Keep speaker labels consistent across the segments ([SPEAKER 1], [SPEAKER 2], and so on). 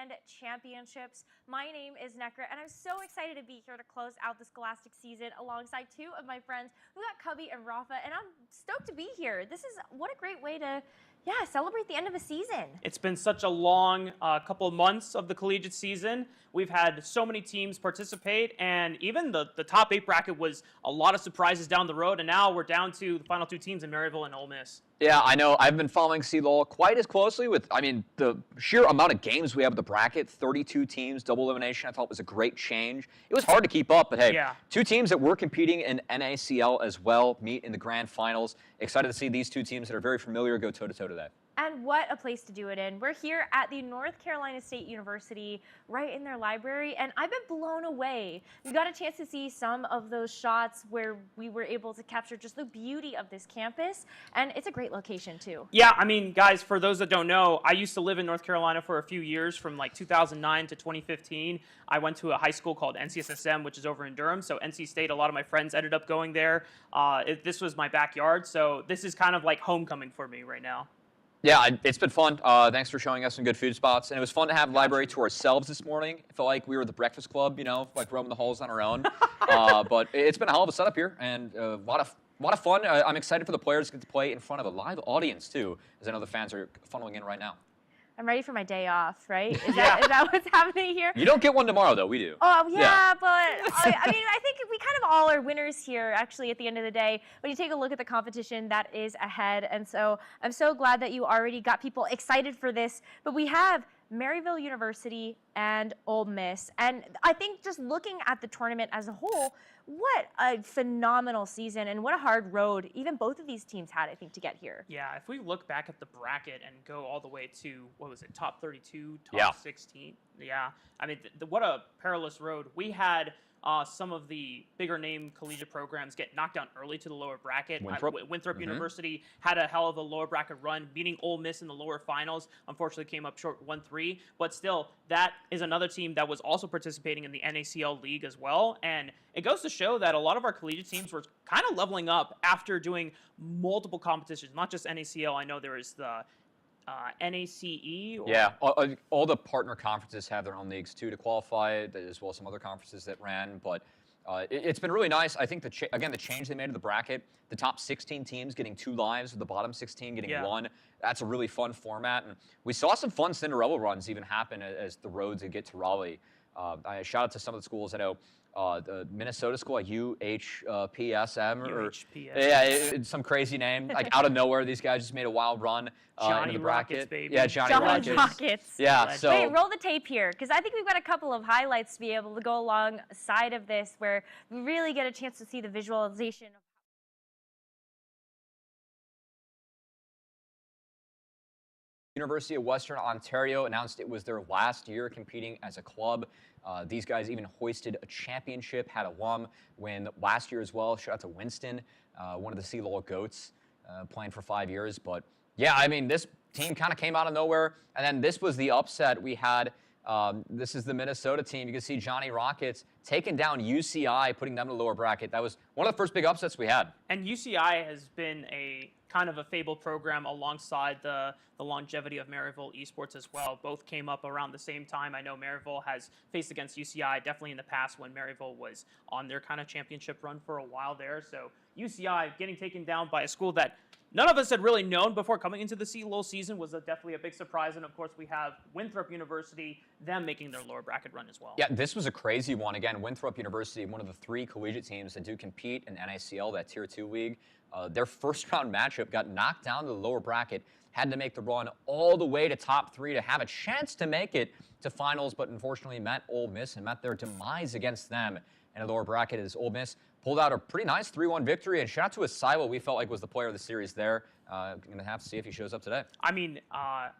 [SPEAKER 1] and championships. My name is Nekra, and I'm so excited to be here to close out the Scholastic season alongside two of my friends. We've got Cubby and Rafa, and I'm stoked to be here. What a great way to celebrate the end of a season.
[SPEAKER 2] It's been such a long couple of months of the collegiate season. We've had so many teams participate, and even the top 8 bracket was a lot of surprises down the road, and now we're down to the final 2 teams in Maryville and Ole Miss.
[SPEAKER 3] Yeah, I know. I've been following CLOL quite as closely with, the sheer amount of games we have in the bracket, 32 teams, double elimination, I thought was a great change. It was hard to keep up, but hey,
[SPEAKER 2] yeah.
[SPEAKER 3] 2 teams that were competing in NACL as well meet in the grand finals. Excited to see these 2 teams that are very familiar go toe-to-toe today.
[SPEAKER 1] And what a place to do it in. We're here at the North Carolina State University, right in their library, and I've been blown away. We got a chance to see some of those shots where we were able to capture just the beauty of this campus, and it's a great location too.
[SPEAKER 2] Yeah, I mean, guys, for those that don't know, I used to live in North Carolina for a few years, from like 2009 to 2015. I went to a high school called NCSSM, which is over in Durham, so NC State, a lot of my friends ended up going there. This was my backyard, so this is kind of like homecoming for me right now.
[SPEAKER 3] Yeah, it's been fun. Thanks for showing us some good food spots. And it was fun to have the library to ourselves this morning. It felt like we were the breakfast club, like roaming the halls on our own. But it's been a hell of a setup here, and a lot of fun. I'm excited for the players to get to play in front of a live audience, too, as I know the fans are funneling in right now.
[SPEAKER 1] I'm ready for my day off, right? Is that what's happening here?
[SPEAKER 3] You don't get one tomorrow, though. We do.
[SPEAKER 1] Oh, yeah. But I think we kind of all are winners here, actually, at the end of the day. When you take a look at the competition that is ahead. And so I'm so glad that you already got people excited for this. But we have Maryville University and Ole Miss. And I think just looking at the tournament as a whole, what a phenomenal season and what a hard road even both of these teams had, I think, to get here.
[SPEAKER 2] Yeah, if we look back at the bracket and go all the way to, what was it, top 32, top 16? Yeah, I mean, what a perilous road. We had some of the bigger name collegiate programs get knocked down early to the lower bracket. Winthrop University had a hell of a lower bracket run, beating Ole Miss in the lower finals. Unfortunately, came up short 1-3. But still, that is another team that was also participating in the NACL league as well. And it goes to show that a lot of our collegiate teams were kind of leveling up after doing multiple competitions, not just NACL. I know there is the NACE.
[SPEAKER 3] Yeah, all the partner conferences have their own leagues too to qualify, as well as some other conferences that ran. But it's been really nice. I think the change they made to the bracket, the top 16 teams getting 2 lives, with the bottom 16 getting 1. That's a really fun format, and we saw some fun Cinderella runs even happen as the roads would get to Raleigh. I shout out to some of the schools I know. The Minnesota school, like UHPSM, or it's some crazy name. Like out of nowhere, these guys just made a wild run into the bracket.
[SPEAKER 2] Rockets, baby.
[SPEAKER 3] Yeah, Johnny Rockets. Yeah. So
[SPEAKER 1] wait, roll the tape here, because I think we've got a couple of highlights to be able to go alongside of this, where we really get a chance to see the visualization of
[SPEAKER 3] University of Western Ontario announced it was their last year competing as a club. These guys even hoisted a championship, had a alum win last year as well. Shout out to Winston, one of the CLOL GOATs, playing for 5 years. But yeah, I mean, this team kind of came out of nowhere. And then this was the upset we had. This is the Minnesota team. You can see Johnny Rockets taking down UCI, putting them in the lower bracket. That was one of the first big upsets we had.
[SPEAKER 2] And UCI has been a kind of a fabled program alongside the longevity of Maryville esports as well. Both came up around the same time. I know Maryville has faced against UCI definitely in the past when Maryville was on their kind of championship run for a while there. So UCI getting taken down by a school that none of us had really known before coming into the CLOL season was definitely a big surprise. And of course, we have Winthrop University, them making their lower bracket run as well.
[SPEAKER 3] Yeah, this was a crazy one. Again, Winthrop University, one of the 3 collegiate teams that do compete in NACL, that Tier 2 league. Their first round matchup got knocked down to the lower bracket, had to make the run all the way to top 3 to have a chance to make it to finals, but unfortunately met Ole Miss and met their demise against them in the lower bracket as Ole Miss pulled out a pretty nice 3-1 victory. And shout out to Asilo, we felt like was the player of the series there. Going to have to see if he shows up today.
[SPEAKER 2] I mean, I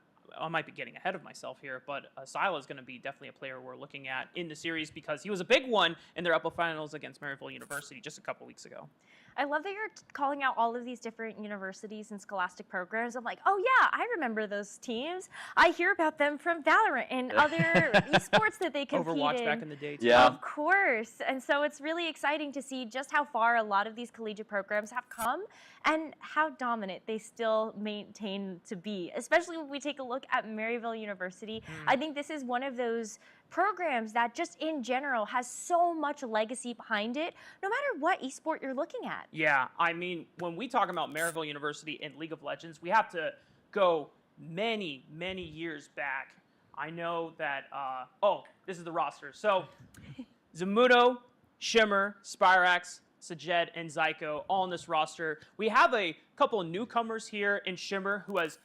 [SPEAKER 2] might be getting ahead of myself here, but Asilo is going to be definitely a player we're looking at in the series because he was a big one in their upper finals against Maryville University just a couple weeks ago.
[SPEAKER 1] I love that you're calling out all of these different universities and scholastic programs. I'm like, oh yeah, I remember those teams. I hear about them from Valorant and other esports that they compete
[SPEAKER 2] Overwatch
[SPEAKER 1] in.
[SPEAKER 2] back in the day, too.
[SPEAKER 3] Yeah.
[SPEAKER 1] Of course. And so it's really exciting to see just how far a lot of these collegiate programs have come and how dominant they still maintain to be, especially when we take a look at Maryville University. I think this is one of those programs that just in general has so much legacy behind it, no matter what esport you're looking at.
[SPEAKER 2] Yeah, I mean, when we talk about Maryville University in League of Legends, we have to go many, many years back. I know that, this is the roster. So, Zamudo, Shimmer, Spirax, Sajed, and Zyko all on this roster. We have a couple of newcomers here in Shimmer who has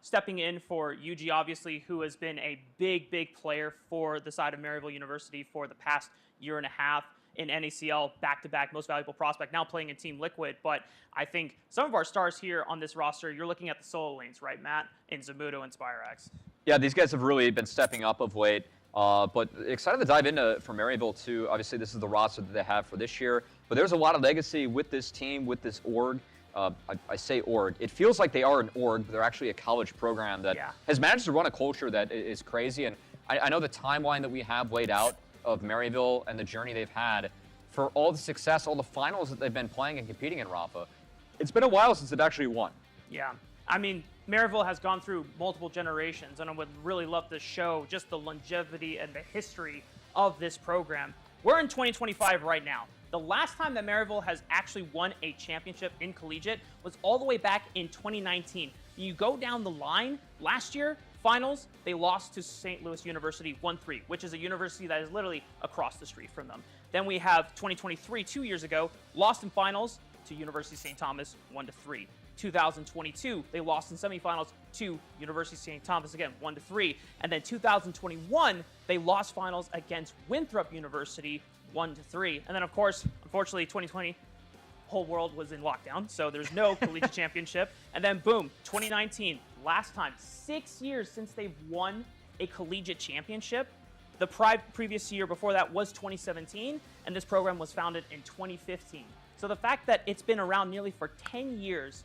[SPEAKER 2] stepping in for UG, obviously, who has been a big, big player for the side of Maryville University for the past year and a half in NACL, back-to-back most valuable prospect, now playing in Team Liquid. But I think some of our stars here on this roster, you're looking at the solo lanes, right, Matt? In Zamudo and Spirax.
[SPEAKER 3] Yeah, these guys have really been stepping up of late. But excited to dive into for Maryville, too. Obviously, this is the roster that they have for this year. But there's a lot of legacy with this team, with this org. I say org. It feels like they are an org, but they're actually a college program that has managed to run a culture that is crazy. And I know the timeline that we have laid out of Maryville and the journey they've had for all the success, all the finals that they've been playing and competing in, Rafa. It's been a while since they've actually won.
[SPEAKER 2] Yeah. I mean, Maryville has gone through multiple generations, and I would really love to show just the longevity and the history of this program. We're in 2025 right now. The last time that Maryville has actually won a championship in collegiate was all the way back in 2019. You go down the line, last year, finals, they lost to St. Louis University 1-3, which is a university that is literally across the street from them. Then we have 2023, 2 years ago, lost in finals to University of St. Thomas 1-3. 2022, they lost in semifinals to University of St. Thomas again, 1-3. And then 2021, they lost finals against Winthrop University 1-3. And then, of course, unfortunately, 2020, whole world was in lockdown, so there's no collegiate championship. And then, boom, 2019, last time, 6 years since they've won a collegiate championship. The previous year before that was 2017, and this program was founded in 2015. So the fact that it's been around nearly for 10 years,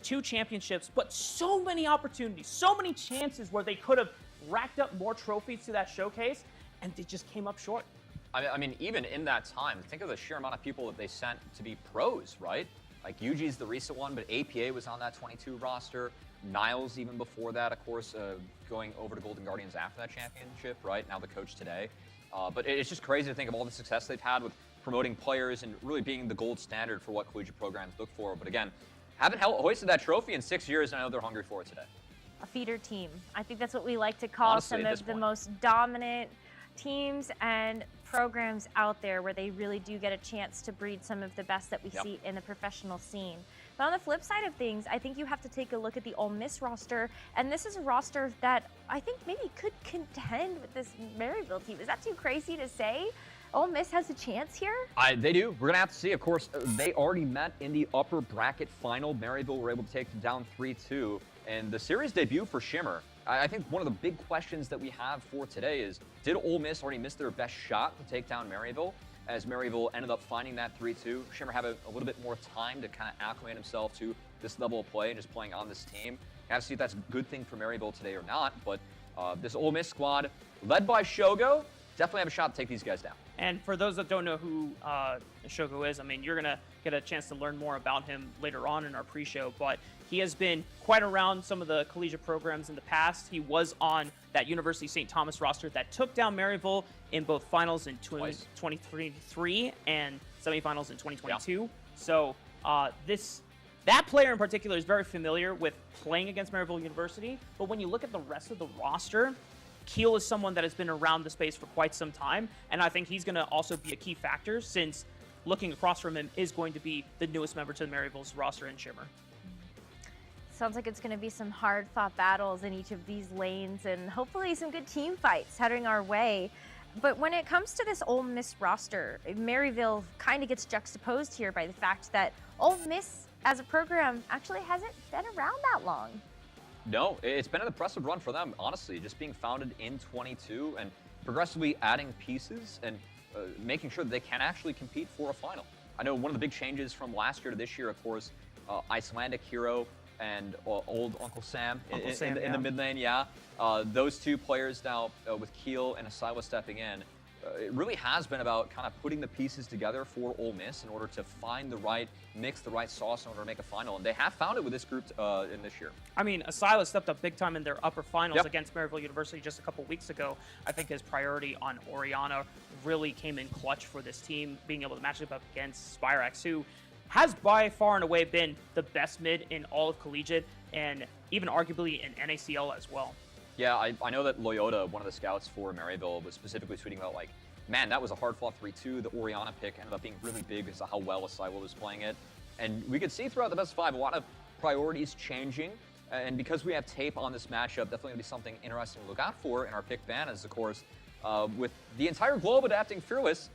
[SPEAKER 2] 2 championships, but so many opportunities, so many chances where they could have racked up more trophies to that showcase, and they just came up short.
[SPEAKER 3] I mean, even in that time, think of the sheer amount of people that they sent to be pros, right? Like UG's the recent one, but APA was on that 22 roster. Niles even before that, of course, going over to Golden Guardians after that championship, right? Now the coach today. But it's just crazy to think of all the success they've had with promoting players and really being the gold standard for what collegiate programs look for. But again, haven't hoisted that trophy in 6 years, and I know they're hungry for it today.
[SPEAKER 1] A feeder team. I think that's what we like to call
[SPEAKER 3] Honestly,
[SPEAKER 1] some of the most dominant teams and programs out there, where they really do get a chance to breed some of the best that we see in the professional scene. But on the flip side of things, I think you have to take a look at the Ole Miss roster, and this is a roster that I think maybe could contend with this Maryville team. Is that too crazy to say? Ole Miss has a chance here?
[SPEAKER 3] They do. We're going to have to see. Of course, they already met in the upper bracket final. Maryville were able to take them down 3-2. And the series debut for Shimmer, I think one of the big questions that we have for today is, did Ole Miss already miss their best shot to take down Maryville? As Maryville ended up finding that 3-2, Shimmer had a little bit more time to kind of acclimate himself to this level of play and just playing on this team. I have to see if that's a good thing for Maryville today or not. But this Ole Miss squad, led by Shogo, definitely have a shot to take these guys down.
[SPEAKER 2] And for those that don't know who Shogo is, I mean, you're going to get a chance to learn more about him later on in our pre-show, but he has been quite around some of the collegiate programs in the past. He was on that University of St. Thomas roster that took down Maryville in both finals in 2023 and semifinals in 2022. So that player in particular is very familiar with playing against Maryville University, but when you look at the rest of the roster, Keel is someone that has been around the space for quite some time, and I think he's going to also be a key factor, since looking across from him is going to be the newest member to the Maryville's roster in Shimmer.
[SPEAKER 1] Sounds like it's going to be some hard-fought battles in each of these lanes, and hopefully some good team fights heading our way. But when it comes to this Ole Miss roster, Maryville kind of gets juxtaposed here by the fact that Ole Miss, as a program, actually hasn't been around that long.
[SPEAKER 3] No, it's been an impressive run for them, honestly, just being founded in 22 and progressively adding pieces and making sure that they can actually compete for a final. I know one of the big changes from last year to this year, of course, Icelandic hero and old Uncle Sam, in the mid lane, yeah. Those two players now with Keel and Asaiwa stepping in, it really has been about kind of putting the pieces together for Ole Miss in order to find the right mix, the right sauce in order to make a final. And they have found it with this group in this year.
[SPEAKER 2] I mean, Asaiwa stepped up big time in their upper finals
[SPEAKER 3] Yep.
[SPEAKER 2] against Maryville University just a couple weeks ago. I think his priority on Oriana really came in clutch for this team, being able to match up against Spyrax, who has by far and away been the best mid in all of collegiate and even arguably in NACL as well.
[SPEAKER 3] Yeah, I know that Loyola, one of the scouts for Maryville, was specifically tweeting about, like, man, that was a hard-fought 3-2. The Oriana pick ended up being really big because of how well Asaiwa was playing it. And we could see throughout the best of 5 a lot of priorities changing. And because we have tape on this matchup, definitely going to be something interesting to look out for in our pick banners, of course. With the entire globe adapting Fearless,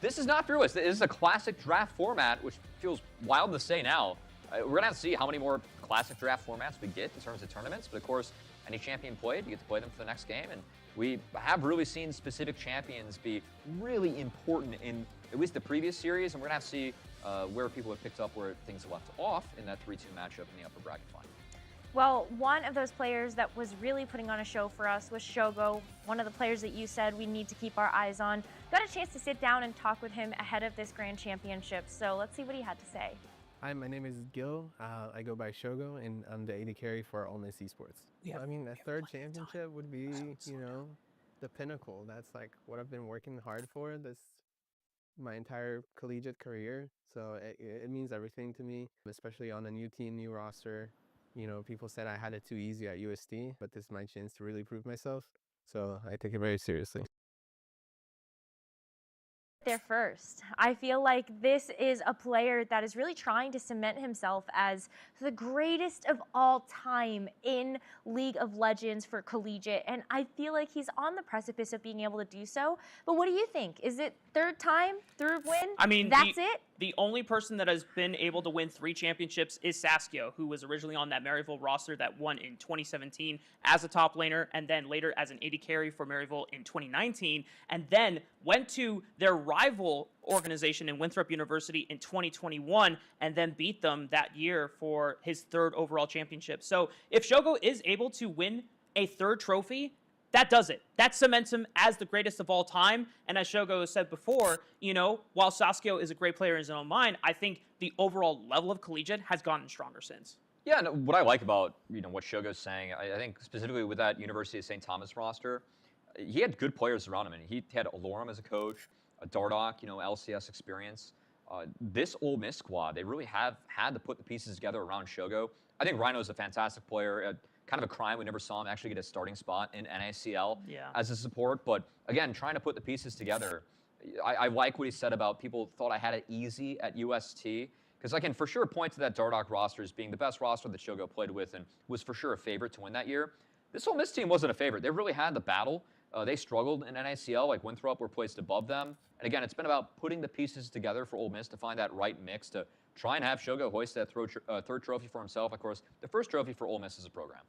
[SPEAKER 3] this is not Fearless. This is a classic draft format, which feels wild to say now. We're going to have to see how many more classic draft formats we get in terms of tournaments. But, of course, any champion played, you get to play them for the next game. And we have really seen specific champions be really important in at least the previous series. And we're going to have to see where people have picked up where things left off in that 3-2 matchup in the upper bracket final.
[SPEAKER 1] Well, one of those players that was really putting on a show for us was Shogo, one of the players that you said we need to keep our eyes on. Got a chance to sit down and talk with him ahead of this grand championship. So let's see what he had to say.
[SPEAKER 4] Hi, my name is Gil. I go by Shogo, and I'm the AD carry for Ole Miss Esports. I mean, a third championship would be, you know, the pinnacle. That's like what I've been working hard for my entire collegiate career. So it means everything to me, especially on a new team, new roster. You know, people said I had it too easy at USD, but this is my chance to really prove myself. So I take it very seriously.
[SPEAKER 1] There first. I feel like this is a player that is really trying to cement himself as the greatest of all time in League of Legends for collegiate, and I feel like he's on the precipice of being able to do so. But what do you think? Is it third time, third win?
[SPEAKER 2] I mean,
[SPEAKER 1] that's it?
[SPEAKER 2] The only person that has been able to win 3 championships is Saskio, who was originally on that Maryville roster that won in 2017 as a top laner, and then later as an AD carry for Maryville in 2019, and then went to their rival organization in Winthrop University in 2021, and then beat them that year for his 3rd overall championship. So if Shogo is able to win a 3rd trophy, that does it. That cements him as the greatest of all time. And as Shogo said before, you know, while Saskio is a great player in his own mind, I think the overall level of collegiate has gotten stronger since.
[SPEAKER 3] Yeah, and what I like about, you know, what Shogo's saying, I think specifically with that University of St. Thomas roster, he had good players around him. And he had Alorum as a coach, a Dardoch, you know, LCS experience. This Ole Miss squad, they really have had to put the pieces together around Shogo. I think Rhino's a fantastic player. Kind of a crime we never saw him actually get a starting spot in NACL as a support. But again, trying to put the pieces together, I like what he said about people thought I had it easy at UST. Because I can for sure point to that Dardoch roster as being the best roster that Shogo played with and was for sure a favorite to win that year. This Ole Miss team wasn't a favorite. They really had the battle. They struggled in NACL, like Winthrop were placed above them. And again, it's been about putting the pieces together for Ole Miss to find that right mix to try and have Shogo hoist that 3rd trophy for himself. Of course, the 1st trophy for Ole Miss as a program.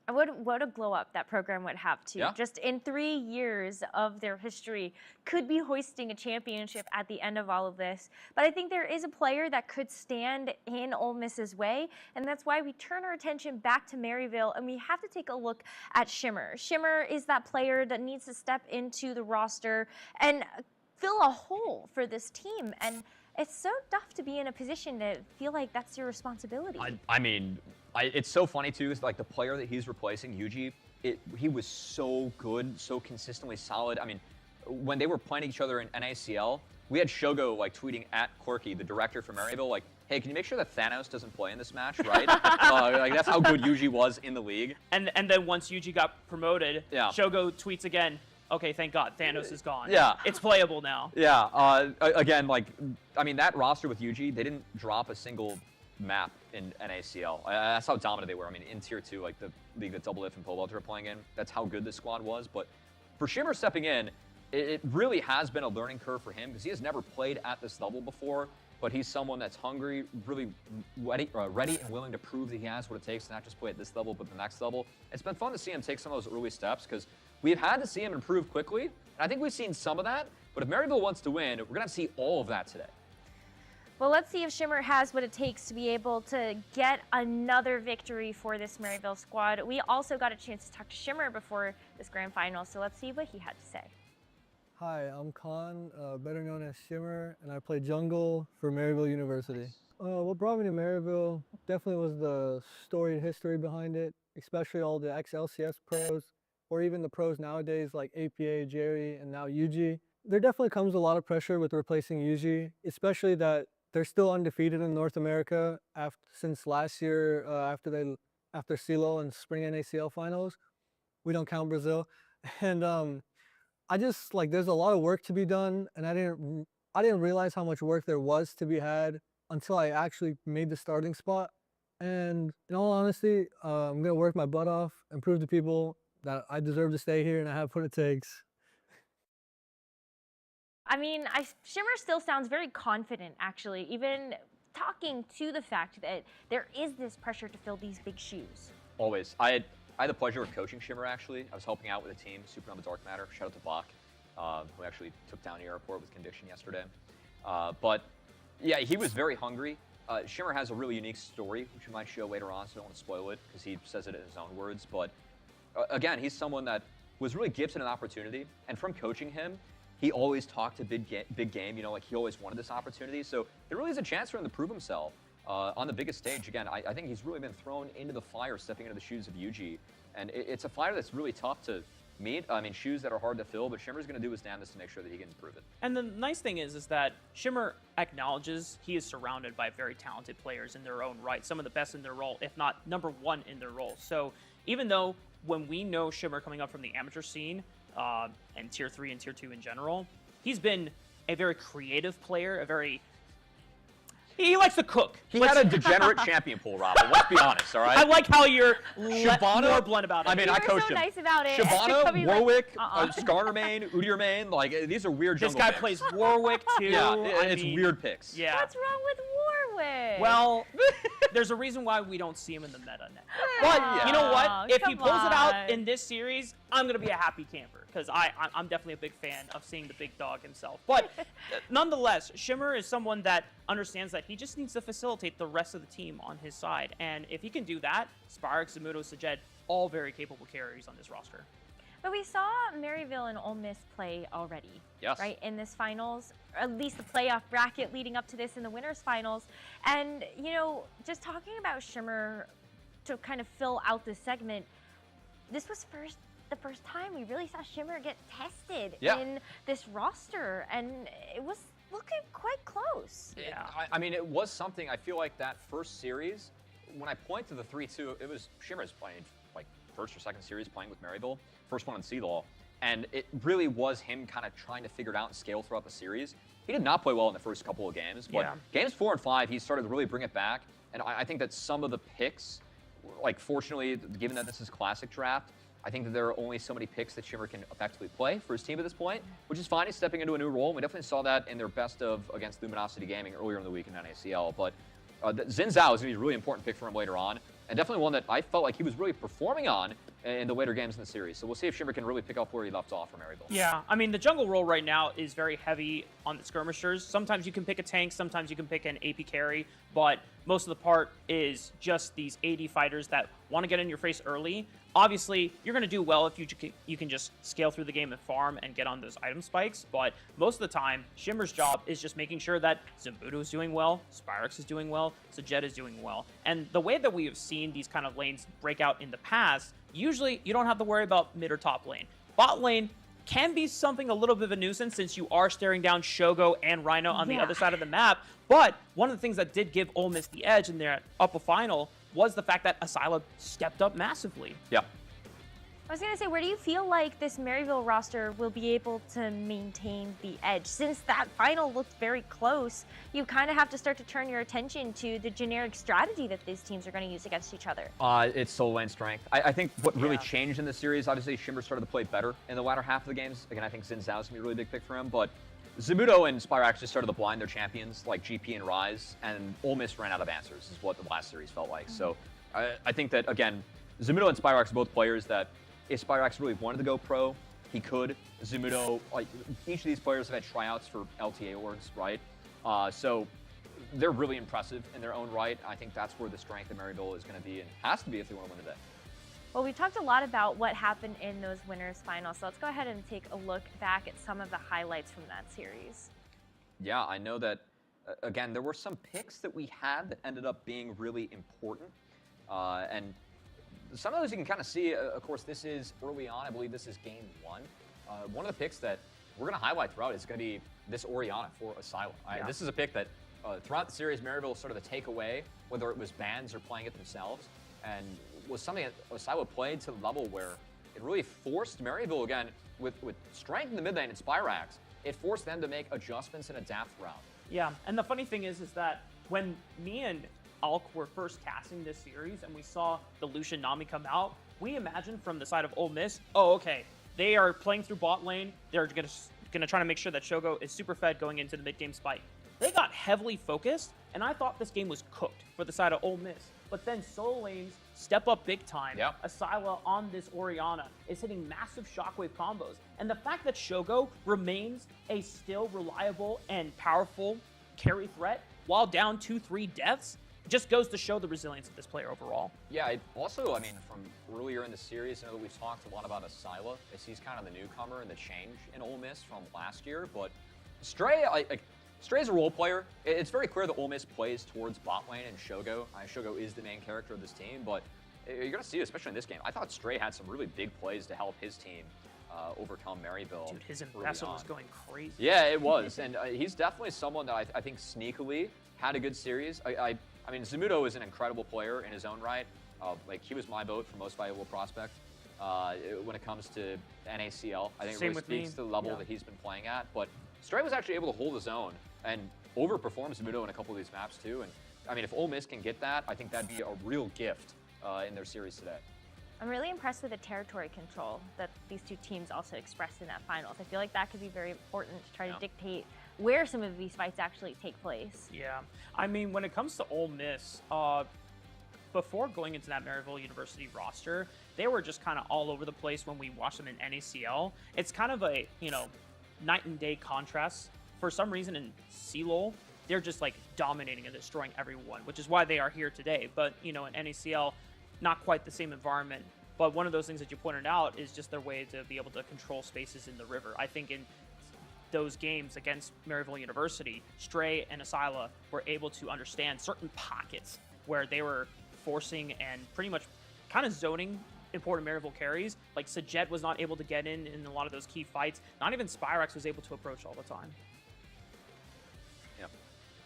[SPEAKER 1] What a glow up that program would have too.
[SPEAKER 3] Yeah.
[SPEAKER 1] Just in 3 years of their history, could be hoisting a championship at the end of all of this. But I think there is a player that could stand in Ole Miss's way, and that's why we turn our attention back to Maryville, and we have to take a look at Shimmer. Shimmer is that player that needs to step into the roster and fill a hole for this team. And it's so tough to be in a position to feel like that's your responsibility.
[SPEAKER 3] I mean, it's so funny too, is like the player that he's replacing, Yuji, he was so good, so consistently solid. I mean, when they were playing each other in NACL, we had Shogo like tweeting at Quirky, the director from Maryville, like, hey, can you make sure that Thanos doesn't play in this match, right? Like that's how good Yuji was in the league.
[SPEAKER 2] And then once Yuji got promoted,
[SPEAKER 3] Yeah.
[SPEAKER 2] Shogo tweets again, okay, thank God, Thanos is gone.
[SPEAKER 3] Yeah.
[SPEAKER 2] It's playable now.
[SPEAKER 3] Yeah, again, like, I mean, that roster with Yuji, they didn't drop a single map in NACL. That's how dominant they were. I mean, in Tier 2, like the league that Double If and Pobalt were playing in, that's how good this squad was. But for Shimmer stepping in, it really has been a learning curve for him because he has never played at this level before, but he's someone that's hungry, really ready and willing to prove that he has what it takes to not just play at this level, but the next level. It's been fun to see him take some of those early steps because we've had to see him improve quickly, and I think we've seen some of that, but if Maryville wants to win, we're going to see all of that today.
[SPEAKER 1] Well, let's see if Shimmer has what it takes to be able to get another victory for this Maryville squad. We also got a chance to talk to Shimmer before this grand final, so let's see what he had to say.
[SPEAKER 5] Hi, I'm Khan, better known as Shimmer, and I play jungle for Maryville University. What brought me to Maryville definitely was the story and history behind it, especially all the ex-LCS pros, or even the pros nowadays like APA, Jerry, and now UG. There definitely comes a lot of pressure with replacing UG, especially that they're still undefeated in North America since last year after CeeLo and Spring NACL finals. We don't count Brazil. And I just there's a lot of work to be done, and I didn't realize how much work there was to be had until I actually made the starting spot. And in all honesty, I'm gonna work my butt off and prove to people that I deserve to stay here and I have what it takes.
[SPEAKER 1] I mean, Shimmer still sounds very confident, actually, even talking to the fact that there is this pressure to fill these big shoes.
[SPEAKER 3] Always. I had the pleasure of coaching Shimmer, actually. I was helping out with a team, Super on the Dark Matter. Shout out to Bach, who actually took down the airport with conviction yesterday. But yeah, he was very hungry. Shimmer has a really unique story, which we might show later on, so I don't want to spoil it because he says it in his own words. But again, he's someone that was really gifted an opportunity, and from coaching him, he always talked to big game. You know, he always wanted this opportunity. So there really is a chance for him to prove himself on the biggest stage. Again, I think he's really been thrown into the fire, stepping into the shoes of UG, and it's a fire that's really tough to meet. I mean, shoes that are hard to fill, but Shimmer's going to do his damnedest to make sure that he can improve it.
[SPEAKER 2] And the nice thing is that Shimmer acknowledges he is surrounded by very talented players in their own right, some of the best in their role, if not #1 in their role. So even though when we know Shimmer coming up from the amateur scene, and Tier 3 and Tier 2 in general, he's been a very creative player, he likes to cook.
[SPEAKER 3] He had a degenerate champion pool, Robin. Let's be honest, all right?
[SPEAKER 2] I like how you're
[SPEAKER 3] Shabana,
[SPEAKER 2] more blunt about it.
[SPEAKER 3] I mean,
[SPEAKER 1] You
[SPEAKER 3] I
[SPEAKER 1] were
[SPEAKER 3] coached
[SPEAKER 1] so
[SPEAKER 3] him.
[SPEAKER 1] nice about it.
[SPEAKER 3] Shabana,
[SPEAKER 1] Coming
[SPEAKER 3] Warwick,
[SPEAKER 1] like,
[SPEAKER 3] Skarnermain, Udyrmain, these are weird
[SPEAKER 2] this
[SPEAKER 3] jungle
[SPEAKER 2] guy
[SPEAKER 3] picks.
[SPEAKER 2] plays Warwick, too.
[SPEAKER 3] Yeah,
[SPEAKER 2] I
[SPEAKER 3] it's
[SPEAKER 2] mean,
[SPEAKER 3] weird picks.
[SPEAKER 2] Yeah.
[SPEAKER 1] What's wrong with Warwick?
[SPEAKER 2] Well, there's a reason why we don't see him in the meta now. But you know
[SPEAKER 1] Oh,
[SPEAKER 2] what? If he
[SPEAKER 1] come
[SPEAKER 2] pulls it out
[SPEAKER 1] on.
[SPEAKER 2] in this series, I'm going to be a happy camper because I'm definitely a big fan of seeing the big dog himself. But nonetheless, Shimmer is someone that understands that he just needs to facilitate the rest of the team on his side. And if he can do that, Spirax, Zamudo, Sajed, all very capable carries on this roster.
[SPEAKER 1] But we saw Maryville and Ole Miss play already,
[SPEAKER 3] Yes.
[SPEAKER 1] right, in this finals, or at least the playoff bracket leading up to this in the winners finals. And, you know, just talking about Shimmer to kind of fill out this segment, this was the first time we really saw Shimmer get tested in this roster, and it was looking quite close.
[SPEAKER 2] Yeah.
[SPEAKER 3] I mean, it was something. I feel like that first series, when I point to the 3-2, it was Shimmer's playing first or second series playing with Maryville, first one on CeeLo, and it really was him kind of trying to figure it out and scale throughout the series. He did not play well in the first couple of games, but games 4 and 5, he started to really bring it back, and I think that some of the picks, fortunately, given that this is classic draft, I think that there are only so many picks that Shimmer can effectively play for his team at this point, which is fine. He's stepping into a new role. We definitely saw that in their best of against Luminosity Gaming earlier in the week in NACL, but Xin Zhao is going to be a really important pick for him later on, and definitely one that I felt like he was really performing on in the later games in the series. So we'll see if Shimmer can really pick up where he left off for Maryville.
[SPEAKER 2] Yeah, I mean, the jungle role right now is very heavy on the skirmishers. Sometimes you can pick a tank, sometimes you can pick an AP carry, but most of the part is just these AD fighters that want to get in your face early. Obviously, you're going to do well if you can just scale through the game and farm and get on those item spikes, but most of the time, Shimmer's job is just making sure that Zamudo is doing well, Spirax is doing well, Sajed is doing well. And the way that we have seen these kind of lanes break out in the past, usually you don't have to worry about mid or top lane. Bot lane can be something a little bit of a nuisance since you are staring down Shogo and Rhino on the other side of the map, but one of the things that did give Ole Miss the edge in their upper final was the fact that Asylum stepped up massively.
[SPEAKER 3] Yeah.
[SPEAKER 1] I was going to say, where do you feel like this Maryville roster will be able to maintain the edge? Since that final looked very close, you kind of have to start to turn your attention to the generic strategy that these teams are going to use against each other.
[SPEAKER 3] It's solo lane strength. I think what really changed in the series, obviously Shimmer started to play better in the latter half of the games. Again, I think Xin Zhao is going to be a really big pick for him, but Zamudo and Spirax just started to blind their champions like GP and Rise, and Ole Miss ran out of answers, is what the last series felt like. So I think that, again, Zamudo and Spirax are both players that if Spirax really wanted to go pro, he could. Zamudo, each of these players have had tryouts for LTA orgs, right? So they're really impressive in their own right. I think that's where the strength of Maryville is going to be and has to be if they want to win today.
[SPEAKER 1] Well, we talked a lot about what happened in those winners finals, so let's go ahead and take a look back at some of the highlights from that series.
[SPEAKER 3] Yeah, I know that, again, there were some picks that we had that ended up being really important. And some of those you can kind of see, of course, this is early on. I believe this is game 1. One of the picks that we're going to highlight throughout is going to be this Oriana for Asylum.
[SPEAKER 2] Yeah.
[SPEAKER 3] This is a pick that throughout the series, Maryville sort of the takeaway, whether it was bans or playing it themselves, and was something that Asylum played to the level where it really forced Maryville, again, with strength in the mid lane and Spyrax, it forced them to make adjustments and adapt throughout.
[SPEAKER 2] Yeah, and the funny thing is that when me and Alk were first casting this series and we saw the Lucian Nami come out, we imagined from the side of Ole Miss, oh, okay, they are playing through bot lane. They're gonna try to make sure that Shogo is super fed going into the mid game spike. They got heavily focused, and I thought this game was cooked for the side of Ole Miss. But then solo lanes step up big time.
[SPEAKER 3] Yep.
[SPEAKER 2] Asyla on this Oriana is hitting massive shockwave combos. And the fact that Shogo remains a still reliable and powerful carry threat while down 2-3 deaths just goes to show the resilience of this player overall.
[SPEAKER 3] Yeah, also, I mean, from earlier in the series, I know that we've talked a lot about Asyla, as he's kind of the newcomer and the change in Ole Miss from last year. But Stray, Stray's a role player. It's very clear that Ole Miss plays towards bot lane and Shogo. Shogo is the main character of this team, but you're going to see, especially in this game, I thought Stray had some really big plays to help his team overcome Maryville.
[SPEAKER 2] Dude, his impressor was going crazy.
[SPEAKER 3] Yeah, it was, and he's definitely someone that I think sneakily had a good series. I mean, Zamudo is an incredible player in his own right. Like, he was my vote for most valuable prospect when it comes to NACL. I think it really speaks to the level that he's been playing at, but Stray was actually able to hold his own and overperform Zamudo in a couple of these maps too. And I mean, if Ole Miss can get that, I think that'd be a real gift in their series today.
[SPEAKER 1] I'm really impressed with the territory control that these two teams also expressed in that finals. I feel like that could be very important to try to dictate where some of these fights actually take place.
[SPEAKER 2] Yeah, I mean, when it comes to Ole Miss, before going into that Maryville University roster, they were just kind of all over the place when we watched them in NACL. It's kind of a, night and day contrast. For some reason in CLOL, they're just like dominating and destroying everyone, which is why they are here today. But, in NACL, not quite the same environment. But one of those things that you pointed out is just their way to be able to control spaces in the river. I think in those games against Maryville University, Stray and Asyla were able to understand certain pockets where they were forcing and pretty much kind of zoning important Maryville carries. Like, Sajet was not able to get in a lot of those key fights. Not even Spyrax was able to approach all the time.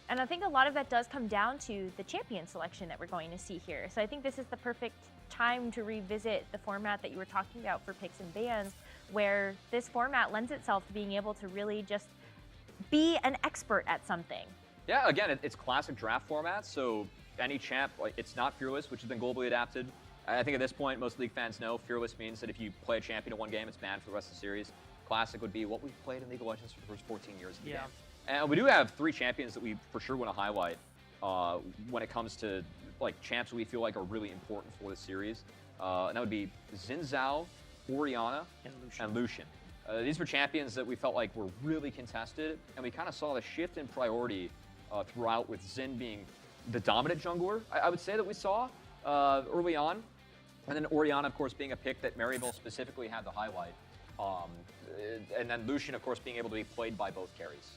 [SPEAKER 1] And I think a lot of that does come down to the champion selection that we're going to see here. So I think this is the perfect time to revisit the format that you were talking about for picks and bans, where this format lends itself to being able to really just be an expert at something.
[SPEAKER 3] Yeah, again, it's classic draft format, so any champ, it's not Fearless, which has been globally adapted. I think at this point, most League fans know Fearless means that if you play a champion in one game, it's banned for the rest of the series. Classic would be what we've played in League of Legends for the first 14 years of the game. And we do have 3 champions that we for sure want to highlight when it comes to champs we feel like are really important for the series. And that would be Xin Zhao, Oriana, and Lucian. These were champions that we felt like were really contested, and we kind of saw the shift in priority throughout, with Xin being the dominant jungler, I would say, that we saw early on. And then Oriana, of course, being a pick that Maryville specifically had to highlight. And then Lucian, of course, being able to be played by both carries.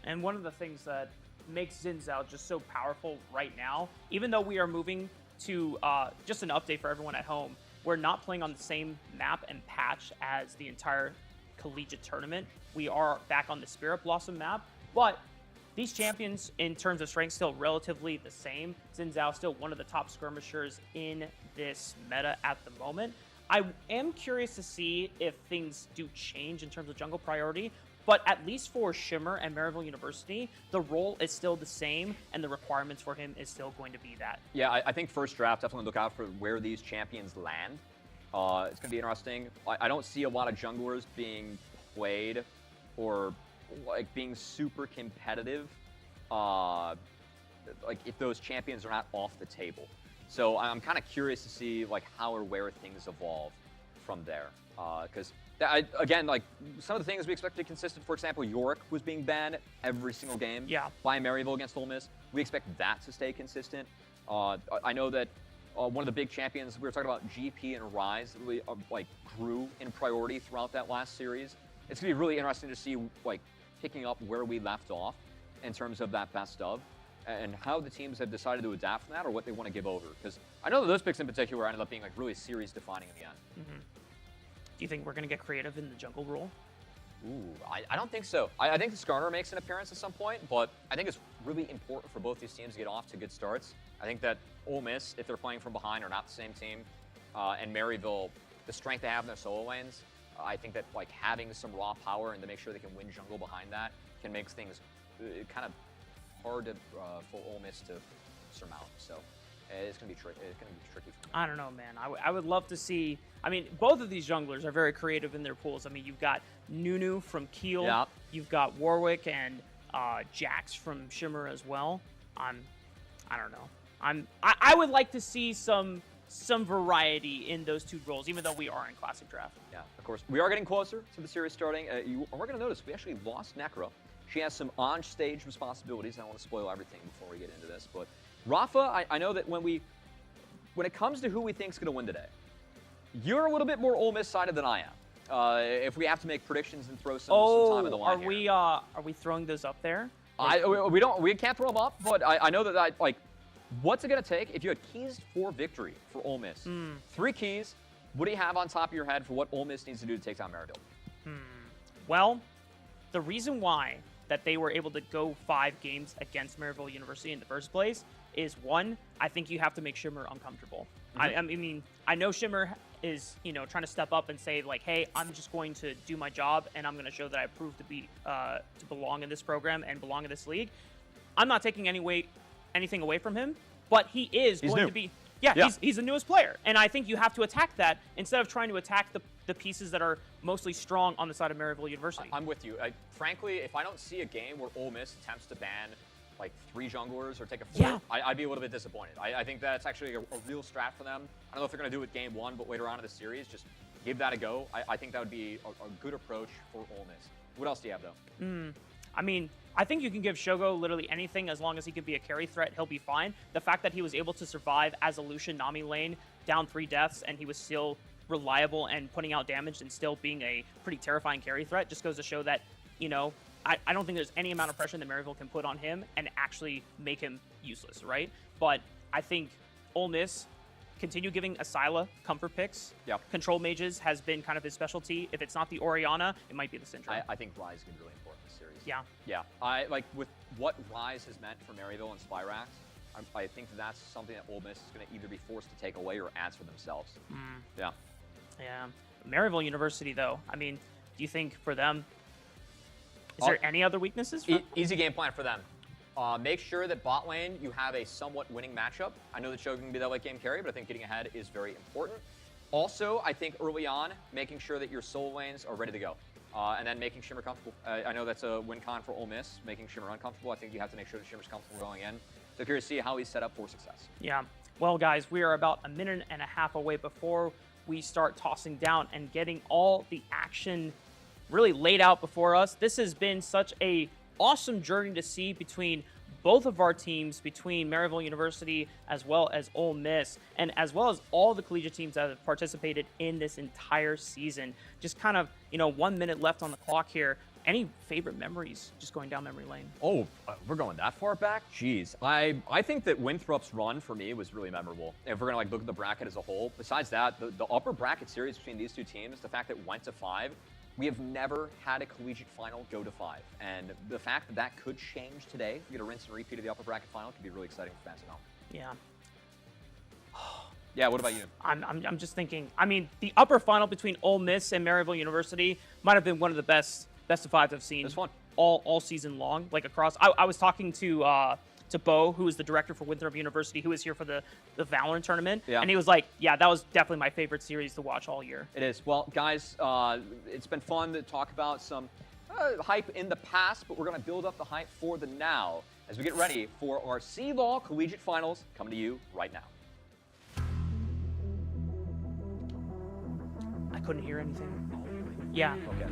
[SPEAKER 2] And one of the things that makes Xin Zhao just so powerful right now, even though we are moving to just an update for everyone at home, we're not playing on the same map and patch as the entire collegiate tournament. We are back on the Spirit Blossom map, but these champions, in terms of strength, still relatively the same. Xin Zhao still one of the top skirmishers in this meta at the moment. I am curious to see if things do change in terms of jungle priority, but at least for Shimmer and Maryville University, the role is still the same, and the requirements for him is still going to be that.
[SPEAKER 3] Yeah, I think first draft, definitely look out for where these champions land. It's going to be interesting. I don't see a lot of junglers being played or being super competitive, if those champions are not off the table. So I'm kind of curious to see how or where things evolve from there. Because, again, like, some of the things we expect to be consistent, for example, York was being banned every single game by Maryville against Ole Miss. We expect that to stay consistent. I know that one of the big champions, we were talking about GP and Rise, really like grew in priority throughout that last series. It's going to be really interesting to see, like, picking up where we left off in terms of that best of, and how the teams have decided to adapt from that or what they want to give over. Because I know that those picks in particular ended up being like really series defining in the end.
[SPEAKER 2] Mm-hmm. Do you think we're going to get creative in the jungle rule?
[SPEAKER 3] Ooh, I don't think so. I think the Skarner makes an appearance at some point, but I think it's really important for both these teams to get off to good starts. I think that Ole Miss, if they're playing from behind, are not the same team, and Maryville, the strength they have in their solo lanes, I think that like having some raw power and to make sure they can win jungle behind that can make things kind of hard to, for Ole Miss to surmount. So it's going to be tricky. For them.
[SPEAKER 2] I don't know, man. I would love to see. I mean, both of these junglers are very creative in their pools. I mean, you've got Nunu from Kiel.
[SPEAKER 3] Yep.
[SPEAKER 2] You've got Warwick and Jax from Shimmer as well. I don't know. I would like to see some variety in those two roles, even though we are in Classic Draft.
[SPEAKER 3] Yeah, of course. We are getting closer to the series starting. You are going to notice we actually lost Necro. She has some on-stage responsibilities. I don't want to spoil everything before we get into this, but Rafa, I know that when it comes to who we think is going to win today, you're a little bit more Ole Miss sided than I am. If we have to make predictions and throw some time on the line
[SPEAKER 2] are we throwing those up there?
[SPEAKER 3] We can't throw them up, but I know that like, what's it going to take if you had keys for victory for Ole Miss? 3 keys. What do you have on top of your head for what Ole Miss needs to do to take down Maryville?
[SPEAKER 2] Well, the reason why that they were able to go 5 games against Maryville University in the first place is, one, I think you have to make Shimmer uncomfortable. I mean, I know Shimmer is, trying to step up and say, like, hey, I'm just going to do my job, and I'm going to show that I prove to belong in this program and belong in this league. I'm not taking anything away from him, but he is going to be... Yeah, he's the newest player, and I think you have to attack that instead of trying to attack the pieces that are mostly strong on the side of Maryville University.
[SPEAKER 3] I'm with you. Frankly, if I don't see a game where Ole Miss attempts to ban like 3 junglers or take a 4, I'd be a little bit disappointed. I think that's actually a real strat for them. I don't know if they're going to do it game 1, but later on in the series, just give that a go. I think that would be a good approach for Ole Miss. What else do you have, though?
[SPEAKER 2] I mean, I think you can give Shogo literally anything as long as he can be a carry threat. He'll be fine. The fact that he was able to survive as a Lucian Nami lane down 3 deaths and he was still reliable and putting out damage and still being a pretty terrifying carry threat just goes to show that, I don't think there's any amount of pressure that Maryville can put on him and actually make him useless, right? But I think Ole Miss continue giving Asila comfort picks. Control mages has been kind of his specialty. If it's not the Orianna, it might be the Syndrome.
[SPEAKER 3] I think Rise is going to be really important in this series.
[SPEAKER 2] Yeah.
[SPEAKER 3] I like with what Rise has meant for Maryville and Spyrax, I think that's something that Ole Miss is going to either be forced to take away or add for themselves. Yeah.
[SPEAKER 2] Maryville University, though, I mean, do you think for them, is there any other weaknesses?
[SPEAKER 3] Easy game plan for them. Make sure that bot lane, you have a somewhat winning matchup. I know that Shogo can be that late game carry, but I think getting ahead is very important. Also, I think early on, making sure that your solo lanes are ready to go. And then making Shimmer comfortable. I know that's a win con for Ole Miss, making Shimmer uncomfortable. I think you have to make sure that Shimmer's comfortable going in. So curious to see how he's set up for success.
[SPEAKER 2] Yeah. Well, guys, we are about a minute and a half away before we start tossing down and getting all the action really laid out before us. This has been such a awesome journey to see between both of our teams, between Maryville University as well as Ole Miss, and as well as all the collegiate teams that have participated in this entire season. Just kind of, 1 minute left on the clock here. Any favorite memories just going down memory lane?
[SPEAKER 3] Oh, we're going that far back? Jeez. I think that Winthrop's run for me was really memorable. If we're going to look at the bracket as a whole. Besides that, the upper bracket series between these 2 teams, the fact that it went to 5, we have never had a collegiate final go to 5. And the fact that that could change today, if we get a rinse and repeat of the upper bracket final, could be really exciting for fans at home.
[SPEAKER 2] Yeah.
[SPEAKER 3] Yeah, what about you?
[SPEAKER 2] I'm just thinking, I mean, the upper final between Ole Miss and Maryville University might have been one of the best of 5s I've seen all season long, like across. I was talking to Bo, who is the director for Winthrop University, who is here for the Valorant tournament, and he was like, yeah, that was definitely my favorite series to watch all year.
[SPEAKER 3] It is. Well, guys, it's been fun to talk about some hype in the past, but we're going to build up the hype for the now as we get ready for our C-Law Collegiate Finals coming to you right now.
[SPEAKER 2] I couldn't hear anything. Yeah.
[SPEAKER 3] Okay.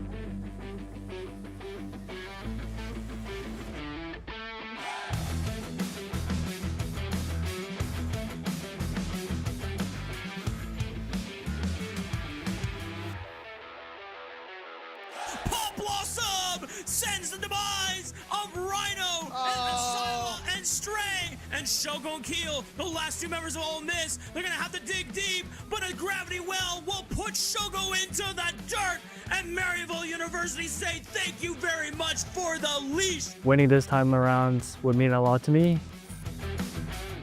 [SPEAKER 6] Blossom sends the demise of Rhino and Sila and Stray and Shogo and Keel, the last two members of Ole Miss. They're gonna have to dig deep, but a gravity well will put Shogo into the dirt. And Maryville University say thank you very much for the leash.
[SPEAKER 7] Winning this time around would mean a lot to me.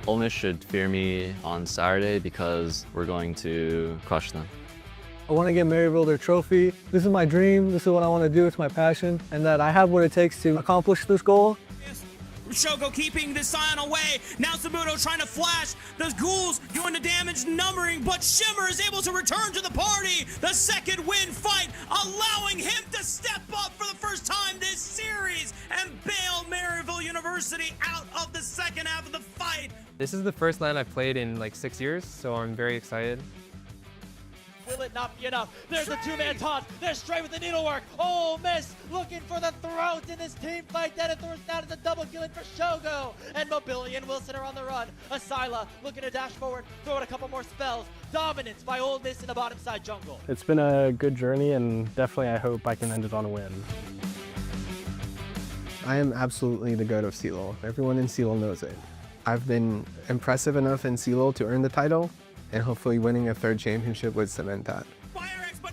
[SPEAKER 8] Ole Miss should fear me on Saturday because we're going to crush them.
[SPEAKER 5] I want to get Maryville their trophy. This is my dream. This is what I want to do. It's my passion, and that I have what it takes to accomplish this goal.
[SPEAKER 6] Shogo keeping the Scion away. Now Sabuto trying to flash. The ghouls doing the damage numbering, but Shimmer is able to return to the party. The second win fight, allowing him to step up for the first time this series and bail Maryville University out of the second half of the fight.
[SPEAKER 9] This is the first LAN I've played in like 6 years, so I'm very excited.
[SPEAKER 10] Will it not be enough? There's a two-man toss. They're straight with the needlework. Ole Miss looking for the throat in this team fight. Then it throws down as a double killing for Shogo. And Mobility and Wilson are on the run. Asila looking to dash forward, throw in a couple more spells. Dominance by Ole Miss in the bottom side jungle.
[SPEAKER 7] It's been a good journey, and definitely I hope I can end it on a win.
[SPEAKER 4] I am absolutely the GOAT of CeeLo. Everyone in CeeLo knows it. I've been impressive enough in CeeLo to earn the title, and hopefully winning a third championship would cement that.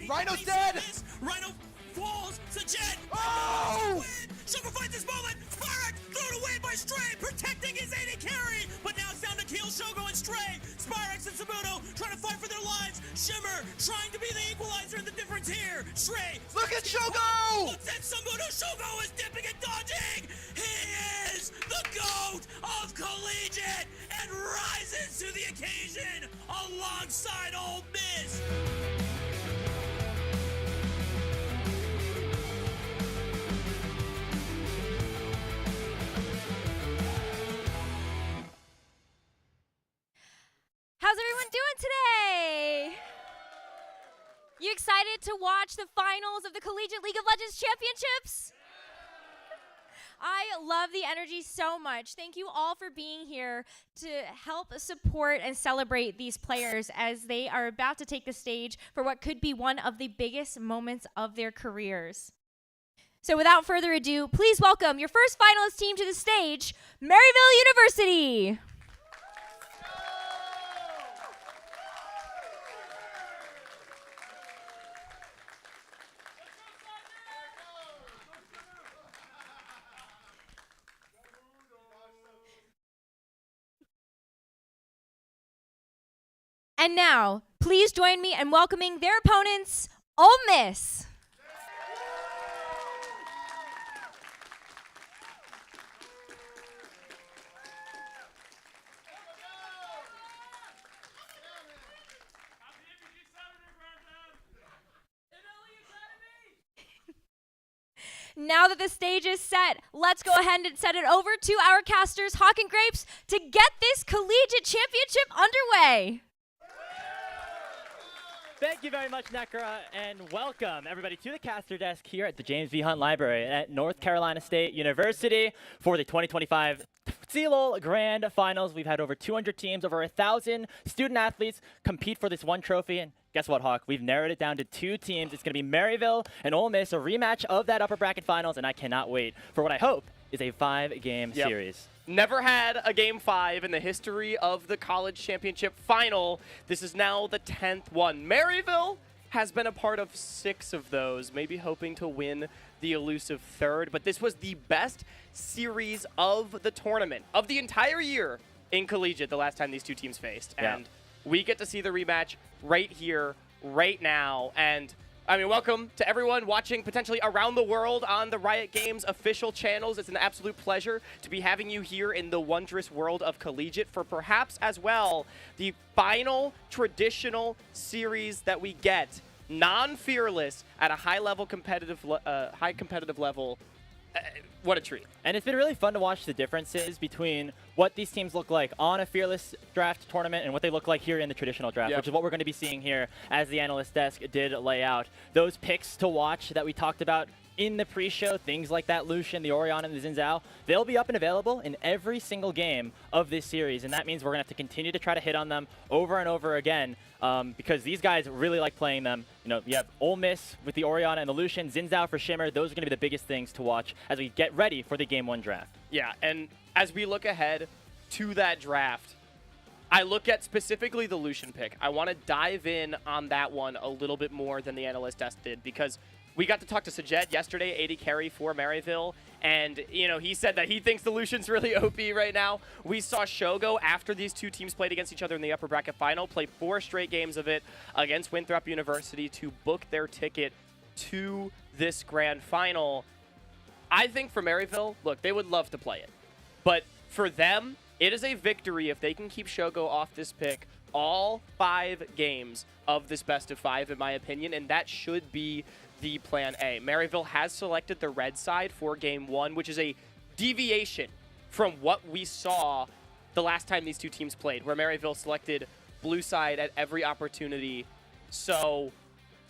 [SPEAKER 6] Rhino's dead! Rhino falls to Jet! Oh! Shogo finds this moment! Spyrex thrown away by Stray, protecting his AD carry! But now it's down to Keel, Shogo, and Stray! Spyrex and Sabuto trying to fight for their lives! Shimmer trying to be the equalizer in the difference here! Stray!
[SPEAKER 10] Look at Shogo!
[SPEAKER 6] Looks at Sabuto! Shogo is dipping and dodging! He is the GOAT of Collegiate and rises to the occasion alongside Ole Miss!
[SPEAKER 1] How's everyone doing today? You excited to watch the finals of the Collegiate League of Legends Championships? I love the energy so much. Thank you all for being here to help support and celebrate these players as they are about to take the stage for what could be one of the biggest moments of their careers. So without further ado, please welcome your first finalist team to the stage, Maryville University. And now, please join me in welcoming their opponents, Ole Miss. Now that the stage is set, let's go ahead and set it over to our casters, Hawk and Grapes, to get this collegiate championship underway.
[SPEAKER 10] Thank you very much, Nekra, and welcome everybody to the caster desk here at the James V. Hunt Library at North Carolina State University for the 2025 CeeLo Grand Finals. We've had over 200 teams, over 1,000 student athletes compete for this one trophy, and guess what, Hawk? We've narrowed it down to 2 teams. It's going to be Maryville and Ole Miss, a rematch of that upper bracket finals, and I cannot wait for what I hope is a 5-game series.
[SPEAKER 11] Never had a Game 5 in the history of the college championship final. This is now the 10th one. Maryville has been a part of 6 of those, maybe hoping to win the elusive 3rd, but this was the best series of the tournament, of the entire year in collegiate, the last time these 2 teams faced. And we get to see the rematch right here, right now, and I mean, welcome to everyone watching potentially around the world on the Riot Games official channels. It's an absolute pleasure to be having you here in the wondrous world of collegiate for perhaps as well the final traditional series that we get, non-fearless at a high competitive level. What a treat.
[SPEAKER 10] And it's been really fun to watch the differences between what these teams look like on a Fearless draft tournament and what they look like here in the traditional draft,
[SPEAKER 11] Yep.
[SPEAKER 10] which is what we're going to be seeing here as the analyst desk did lay out. Those picks to watch that we talked about in the pre-show, things like that Lucian, the Orion, and the Xin Zhao, they'll be up and available in every single game of this series, and that means we're going to have to continue to try to hit on them over and over again because these guys really like playing them. You know, you have Ole Miss with the Orion and the Lucian, Xin Zhao for Shimmer. Those are going to be the biggest things to watch as we get ready for the Game 1 draft.
[SPEAKER 11] Yeah, and as we look ahead to that draft, I look at specifically the Lucian pick. I want to dive in on that one a little bit more than the analyst desk did because we got to talk to Sajed yesterday, AD carry for Maryville, and he said that he thinks the Lucian's really OP right now. We saw Shogo, after these two teams played against each other in the upper bracket final, play 4 straight games of it against Winthrop University to book their ticket to this grand final. I think for Maryville, look, they would love to play it. But for them, it is a victory if they can keep Shogo off this pick all 5 games of this best of 5, in my opinion, and that should be the plan A. Maryville has selected the red side for Game 1, which is a deviation from what we saw the last time these two teams played, where Maryville selected blue side at every opportunity. So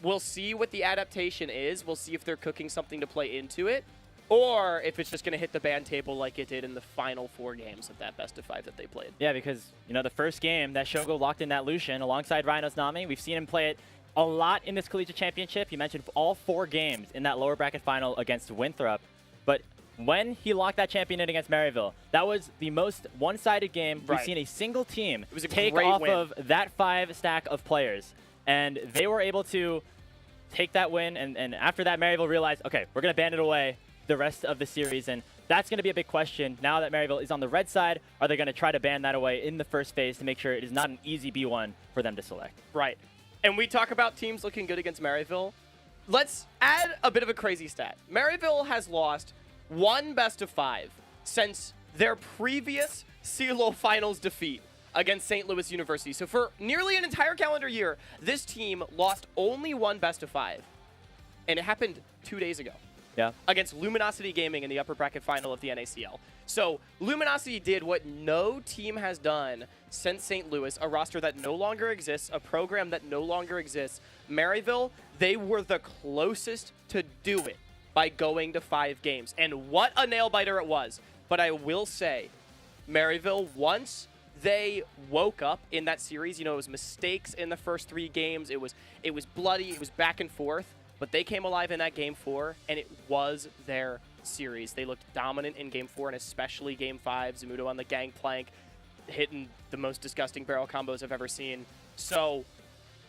[SPEAKER 11] we'll see what the adaptation is. We'll see if they're cooking something to play into it, or if it's just going to hit the ban table like it did in the final 4 games of that best of 5 that they played.
[SPEAKER 10] Yeah, because, the first game that Shogo locked in that Lucian alongside Rhino's Nami, we've seen him play it a lot in this collegiate championship. You mentioned all 4 games in that lower bracket final against Winthrop. But when he locked that champion in against Maryville, that was the most one-sided game we've seen a single team take off of that 5 stack of players. And they were able to take that win. And after that, Maryville realized, okay, we're going to ban it away the rest of the series. And that's going to be a big question. Now that Maryville is on the red side, are they going to try to ban that away in the first phase to make sure it is not an easy B1 for them to select?
[SPEAKER 11] Right. And we talk about teams looking good against Maryville. Let's add a bit of a crazy stat. Maryville has lost 1 best of 5 since their previous CLO finals defeat against St. Louis University. So for nearly an entire calendar year, this team lost only 1 best of 5. And it happened 2 days ago.
[SPEAKER 10] Yeah.
[SPEAKER 11] Against Luminosity Gaming in the upper bracket final of the NACL. So Luminosity did what no team has done since St. Louis, a roster that no longer exists, a program that no longer exists. Maryville, they were the closest to do it by going to 5 games. And what a nail-biter it was. But I will say, Maryville, once they woke up in that series, it was mistakes in the first 3 games. It was bloody. It was back and forth. But they came alive in that Game 4, and it was their series. They looked dominant in Game 4, and especially Game 5. Zamudo on the gangplank, hitting the most disgusting barrel combos I've ever seen. So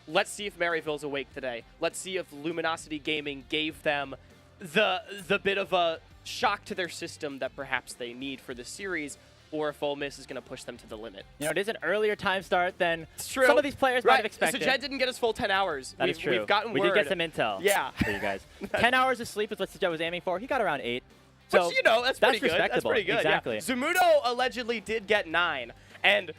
[SPEAKER 11] let's see if Maryville's awake today. Let's see if Luminosity Gaming gave them the bit of a shock to their system that perhaps they need for the series, or if Ole Miss is going to push them to the limit.
[SPEAKER 10] It is an earlier time start than
[SPEAKER 11] true.
[SPEAKER 10] Some of these players might have expected.
[SPEAKER 11] So Jed didn't get his full 10 hours.
[SPEAKER 10] That is true.
[SPEAKER 11] We've gotten
[SPEAKER 10] we
[SPEAKER 11] word.
[SPEAKER 10] did get some intel.
[SPEAKER 11] Yeah.
[SPEAKER 10] For you guys. 10 hours of sleep is what Sajed was aiming for. He got around 8. So
[SPEAKER 11] which, that's pretty good. That's pretty good.
[SPEAKER 10] Exactly.
[SPEAKER 11] Yeah. Zamudo allegedly did get 9. And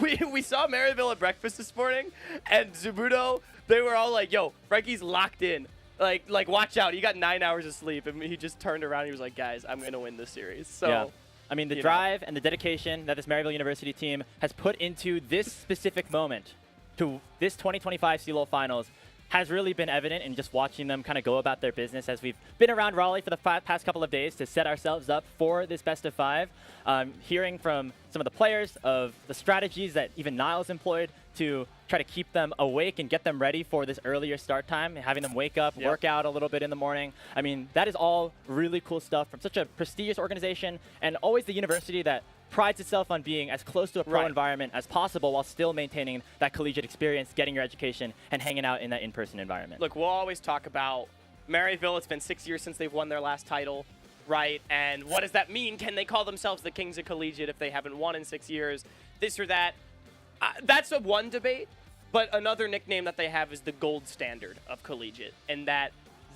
[SPEAKER 11] we saw Maryville at breakfast this morning, and Zamudo, they were all like, yo, Frankie's locked in. Like watch out. He got 9 hours of sleep. And he just turned around and he was like, guys, I'm going to win this series. So.
[SPEAKER 10] Yeah. I mean, the drive and the dedication that this Maryville University team has put into this specific moment, to this 2025 CLO Finals, has really been evident in just watching them kind of go about their business as we've been around Raleigh for the past couple of days to set ourselves up for this best of 5. Hearing from some of the players of the strategies that even Niles employed to try to keep them awake and get them ready for this earlier start time, having them wake up, work out a little bit in the morning. I mean, that is all really cool stuff from such a prestigious organization, and always the university that prides itself on being as close to a pro environment as possible while still maintaining that collegiate experience, getting your education, and hanging out in that in-person environment.
[SPEAKER 11] Look, we'll always talk about Maryville. It's been 6 years since they've won their last title, right? And what does that mean? Can they call themselves the Kings of Collegiate if they haven't won in 6 years? This or that. That's a one debate, but another nickname that they have is the gold standard of collegiate, and that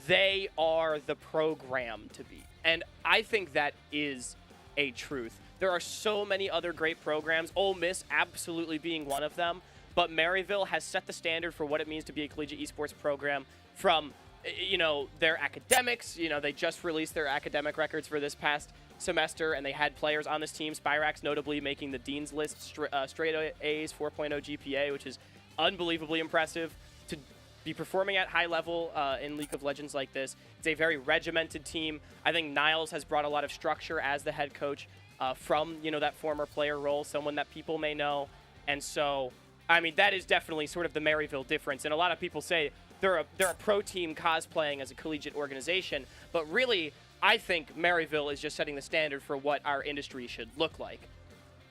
[SPEAKER 11] they are the program to beat. And I think that is a truth. There are so many other great programs, Ole Miss absolutely being one of them, but Maryville has set the standard for what it means to be a collegiate esports program from you know, their academics. You know, they just released their academic records for this past semester, and they had players on this team, Spyrax notably making the Dean's List straight A's, 4.0 GPA, which is unbelievably impressive to be performing at high level in League of Legends like this. It's a very regimented team. I think Niles has brought a lot of structure as the head coach from, you know, that former player role, someone that people may know. And so, I mean, that is definitely sort of the Maryville difference. And a lot of people say they're a pro team cosplaying as a collegiate organization, but really, I think Maryville is just setting the standard for what our industry should look like.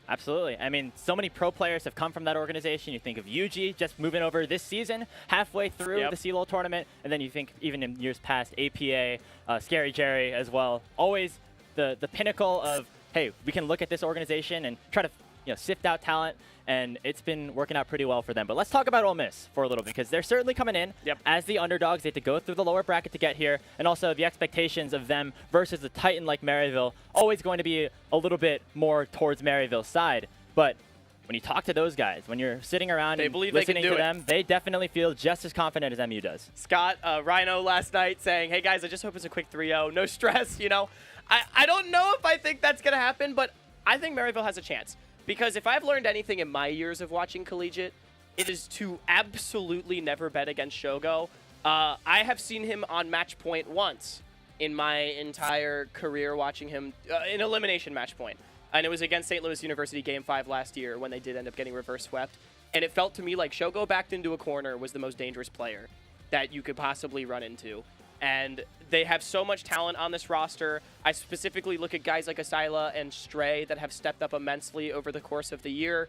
[SPEAKER 10] Absolutely. I mean, so many pro players have come from that organization. You think of UG just moving over this season, halfway through the CLOL tournament, and then you think even in years past, APA, Scary Jerry as well. Always the pinnacle of, hey, we can look at this organization and try to sift out talent, and it's been working out pretty well for them. But let's talk about Ole Miss for a little bit, because they're certainly coming in as the underdogs. They have to go through the lower bracket to get here, and also the expectations of them versus the Titan like Maryville, always going to be a little bit more towards Maryville's side. But when you talk to those guys, when you're sitting around and listening to them, they definitely feel just as confident as MU does.
[SPEAKER 11] Scott, Rhino last night saying, hey guys, I just hope it's a quick 3-0, no stress, you know. I don't know if I think that's going to happen, but I think Maryville has a chance. Because if I've learned anything in my years of watching collegiate, it is to absolutely never bet against Shogo. I have seen him on match point once in my entire career watching him in elimination match point. And it was against St. Louis University Game 5 last year when they did end up getting reverse swept. And it felt to me like Shogo backed into a corner was the most dangerous player that you could possibly run into. And they have so much talent on this roster. I specifically look at guys like Asila and Stray that have stepped up immensely over the course of the year.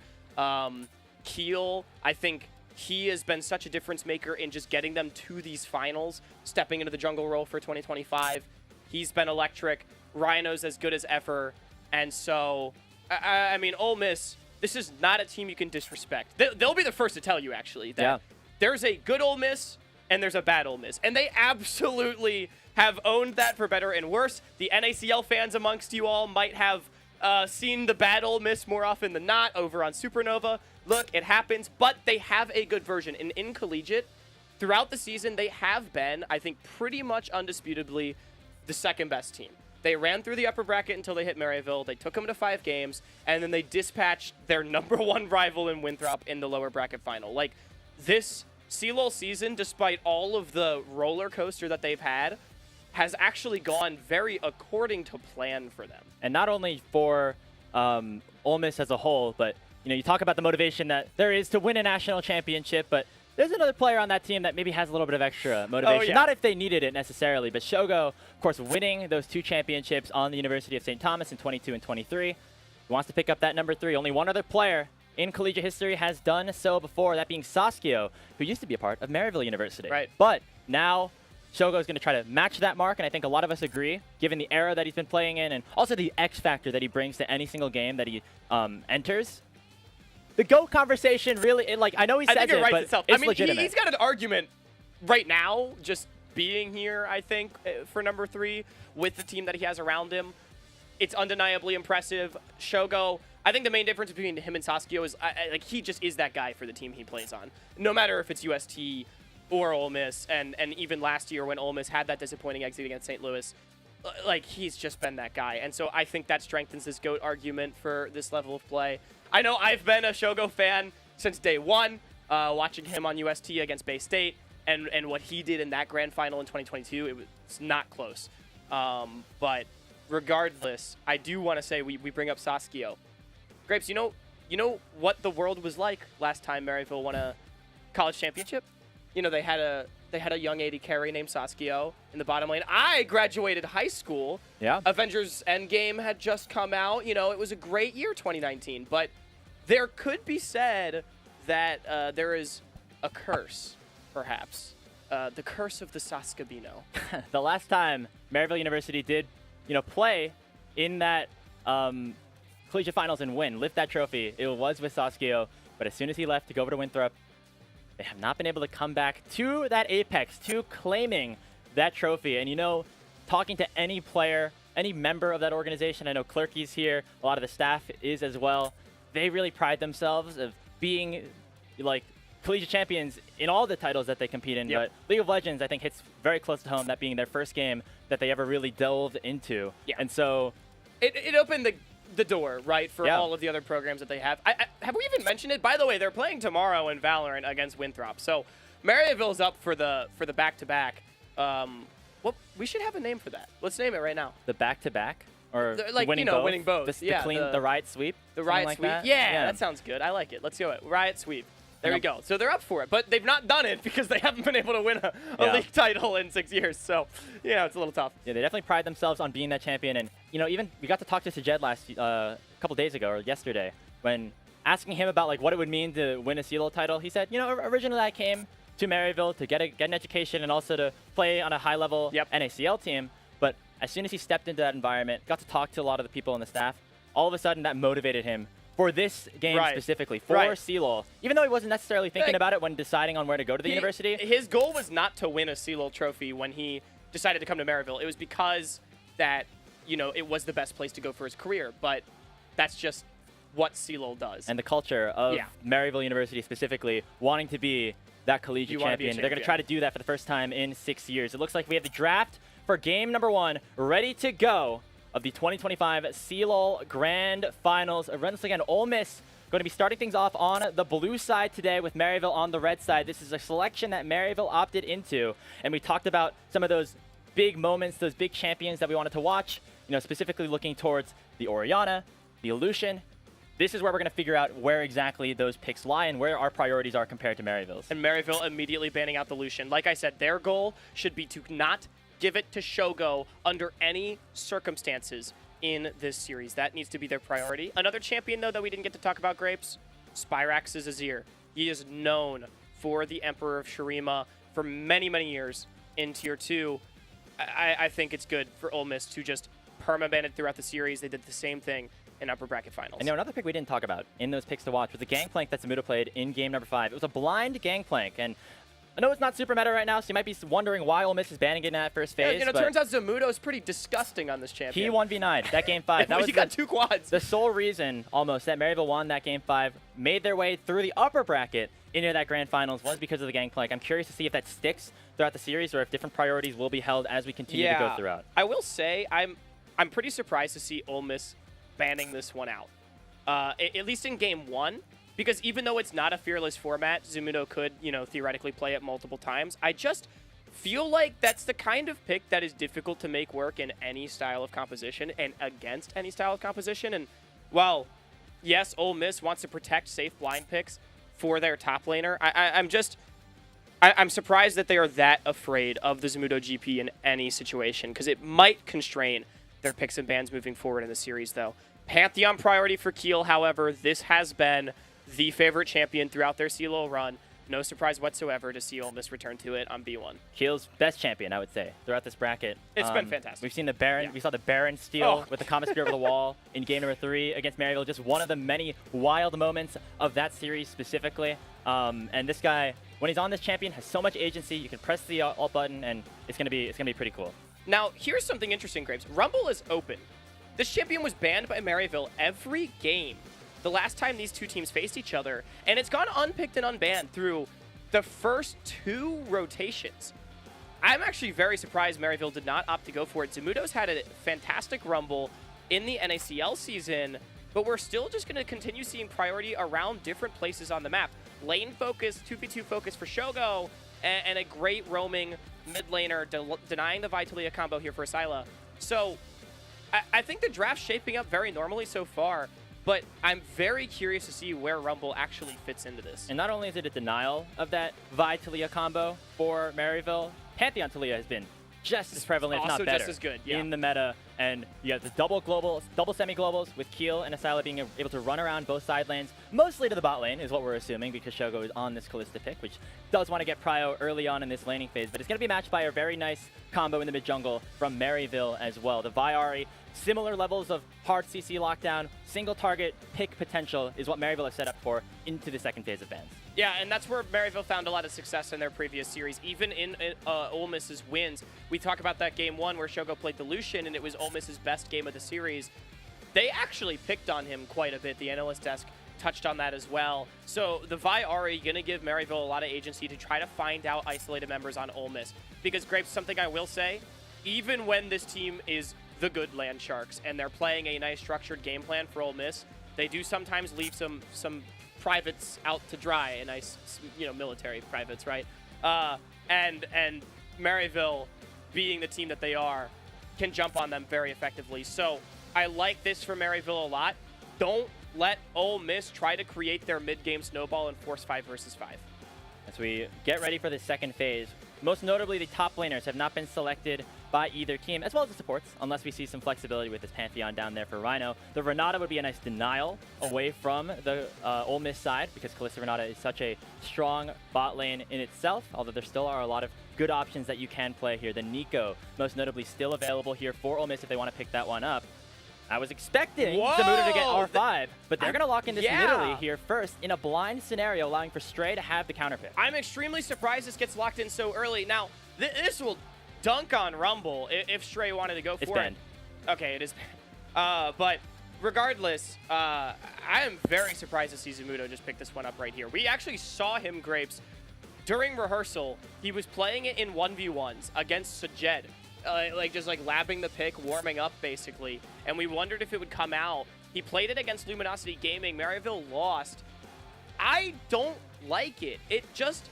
[SPEAKER 11] Keel, I think he has been such a difference maker in just getting them to these finals, stepping into the jungle role for 2025. He's been electric. Rhino's as good as ever. And so, I mean, Ole Miss, this is not a team you can disrespect. They'll be the first to tell you, actually, that there's a good Ole Miss and there's a bad Ole Miss. And they absolutely have owned that for better and worse. The NACL fans amongst you all might have seen the bad Ole Miss more often than not over on Supernova. Look, it happens, but they have a good version. And in collegiate, throughout the season, they have been, I think, pretty much undisputably the second best team. They ran through the upper bracket until they hit Maryville. They took them to 5 games, and then they dispatched their #1 rival in Winthrop in the lower bracket final. Like, this CLOL season, despite all of the roller coaster that they've had, has actually gone very according to plan for them.
[SPEAKER 10] And not only for Ole Miss as a whole, but you talk about the motivation that there is to win a national championship, but there's another player on that team that maybe has a little bit of extra motivation.
[SPEAKER 11] Oh, yeah.
[SPEAKER 10] Not if they needed it necessarily, but Shogo, of course, winning those 2 championships on the University of St. Thomas in 22 and 23. He wants to pick up that #3. Only one other player in collegiate history has done so before, that being Saskia, who used to be a part of Maryville University.
[SPEAKER 11] Right.
[SPEAKER 10] But now Shogo is going to try to match that mark, and I think a lot of us agree, given the era that he's been playing in and also the X factor that he brings to any single game that he enters. The GOAT conversation really, I know he says it, but it's legitimate.
[SPEAKER 11] He's got an argument right now just being here, I think, for #3 with the team that he has around him. It's undeniably impressive. Shogo, I think the main difference between him and Saskia is like he just is that guy for the team he plays on. No matter if it's UST or Ole Miss, and even last year when Ole Miss had that disappointing exit against St. Louis, like he's just been that guy. And so I think that strengthens his GOAT argument for this level of play. I know I've been a Shogo fan since day one, watching him on UST against Bay State, and what he did in that grand final in 2022, it was not close. But regardless, I do want to say we bring up Saskia. Grapes, you know what the world was like last time Maryville won a college championship? They had a young AD carry named Saskia in the bottom lane. I graduated high school.
[SPEAKER 10] Yeah.
[SPEAKER 11] Avengers Endgame had just come out. It was a great year, 2019. But there could be said that there is a curse, perhaps. The curse of the Saskabino.
[SPEAKER 10] The last time Maryville University did, play in that collegiate finals and lift that trophy, it was with Saskia. But as soon as he left to go over to Winthrop, they have not been able to come back to that apex, to claiming that trophy. And talking to any player, any member of that organization, I know Clerky's here, a lot of the staff is as well. They really pride themselves of being like collegiate champions in all the titles that they compete in, but League of Legends, I think, hits very close to home, that being their first game that they ever really delved into.
[SPEAKER 11] Yeah.
[SPEAKER 10] And so
[SPEAKER 11] it opened the door, right, for all of the other programs that they have. Have we even mentioned it? By the way, they're playing tomorrow in Valorant against Winthrop. So Maryville's up for the back-to-back. Well, we should have a name for that. Let's name it right now.
[SPEAKER 10] The back-to-back? Or
[SPEAKER 11] like,
[SPEAKER 10] winning
[SPEAKER 11] you know,
[SPEAKER 10] both?
[SPEAKER 11] winning both.
[SPEAKER 10] The Riot Sweep?
[SPEAKER 11] The Riot
[SPEAKER 10] like
[SPEAKER 11] Sweep.
[SPEAKER 10] That?
[SPEAKER 11] Yeah, that sounds good. I like it. Let's go it. Riot Sweep. There we go. So they're up for it, but they've not done it because they haven't been able to win a league title in 6 years. So, it's a little tough.
[SPEAKER 10] Yeah, they definitely pride themselves on being that champion. And, even we got to talk to Sajed a couple days ago or yesterday when asking him about like what it would mean to win a CELO title. He said, originally I came to Maryville to get an education and also to play on a high-level NACL team. But as soon as he stepped into that environment, got to talk to a lot of the people on the staff, all of a sudden that motivated him for this game specifically, for CELO. Even though he wasn't necessarily thinking about it when deciding on where to go to the university.
[SPEAKER 11] His goal was not to win a CELO trophy when he decided to come to Maryville. It was because that, it was the best place to go for his career. But that's just what CELO does.
[SPEAKER 10] And the culture of Maryville University specifically, wanting to be that collegiate champion. They're going to try to do that for the first time in 6 years. It looks like we have the draft for game number 1 ready to go of the 2025 CELO Grand Finals. Once again, Ole Miss going to be starting things off on the blue side today with Maryville on the red side. This is a selection that Maryville opted into, and we talked about some of those big moments, those big champions that we wanted to watch, specifically looking towards the Oriana, the Illusion. This is where we're going to figure out where exactly those picks lie and where our priorities are compared to Maryville's.
[SPEAKER 11] And Maryville immediately banning out the Lucian. Like I said, their goal should be to not give it to Shogo under any circumstances in this series. That needs to be their priority. Another champion, though, that we didn't get to talk about, Grapes, Spyrax is Azir. He is known for the Emperor of Shurima for many, many years in Tier 2. I think it's good for Ole Miss to just permaban it throughout the series. They did the same thing in upper bracket finals.
[SPEAKER 10] And another pick we didn't talk about in those picks to watch was the Gangplank that Zamudo played in game number 5. It was a blind Gangplank, and I know it's not super meta right now, so you might be wondering why Ole Miss is banning it in that first phase.
[SPEAKER 11] Yeah, it turns out Zamudo is pretty disgusting on this champion.
[SPEAKER 10] He 1v9 that game 5. That was
[SPEAKER 11] he got 2 quads.
[SPEAKER 10] The sole reason almost that Maryville won that game 5, made their way through the upper bracket into that grand finals, was because of the Gangplank. I'm curious to see if that sticks throughout the series or if different priorities will be held as we continue to go throughout.
[SPEAKER 11] I will say I'm pretty surprised to see Ole Miss banning this one out. At least in game 1. Because even though it's not a fearless format, Zamudo could, theoretically play it multiple times. I just feel like that's the kind of pick that is difficult to make work in any style of composition and against any style of composition. And while, yes, Ole Miss wants to protect safe blind picks for their top laner, I'm surprised that they are that afraid of the Zamudo GP in any situation, because it might constrain their picks and bans moving forward in the series, though. Pantheon priority for Kiel, however, this has been the favorite champion throughout their CELO run. No surprise whatsoever to see Ole Miss return to it on B1.
[SPEAKER 10] Kiel's best champion, I would say, throughout this bracket.
[SPEAKER 11] It's been fantastic.
[SPEAKER 10] We've seen the Baron. We saw the Baron steal with the Comet Spear over the wall in game number 3 against Maryville. Just one of the many wild moments of that series specifically. And this guy, when he's on this champion, has so much agency. You can press the alt button, and it's gonna be pretty cool.
[SPEAKER 11] Now, here's something interesting, Grapes. Rumble is open. This champion was banned by Maryville every game the last time these two teams faced each other, and it's gone unpicked and unbanned through the first 2 rotations. I'm actually very surprised Maryville did not opt to go for it. Zamudo's had a fantastic Rumble in the NACL season, but we're still just going to continue seeing priority around different places on the map. Lane focus, 2v2 focus for Shogo, and a great roaming mid laner denying the Vitalia combo here for Syla. So I think the draft's shaping up very normally so far, but I'm very curious to see where Rumble actually fits into this.
[SPEAKER 10] And not only is it a denial of that Vi Talia combo for Maryville, Pantheon Talia has been just as prevalent, if not better,
[SPEAKER 11] just as good,
[SPEAKER 10] in the meta. And you have the double semi-globals with Keel and Asila being able to run around both side lanes, mostly to the bot lane is what we're assuming, because Shogo is on this Kalista pick, which does want to get prio early on in this laning phase. But it's going to be matched by a very nice combo in the mid jungle from Maryville as well. The Vi-Ari, similar levels of hard CC lockdown, single target pick potential is what Maryville is set up for into the second phase of bans.
[SPEAKER 11] Yeah, and that's where Maryville found a lot of success in their previous series. Even in Ole Miss's wins, we talk about that game 1 where Shogo played the Lucian, and it was Ole Miss's best game of the series. They actually picked on him quite a bit. The analyst desk touched on that as well. So the Vi are going to give Maryville a lot of agency to try to find out isolated members on Ole Miss. Because, Grapes, something I will say, even when this team is the good Land Sharks and they're playing a nice structured game plan for Ole Miss, they do sometimes leave some privates out to dry, a nice, military privates, right? And Maryville, being the team that they are, can jump on them very effectively. So I like this for Maryville a lot. Don't let Ole Miss try to create their mid-game snowball and force 5 versus 5.
[SPEAKER 10] As we get ready for the second phase, most notably the top laners have not been selected by either team, as well as the supports, unless we see some flexibility with this Pantheon down there for Rhino. The Renata would be a nice denial away from the Ole Miss side, because Kalista Renata is such a strong bot lane in itself, although there still are a lot of good options that you can play here. The Nico, most notably, still available here for Ole Miss if they want to pick that one up. I was expecting Zamudo to get R5, but they're going to lock in this Nidalee here first in a blind scenario, allowing for Stray to have the counter pick.
[SPEAKER 11] I'm extremely surprised this gets locked in so early. Now, this will dunk on Rumble if Stray wanted to go for it.
[SPEAKER 10] It's banned.
[SPEAKER 11] Okay, it is banned. But regardless, I am very surprised to see Zamudo just pick this one up right here. We actually saw him, Grapes, during rehearsal. He was playing it in 1v1s against Sajed. Just labbing the pick, warming up basically, and we wondered if it would come out. He played it against Luminosity Gaming. Maryville lost. I don't like it. It just,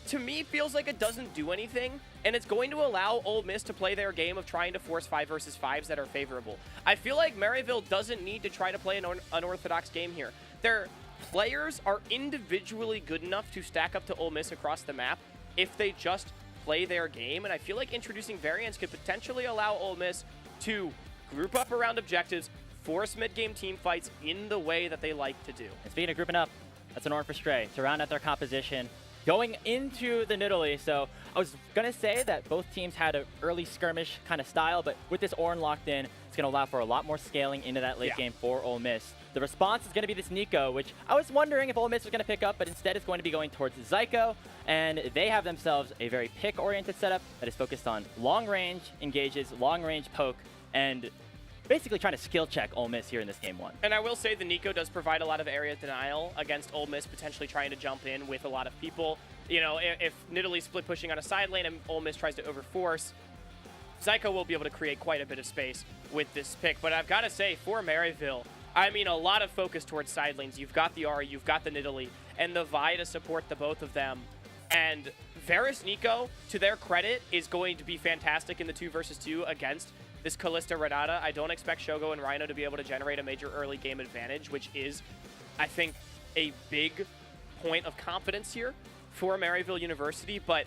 [SPEAKER 11] to me, feels like it doesn't do anything, and it's going to allow Ole Miss to play their game of trying to force 5 versus 5s that are favorable. I feel like Maryville doesn't need to try to play an unorthodox game here. Their players are individually good enough to stack up to Ole Miss across the map if they just play their game, and I feel like introducing variants could potentially allow Ole Miss to group up around objectives, force mid-game team fights in the way that they like to do.
[SPEAKER 10] And speaking of grouping up, that's an Ornn for Stray to round out their composition going into the Nidalee. So I was going to say that both teams had an early skirmish kind of style, but with this Ornn locked in, it's going to allow for a lot more scaling into that late game for Ole Miss. The response is going to be this Nico, which I was wondering if Ole Miss was going to pick up, but instead it's going to be going towards Zyko, and they have themselves a very pick-oriented setup that is focused on long-range engages, long-range poke, and basically trying to skill check Ole Miss here in this game 1.
[SPEAKER 11] And I will say the Nico does provide a lot of area denial against Ole Miss potentially trying to jump in with a lot of people. If Nidalee split pushing on a side lane and Ole Miss tries to overforce, Zyko will be able to create quite a bit of space with this pick. But I've got to say, for Maryville, I mean, a lot of focus towards side lanes. You've got the Ahri, you've got the Nidalee, and the Vi to support the both of them. And Varus Nico, to their credit, is going to be fantastic in the 2 versus 2 against this Kalista Renata. I don't expect Shogo and Rhino to be able to generate a major early game advantage, which is, I think, a big point of confidence here for Maryville University. But,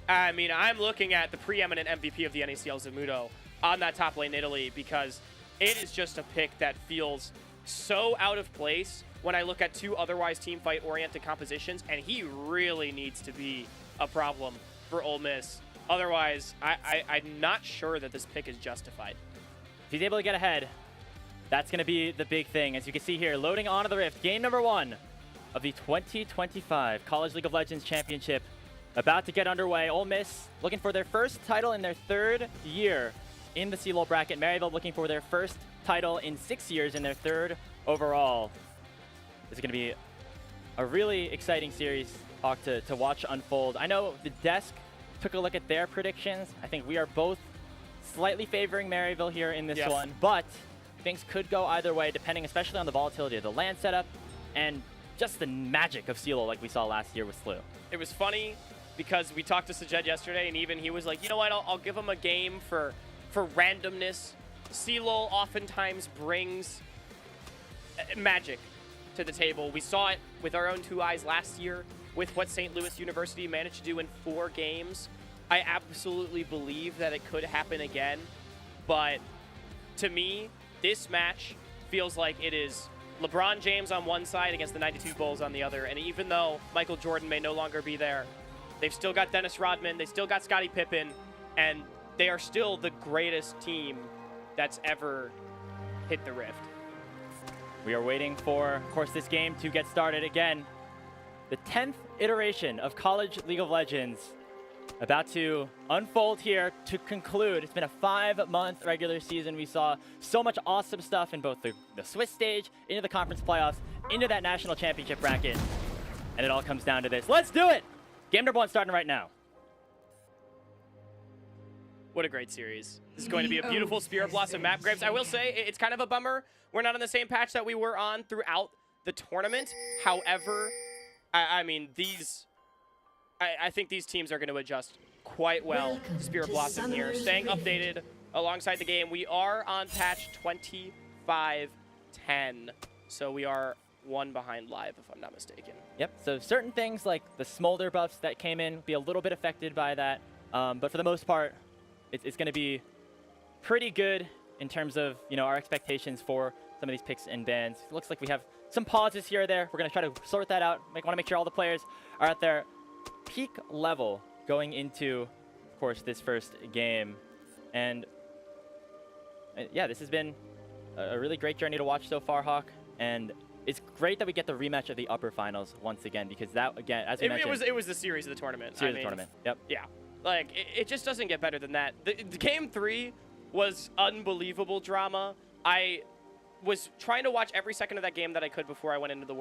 [SPEAKER 11] I mean, I'm looking at the preeminent MVP of the NACL, Zamudo, on that top lane Nidalee, because it is just a pick that feels so out of place when I look at 2 otherwise team fight oriented compositions, and he really needs to be a problem for Ole Miss. Otherwise, I'm not sure that this pick is justified.
[SPEAKER 10] If he's able to get ahead, that's going to be the big thing. As you can see here, loading onto the Rift, game number 1 of the 2025 College League of Legends Championship about to get underway. Ole Miss looking for their first title in their 3rd year in the CLOL bracket. Maryville looking for their first title in 6 years in their 3rd overall. This is going to be a really exciting series, Hawk, to watch unfold. I know the desk took a look at their predictions. I think we are both slightly favoring Maryville here in this one, but things could go either way, depending especially on the volatility of the land setup and just the magic of CLOL like we saw last year with Slew.
[SPEAKER 11] It was funny because we talked to Sajed yesterday, and even he was like, you know what, I'll give him a game for randomness. CLOL oftentimes brings magic to the table. We saw it with our own 2 eyes last year with what St. Louis University managed to do in 4 games. I absolutely believe that it could happen again, but to me, this match feels like it is LeBron James on one side against the 92 Bulls on the other, and even though Michael Jordan may no longer be there, they've still got Dennis Rodman, they still got Scottie Pippen, and they are still the greatest team that's ever hit the Rift.
[SPEAKER 10] We are waiting for, of course, this game to get started again. The 10th iteration of College League of Legends about to unfold here to conclude. It's been a 5-month regular season. We saw so much awesome stuff in both the Swiss stage, into the conference playoffs, into that national championship bracket. And it all comes down to this. Let's do it! Game number 1 starting right now.
[SPEAKER 11] What a great series. This is going to be a beautiful Spirit Blossom map. Grapes, I will say, it's kind of a bummer. We're not on the same patch that we were on throughout the tournament. However, I mean, I think these teams are going to adjust quite well to Spirit Blossom here. Staying updated alongside the game. We are on patch 2510. So we are 1 behind live, if I'm not mistaken.
[SPEAKER 10] Yep, so certain things like the smolder buffs that came in be a little bit affected by that. But for the most part, it's going to be pretty good in terms of, you know, our expectations for some of these picks and bans. It looks like we have some pauses here or there. We're going to try to sort that out. Want to make sure all the players are at their peak level going into, of course, this first game. And yeah, this has been a really great journey to watch so far, Hawk. And it's great that we get the rematch of the upper finals once again, because that, again, as we mentioned,
[SPEAKER 11] it was the series of the tournament.
[SPEAKER 10] Series of the tournament. Yep.
[SPEAKER 11] Yeah. Like, it just doesn't get better than that. The game 3 was unbelievable drama. I was trying to watch every second of that game that I could before I went into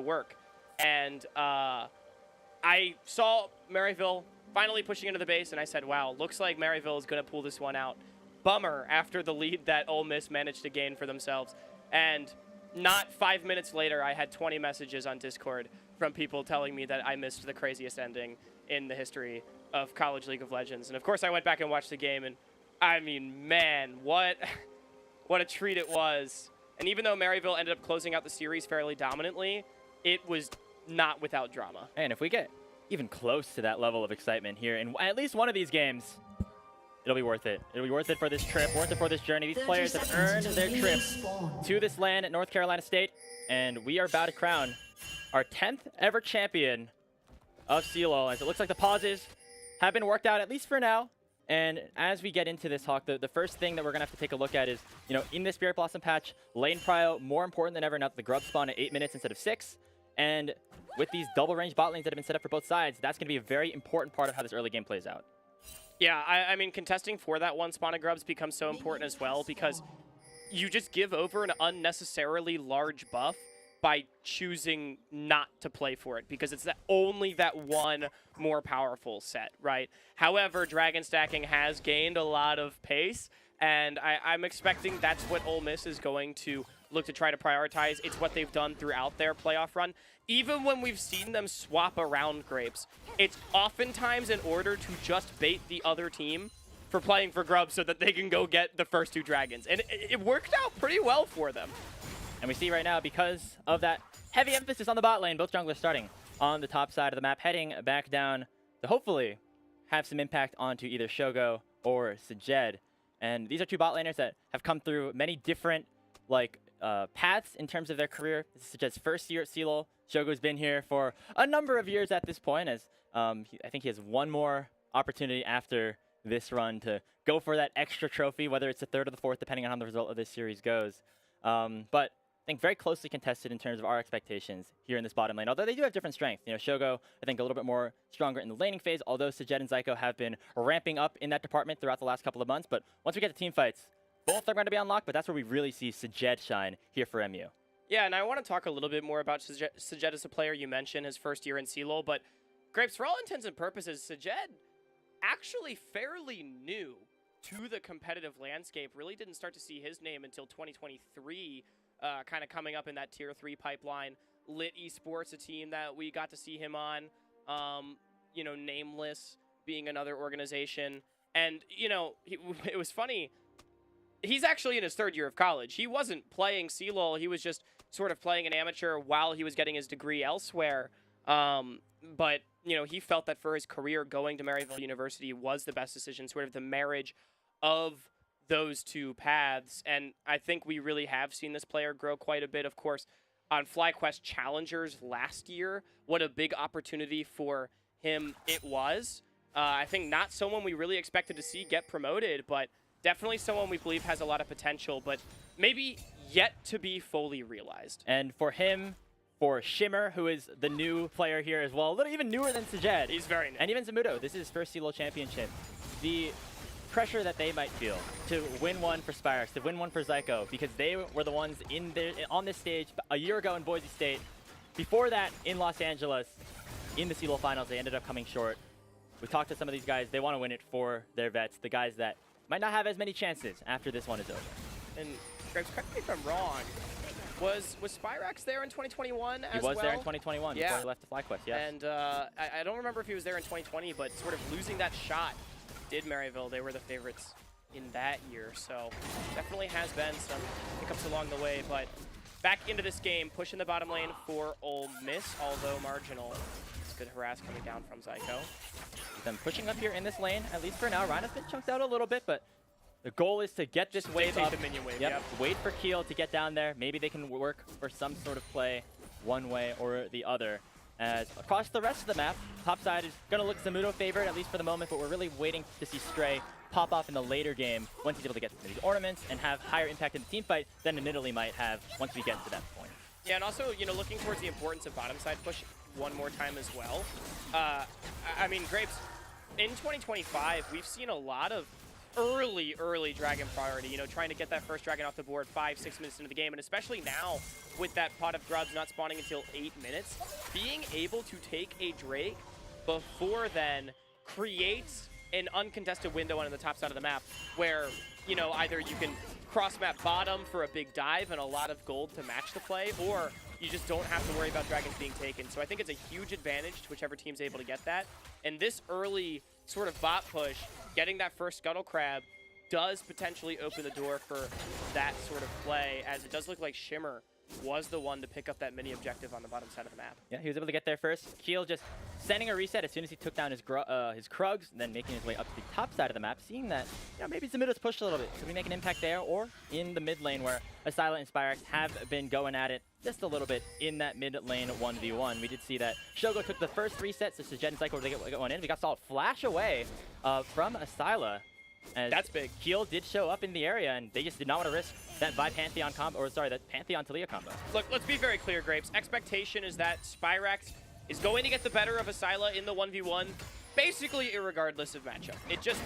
[SPEAKER 11] work. And I saw Maryville finally pushing into the base, and I said, wow, looks like Maryville is going to pull this one out. Bummer after the lead that Ole Miss managed to gain for themselves. And not 5 minutes later, I had 20 messages on Discord from people telling me that I missed the craziest ending in the history of College League of Legends. And of course I went back and watched the game, and I mean, man, what a treat it was. And even though Maryville ended up closing out the series fairly dominantly, it was not without drama.
[SPEAKER 10] And if we get even close to that level of excitement here in at least one of these games, it'll be worth it. It'll be worth it for this trip, worth it for this journey. These players have earned their trip to this land at North Carolina State, and we are about to crown our 10th ever champion of CLOL, as it looks like the pauses have been worked out, at least for now. And as we get into this, Hawk, the first thing that we're going to have to take a look at is, you know, in this Spirit Blossom patch, lane prio more important than ever now that the grub spawn at 8 minutes instead of 6. And with these double range bot lanes that have been set up for both sides, that's going to be a very important part of how this early game plays out.
[SPEAKER 11] Yeah, I mean, contesting for that one spawn of grubs becomes so important as well, because you just give over an unnecessarily large buff by choosing not to play for it, because it's only that one more powerful set, right? However, dragon stacking has gained a lot of pace, and I'm expecting that's what Ole Miss is going to look to try to prioritize. It's what they've done throughout their playoff run. Even when we've seen them swap around Grapes, it's oftentimes in order to just bait the other team for playing for grubs so that they can go get the first 2 dragons. And it worked out pretty well for them.
[SPEAKER 10] And we see right now, because of that heavy emphasis on the bot lane, both junglers starting on the top side of the map, heading back down to hopefully have some impact onto either Shogo or Sajed. And these are 2 bot laners that have come through many different paths in terms of their career. This is Sajed's first year at CLOL. Shogo's been here for a number of years at this point, as I think he has one more opportunity after this run to go for that extra trophy, whether it's the 3rd or the 4th, depending on how the result of this series goes. But I think very closely contested in terms of our expectations here in this bottom lane, although they do have different strength. You know, Shogo, I think, a little bit more stronger in the laning phase, although Sajed and Zyko have been ramping up in that department throughout the last couple of months. But once we get to team fights, both are going to be unlocked, but that's where we really see Sajed shine here for MU.
[SPEAKER 11] Yeah, and I want to talk a little bit more about Sajed as a player. You mentioned his first year in CLOL, but Grapes, for all intents and purposes, Sajed actually fairly new to the competitive landscape. Really didn't start to see his name until 2023, kind of coming up in that Tier 3 pipeline. Lit Esports, a team that we got to see him on, you know, Nameless being another organization. And, you know, it was funny. He's actually in his 3rd year of college. He wasn't playing CLOL. He was just sort of playing an amateur while he was getting his degree elsewhere. But, you know, he felt that for his career, going to Maryville University was the best decision, sort of the marriage of those 2 paths. And I think we really have seen this player grow quite a bit. Of course, on FlyQuest Challengers last year, what a big opportunity for him it was. I think not someone we really expected to see get promoted, but definitely someone we believe has a lot of potential, but maybe yet to be fully realized.
[SPEAKER 10] And for him, for Shimmer, who is the new player here as well. A little even newer than Sajed.
[SPEAKER 11] He's very new.
[SPEAKER 10] And even Zamudo. This is his first CLOL championship. The pressure that they might feel to win one for Spyrex, to win one for Zyko, because they were the ones on this stage a year ago in Boise State. Before that, in Los Angeles, in the CLOL finals, they ended up coming short. We talked to some of these guys. They want to win it for their vets, the guys that might not have as many chances after this one is over.
[SPEAKER 11] And Greg, correct me if I'm wrong. Was Spyrex there in 2021 as well?
[SPEAKER 10] He was there in 2021 before he left to FlyQuest, yes.
[SPEAKER 11] And I don't remember if he was there in 2020, but sort of losing that shot did Maryville. They were the favorites in that year, so definitely has been some hiccups along the way. But back into this game, pushing the bottom lane for Ole Miss, although marginal. It's good harass coming down from Zyko.
[SPEAKER 10] Them pushing up here in this lane, at least for now. Rhino's been chunked out a little bit, but the goal is to get this wave up.
[SPEAKER 11] The minion wave,
[SPEAKER 10] yep. Wait for Keel to get down there. Maybe they can work for some sort of play one way or the other. As across the rest of the map, top side is going to look Zamudo favored, at least for the moment, but we're really waiting to see Stray pop off in the later game once he's able to get these ornaments and have higher impact in the team fight than in Italy might have once we get to that point.
[SPEAKER 11] Yeah, and also, you know, looking towards the importance of bottom side push one more time as well. I mean, Grapes, in 2025, we've seen a lot of early dragon priority, you know, trying to get that first dragon off the board 5-6 minutes into the game, and especially now with that pot of grubs not spawning until 8 minutes, being able to take a Drake before then creates an uncontested window on the top side of the map where, you know, either you can cross map bottom for a big dive and a lot of gold to match the play, or you just don't have to worry about dragons being taken. So I think it's a huge advantage to whichever team's able to get that. And this early sort of bot push, getting that first Scuttle Crab, does potentially open the door for that sort of play, as it does look like Shimmer was the one to pick up that mini objective on the bottom side of the map.
[SPEAKER 10] Yeah, he was able to get there first. Keel just sending a reset as soon as he took down his Krugs, and then making his way up to the top side of the map, seeing that, you know, maybe Zamudo's pushed a little bit. Could we make an impact there, or in the mid lane where Asylum and Spyrex have been going at it just a little bit in that mid lane 1v1. We did see that Shogo took the first reset, so Sajed and Zyko were going in. We got saw it flash away from Asylum.
[SPEAKER 11] That's big.
[SPEAKER 10] Keel did show up in the area, and they just did not want to risk that Vi Pantheon combo, or sorry, that Pantheon Talia combo.
[SPEAKER 11] Look, let's be very clear, Grapes. Expectation is that Spyrex is going to get the better of Asylum in the 1v1, basically irregardless of matchup. It just,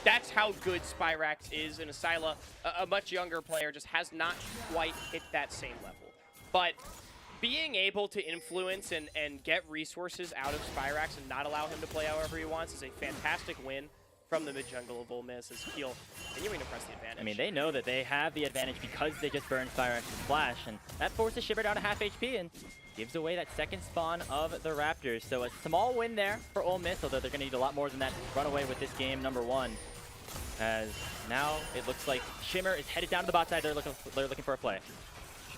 [SPEAKER 11] that's how good Spyrex is, and Asylum, a much younger player, just has not quite hit that same level. But being able to influence and get resources out of Spyrex and not allow him to play however he wants is a fantastic win from the mid-jungle of Ole Miss, as Keel continuing to press the advantage.
[SPEAKER 10] I mean, they know that they have the advantage because they just burned Spyrex's flash, and that forces Shimmer down to half HP and gives away that second spawn of the Raptors. So a small win there for Ole Miss, although they're going to need a lot more than that to run away with this game number one. As now it looks like Shimmer is headed down to the bot side. They're looking for a play.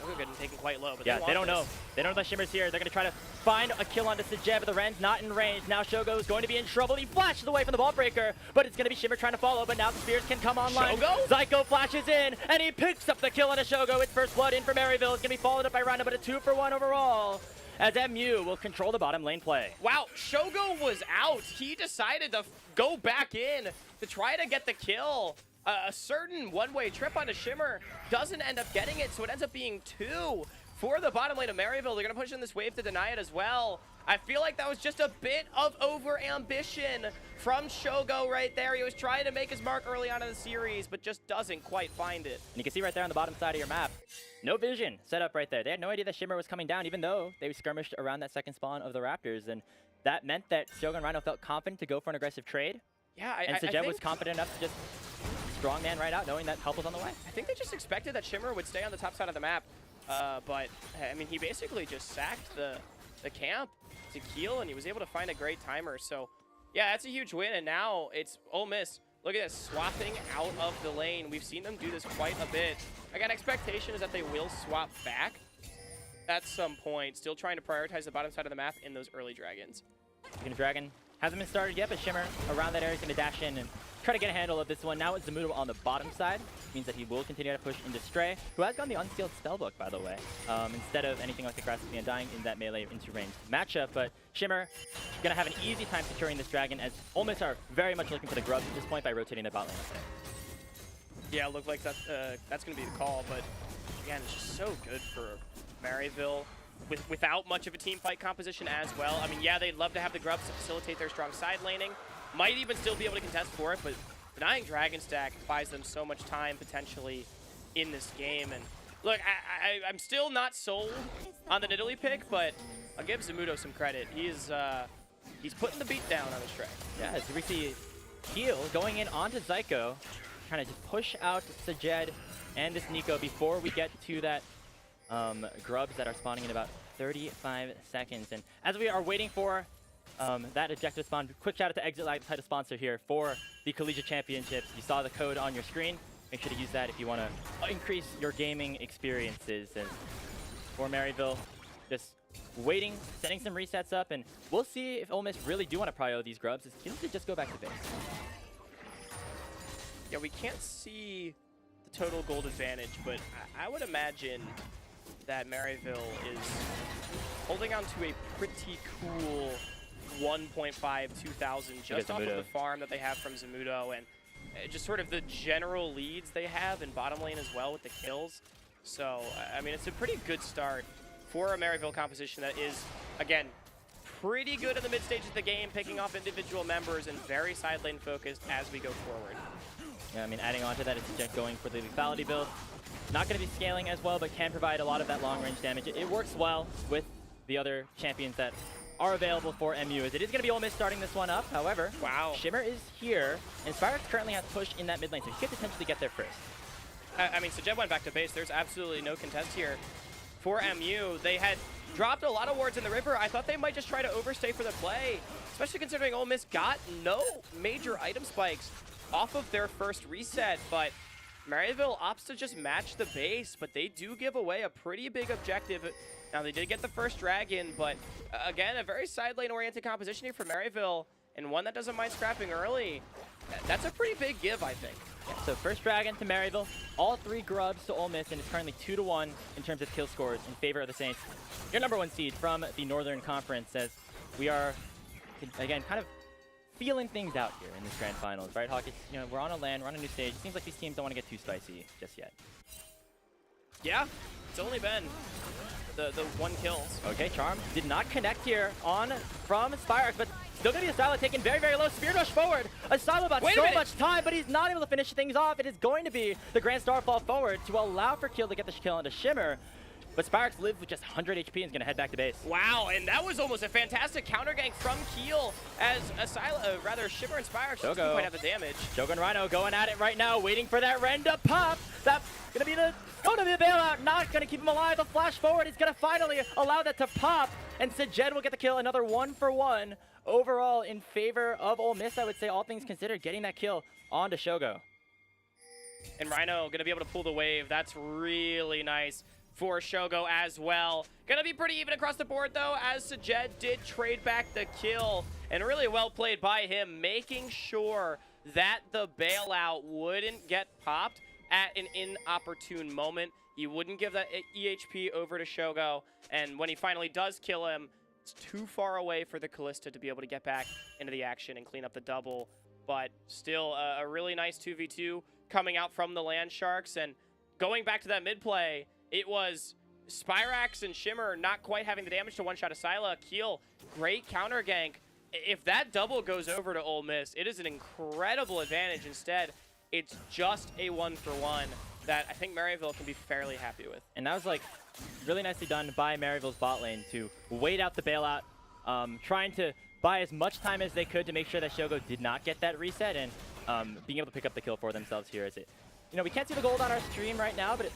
[SPEAKER 11] Shogo getting taken quite low, but
[SPEAKER 10] yeah, they don't know. They don't know that Shimmer's here. They're going to try to find a kill onto Sajed, but the Ren's not in range. Now Shogo is going to be in trouble. He flashes away from the ball breaker, but it's going to be Shimmer trying to follow, but now the spears can come online.
[SPEAKER 11] Shogo?
[SPEAKER 10] Zyko flashes in, and he picks up the kill on a Shogo. It's first blood in for Maryville. It's going to be followed up by Rhino, but a 2-for-1 overall, as MU will control the bottom lane play.
[SPEAKER 11] Wow, Shogo was out. He decided to go back in to try to get the kill. A certain one-way trip onto Shimmer doesn't end up getting it, so it ends up being 2 for the bottom lane of Maryville. They're going to push in this wave to deny it as well. I feel like that was just a bit of over-ambition from Shogo right there. He was trying to make his mark early on in the series, but just doesn't quite find it.
[SPEAKER 10] And you can see right there on the bottom side of your map, no vision set up right there. They had no idea that Shimmer was coming down, even though they skirmished around that second spawn of the Raptors. And that meant that Shogo and Rhino felt confident to go for an aggressive trade.
[SPEAKER 11] Yeah,
[SPEAKER 10] and Sajed was confident enough to just strongman right out, knowing that help was on the way.
[SPEAKER 11] I think they just expected that Shimmer would stay on the top side of the map. But, I mean, he basically just sacked the camp to Keel, and he was able to find a great timer. So, yeah, that's a huge win, and now it's Ole Miss. Look at this, swapping out of the lane. We've seen them do this quite a bit. Again, expectation is that they will swap back at some point, still trying to prioritize the bottom side of the map in those early dragons.
[SPEAKER 10] Speaking of dragon, hasn't been started yet, but Shimmer around that area is going to dash in and try to get a handle of this one. Now it's Zamudo on the bottom side. Means that he will continue to push into Stray, who has gone the unskilled spellbook, by the way, instead of anything like the Grasp of the Undying in that melee into range matchup. But Shimmer going to have an easy time securing this dragon, as Ole Miss are very much looking for the grubs at this point by rotating their bot lane.
[SPEAKER 11] Yeah, it looked like that's going to be the call, but again, it's just so good for Maryville without much of a team fight composition as well. I mean, yeah, they'd love to have the grubs to facilitate their strong side laning. Might even still be able to contest for it, but denying Dragon Stack buys them so much time potentially in this game. And look, I'm still not sold on the Nidalee pick, but I'll give Zamudo some credit. He's putting the beat down on the string.
[SPEAKER 10] Yeah, as we see Heal going in onto Zyko, trying to just push out Sajed and this Nico before we get to that grubs that are spawning in about 35 seconds. And as we are waiting for that objective spawn, quick shout out to Exit Light, title sponsor here for the Collegiate Championships. You saw the code on your screen. Make sure to use that if you want to increase your gaming experiences. And for Maryville, just waiting, setting some resets up, and we'll see if Ole Miss really do want to prio these grubs. It's going to just go back to base.
[SPEAKER 11] Yeah, we can't see the total gold advantage, but I would imagine that Maryville is holding on to a pretty cool 1.5, 2,000 just off of the farm that they have from Zamudo, and just sort of the general leads they have in bottom lane as well with the kills. So, I mean, it's a pretty good start for a Maryville composition that is, again, pretty good in the mid stages of the game, picking off individual members and very side lane focused as we go forward.
[SPEAKER 10] Yeah, I mean, adding on to that, it's going for the lethality build. Not going to be scaling as well, but can provide a lot of that long-range damage. It works well with the other champions that are available for MU, as it is going to be Ole Miss starting this one up. However,
[SPEAKER 11] wow,
[SPEAKER 10] Shimmer is here, and Spyrex currently has pushed in that mid lane, so he could potentially get there first.
[SPEAKER 11] I mean, Sajed went back to base. There's absolutely no contest here for MU. They had dropped a lot of wards in the river. I thought they might just try to overstay for the play, especially considering Ole Miss got no major item spikes off of their first reset, but Maryville opts to just match the base, but they do give away a pretty big objective. Now, they did get the first dragon, but again, a very side lane-oriented composition here for Maryville, and one that doesn't mind scrapping early. That's a pretty big give, I think.
[SPEAKER 10] Yeah, so first dragon to Maryville, all 3 grubs to Ole Miss, and it's currently 2-1 in terms of kill scores in favor of the Saints. Your #1 seed from the Northern Conference, as we are, again, kind of feeling things out here in this grand finals, right, Hawk? It's, you know, we're on a land, we're on a new stage. It seems like these teams don't want to get too spicy just yet.
[SPEAKER 11] Yeah, it's only been the 1 kill.
[SPEAKER 10] Okay, Charm did not connect here from Spyrex, but still going to be Asylum taken very, very low. Spear rush forward. Asylum about so much time, but he's not able to finish things off. It is going to be the Grand Starfall forward to allow for Kill to get the kill onto Shimmer. But Spyrex lives with just 100 HP and is going to head back to base.
[SPEAKER 11] Wow, and that was almost a fantastic counter gank from Keel as Shimmer and Spyrex just didn't quite have the damage.
[SPEAKER 10] Shogo and Rhino going at it right now, waiting for that Ren to pop. That's going to be the bailout. Not going to keep him alive. The flash forward is going to finally allow that to pop. And Sajed will get the kill. Another 1-for-1 overall in favor of Ole Miss, I would say, all things considered, getting that kill onto Shogo.
[SPEAKER 11] And Rhino going to be able to pull the wave. That's really nice for Shogo as well. Gonna be pretty even across the board though, as Sajed did trade back the kill, and really well played by him, making sure that the bailout wouldn't get popped at an inopportune moment. He wouldn't give that EHP over to Shogo, and when he finally does kill him, it's too far away for the Callista to be able to get back into the action and clean up the double. But still a really nice 2v2 coming out from the Land Sharks, and going back to that mid play, it was Spyrex and Shimmer not quite having the damage to one-shot Asila. Keel, great counter gank. If that double goes over to Ole Miss, it is an incredible advantage. Instead, it's just a 1-for-1 that I think Maryville can be fairly happy with.
[SPEAKER 10] And that was like really nicely done by Maryville's bot lane to wait out the bailout, trying to buy as much time as they could to make sure that Shogo did not get that reset, and being able to pick up the kill for themselves here as it. You know, we can't see the gold on our stream right now, but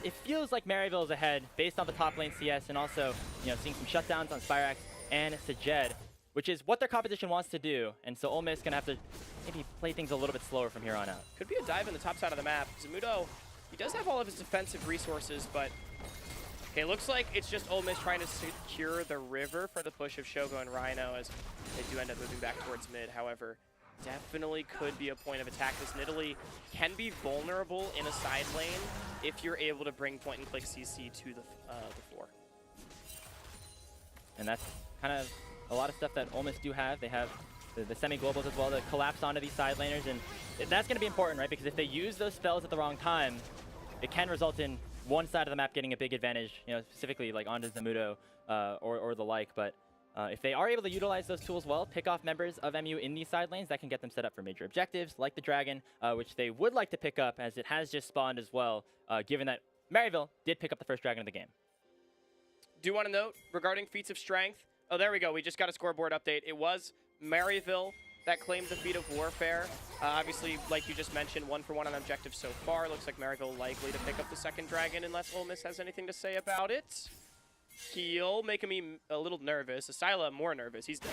[SPEAKER 10] it feels like Maryville is ahead based on the top lane CS, and also, you know, seeing some shutdowns on Spyrex and Sajed, which is what their competition wants to do. And so Ole Miss gonna have to maybe play things a little bit slower from here on out.
[SPEAKER 11] Could be a dive in the top side of the map. Zamudo, he does have all of his defensive resources, but okay, looks like it's just Ole Miss trying to secure the river for the push of Shogo and Rhino, as they do end up moving back towards mid. However, definitely could be a point of attack. This Nidalee can be vulnerable in a side lane if you're able to bring point-and-click CC to the floor.
[SPEAKER 10] And that's kind of a lot of stuff that Ole Miss do have. They have the semi-globals as well to collapse onto these side laners, and that's going to be important, right? Because if they use those spells at the wrong time, it can result in one side of the map getting a big advantage, you know, specifically like onto Zamudo or the like. But if they are able to utilize those tools well, pick off members of MU in these side lanes, that can get them set up for major objectives like the Dragon, which they would like to pick up as it has just spawned as well, given that Maryville did pick up the first Dragon of the game.
[SPEAKER 11] Do want to note regarding feats of strength? Oh, there we go. We just got a scoreboard update. It was Maryville that claimed the feat of warfare. Obviously, like you just mentioned, 1-for-1 on objective so far. Looks like Maryville likely to pick up the second Dragon unless Ole Miss has anything to say about it. Heal, making me a little nervous. Asyla more nervous. He's dead.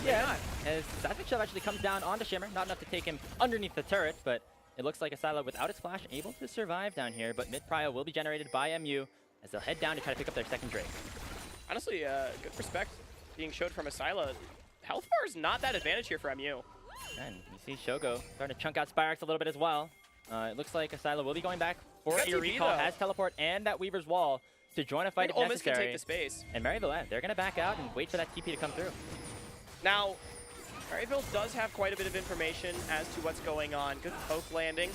[SPEAKER 10] Yeah, as Seismic Shove actually comes down onto Shimmer. Not enough to take him underneath the turret, but it looks like Asyla, without its flash, able to survive down here. But mid-prio will be generated by MU as they'll head down to try to pick up their second Drake.
[SPEAKER 11] Honestly, good respect being showed from Asyla. Health bar is not that advantage here for MU.
[SPEAKER 10] And you see Shogo starting to chunk out Spyrex a little bit as well. It looks like Asyla will be going back for a recall, has teleport and that Weaver's Wall to join a fight if
[SPEAKER 11] Ole Miss
[SPEAKER 10] necessary.
[SPEAKER 11] can take the space.
[SPEAKER 10] And Maryville, they're going to back out and wait for that TP to come through.
[SPEAKER 11] Now, Maryville does have quite a bit of information as to what's going on. Good poke landing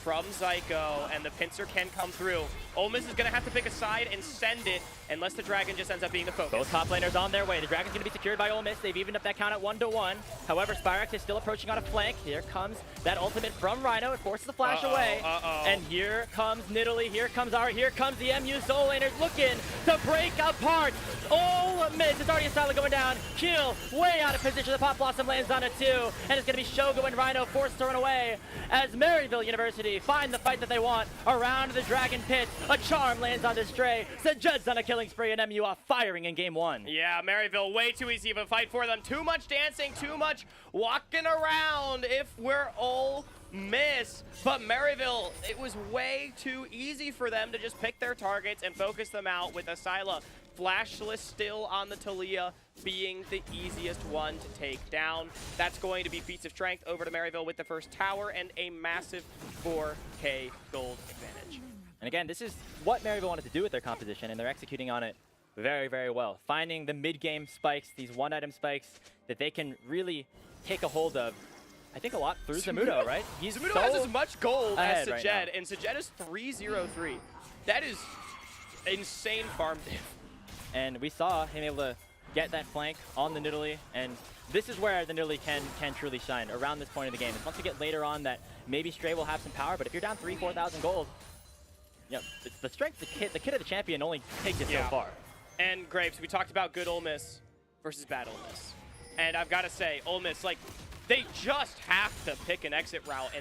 [SPEAKER 11] from Zyko, and the pincer can come through. Ole Miss is going to have to pick a side and send it, unless the Dragon just ends up being the focus.
[SPEAKER 10] Both top laners on their way. The Dragon's going to be secured by Ole Miss. They've evened up that count at 1-1. However, Spyrex is still approaching on a flank. Here comes that ultimate from Rhino. It forces the flash away. And here comes Nidalee. Here comes the MU Soul laners looking to break apart. Ole Miss. It's already Asyla going down. Kill way out of position. The Pop Blossom lands on it too. And it's going to be Shogo and Rhino forced to run away as Maryville University find the fight that they want around the Dragon Pit. A charm lands on this Stray. Sajud's on a killing spree, and MU off firing in game 1.
[SPEAKER 11] Yeah, Maryville, way too easy of a fight for them. Too much dancing, too much walking around if we're Ole Miss. But Maryville, it was way too easy for them to just pick their targets and focus them out, with Asyla flashless still on the Talia being the easiest one to take down. That's going to be feats of strength over to Maryville with the first tower and a massive 4K gold advantage.
[SPEAKER 10] And again, this is what Maryville wanted to do with their composition, and they're executing on it very, very well. Finding the mid-game spikes, these one-item spikes that they can really take a hold of, I think a lot through Zamudo, right?
[SPEAKER 11] Zamudo has as much gold as Sajed,
[SPEAKER 10] right,
[SPEAKER 11] and Sajed is 303. That is insane farm diff.
[SPEAKER 10] And we saw him able to get that flank on the Nidalee, and this is where the Nidalee can truly shine around this point of the game. It's once we get later on that maybe Stray will have some power, but if you're down 4,000 gold, yeah, it's the strength, the kit of the champion only takes it so far.
[SPEAKER 11] And Grapes, we talked about good Ole Miss versus bad Ole Miss. And I've got to say, Ole Miss, like, they just have to pick an exit route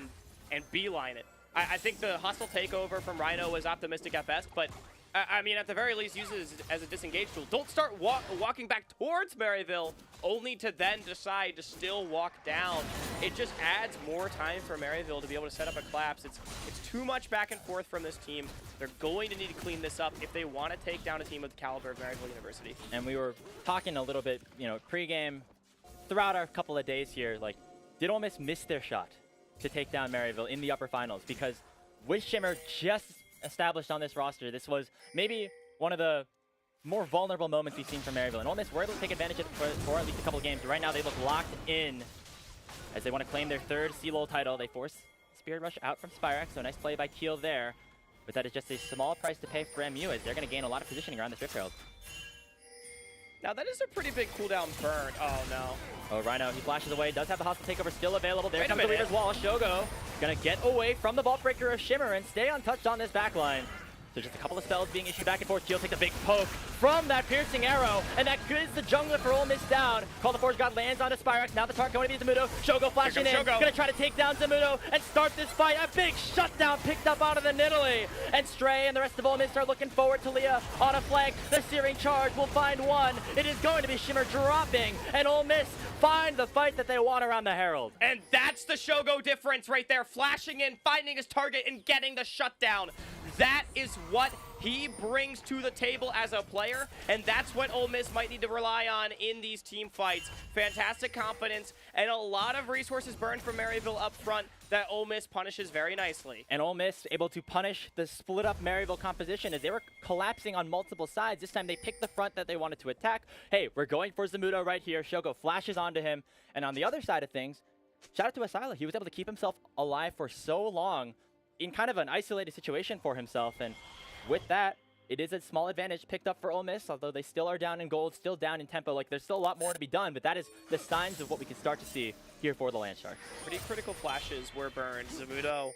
[SPEAKER 11] and beeline it. I think the hostile takeover from Rhino was optimistic at best, but I mean, at the very least, use it as a disengage tool. Don't start walking back towards Maryville, only to then decide to still walk down. It just adds more time for Maryville to be able to set up a collapse. It's too much back and forth from this team. They're going to need to clean this up if they want to take down a team of the caliber of Maryville University.
[SPEAKER 10] And we were talking a little bit, you know, pre-game, throughout our couple of days here, like, did Ole Miss miss their shot to take down Maryville in the upper finals? Because with Shimmer just established on this roster, this was maybe one of the more vulnerable moments we've seen from Maryville. And Ole Miss were able to take advantage of it for at least a couple games. Right now they look locked in as they want to claim their third CLOL title. They force Spirit Rush out from Spyrex, so nice play by Keel there. But that is just a small price to pay for MU, as they're going to gain a lot of positioning around the Rift Herald.
[SPEAKER 11] Now that is a pretty big cooldown burn. Oh no.
[SPEAKER 10] Oh, Rhino, he flashes away, does have the hostile takeover still available. There comes the leader's wall. Shogo gonna get away from the Vault Breaker of Shimmer and stay untouched on this backline. So just a couple of spells being issued back and forth. Keel takes a big poke from that piercing arrow, and that gives the jungler for Ole Miss down. Call the Forge God lands onto Spyrex. Now the target going to be Zamudo. Shogo flashing in, gonna try to take down Zamudo and start this fight. A big shutdown picked up out of the Nidalee. And Stray and the rest of Ole Miss are looking forward to Leah on a flank. The Searing Charge will find one. It is going to be Shimmer dropping, and Ole Miss find the fight that they want around the Herald.
[SPEAKER 11] And that's the Shogo difference right there. Flashing in, finding his target, and getting the shutdown. That is what he brings to the table as a player, and that's what Ole Miss might need to rely on in these team fights. Fantastic confidence, and a lot of resources burned from Maryville up front that Ole Miss punishes very nicely.
[SPEAKER 10] And Ole Miss able to punish the split-up Maryville composition as they were collapsing on multiple sides. This time they picked the front that they wanted to attack. Hey, we're going for Zamudo right here. Shogo flashes onto him, and on the other side of things, shout out to Asyla. He was able to keep himself alive for so long in kind of an isolated situation for himself. And with that, it is a small advantage picked up for Ole Miss, although they still are down in gold, still down in tempo. Like, there's still a lot more to be done, but that is the signs of what we can start to see here for the Landsharks.
[SPEAKER 11] Pretty critical flashes were burned. Zamudo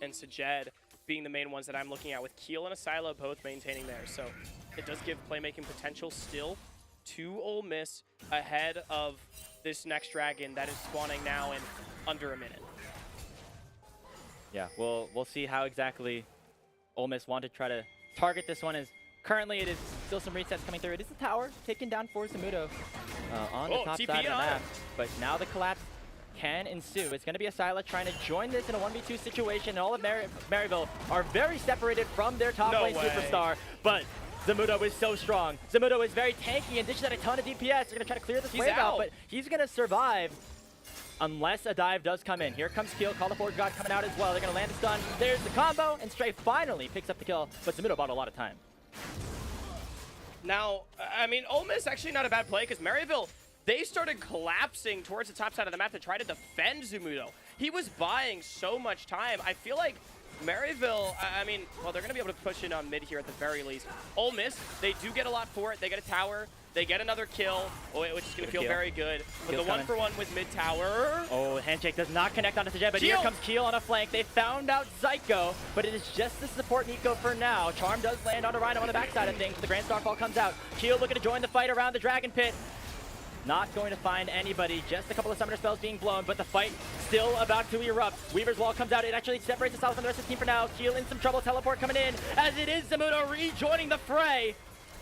[SPEAKER 11] and Sajed being the main ones that I'm looking at, with Keel and Asilo both maintaining theirs. So it does give playmaking potential still to Ole Miss ahead of this next Dragon that is spawning now in under a minute.
[SPEAKER 10] Yeah, we'll see how exactly Ole Miss want to try to target this one. As currently it is still some resets coming through. It is the tower taken down for Zamudo on the top side of the map. But now the collapse can ensue. It's going to be Asila trying to join this in a 1v2 situation. And all of Maryville are very separated from their top lane superstar. But Zamudo is so strong. Zamudo is very tanky and dishes out a ton of DPS. They're going to try to clear this wave out, but he's going to survive unless a dive does come in. Here comes Keel, Call the Forge God coming out as well. They're going to land a stun. There's the combo, and Stray finally picks up the kill, but Zamudo bought a lot of time.
[SPEAKER 11] Now, I mean, Ole Miss actually not a bad play, because Maryville, they started collapsing towards the top side of the map to try to defend Zamudo. He was buying so much time. I feel like Maryville, I mean, well, they're going to be able to push in on mid here at the very least. Ole Miss, they do get a lot for it. They get a tower. They get another kill, which is going to feel very good. But the 1-for-1 with mid tower.
[SPEAKER 10] Oh, handshake does not connect onto Sajed, but here comes Keel on a flank. They found out Zyko, but it is just the support Nico for now. Charm does land onto Rhino on the backside of things, but the Grand Starfall comes out. Keel looking to join the fight around the Dragon Pit. Not going to find anybody, just a couple of summoner spells being blown, but the fight still about to erupt. Weaver's Wall comes out, it actually separates itself from the rest of the team for now. Keel in some trouble, teleport coming in, as it is Zamudo rejoining the fray.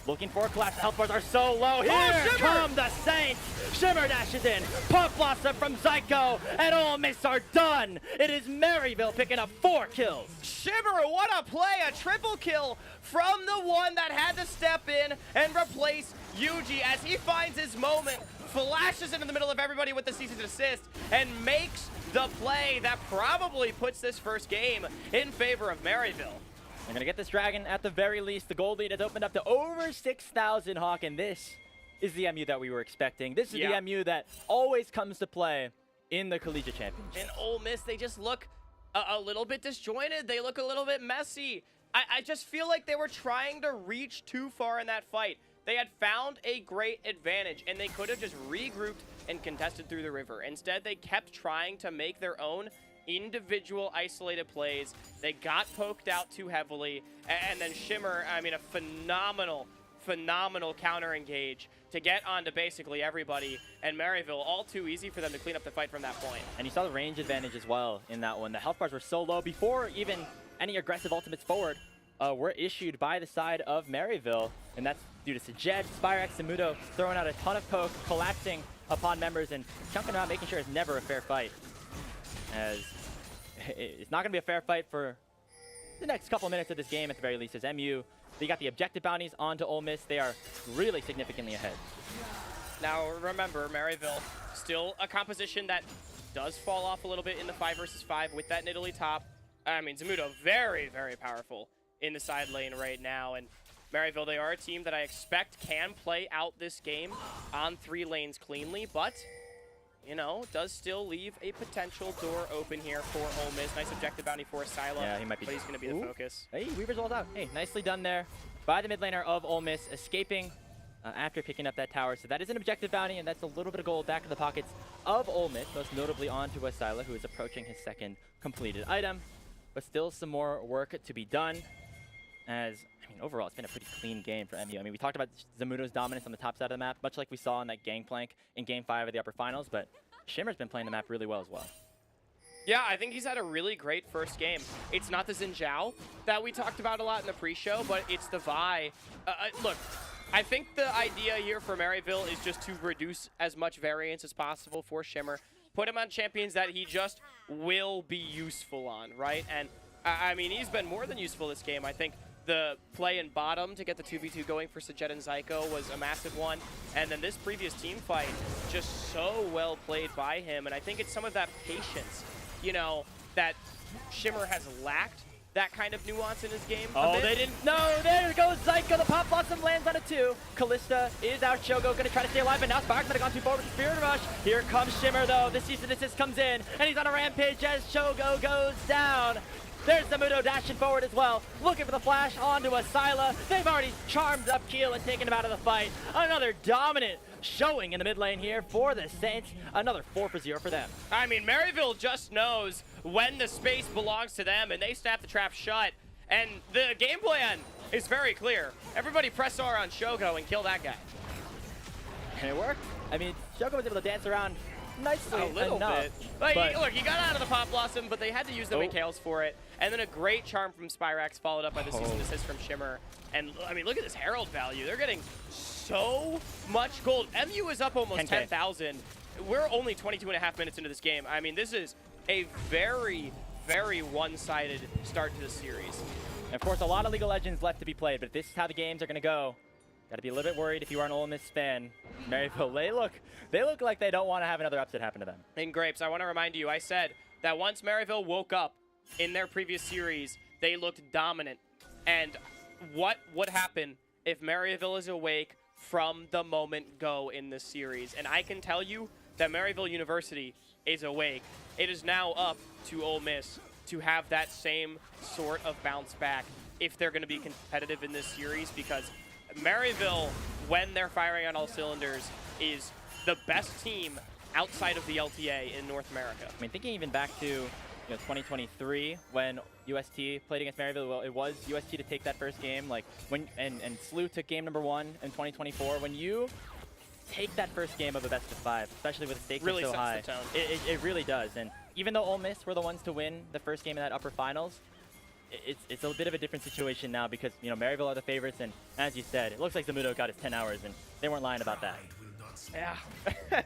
[SPEAKER 10] Looking for a collapse, the health bars are so low. Here come the Saints! Shimmer dashes in, Pump Blossom from Zyko, and Ole Miss are done! It is Maryville picking up 4 kills.
[SPEAKER 11] Shimmer, what a play! A triple kill from the one that had to step in and replace Yuji as he finds his moment, flashes into the middle of everybody with the cease and desist, and makes the play that probably puts this first game in favor of Maryville.
[SPEAKER 10] They're going to get this Dragon at the very least. The gold lead has opened up to over 6,000, Hawk, and this is the MU that we were expecting. This is the MU that always comes to play in the Collegiate Championship.
[SPEAKER 11] And Ole Miss, they just look a little bit disjointed. They look a little bit messy. I just feel like they were trying to reach too far in that fight. They had found a great advantage, and they could have just regrouped and contested through the river. Instead, they kept trying to make their own individual isolated plays. They got poked out too heavily, and then Shimmer, I mean, a phenomenal counter engage to get onto basically everybody, and Maryville, all too easy for them to clean up the fight from that point.
[SPEAKER 10] And you saw the range advantage as well in that one. The health bars were so low before even any aggressive ultimates forward were issued by the side of Maryville, and that's due to Sajed, Spyrex, Zamudo throwing out a ton of poke, collapsing upon members, and chunking them out, making sure it's never a fair fight. As it's not going to be a fair fight for the next couple minutes of this game at the very least, as MU, they got the objective bounties onto Ole Miss. They are really significantly ahead.
[SPEAKER 11] Now remember, Maryville, still a composition that does fall off a little bit in the 5 versus 5 with that Nidalee top. I mean, Zamudo very, very powerful in the side lane right now, and Maryville, they are a team that I expect can play out this game on 3 lanes cleanly, but, you know, does still leave a potential door open here for Ole Miss. Nice objective bounty for Asylum,
[SPEAKER 10] yeah, he might be,
[SPEAKER 11] but he's going to be the focus.
[SPEAKER 10] Hey, Weaver's rolled out. Hey, nicely done there by the mid laner of Ole Miss, escaping after picking up that tower. So that is an objective bounty, and that's a little bit of gold back in the pockets of Ole Miss, most notably onto Asila, who is approaching his 2nd completed item. But still some more work to be done, as, I mean, overall, it's been a pretty clean game for MU. I mean, we talked about Zamudo's dominance on the top side of the map, much like we saw in that Gangplank in Game 5 of the upper finals, but Shimmer's been playing the map really well as well.
[SPEAKER 11] Yeah, I think he's had a really great first game. It's not the Xin Zhao that we talked about a lot in the pre-show, but it's the Vi. Look, I think the idea here for Maryville is just to reduce as much variance as possible for Shimmer. Put him on champions that he just will be useful on, right? And, I mean, he's been more than useful this game. I think the play in bottom to get the 2v2 going for Sajed and Zyko was a massive one. And then this previous team fight, just so well played by him. And I think it's some of that patience, you know, that Shimmer has lacked, that kind of nuance in his game.
[SPEAKER 10] Oh, they didn't. No, there goes Zyko. The Pop Blossom lands on a 2. Callista is out. Shogo going to try to stay alive, but now Sparks might have gone too far with the Spirit Rush. Here comes Shimmer, though. The cease and desist comes in, and he's on a rampage as Shogo goes down. There's Zamudo dashing forward as well, looking for the flash onto Asila. They've already charmed up Keel and taken him out of the fight. Another dominant showing in the mid lane here for the Saints. Another 4 for 0 for them.
[SPEAKER 11] I mean, Maryville just knows when the space belongs to them, and they snap the trap shut. And the game plan is very clear. Everybody press R on Shogo and kill that guy.
[SPEAKER 10] And it worked. I mean, Shogo was able to dance around nicely
[SPEAKER 11] A little
[SPEAKER 10] enough,
[SPEAKER 11] bit. But look, he got out of the Pop Blossom, but they had to use the Mikhails for it. And then a great charm from Spyrax, followed up by the season assist from Shimmer. And I mean, look at this Herald value. They're getting so much gold. MU is up almost 10,000. We're only 22.5 minutes into this game. I mean, this is a very, very one-sided start to the series.
[SPEAKER 10] And of course, a lot of League of Legends left to be played, but if this is how the games are going to go, got to be a little bit worried if you are an Ole Miss fan. Maryville, they look like they don't want to have another upset happen to them.
[SPEAKER 11] And Grapes, I want to remind you, I said that once Maryville woke up in their previous series, they looked dominant. And what would happen if Maryville is awake from the moment go in this series? And I can tell you that Maryville University is awake. It is now up to Ole Miss to have that same sort of bounce back if they're going to be competitive in this series, because Maryville, when they're firing on all cylinders, is the best team outside of the LTA in North America.
[SPEAKER 10] I mean, thinking even back to 2023 when UST played against Maryville, well, it was UST to take that first game, like when and SLU took game number 1 in 2024. When you take that first game of a best of 5, especially with the stakes
[SPEAKER 11] Really
[SPEAKER 10] so
[SPEAKER 11] sets
[SPEAKER 10] high,
[SPEAKER 11] the tone.
[SPEAKER 10] it really does. And even though Ole Miss were the ones to win the first game in that upper finals, it's a bit of a different situation now because Maryville are the favorites, and as you said, it looks like Zamudo got his 10 hours, and they weren't lying about that.
[SPEAKER 11] Yeah.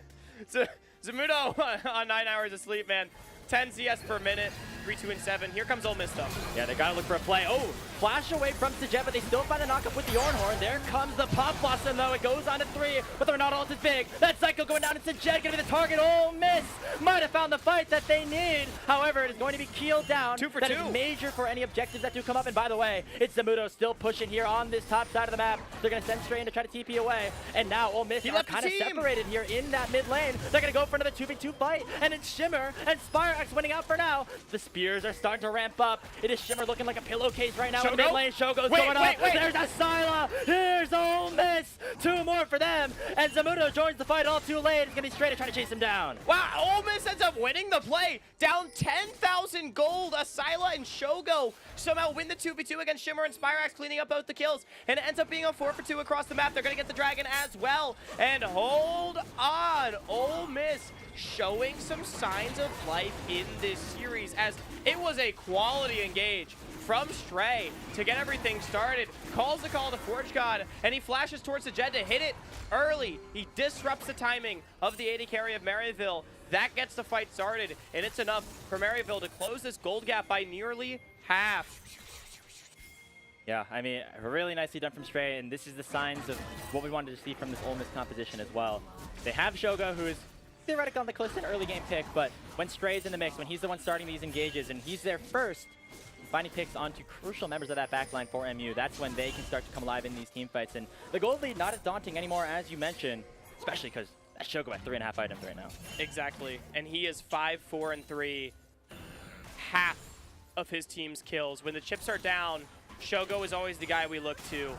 [SPEAKER 11] So Zamudo on 9 hours of sleep, man. 10 CS per minute, 3, 2, and 7. Here comes Ole Miss, though.
[SPEAKER 10] Yeah, they gotta look for a play. Oh, flash away from Sajet, but they still find a knockup with the Ornhorn. There comes the Pop Blossom, though. It goes on to 3, but they're not all as big. That cycle going down, and Sajet gonna be the target. Ole Miss might have found the fight that they need. However, it is going to be keeled down.
[SPEAKER 11] 2 for
[SPEAKER 10] That
[SPEAKER 11] 2.
[SPEAKER 10] is major for any objectives that do come up. And by the way, it's Zamudo still pushing here on this top side of the map. They're gonna send Stray in to try to TP away. And now Ole Miss are kind of separated here in that mid lane. They're gonna go for another 2v2 fight. And it's Shimmer and Spyrax winning out for now. The spears are starting to ramp up. It is Shimmer looking like a pillowcase right now in the mid lane. Shogo's going up. There's Asila. Here's Ole Miss. 2 more for them. And Zamudo joins the fight all too late. It's going to be Stray to try to chase him down.
[SPEAKER 11] Wow, Ole Miss ends up winning the play. Down 10,000 gold. Asila and Shogo somehow win the 2v2 against Shimmer and Spyrax, cleaning up both the kills. And it ends up being a 4 for 2 across the map. They're going to get the dragon as well. And hold on. Ole Miss showing some signs of life in this series, as it was a quality engage from Stray to get everything started. Calls the call to Forge God, and he flashes towards the Jed to hit it early. He disrupts the timing of the AD carry of Maryville. That gets the fight started, and it's enough for Maryville to close this gold gap by nearly half.
[SPEAKER 10] Yeah, I mean, really nicely done from Stray, and this is the signs of what we wanted to see from this Ole Miss composition as well. They have Shogo, who is theoretically on the close to an early game pick, but when Stray's in the mix, when he's the one starting these engages, and he's there first, finding picks onto crucial members of that backline for MU, that's when they can start to come alive in these team fights. And the gold lead not as daunting anymore, as you mentioned, especially because that's Shogo at 3.5 items right now.
[SPEAKER 11] Exactly, and he is 5, 4, and 3. Half of his team's kills. When the chips are down, Shogo is always the guy we look to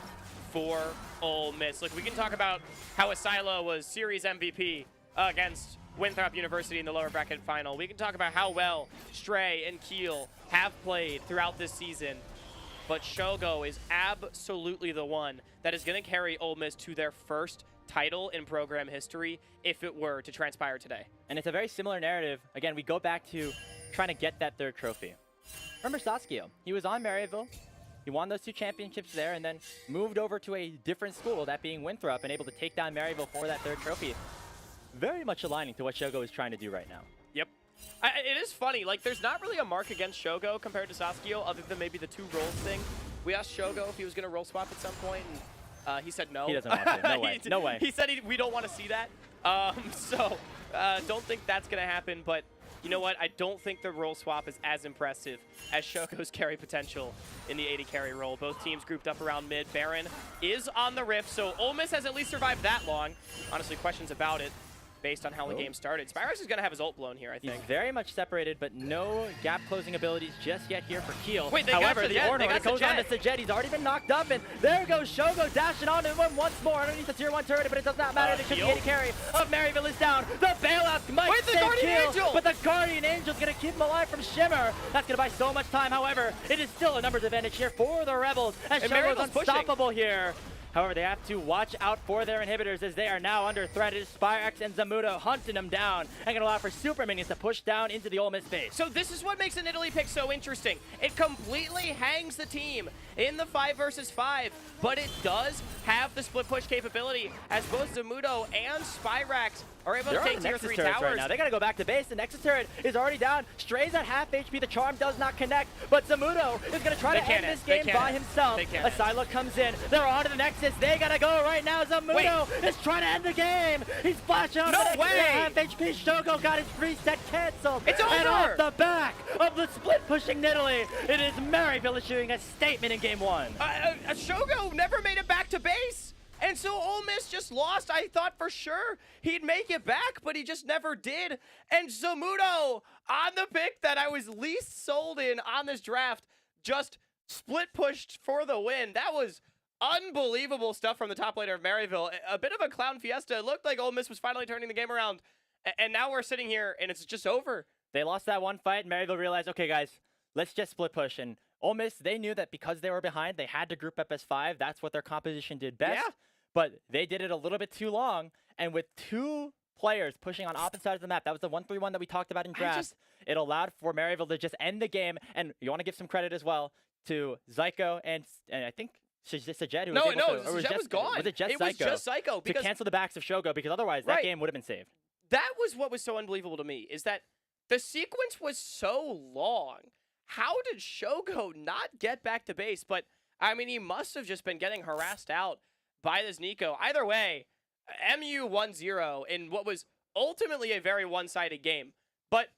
[SPEAKER 11] for Ole Miss. Look, we can talk about how Asila was series MVP against Winthrop University in the lower bracket final. We can talk about how well Stray and Keel have played throughout this season. But Shogo is absolutely the one that is going to carry Ole Miss to their first title in program history if it were to transpire today.
[SPEAKER 10] And it's a very similar narrative. Again, we go back to trying to get that 3rd trophy. Remember Sasuke? He was on Maryville. He won those 2 championships there and then moved over to a different school, that being Winthrop, and able to take down Maryville for that 3rd trophy. Very much aligning to what Shogo is trying to do right now.
[SPEAKER 11] Yep. It is funny, like, there's not really a mark against Shogo compared to Sasuke, other than maybe the 2 roles thing. We asked Shogo if he was going to role swap at some point, and he said no.
[SPEAKER 10] He doesn't want to. No way. No way.
[SPEAKER 11] He said we don't want to see that. Don't think that's going to happen, but you know what? I don't think the role swap is as impressive as Shogo's carry potential in the AD carry role. Both teams grouped up around mid. Baron is on the rift, so Ole Miss has at least survived that long. Honestly, questions about it. based on how the game started. Spyrex is going to have his ult blown here, I think.
[SPEAKER 10] He's very much separated, but no gap closing abilities just yet here for Keel.
[SPEAKER 11] Wait, they
[SPEAKER 10] However,
[SPEAKER 11] got
[SPEAKER 10] the
[SPEAKER 11] Sajet.
[SPEAKER 10] Ornor,
[SPEAKER 11] They got
[SPEAKER 10] it goes on to
[SPEAKER 11] Sajet.
[SPEAKER 10] Sajet. He's already been knocked up, and there goes Shogo dashing onto him once more underneath the tier 1 turret, but it does not matter. The
[SPEAKER 11] Keel?
[SPEAKER 10] AD carry of Maryville is down. The bailout might
[SPEAKER 11] Wait, the
[SPEAKER 10] save
[SPEAKER 11] Guardian
[SPEAKER 10] Keel,
[SPEAKER 11] Angel!
[SPEAKER 10] but the Guardian Angel is going to keep him alive from Shimmer. That's going to buy so much time. However, it is still a numbers advantage here for the Rebels, as
[SPEAKER 11] And
[SPEAKER 10] Shogo
[SPEAKER 11] Maryville's
[SPEAKER 10] is unstoppable here. However, they have to watch out for their inhibitors as they are now under threat. It is Spyrex and Zamudo hunting them down and going to allow for super minions to push down into the Ole Miss base.
[SPEAKER 11] So this is what makes an Italy pick so interesting. It completely hangs the team in the 5 versus 5, but it does have the split push capability as both Zamudo and Spyrex are able
[SPEAKER 10] They're
[SPEAKER 11] to
[SPEAKER 10] on
[SPEAKER 11] take
[SPEAKER 10] the
[SPEAKER 11] tier
[SPEAKER 10] Nexus
[SPEAKER 11] 3
[SPEAKER 10] turrets
[SPEAKER 11] towers.
[SPEAKER 10] right now. They got to go back to base. The Nexus turret is already down. Stray's at half HP. The charm does not connect, but Zamudo is going to try
[SPEAKER 11] They
[SPEAKER 10] to
[SPEAKER 11] can't
[SPEAKER 10] end this
[SPEAKER 11] They
[SPEAKER 10] game
[SPEAKER 11] can't
[SPEAKER 10] by himself.
[SPEAKER 11] They can't
[SPEAKER 10] Asylum comes in. They're on to the Nexus. They got to go right now. Zamudo is trying to end the game. He's flashing out.
[SPEAKER 11] No
[SPEAKER 10] the Nexus
[SPEAKER 11] way!
[SPEAKER 10] at half HP. Shogo got his reset canceled.
[SPEAKER 11] It's
[SPEAKER 10] And
[SPEAKER 11] over!
[SPEAKER 10] off the back of the split pushing Nidalee, it is Maryville issuing a statement in game 1.
[SPEAKER 11] Shogo never made it back to base. And so Ole Miss just lost. I thought for sure he'd make it back, but he just never did. And Zamudo, on the pick that I was least sold in on this draft, just split pushed for the win. That was unbelievable stuff from the top laner of Maryville. A bit of a clown fiesta. It looked like Ole Miss was finally turning the game around. And now we're sitting here and it's just over.
[SPEAKER 10] They lost that one fight. Maryville realized, okay, guys, let's just split push. And Ole Miss, they knew that because they were behind, they had to group up as 5. That's what their composition did best.
[SPEAKER 11] Yeah.
[SPEAKER 10] But they did it a little bit too long. And with 2 players pushing on opposite sides of the map, that was the 1-3-1 that we talked about in draft. It allowed for Maryville to just end the game. And you want to give some credit as well to Zyko and I think Sajet, who was able to, or
[SPEAKER 11] Sajet was gone.
[SPEAKER 10] Was it just
[SPEAKER 11] It
[SPEAKER 10] Zyko?
[SPEAKER 11] was just Zyko
[SPEAKER 10] To cancel the backs of Shogo, because otherwise that game would have been saved.
[SPEAKER 11] That was what was so unbelievable to me, is that the sequence was so long. How did Shogo not get back to base? But, I mean, he must have just been getting harassed out by this Nico. Either way, MU 1-0 in what was ultimately a very one-sided game. But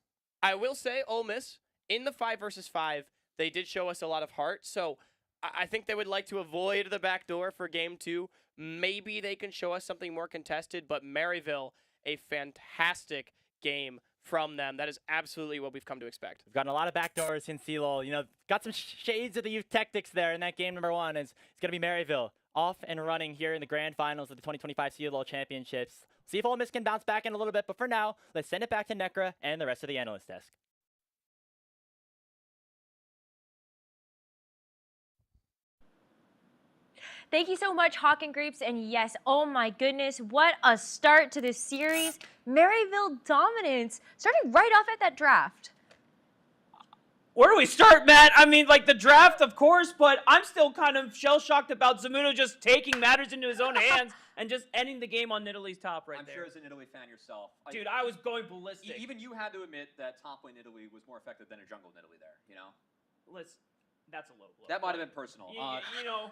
[SPEAKER 11] I will say, Ole Miss, in the 5 versus 5, they did show us a lot of heart. So I think they would like to avoid the back door for game 2. Maybe they can show us something more contested, but Maryville, a fantastic game from them. That is absolutely what we've come to expect.
[SPEAKER 10] We've gotten a lot of backdoors in CLOL. You know, got some shades of the youth tactics there in that game number 1. It's going to be Maryville off and running here in the grand finals of the 2025 CLOL Championships. See if Ole Miss can bounce back in a little bit, but for now, let's send it back to Necra and the rest of the analyst desk.
[SPEAKER 1] Thank you so much, Hawk and Grapes. And yes, oh my goodness, what a start to this series. Maryville dominance, starting right off at that draft.
[SPEAKER 2] Where do we start, Matt? I mean, like the draft, of course, but I'm still kind of shell-shocked about Zamudo just taking matters into his own hands and just ending the game on Nidalee's top right there.
[SPEAKER 3] I'm sure as an Italy fan yourself.
[SPEAKER 2] Dude, I was going ballistic.
[SPEAKER 3] Even you had to admit that top lane Italy was more effective than a jungle Italy there, you know?
[SPEAKER 2] Listen, that's a low blow.
[SPEAKER 3] That might have been personal.
[SPEAKER 2] You know.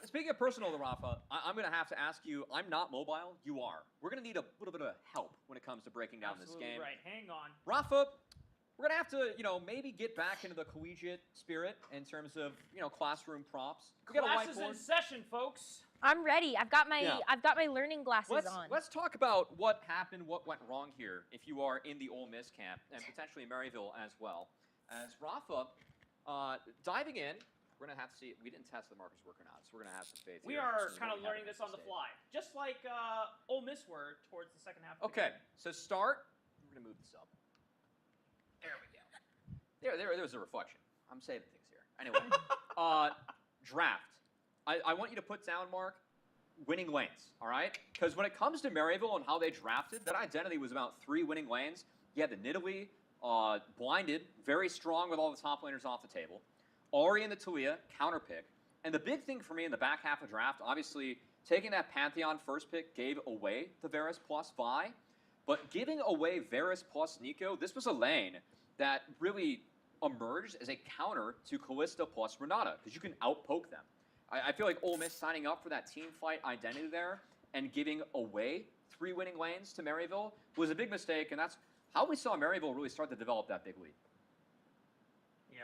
[SPEAKER 3] Speaking of personal, Rafa, I'm going to have to ask you, I'm not mobile, you are. We're going to need a little bit of help when it comes to breaking down this game.
[SPEAKER 2] Right, hang on.
[SPEAKER 3] Rafa, we're going to have to, maybe get back into the collegiate spirit in terms of, classroom props.
[SPEAKER 2] Class is in session, folks.
[SPEAKER 1] I'm ready. I've got my learning glasses on.
[SPEAKER 3] Let's talk about what happened, what went wrong here if you are in the Ole Miss camp and potentially Maryville as well. As Rafa, diving in, we're going to have to see, we didn't test the markers work or not, so we're going to have some faith
[SPEAKER 2] We
[SPEAKER 3] here.
[SPEAKER 2] are kind of learning this on the fly, just like Ole Miss were towards the second half of the game.
[SPEAKER 3] So start, we're going to move this up. There we go. There's a reflection. I'm saving things here. Anyway, draft. I want you to put down, Mark, winning lanes, all right? Because when it comes to Maryville and how they drafted, that identity was about 3 winning lanes. You had the Nidalee, blinded, very strong with all the top laners off the table. Ori and the Talia, counter pick. And the big thing for me in the back half of draft, obviously, taking that Pantheon first pick gave away the Varus plus Vi. But giving away Varus plus Nico, this was a lane that really emerged as a counter to Kalista plus Renata, because you can outpoke them. I feel like Ole Miss signing up for that team fight identity there and giving away 3 winning lanes to Maryville was a big mistake, and that's how we saw Maryville really start to develop that big lead.
[SPEAKER 2] Yeah.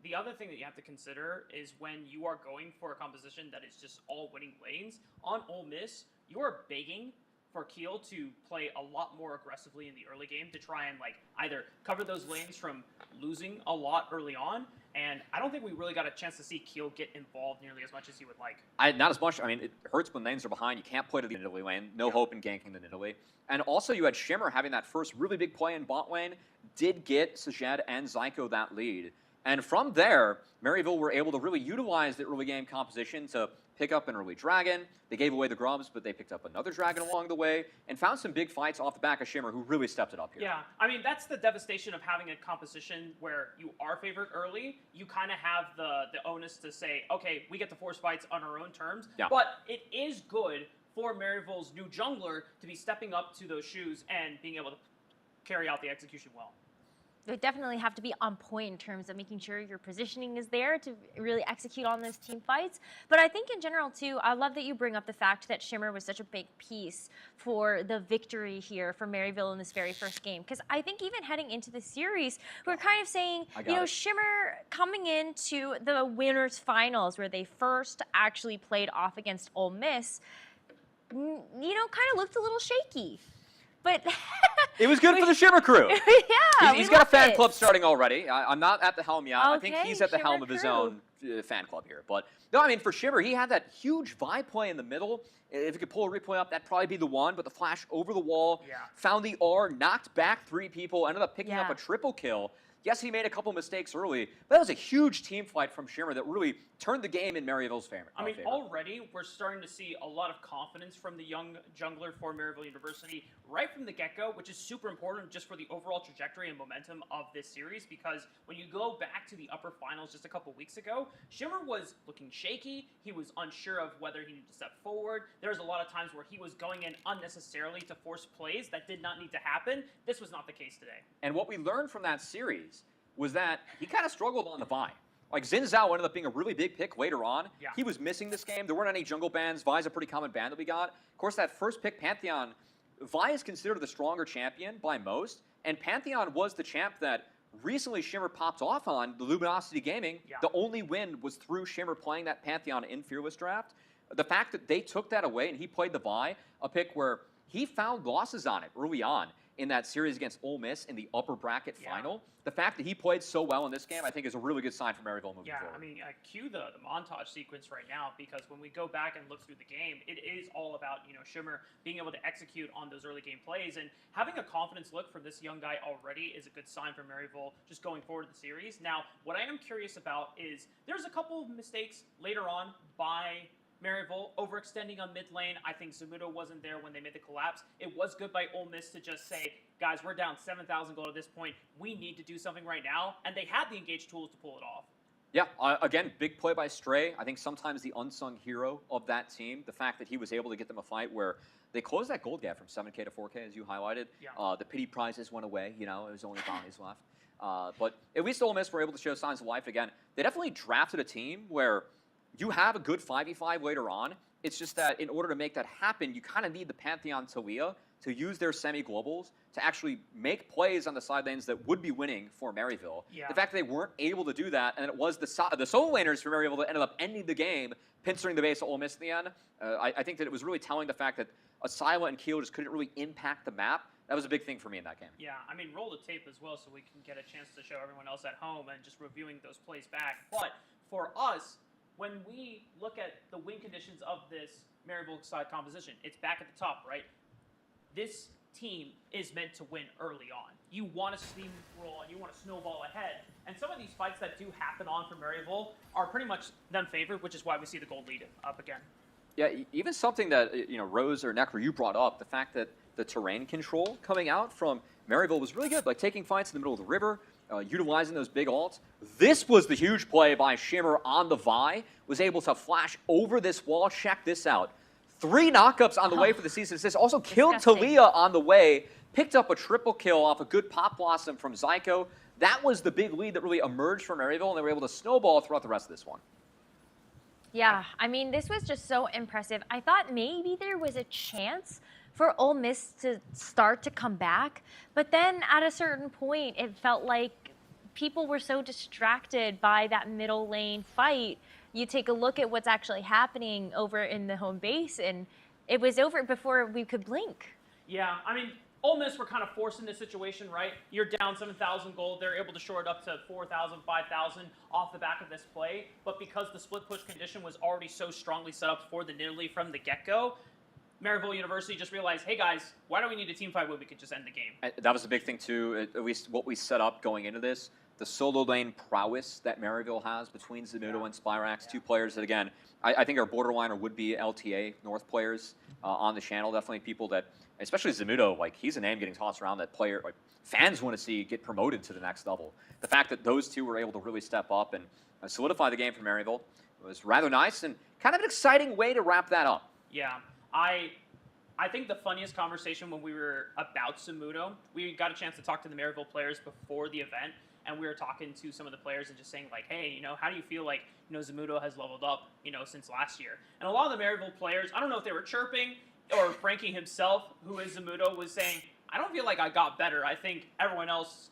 [SPEAKER 2] The other thing that you have to consider is when you are going for a composition that is just all winning lanes, on Ole Miss, you are begging for Kiel to play a lot more aggressively in the early game to try and like either cover those lanes from losing a lot early on. And I don't think we really got a chance to see Kiel get involved nearly as much as he would like.
[SPEAKER 3] Not as much. I mean, it hurts when lanes are behind. You can't play to the Nidalee lane. No hope in ganking the Nidalee. And also, you had Shimmer having that first really big play in bot lane, did get Sajed and Zyko that lead. And from there, Maryville were able to really utilize the early game composition to pick up an early dragon. They gave away the grubs, but they picked up another dragon along the way and found some big fights off the back of Shimmer, who really stepped it up here.
[SPEAKER 2] Yeah, I mean, that's the devastation of having a composition where you are favored early. You kind of have the onus to say, okay, we get to force fights on our own terms.
[SPEAKER 3] Yeah.
[SPEAKER 2] But it is good for Maryville's new jungler to be stepping up to those shoes and being able to carry out the execution well.
[SPEAKER 1] They definitely have to be on point in terms of making sure your positioning is there to really execute on those team fights. But I think in general, too, I love that you bring up the fact that Shimmer was such a big piece for the victory here for Maryville in this very first game. Because I think even heading into the series, we're kind of saying, Shimmer coming into the winners finals where they first actually played off against Ole Miss, kind of looked a little shaky. But
[SPEAKER 3] it was good for the Shimmer crew.
[SPEAKER 1] Yeah,
[SPEAKER 3] he's got a fan club starting already. I'm not at the helm yet.
[SPEAKER 1] Okay,
[SPEAKER 3] I think he's at the helm of his own fan club here. But no, I mean, for Shimmer, he had that huge vibe play in the middle. If he could pull a replay up, that'd probably be the one. But the flash over the wall, found the R, knocked back 3 people, ended up picking up a triple kill. Yes, he made a couple mistakes early, but that was a huge team fight from Shimmer that really turned the game in Maryville's favor.
[SPEAKER 2] I mean, already we're starting to see a lot of confidence from the young jungler for Maryville University right from the get-go, which is super important just for the overall trajectory and momentum of this series, because when you go back to the upper finals just a couple weeks ago, Shimmer was looking shaky. He was unsure of whether he needed to step forward. There was a lot of times where he was going in unnecessarily to force plays that did not need to happen. This was not the case today.
[SPEAKER 3] And what we learned from that series was that he kind of struggled on the Vi. Like, Xin Zhao ended up being a really big pick later on.
[SPEAKER 2] Yeah.
[SPEAKER 3] He was missing this game. There weren't any jungle bans. Vi's a pretty common ban that we got. Of course, that first pick, Pantheon, Vi is considered the stronger champion by most, and Pantheon was the champ that recently Shimmer popped off on, the Luminosity Gaming.
[SPEAKER 2] Yeah.
[SPEAKER 3] The only win was through Shimmer playing that Pantheon in Fearless Draft. The fact that they took that away and he played the Vi, a pick where he found losses on it early on in that series against Ole Miss in the upper bracket final. The fact that he played so well in this game, I think, is a really good sign for Maryville moving forward.
[SPEAKER 2] I mean, cue the montage sequence right now, because when we go back and look through the game, it is all about, Shimmer being able to execute on those early game plays, and having a confidence look from this young guy already is a good sign for Maryville just going forward in the series. Now, what I am curious about is there's a couple of mistakes later on by Maryville overextending on mid lane. I think Zamudo wasn't there when they made the collapse. It was good by Ole Miss to just say, guys, we're down 7,000 gold at this point. We need to do something right now. And they had the engaged tools to pull it off.
[SPEAKER 3] Yeah, again, big play by Stray. I think sometimes the unsung hero of that team, the fact that he was able to get them a fight where they closed that gold gap from 7K to 4K, as you highlighted.
[SPEAKER 2] Yeah.
[SPEAKER 3] The pity prizes went away. It was only bounties left. But at least Ole Miss were able to show signs of life again. They definitely drafted a team where you have a good 5v5 later on. It's just that in order to make that happen, you kind of need the Pantheon Talia to use their semi-globals to actually make plays on the side lanes that would be winning for Maryville.
[SPEAKER 2] Yeah.
[SPEAKER 3] The fact that they weren't able to do that, and it was the solo laners for Maryville that ended up ending the game, pincering the base of Ole Miss in the end. I think that it was really telling the fact that Asila and Kiel just couldn't really impact the map. That was a big thing for me in that game.
[SPEAKER 2] Yeah, I mean, roll the tape as well so we can get a chance to show everyone else at home and just reviewing those plays back. But for us, when we look at the win conditions of this Maryville side composition, it's back at the top, right? This team is meant to win early on. You want to steamroll and you want to snowball ahead. And some of these fights that do happen on for Maryville are pretty much them favored, which is why we see the gold lead up again.
[SPEAKER 3] Yeah, even something that, Rose or Necro, you brought up, the fact that the terrain control coming out from Maryville was really good, like taking fights in the middle of the river, utilizing those big ults. This was the huge play by Shimmer on the Vi, was able to flash over this wall. Check this out. 3 knockups on the way for the cease and desist. Also killed Talia on the way, picked up a triple kill off a good pop blossom from Zyko. That was the big lead that really emerged from Maryville, and they were able to snowball throughout the rest of this one.
[SPEAKER 1] Yeah, I mean, this was just so impressive. I thought maybe there was a chance for Ole Miss to start to come back, but then at a certain point, it felt like people were so distracted by that middle lane fight. You take a look at what's actually happening over in the home base, and it was over before we could blink.
[SPEAKER 2] Yeah, I mean, Ole Miss were kind of forced in this situation, right? You're down 7,000 gold. They're able to shore it up to 4,000, 5,000 off the back of this play. But because the split push condition was already so strongly set up for the Nidalee from the get-go, Maryville University just realized, hey guys, why do we need a team fight when we could just end the game?
[SPEAKER 3] That was a big thing too, at least what we set up going into this. The solo lane prowess that Maryville has between Zamudo and Spyrax, two players that, again, I think are borderline or would-be LTA North players on the channel. Definitely people that, especially Zamudo, like he's a name getting tossed around that player, like fans want to see get promoted to the next level. The fact that those two were able to really step up and solidify the game for Maryville was rather nice and kind of an exciting way to wrap that up.
[SPEAKER 2] Yeah, I think the funniest conversation when we were about Zamudo, we got a chance to talk to the Maryville players before the event, and we were talking to some of the players and just saying like, hey, you know, how do you feel like, you know, Zamudo has leveled up, you know, since last year? And a lot of the Maryville players, I don't know if they were chirping or Frankie himself, who is Zamudo, was saying, I don't feel like I got better. I think everyone else,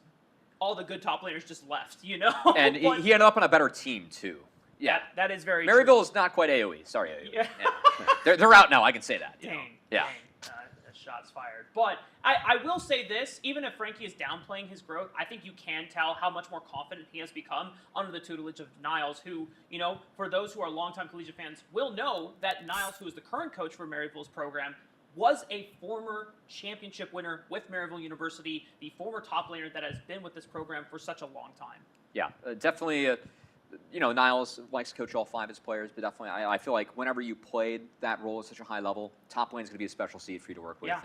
[SPEAKER 2] all the good top laners just left, you know?
[SPEAKER 3] And he ended up on a better team too. Yeah,
[SPEAKER 2] that is very
[SPEAKER 3] Maryville
[SPEAKER 2] true.
[SPEAKER 3] is not quite AoE. Sorry, AoE.
[SPEAKER 2] Yeah.
[SPEAKER 3] They're out now. I can say that. you know.
[SPEAKER 2] Dang.
[SPEAKER 3] Yeah.
[SPEAKER 2] Dang. Shots fired. But I will say this, even if Frankie is downplaying his growth, I think you can tell how much more confident he has become under the tutelage of Niles, who, you know, for those who are longtime collegiate fans, will know that Niles, who is the current coach for Maryville's program, was a former championship winner with Maryville University, the former top laner that has been with this program for such a long time.
[SPEAKER 3] Yeah, definitely. You know, Niles likes to coach all 5 of his players, but definitely I feel like whenever you played that role at such a high level, top lane is going to be a special seed for you to work with.
[SPEAKER 2] Yeah.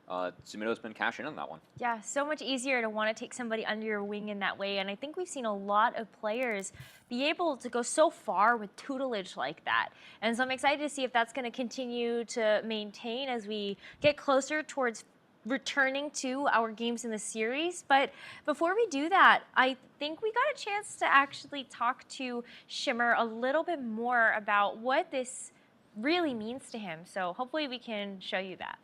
[SPEAKER 3] And Zamudo's been cashing in on that one.
[SPEAKER 1] Yeah, so much easier to want to take somebody under your wing in that way. And I think we've seen a lot of players be able to go so far with tutelage like that. And so I'm excited to see if that's going to continue to maintain as we get closer towards returning to our games in the series. But before we do that, I think we got a chance to actually talk to Shimmer a little bit more about what this really means to him. So hopefully we can show you that.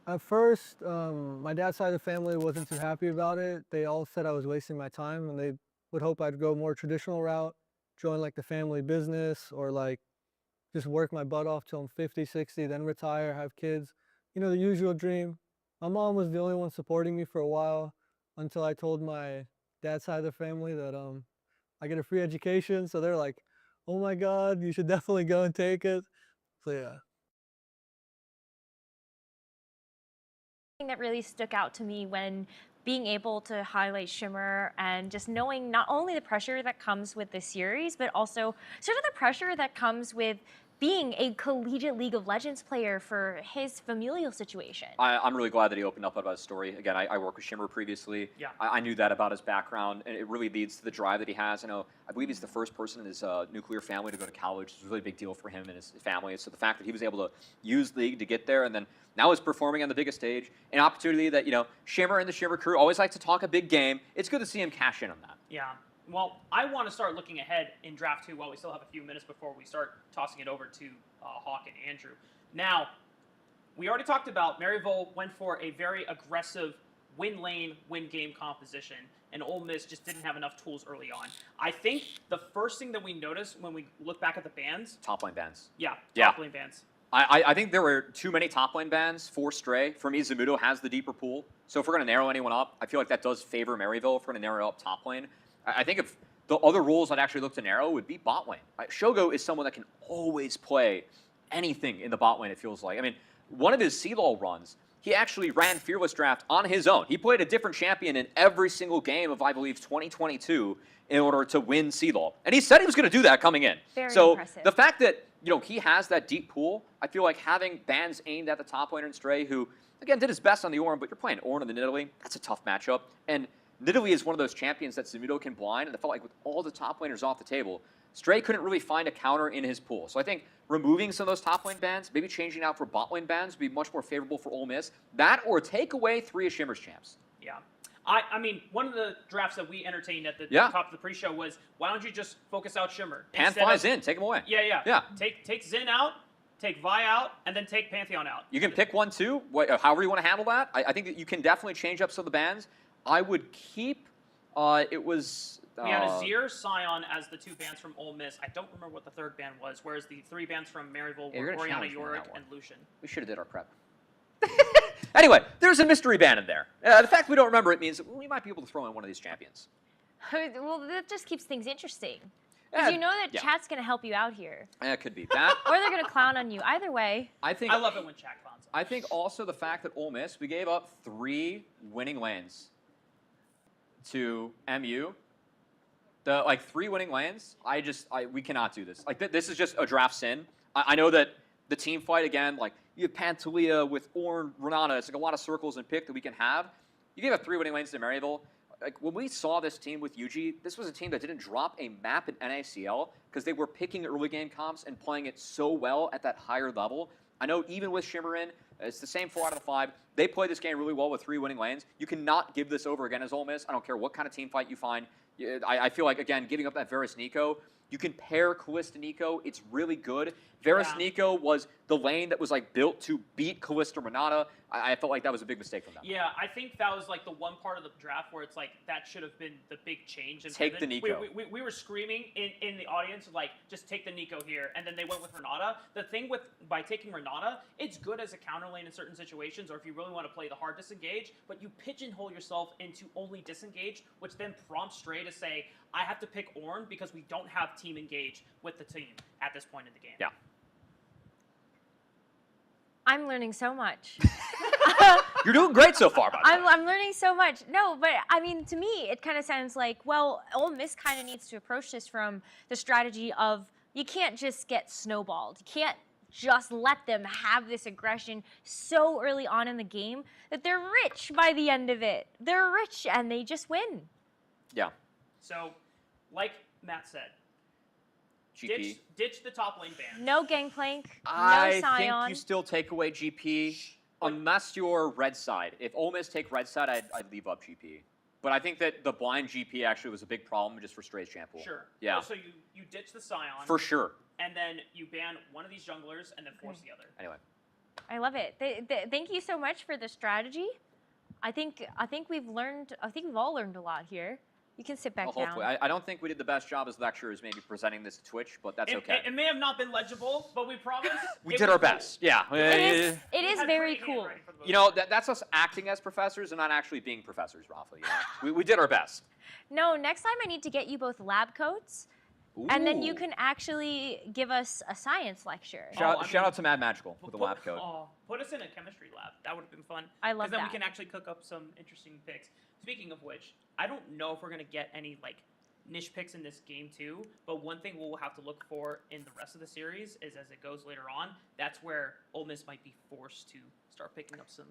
[SPEAKER 5] At first, my dad's side of the family wasn't too happy about it. They all said I was wasting my time, and they would hope I'd go more traditional route, join like the family business, or like just work my butt off till I'm 50, 60, then retire, have kids. You know, the usual dream. My mom was the only one supporting me for a while until I told my dad's side of the family that I get a free education. So they're like, oh my God, you should definitely go and take it. So yeah.
[SPEAKER 1] Thing that really stuck out to me when being able to highlight Shimmer and just knowing not only the pressure that comes with the series, but also sort of the pressure that comes with being a collegiate League of Legends player for his familial situation.
[SPEAKER 3] I'm really glad that he opened up about his story. Again, I worked with Shimmer previously.
[SPEAKER 2] Yeah.
[SPEAKER 3] I knew that about his background, and it really leads to the drive that he has. I believe he's the first person in his nuclear family to go to college. It's a really big deal for him and his family. So the fact that he was able to use League to get there, and then now is performing on the biggest stage, an opportunity that, you know, Shimmer and the Shimmer crew always like to talk a big game. It's good to see him cash in on that.
[SPEAKER 2] Yeah. Well, I want to start looking ahead in Draft 2 while we still have a few minutes before we start tossing it over to Hawk and Andrew. Now, we already talked about Maryville went for a very aggressive win lane, win game composition, and Ole Miss just didn't have enough tools early on. I think the first thing that we noticed when we look back at the bans...
[SPEAKER 3] Top lane bans.
[SPEAKER 2] Yeah,
[SPEAKER 3] Yeah.
[SPEAKER 2] top lane bans.
[SPEAKER 3] I think there were too many top lane bans for Stray. For me, Zamudo has the deeper pool. So if we're going to narrow anyone up, I feel like that does favor Maryville if we're going to narrow up top lane. I think if the other roles I'd actually look to narrow would be bot lane. Shogo is someone that can always play anything in the bot lane, it feels like. I mean, one of his CLOL runs, he actually ran Fearless Draft on his own. He played a different champion in every single game of, I believe, 2022 in order to win CLOL. And he said he was going to do that coming in.
[SPEAKER 1] Very
[SPEAKER 3] so
[SPEAKER 1] impressive.
[SPEAKER 3] The fact that, you know, he has that deep pool, I feel like having bans aimed at the top laner in Stray, who, again, did his best on the Ornn, but you're playing Ornn in the Nidalee, that's a tough matchup. And Nidalee is one of those champions that Zamudo can blind, and I felt like with all the top laners off the table, Stray couldn't really find a counter in his pool. So I think removing some of those top lane bans, maybe changing out for bot lane bans would be much more favorable for Ole Miss. That or take away 3 of Shimmer's champs.
[SPEAKER 2] Yeah. I mean, one of the drafts that we entertained at the top of the pre-show was, why don't you just focus out Shimmer?
[SPEAKER 3] Pan flies in, take him away.
[SPEAKER 2] Yeah. Take Xin out, take Vi out, and then take Pantheon out.
[SPEAKER 3] You can pick one, too, however you want to handle that. I think that you can definitely change up some of the bans. I would keep, it was
[SPEAKER 2] We had Azir, Scion as the 2 bans from Ole Miss. I don't remember what the 3rd ban was, whereas the 3 bans from Maryville
[SPEAKER 3] Yeah,
[SPEAKER 2] were
[SPEAKER 3] you're gonna
[SPEAKER 2] Oriana
[SPEAKER 3] challenge me on
[SPEAKER 2] Yorick
[SPEAKER 3] that one.
[SPEAKER 2] and Lucian.
[SPEAKER 3] We should have did our prep. Anyway, there's a mystery ban in there. The fact we don't remember it means we might be able to throw in one of these champions.
[SPEAKER 1] Well, that just keeps things interesting. Because you know that chat's going to help you out here.
[SPEAKER 3] It could be that.
[SPEAKER 1] Or they're going to clown on you. Either way.
[SPEAKER 3] I
[SPEAKER 2] love it when chat clowns.
[SPEAKER 3] I think also the fact that Ole Miss, we gave up 3 winning lanes to MU. The 3 winning lanes. We cannot do this. This is just a draft sin. I know that the team fight again, you have Pantalia with Ornn, Renata. It's a lot of circles and pick that we can have. You gave up 3 winning lanes to Maryville. When we saw this team with UG, this was a team that didn't drop a map in NACL because they were picking early game comps and playing it so well at that higher level. I know even with Shimmer in, it's the same 4 out of the 5. They play this game really well with 3 winning lanes. You cannot give this over again as Ole Miss. I don't care what kind of team fight you find. I feel like, again, giving up that Varus Nico, you can pair Kalista Nico. It's really good. Varus Nico was the lane that was built to beat Kalista Renata. I felt like that was a big mistake from them.
[SPEAKER 2] Yeah, I think that was the one part of the draft where it's that should have been the big change. And
[SPEAKER 3] take the Nico.
[SPEAKER 2] We were screaming in the audience just take the Nico here, and then they went with Renata. The thing by taking Renata, it's good as a counter lane in certain situations, or if you really want to play the hard disengage, but you pigeonhole yourself into only disengage, which then prompts Stray to say, I have to pick Ornn because we don't have team engage with the team at this point in the game.
[SPEAKER 3] Yeah.
[SPEAKER 1] I'm learning so much.
[SPEAKER 3] You're doing great so far, by the way.
[SPEAKER 1] I'm learning so much. No, but I mean, to me, it kind of sounds like, well, Ole Miss kind of needs to approach this from the strategy of you can't just get snowballed. You can't just let them have this aggression so early on in the game that they're rich by the end of it. They're rich and they just win.
[SPEAKER 3] Yeah.
[SPEAKER 2] So, like Matt said,
[SPEAKER 3] GP.
[SPEAKER 2] Ditch the top lane ban.
[SPEAKER 1] No Gangplank, no
[SPEAKER 3] I
[SPEAKER 1] Scion.
[SPEAKER 3] think you still take away GP unless you're red side. If Ole Miss take red side, I'd leave up GP. But I think that the blind GP actually was a big problem just for Stray's champ pool.
[SPEAKER 2] Sure.
[SPEAKER 3] Yeah.
[SPEAKER 2] So you ditch the Scion.
[SPEAKER 3] For sure.
[SPEAKER 2] And then you ban one of these junglers and then force the other.
[SPEAKER 3] Anyway.
[SPEAKER 1] I love it. Thank you so much for the strategy. I think we've learned. I think we've all learned a lot here. You can sit back down.
[SPEAKER 3] Hopefully. I don't think we did the best job as lecturers maybe presenting this to Twitch, but that's okay.
[SPEAKER 2] It may have not been legible, but we promise.
[SPEAKER 3] We did our best. Yeah.
[SPEAKER 1] It is very cool.
[SPEAKER 3] You know, that's us acting as professors and not actually being professors, Rafa. You know? we did our best.
[SPEAKER 1] No, next time I need to get you both lab coats, and then you can actually give us a science lecture.
[SPEAKER 3] Shout out to Mad Magical with the lab coat.
[SPEAKER 2] Put us in a chemistry lab. That would have been fun.
[SPEAKER 1] I love that.
[SPEAKER 2] Because then we can actually cook up some interesting picks. Speaking of which, I don't know if we're going to get any niche picks in this game too, but one thing we'll have to look for in the rest of the series is as it goes later on, that's where Ole Miss might be forced to start picking up some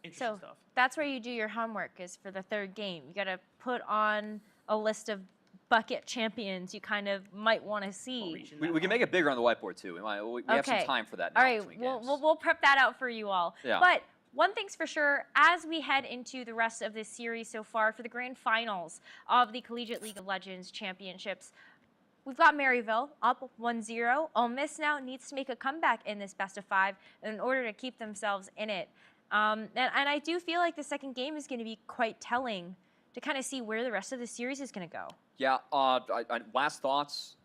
[SPEAKER 2] interesting stuff.
[SPEAKER 1] That's where you do your homework is for the 3rd game. You got to put on a list of bucket champions you kind of might want to see.
[SPEAKER 3] We can make it bigger on the whiteboard too. We have some time for that now.
[SPEAKER 1] All right, we'll prep that out for you all.
[SPEAKER 3] Yeah.
[SPEAKER 1] But one thing's for sure, as we head into the rest of this series so far for the grand finals of the Collegiate League of Legends Championships, we've got Maryville up 1-0. Ole Miss now needs to make a comeback in this best of 5 in order to keep themselves in it. And I do feel like the second game is going to be quite telling to kind of see where the rest of the series is going to go.
[SPEAKER 3] Yeah, last thoughts,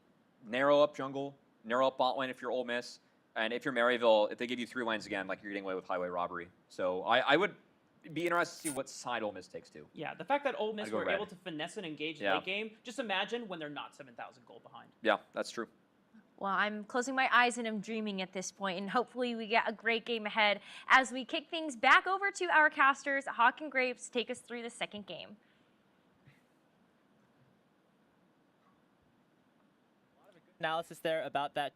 [SPEAKER 3] narrow up jungle, narrow up bot lane if you're Ole Miss. And if you're Maryville, if they give you 3 lanes again, you're getting away with highway robbery. So I would be interested to see what side Ole Miss takes to.
[SPEAKER 2] Yeah, the fact that Ole Miss were able to finesse and engage late game, just imagine when they're not 7,000 gold behind.
[SPEAKER 3] Yeah, that's true.
[SPEAKER 1] Well, I'm closing my eyes and I'm dreaming at this point, and hopefully we get a great game ahead as we kick things back over to our casters. Hawk and Grapes take us through the second game.
[SPEAKER 10] Analysis there about that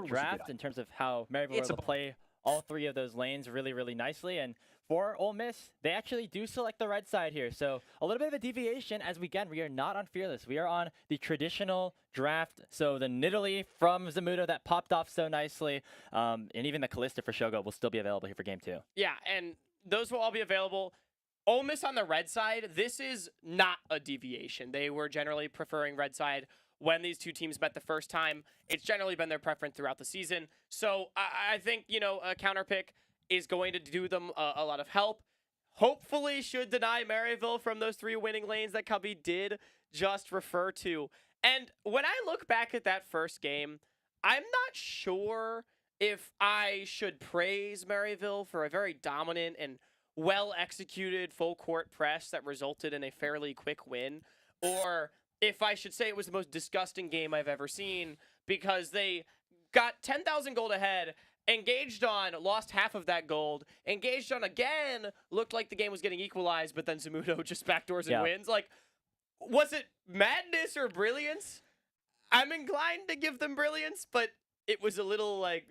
[SPEAKER 10] draft in terms of how Maryville were able to play all 3 of those lanes really, really nicely. And for Ole Miss, they actually do select the red side here. So a little bit of a deviation as we are not on Fearless. We are on the traditional draft. So the Nidalee from Zamudo that popped off so nicely. And even the Kalista for Shogo will still be available here for game 2.
[SPEAKER 11] Yeah, and those will all be available. Ole Miss on the red side, this is not a deviation. They were generally preferring red side when these 2 teams met the first time. It's generally been their preference throughout the season. So I think, a counter pick is going to do them a lot of help. hopefully should deny Maryville from those 3 winning lanes that Cubby did just refer to. And when I look back at that first game, I'm not sure if I should praise Maryville for a very dominant and well-executed full-court press that resulted in a fairly quick win, or if I should say it was the most disgusting game I've ever seen because they got 10,000 gold ahead, engaged on, lost half of that gold, engaged on again, looked like the game was getting equalized, but then Zamudo just backdoors and wins. Like, was it madness or brilliance? I'm inclined to give them brilliance, but it was a little like...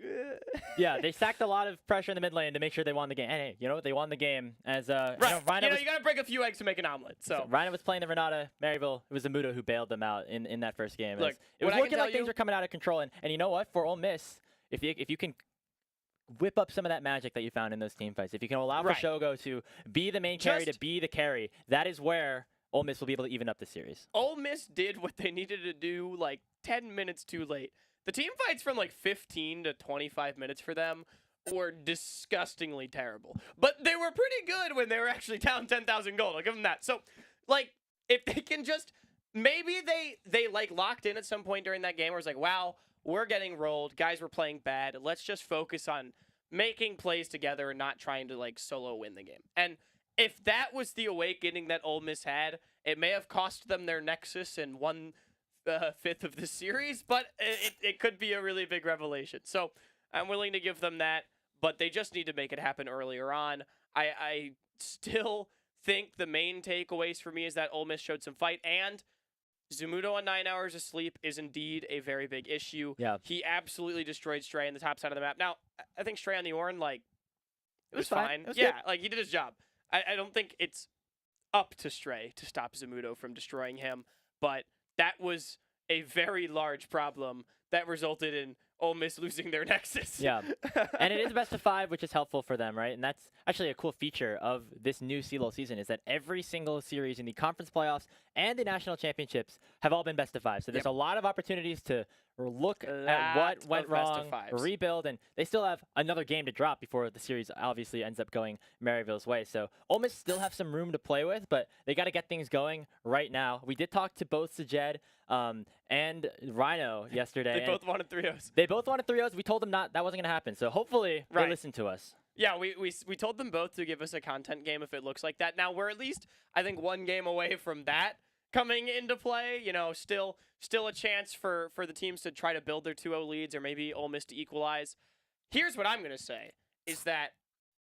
[SPEAKER 10] Yeah, they stacked a lot of pressure in the mid lane to make sure they won the game. Hey, you know what? They won the game. As
[SPEAKER 11] right. You got to break a few eggs to make an omelet. So
[SPEAKER 10] Rhino was playing the Renata. Maryville, it was Zamudo who bailed them out in that first game.
[SPEAKER 11] Look,
[SPEAKER 10] it was looking like things were coming out of control. And you know what? For Ole Miss, if you can whip up some of that magic that you found in those team fights, if you can allow for Shogo to be the main carry, to be the carry, that is where Ole Miss will be able to even up the series.
[SPEAKER 11] Ole Miss did what they needed to do like 10 minutes too late. The team fights from like 15 to 25 minutes for them were disgustingly terrible. But they were pretty good when they were actually down 10,000 gold. I'll give them that. So, like, if they can just... Maybe they like locked in at some point during that game where it's like, wow, we're getting rolled. Guys were playing bad. Let's just focus on making plays together and not trying to, like, solo win the game. And if that was the awakening that Ole Miss had, it may have cost them their Nexus and 1/5 of the series, but it could be a really big revelation. So I'm willing to give them that, but they just need to make it happen earlier on. I still think the main takeaways for me is that Ole Miss showed some fight, and Zamudo on 9 hours of sleep is indeed a very big issue.
[SPEAKER 10] Yeah.
[SPEAKER 11] He absolutely destroyed Stray in the top side of the map. Now, I think Stray on the Ornn, like, it was fine.
[SPEAKER 10] It was
[SPEAKER 11] yeah,
[SPEAKER 10] good.
[SPEAKER 11] like, he did his job. I don't think it's up to Stray to stop Zamudo from destroying him, but that was a very large problem that resulted in Ole Miss losing their Nexus.
[SPEAKER 10] Yeah, and it is best of 5, which is helpful for them, right? And that's actually a cool feature of this new CLOL season is that every single series in the conference playoffs and the national championships have all been best of 5. So there's a lot of opportunities to look at what went wrong, rebuild, and they still have another game to drop before the series obviously ends up going Maryville's way. So Ole Miss still have some room to play with, but they got to get things going right now. We did talk to both Sajed and Rhino yesterday.
[SPEAKER 11] They both wanted 3-0s.
[SPEAKER 10] They both wanted 3-0s. We told them that wasn't going to happen. So hopefully they listen to us.
[SPEAKER 11] Yeah, we told them both to give us a content game if it looks like that. Now, we're at least, I think, 1 game away from that coming into play. You know, still a chance for the teams to try to build their 2-0 leads or maybe Ole Miss to equalize. Here's what I'm going to say, is that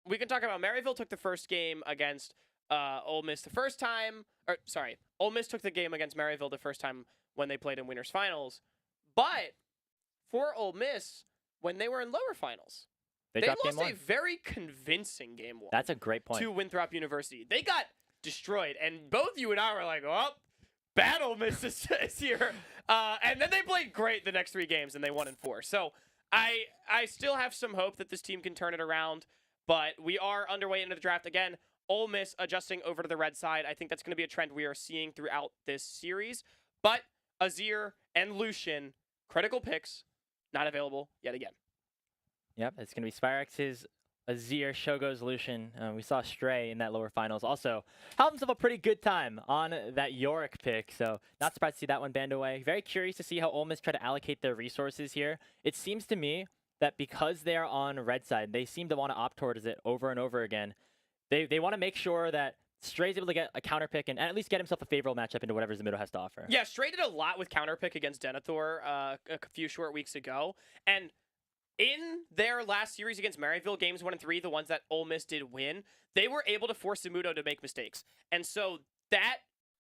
[SPEAKER 11] we can talk about Maryville took the first game against Ole Miss the first time. Or, sorry, Ole Miss took the game against Maryville the first time when they played in winners finals. But for Ole Miss, when they were in lower finals, they lost a very convincing game 1.
[SPEAKER 10] That's a great point.
[SPEAKER 11] To Winthrop University. They got destroyed, and both you and I were like, oh, bad Ole Miss is here. And then they played great the next 3 games, and they won in 4. So I still have some hope that this team can turn it around, but we are underway into the draft. Again, Ole Miss adjusting over to the red side. I think that's going to be a trend we are seeing throughout this series. But Azir and Lucian, critical picks, not available yet again.
[SPEAKER 10] Yep, it's going to be Spyrex's Azir, Shogo's Lucian. We saw Stray in that lower finals. Also, held himself a pretty good time on that Yorick pick, so not surprised to see that one banned away. Very curious to see how Ole Miss try to allocate their resources here. It seems to me that because they are on red side, they seem to want to opt towards it over and over again. They want to make sure that Stray's able to get a counter pick and at least get himself a favorable matchup into whatever Zamudo has to offer.
[SPEAKER 11] Yeah, Stray did a lot with counter pick against Denethor a few short weeks ago, and in their last series against Maryville, games 1 and 3, the ones that Ole Miss did win, they were able to force Zamudo to make mistakes. And so that,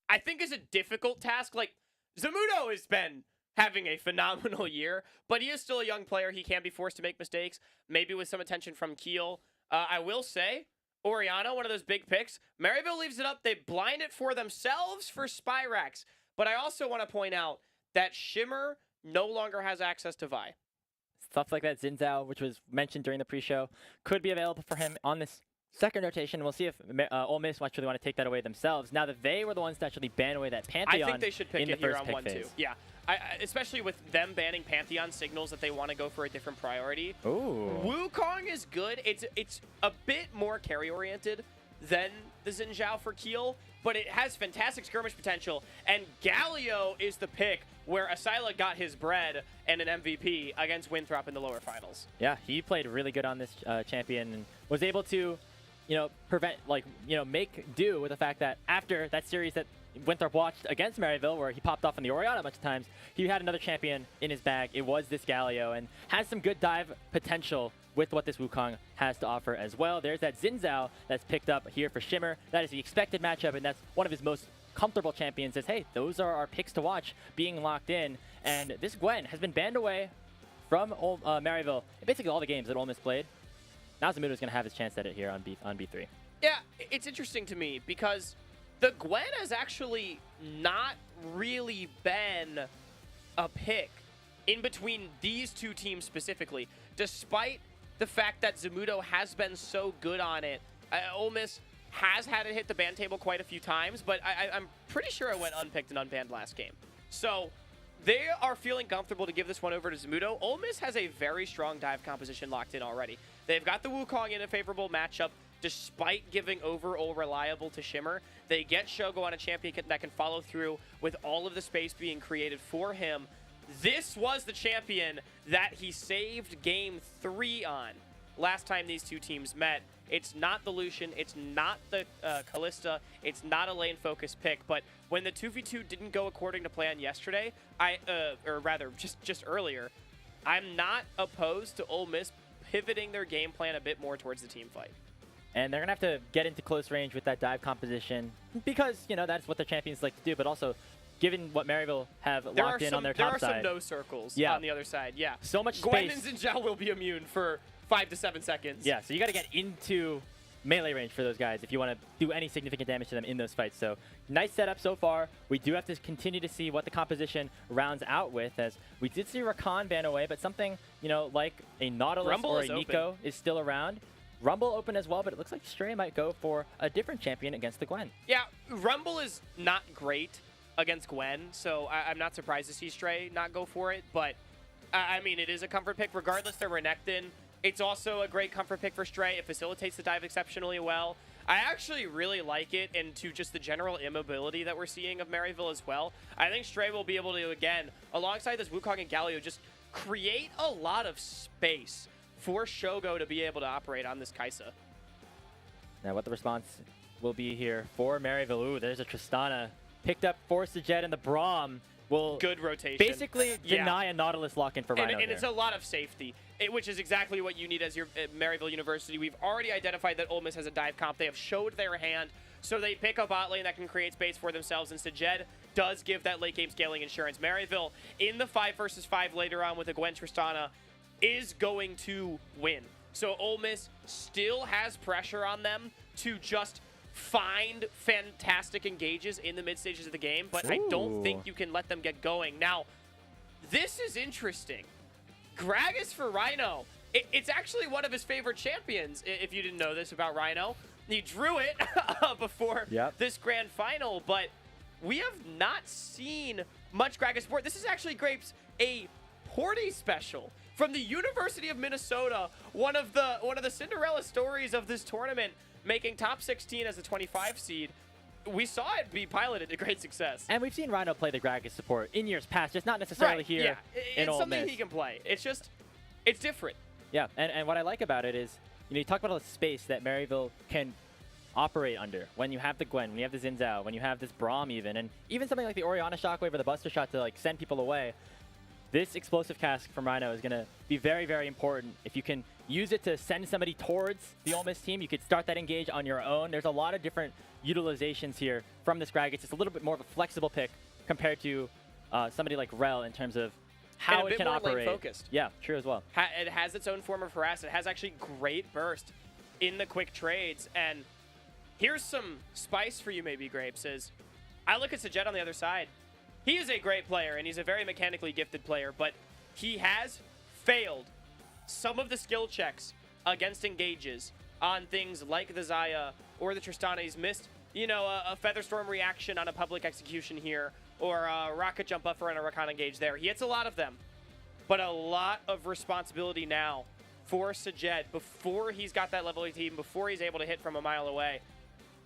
[SPEAKER 11] I think, is a difficult task. Like, Zamudo has been having a phenomenal year, but he is still a young player. He can be forced to make mistakes, maybe with some attention from Keel. I will say, Oriana, one of those big picks, Maryville leaves it up. They blind it for themselves for Spyrex. But I also want to point out that Shimmer no longer has access to Vi.
[SPEAKER 10] Stuff like that, Zinzao, which was mentioned during the pre-show, could be available for him on this second rotation. We'll see if Ole Miss actually want to take that away themselves. Now that they were the ones to actually ban away that Pantheon.
[SPEAKER 11] I think they should pick it here on 1-2. Yeah, especially with them banning Pantheon signals that they want to go for a different priority.
[SPEAKER 10] Ooh.
[SPEAKER 11] Wukong is good. It's a bit more carry-oriented than the Xin Zhao for Kiel, but it has fantastic skirmish potential, and Galio is the pick where Asila got his bread and an MVP against Winthrop in the lower finals.
[SPEAKER 10] Yeah, he played really good on this champion and was able to, make do with the fact that after that series that Winthrop watched against Maryville, where he popped off on the Oriana a bunch of times, he had another champion in his bag. It was this Galio, and has some good dive potential with what this Wukong has to offer as well. There's that Xin Zhao that's picked up here for Shimmer. That is the expected matchup, and that's one of his most comfortable champions. Says, hey, those are our picks to watch being locked in. And this Gwen has been banned away from Maryville in basically all the games that Ole Miss played. Now Zamudo's going to have his chance at it here on B3.
[SPEAKER 11] Yeah, it's interesting to me because the Gwen has actually not really been a pick in between these two teams specifically, despite the fact that Zamudo has been so good on it. Ole Miss has had it hit the ban table quite a few times, but I'm pretty sure I went unpicked and unbanned last game. So they are feeling comfortable to give this one over to Zamudo. Ole Miss has a very strong dive composition locked in already. They've got the Wukong in a favorable matchup, despite giving overall reliable to Shimmer. They get Shogo on a champion that can follow through with all of the space being created for him. This was the champion that he saved game 3 on last time these two teams met. It's not the Lucian, it's not the Kalista, it's not a lane focus pick, but when the 2v2 didn't go according to plan yesterday, or rather just earlier, I'm not opposed to Ole Miss pivoting their game plan a bit more towards the team fight.
[SPEAKER 10] And they're going to have to get into close range with that dive composition because, that's what the champions like to do, but also given what Maryville have locked in on their top side.
[SPEAKER 11] There are some no circles on the other side, yeah.
[SPEAKER 10] So much
[SPEAKER 11] Gwen
[SPEAKER 10] space.
[SPEAKER 11] and Xin Zhao will be immune for 5 to 7 seconds.
[SPEAKER 10] Yeah, so you got to get into melee range for those guys if you want to do any significant damage to them in those fights. So nice setup so far. We do have to continue to see what the composition rounds out with, as we did see Rakan ban away, but something, like a Nautilus
[SPEAKER 11] Rumble
[SPEAKER 10] or a
[SPEAKER 11] is
[SPEAKER 10] Nico
[SPEAKER 11] open.
[SPEAKER 10] is still around. Rumble open as well, but it looks like Stray might go for a different champion against the Gwen.
[SPEAKER 11] Yeah, Rumble is not great against Gwen, so I'm not surprised to see Stray not go for it, but I mean, it is a comfort pick. Regardless, they're Renekton. It's also a great comfort pick for Stray. It facilitates the dive exceptionally well. I actually really like it, and to just the general immobility that we're seeing of Maryville as well. I think Stray will be able to, again, alongside this Wukong and Galio, just create a lot of space for Shogo to be able to operate on this Kaisa.
[SPEAKER 10] Now what the response will be here for Maryville. Ooh, there's a Tristana picked up for Sajet, and the Braum will
[SPEAKER 11] good rotation.
[SPEAKER 10] Basically deny a Nautilus lock-in for Rhino.
[SPEAKER 11] And it's a lot of safety, which is exactly what you need as your Maryville University. We've already identified that Ole Miss has a dive comp. They have showed their hand, so they pick a bot lane that can create space for themselves, and Sajet does give that late game scaling insurance. Maryville, in the 5 versus 5 later on with a Gwen Tristana, is going to win. So Ole Miss still has pressure on them to just find fantastic engages in the mid stages of the game, but I don't think you can let them get going. Now, this is interesting. Gragas for Rhino. It's actually one of his favorite champions, if you didn't know this about Rhino. He drew it before this grand final, but we have not seen much Gragas support. This is actually, Grapes, a Porty special from the University of Minnesota, one of the Cinderella stories of this tournament, making top 16 as a 25 seed. We saw it be piloted to great success.
[SPEAKER 10] And we've seen Rhino play the Gragas support in years past, just not necessarily here in Ole Miss.
[SPEAKER 11] It's something he can play. It's just, it's different.
[SPEAKER 10] Yeah, and what I like about it is, you talk about all the space that Maryville can operate under when you have the Gwen, when you have the Xin Zhao, when you have this Braum even something like the Oriana Shockwave or the Buster Shot to send people away. This explosive cask from Rhino is going to be very, very important. If you can use it to send somebody towards the Ole Miss team, you could start that engage on your own. There's a lot of different utilizations here from this Gragas. It's a little bit more of a flexible pick compared to somebody like Rel in terms of how it can operate.
[SPEAKER 11] Focused.
[SPEAKER 10] Yeah, true as well.
[SPEAKER 11] It has its own form of harass. It has actually great burst in the quick trades. And here's some spice for you, maybe, Grapes, is I look at Sajet on the other side. He is a great player, and he's a very mechanically gifted player, but he has failed some of the skill checks against engages on things like the Xayah or the Tristana. He's missed, a Featherstorm reaction on a public execution here, or a rocket jump buffer and a Rakan engage there. He hits a lot of them, but a lot of responsibility now for Sajet before he's got that level 18, before he's able to hit from a mile away.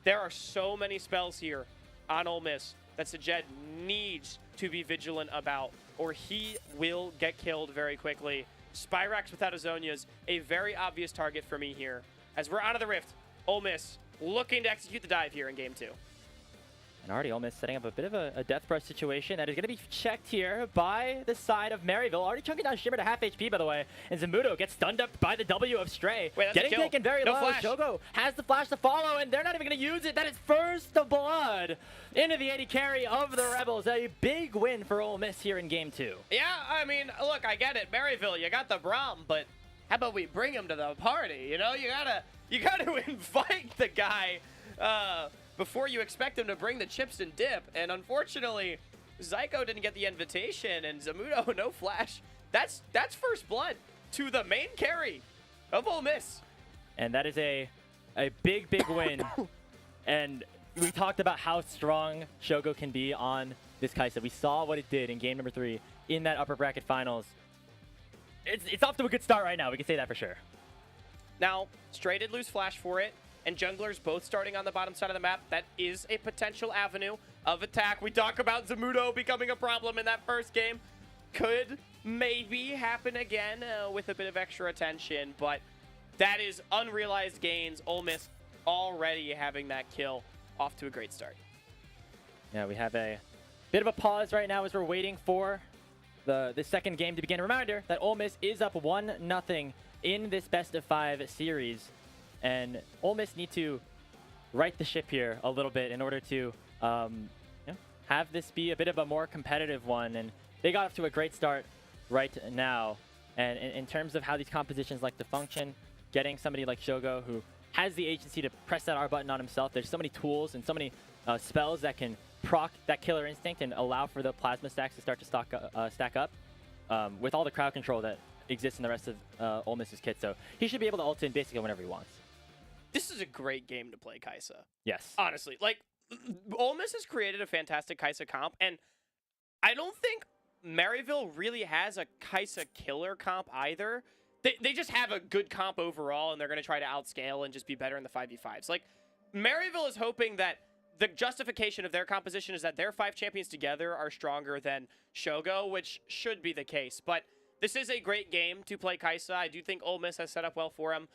[SPEAKER 11] There are so many spells here on Ole Miss that Sajed needs to be vigilant about, or he will get killed very quickly. Spyrax without Azonia's a very obvious target for me here. As we're out of the rift, Ole Miss looking to execute the dive here in game 2.
[SPEAKER 10] And already Ole Miss setting up a bit of a death brush situation that is going to be checked here by the side of Maryville. Already chunking down Shimmer to half HP, by the way. And Zamudo gets stunned up by the W of Stray.
[SPEAKER 11] Wait, that's
[SPEAKER 10] getting
[SPEAKER 11] a kill.
[SPEAKER 10] taken very
[SPEAKER 11] No
[SPEAKER 10] low.
[SPEAKER 11] flash.
[SPEAKER 10] Shogo has the flash to follow, and they're not even going to use it. That is first blood into the 80 carry of the Rebels. A big win for Ole Miss here in game 2.
[SPEAKER 11] Yeah, I mean, look, I get it. Maryville, you got the Braum, but how about we bring him to the party? You know, you gotta invite the guy before you expect him to bring the chips and dip. And unfortunately, Zyko didn't get the invitation, and Zamudo, no flash. That's first blood to the main carry of Ole Miss.
[SPEAKER 10] And that is a big win. And we talked about how strong Shogo can be on this Kaisa. We saw what it did in game number 3 in that upper bracket finals. It's off to a good start right now. We can say that for sure.
[SPEAKER 11] Now, Stray did lose flash for it, and junglers both starting on the bottom side of the map. That is a potential avenue of attack. We talk about Zamudo becoming a problem in that first game. Could maybe happen again with a bit of extra attention, but that is unrealized gains. Ole Miss already having that kill, off to a great start.
[SPEAKER 10] Yeah, we have a bit of a pause right now as we're waiting for the second game to begin. Reminder that Ole Miss is up 1-0 in this best-of-5 series, and Ole Miss need to right the ship here a little bit in order to have this be a bit of a more competitive one. And they got off to a great start right now. And in terms of how these compositions like to function, getting somebody like Shogo who has the agency to press that R button on himself, there's so many tools and so many spells that can proc that killer instinct and allow for the plasma stacks to start to stack up with all the crowd control that exists in the rest of Ole Miss's kit. So he should be able to ult in basically whenever he wants.
[SPEAKER 11] This is a great game to play Kaisa.
[SPEAKER 10] Yes.
[SPEAKER 11] Honestly, like, Ole Miss has created a fantastic Kaisa comp, and I don't think Maryville really has a Kaisa killer comp either. They just have a good comp overall, and they're going to try to outscale and just be better in the 5v5s. Like, Maryville is hoping that the justification of their composition is that their 5 champions together are stronger than Shogo, which should be the case. But this is a great game to play Kaisa. I do think Ole Miss has set up well for him.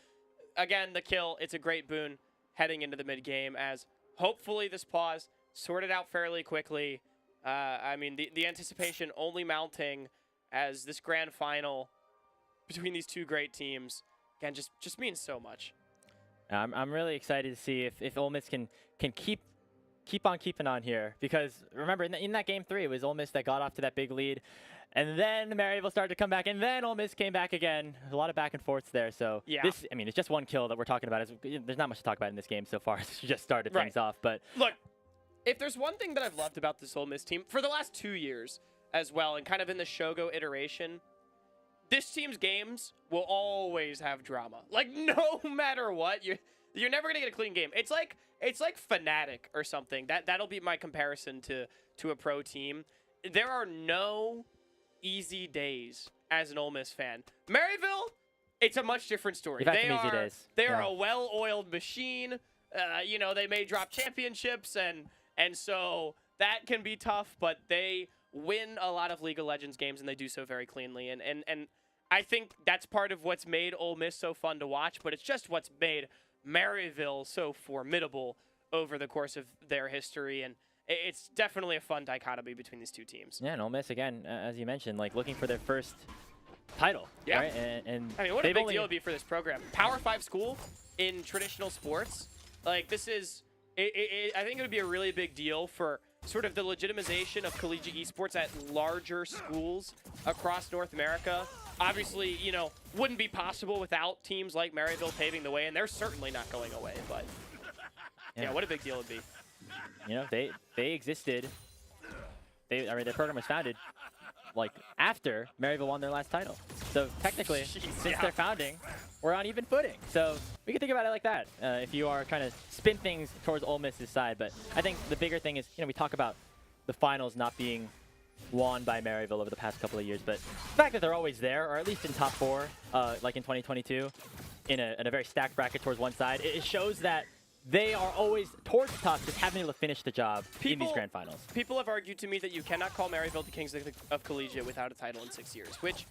[SPEAKER 11] Again, the kill, it's a great boon heading into the mid-game, as hopefully this pause sorted out fairly quickly. I mean, the anticipation only mounting as this grand final between these two great teams, again, just means so much.
[SPEAKER 10] I'm really excited to see if Ole Miss can keep on keeping on here, because remember in that game 3 it was Ole Miss that got off to that big lead, and then Maryville started to come back, and then Ole Miss came back again. A lot of back and forths there. So
[SPEAKER 11] yeah,
[SPEAKER 10] this, I mean, it's just one kill that we're talking about. There's not much to talk about in this game so far. It's just started things off. But
[SPEAKER 11] look, if there's one thing that I've loved about this Ole Miss team for the last 2 years as well, and kind of in the Shogo iteration, this team's games will always have drama. Like, no matter what, you're never gonna get a clean game. It's like Fnatic or something. That'll be my comparison to a pro team. There are no easy days as an Ole Miss fan. Maryville, it's a much different story.
[SPEAKER 10] You've had some easy days.
[SPEAKER 11] They are a well-oiled machine. You know, they may drop championships, and so that can be tough, but they win a lot of League of Legends games, and they do so very cleanly. And I think that's part of what's made Ole Miss so fun to watch, but it's just what's made Maryville so formidable over the course of their history. And it's definitely a fun dichotomy between these two teams.
[SPEAKER 10] Yeah, and Ole Miss, again, as you mentioned, like looking for their first title.
[SPEAKER 11] Yeah.
[SPEAKER 10] Right? And
[SPEAKER 11] I mean, what a big deal it would be for this program. Power 5 school in traditional sports. Like, this is, I think it would be a really big deal for sort of the legitimization of collegiate esports at larger schools across North America. Obviously, you know, wouldn't be possible without teams like Maryville paving the way, and they're certainly not going away, but yeah, what a big deal it would be.
[SPEAKER 10] You know, they existed. I mean, their program was founded like after Maryville won their last title. So technically, since their founding, we're on even footing. So we can think about it like that if you are trying to spin things towards Ole Miss's side. But I think the bigger thing is, you know, we talk about the finals not being won by Maryville over the past couple of years, but the fact that they're always there, or at least in top 4, like in 2022, in a very stacked bracket towards one side, it shows that they are always towards the top, just having to finish the job in these grand finals.
[SPEAKER 11] People have argued to me that you cannot call Maryville the Kings of Collegiate without a title in 6 years, which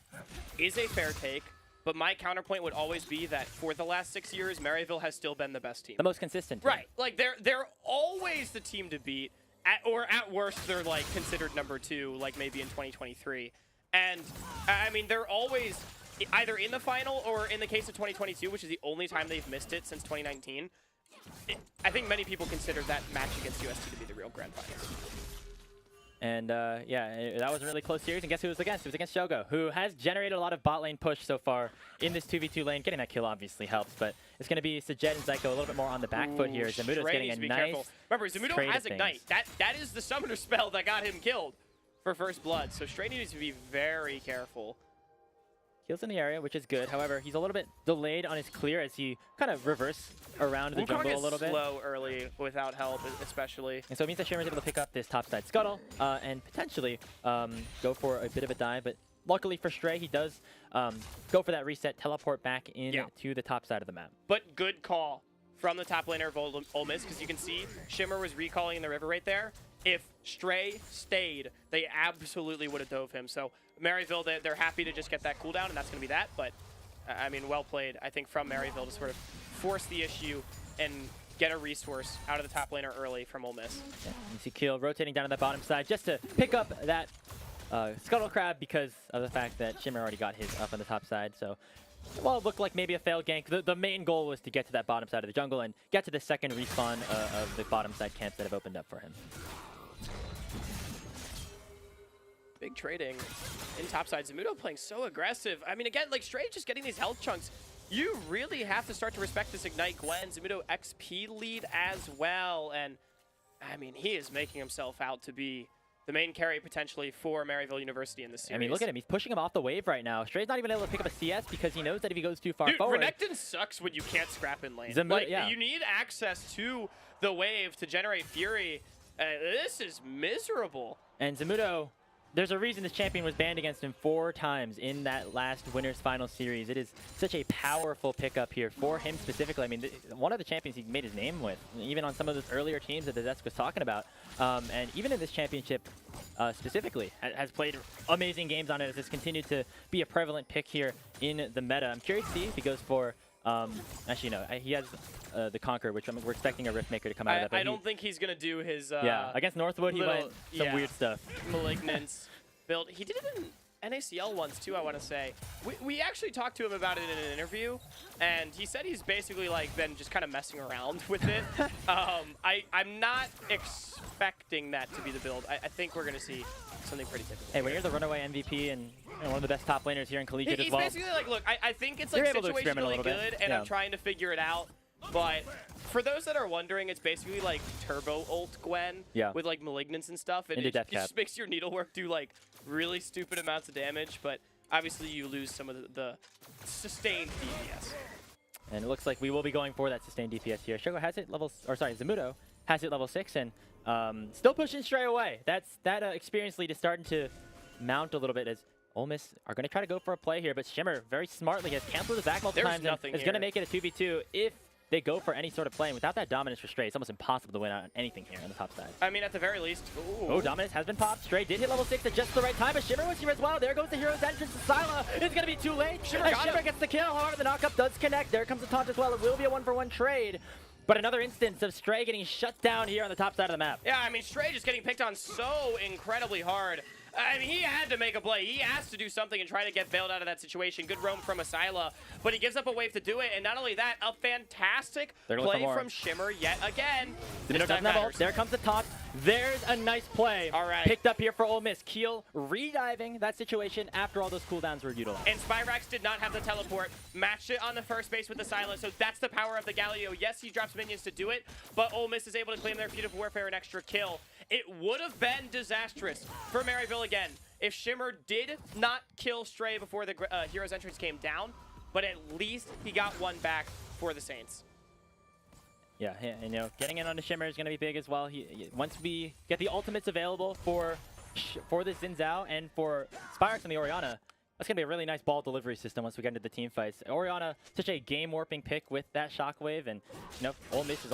[SPEAKER 11] is a fair take. But my counterpoint would always be that for the last 6 years, Maryville has still been the best team.
[SPEAKER 10] The most consistent team.
[SPEAKER 11] Right. Like, they're always the team to beat. Or at worst, they're, like, considered number 2, like maybe in 2023. And, I mean, they're always either in the final or in the case of 2022, which is the only time they've missed it since 2019. I think many people consider that match against UST to be the real grand finals.
[SPEAKER 10] And yeah, that was a really close series. And guess who it was against? It was against Shogo, who has generated a lot of bot lane push so far in this 2v2 lane. Getting that kill obviously helps, but it's going to be Sajet and Zyko a little bit more on the back foot here. Zamudo's getting a nice
[SPEAKER 11] careful. Remember, Zamudo has Ignite. That is the summoner spell that got him killed for first blood. So Stray needs to be very careful.
[SPEAKER 10] Heals in the area, which is good. However, he's a little bit delayed on his clear as he kind of reverse around the jungle a little bit.
[SPEAKER 11] Slow early without help, especially.
[SPEAKER 10] And so it means that Shimmer is able to pick up this topside scuttle and potentially go for a bit of a dive. But luckily for Stray, he does go for that reset, teleport back in to the top side of the map.
[SPEAKER 11] But good call from the top laner of Ole Miss, because you can see Shimmer was recalling in the river right there. If Stray stayed, they absolutely would have dove him. So Maryville, they're happy to just get that cooldown, and that's going to be that. But, I mean, well played, I think, from Maryville to sort of force the issue and get a resource out of the top laner early from Ole Miss.
[SPEAKER 10] Yeah, you see Keel rotating down to the bottom side just to pick up that Scuttle Crab because of the fact that Shimmer already got his up on the top side. So, well, it looked like maybe a failed gank. The main goal was to get to that bottom side of the jungle and get to the second respawn of the bottom side camps that have opened up for him.
[SPEAKER 11] Big trading in topside. Zamudo playing so aggressive. I mean, again, like Stray just getting these health chunks. You really have to start to respect this Ignite Gwen. Zamudo XP lead as well. And, I mean, he is making himself out to be the main carry potentially for Maryville University in this series.
[SPEAKER 10] I mean, look at him. He's pushing him off the wave right now. Stray's not even able to pick up a CS because he knows that if he goes too far forward...
[SPEAKER 11] Renekton sucks when you can't scrap in lane. You need access to the wave to generate Fury. This is miserable.
[SPEAKER 10] And Zamudo... There's a reason this champion was banned against him 4 times in that last Winners Final Series. It is such a powerful pickup here for him specifically. I mean, one of the champions he made his name with, even on some of those earlier teams that the Desk was talking about. And even in this championship specifically, has played amazing games on it as it's continued to be a prevalent pick here in the meta. I'm curious to see if he goes for... actually, no, he has the Conqueror, which we're expecting a Rift Maker to come out of that. But
[SPEAKER 11] I don't think he's going to do his...
[SPEAKER 10] yeah, against Northwood, he went some weird stuff.
[SPEAKER 11] Malignance build. He did it in NACL once, too, I want to say. We actually talked to him about it in an interview, and he said he's basically like been just kind of messing around with it. I'm not expecting that to be the build. I think we're going to see something pretty typical.
[SPEAKER 10] Hey, when you're the runaway MVP and one of the best top laners here in Collegiate as well.
[SPEAKER 11] He's basically like, look, I think it's like situationally good, and I'm trying to figure it out. But for those that are wondering, it's basically like turbo ult Gwen with like malignance and stuff. And it just makes your needlework do like really stupid amounts of damage. But obviously you lose some of the sustained DPS.
[SPEAKER 10] And it looks like we will be going for that sustained DPS here. Shogo has it Zamudo has it level 6 and still pushing Stray away. That experience lead is starting to mount a little bit as Ole Miss are going to try to go for a play here, but Shimmer very smartly has canceled his back multiple times and is going to make it a 2v2 if they go for any sort of play. And without that dominance for Stray, it's almost impossible to win on anything here on the top side.
[SPEAKER 11] I mean, at the very least. Ooh.
[SPEAKER 10] Oh, dominance has been popped. Stray did hit level 6 at just the right time, but Shimmer was here as well. There goes the hero's entrance to Syla. It's going to be too late. Shimmer gets the kill. However, the knockup does connect. There comes the taunt as well. It will be a 1-for-1 trade. But another instance of Stray getting shut down here on the top side of the map.
[SPEAKER 11] Yeah, I mean, Stray just getting picked on so incredibly hard. I mean, he had to make a play. He has to do something and try to get bailed out of that situation. Good roam from Asyla, but he gives up a wave to do it. And not only that, a fantastic play from Shimmer yet again.
[SPEAKER 10] There comes the taunt. There's a nice play.
[SPEAKER 11] All right.
[SPEAKER 10] Picked up here for Ole Miss. Keel rediving that situation after all those cooldowns were utilized.
[SPEAKER 11] And Spyrax did not have the teleport. Matched it on the first base with the Asyla. So that's the power of the Galio. Yes, he drops minions to do it, but Ole Miss is able to claim their feat of warfare an extra kill. It would have been disastrous for Maryville again if Shimmer did not kill Stray before the hero's entrance came down, but at least he got one back for the Saints.
[SPEAKER 10] Yeah, and, you know, getting in on the Shimmer is going to be big as well. Once we get the ultimates available for the Xin Zhao and for Spyrax and the Orianna, That's going to be a really nice ball delivery system once we get into the team fights. Orianna, such a game-warping pick with that shockwave, and Ole Miss is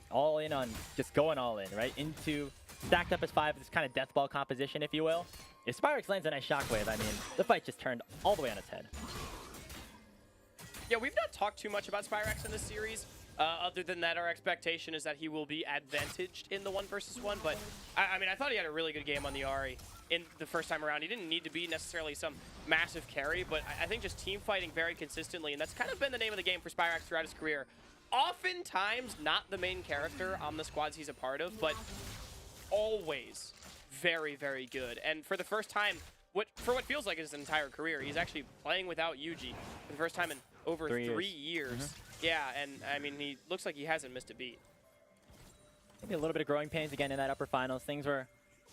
[SPEAKER 10] all in on just going all in, right? Into stacked up as 5, this kind of death ball composition, if you will. If Spyrex lands a nice shockwave, I mean, the fight just turned all the way on its head.
[SPEAKER 11] Yeah, we've not talked too much about Spyrex in this series. Other than that, our expectation is that he will be advantaged in the 1 versus 1. But I mean, I thought he had a really good game on the Ahri in the first time around. He didn't need to be necessarily some massive carry, but I think just team fighting very consistently, and that's kind of been the name of the game for Spyrex throughout his career. Oftentimes not the main character on the squads he's a part of, but always very, very good. And for the first time, for what feels like his entire career, he's actually playing without Yuji for the first time in over 3 years. Yeah, and I mean, he looks like he hasn't missed a beat.
[SPEAKER 10] Maybe a little bit of growing pains again in that upper finals. Things were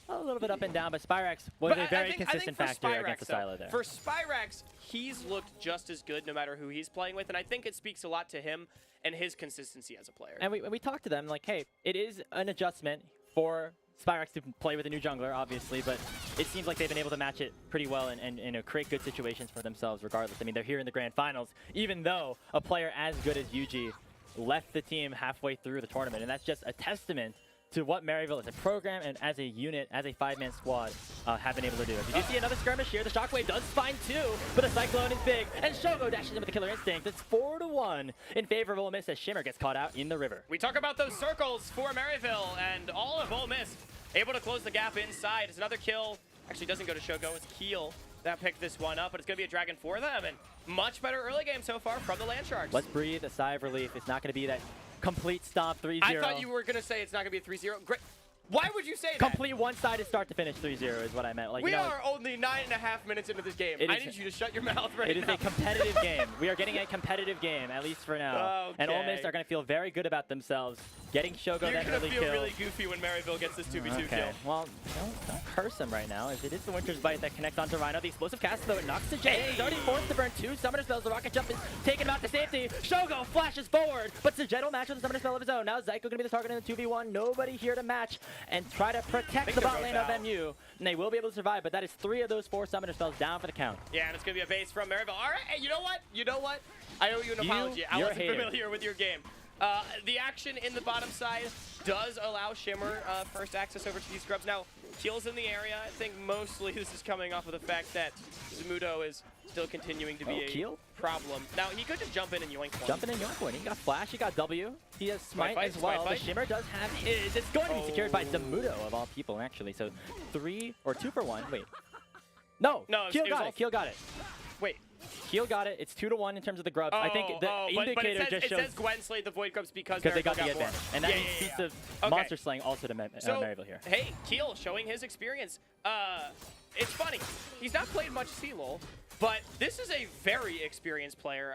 [SPEAKER 10] a little bit up and down, but Spyrex was a very consistent factor against the silo there.
[SPEAKER 11] For Spyrex, he's looked just as good no matter who he's playing with, and I think it speaks a lot to him and his consistency as a player.
[SPEAKER 10] And we talked to them like, hey, it is an adjustment for Spyrex to play with a new jungler, obviously, but it seems like they've been able to match it pretty well and create good situations for themselves regardless. I mean, they're here in the grand finals, even though a player as good as Yuji left the team halfway through the tournament, and that's just a testament to what Maryville as a program and as a unit, as a 5-man squad, have been able to do. If you do see another skirmish here, the shockwave does find 2, but the cyclone is big, and Shogo dashes in with the killer instinct. It's 4-1 in favor of Ole Miss as Shimmer gets caught out in the river.
[SPEAKER 11] We talk about those circles for Maryville, and all of Ole Miss able to close the gap inside. It's another kill. Actually doesn't go to Shogo, it's Keel that picked this one up, but it's going to be a Dragon for them, and much better early game so far from the Landsharks.
[SPEAKER 10] Let's breathe a sigh of relief. It's not going to be that complete stomp 3-0.
[SPEAKER 11] I thought you were going to say it's not going to be a 3-0. Great. Why would you say that?
[SPEAKER 10] Complete one-sided start to finish 3-0 is what I meant. Like,
[SPEAKER 11] we are only 9.5 minutes into this game. I need you to shut your mouth right now.
[SPEAKER 10] It is a competitive game. We are getting a competitive game, at least for now.
[SPEAKER 11] Okay.
[SPEAKER 10] And Ole Miss are going to feel very good about themselves, getting Shogo that early kill.
[SPEAKER 11] You're going to feel really goofy when Maryville gets this 2v2 kill.
[SPEAKER 10] Well, don't curse him right now, as it is the Winter's Bite that connects onto Rhino. The explosive cast, though, it knocks to Jay. He's already forced to burn 2 summoner spells. The rocket jump is taken him out to safety. Shogo flashes forward, but Sajet will match with a summoner spell of his own. Now Zyko going to be the target in the 2v1. Nobody here to match and try to protect the bot lane of MU, and they will be able to survive, but that is 3 of those 4 summoner spells down for the count.
[SPEAKER 11] Yeah, and it's going to be a base from Maryville. All right, hey, you know what? You know what? I owe you an apology. I wasn't familiar with your game. The action in the bottom side does allow Shimmer first access over to these scrubs. Now, Keel's in the area. I think mostly this is coming off of the fact that Zamudo is still continuing to be a problem. Now, he could just jump in and yoink one.
[SPEAKER 10] Jump in and yoink one. He got flash, he got W. He has smite as well. The Shimmer does have his. It's going to be secured by Zamudo, of all people, actually. So 2 for 1. Wait. No, Keel got it. Keel got it.
[SPEAKER 11] Wait.
[SPEAKER 10] Keel got it. It's 2-1 in terms of the grubs. I think the indicator just shows.
[SPEAKER 11] It says Gwen slayed the Void Grubs because
[SPEAKER 10] they got the advantage. And that means feats of monster slaying also to Maryville here.
[SPEAKER 11] Hey, Keel showing his experience. It's funny. He's not played much CLOL, but this is a very experienced player.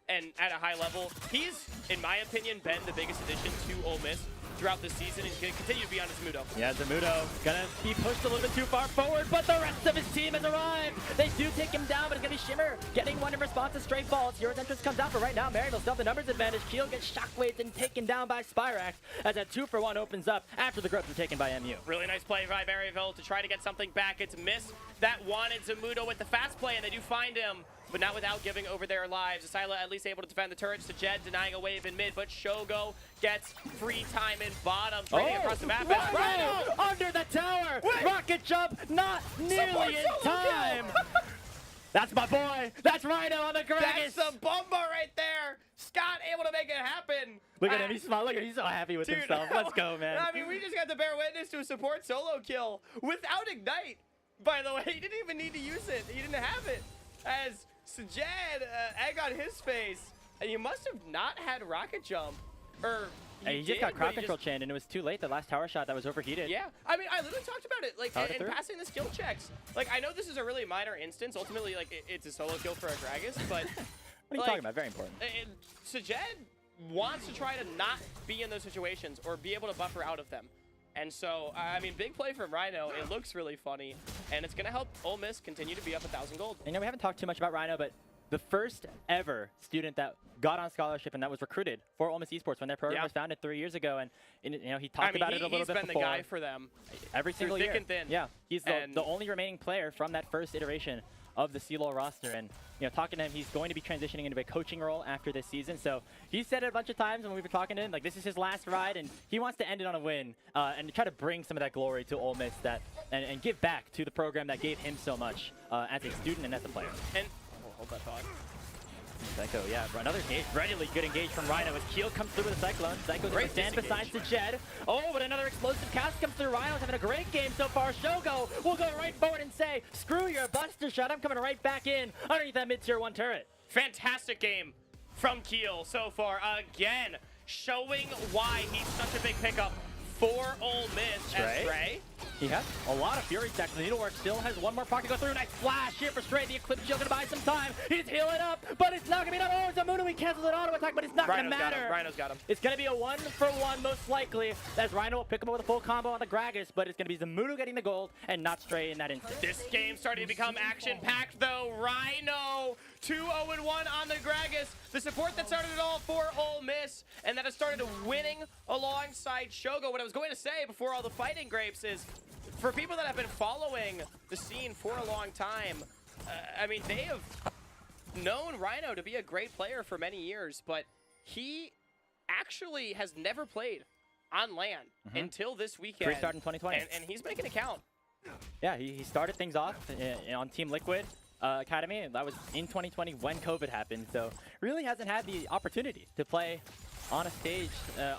[SPEAKER 11] And at a high level, he's, in my opinion, been the biggest addition to Ole Miss throughout this season, and he's going to continue to be on Zamudo.
[SPEAKER 10] Yeah, Zamudo gonna be pushed a little bit too far forward, but the rest of his team has arrived. They do take him down, but it's going to be Shimmer getting one in response to straight balls. Hero's entrance comes out, but right now, Maryville still have the numbers advantage. Keel gets shockwaved and taken down by Spyrex as that 2 for 1 opens up after the grubs are taken by MU.
[SPEAKER 11] Really nice play by Maryville to try to get something back. It's missed. That wanted Zamudo with the fast play, and they do find him, but not without giving over their lives. Asila at least able to defend the turrets to Jed, denying a wave in mid, but Shogo gets free time in bottom, trading across the map.
[SPEAKER 10] Rhino under the tower! Wait. Rocket jump, not nearly in time! That's my boy! That's Rhino on the Gragas!
[SPEAKER 11] That's the bomba right there! Scott able to make it happen!
[SPEAKER 10] Look at him, he's smart. Look at him, he's so happy with himself. Let's go, man.
[SPEAKER 11] I mean, we just got to bear witness to a support solo kill without Ignite. By the way, he didn't even need to use it. He didn't have it. As Sajed, egg on his face. And you must have not had rocket jump. Or
[SPEAKER 10] he just got crowd control chained, and it was too late. The last tower shot that was overheated.
[SPEAKER 11] Yeah, I mean, I literally talked about it, like, in passing the skill checks. Like, I know this is a really minor instance. Ultimately, like, it's a solo kill for a Gragas, but...
[SPEAKER 10] What are you talking about? Very important.
[SPEAKER 11] Sajed wants to try to not be in those situations or be able to buffer out of them. And so, I mean, big play from Rhino. It looks really funny, and it's going to help Ole Miss continue to be up 1,000 gold.
[SPEAKER 10] You know, we haven't talked too much about Rhino, but the first ever student that got on scholarship and that was recruited for Ole Miss Esports when their program was founded 3 years ago, and you know, he talked about it a little bit before.
[SPEAKER 11] He's been the guy for them
[SPEAKER 10] every single year.
[SPEAKER 11] Thick and thin.
[SPEAKER 10] Yeah, he's the only remaining player from that first iteration of the CLOL roster. And talking to him, he's going to be transitioning into a coaching role after this season. So he said it a bunch of times when we were talking to him, like this is his last ride, and he wants to end it on a win and try to bring some of that glory to Ole Miss and give back to the program that gave him so much as a student and as a player.
[SPEAKER 11] And hold that thought.
[SPEAKER 10] Psycho, yeah, another really good engage from Rhino as Keel comes through with a Cyclone. Psycho's going to stand beside the Jed. Oh, but another explosive cast comes through. Rhino's having a great game so far. Shogo will go right forward and say, screw your buster shot, I'm coming right back in underneath that mid-tier 1 turret.
[SPEAKER 11] Fantastic game from Keel so far. Again, showing why he's such a big pickup for Ole Miss. As Stray.
[SPEAKER 10] He has a lot of Fury stacks. The Needlework still has one more pocket to go through. Nice flash here for Stray. The Eclipse Shield going to buy some time. He's healing up, but it's not going to be enough. Oh, Zamuno, he cancels an auto attack, but it's not going to matter.
[SPEAKER 11] Rhino's got him.
[SPEAKER 10] It's going to be a 1-for-1 most likely, as Rhino will pick him up with a full combo on the Gragas, but it's going to be Zamuno getting the gold and not Stray in that instance.
[SPEAKER 11] This game starting to become action-packed, though. Rhino 2-0-1 on the Gragas. The support that started it all for Ole Miss, and that has started winning alongside Shogo. What I was going to say before all the fighting grapes is, for people that have been following the scene for a long time, I mean, they have known Rhino to be a great player for many years, but he actually has never played on LAN until this weekend.
[SPEAKER 10] Restart in 2020.
[SPEAKER 11] And he's making it count.
[SPEAKER 10] Yeah, he started things off on Team Liquid Academy, and that was in 2020 when COVID happened, so really hasn't had the opportunity to play on a stage.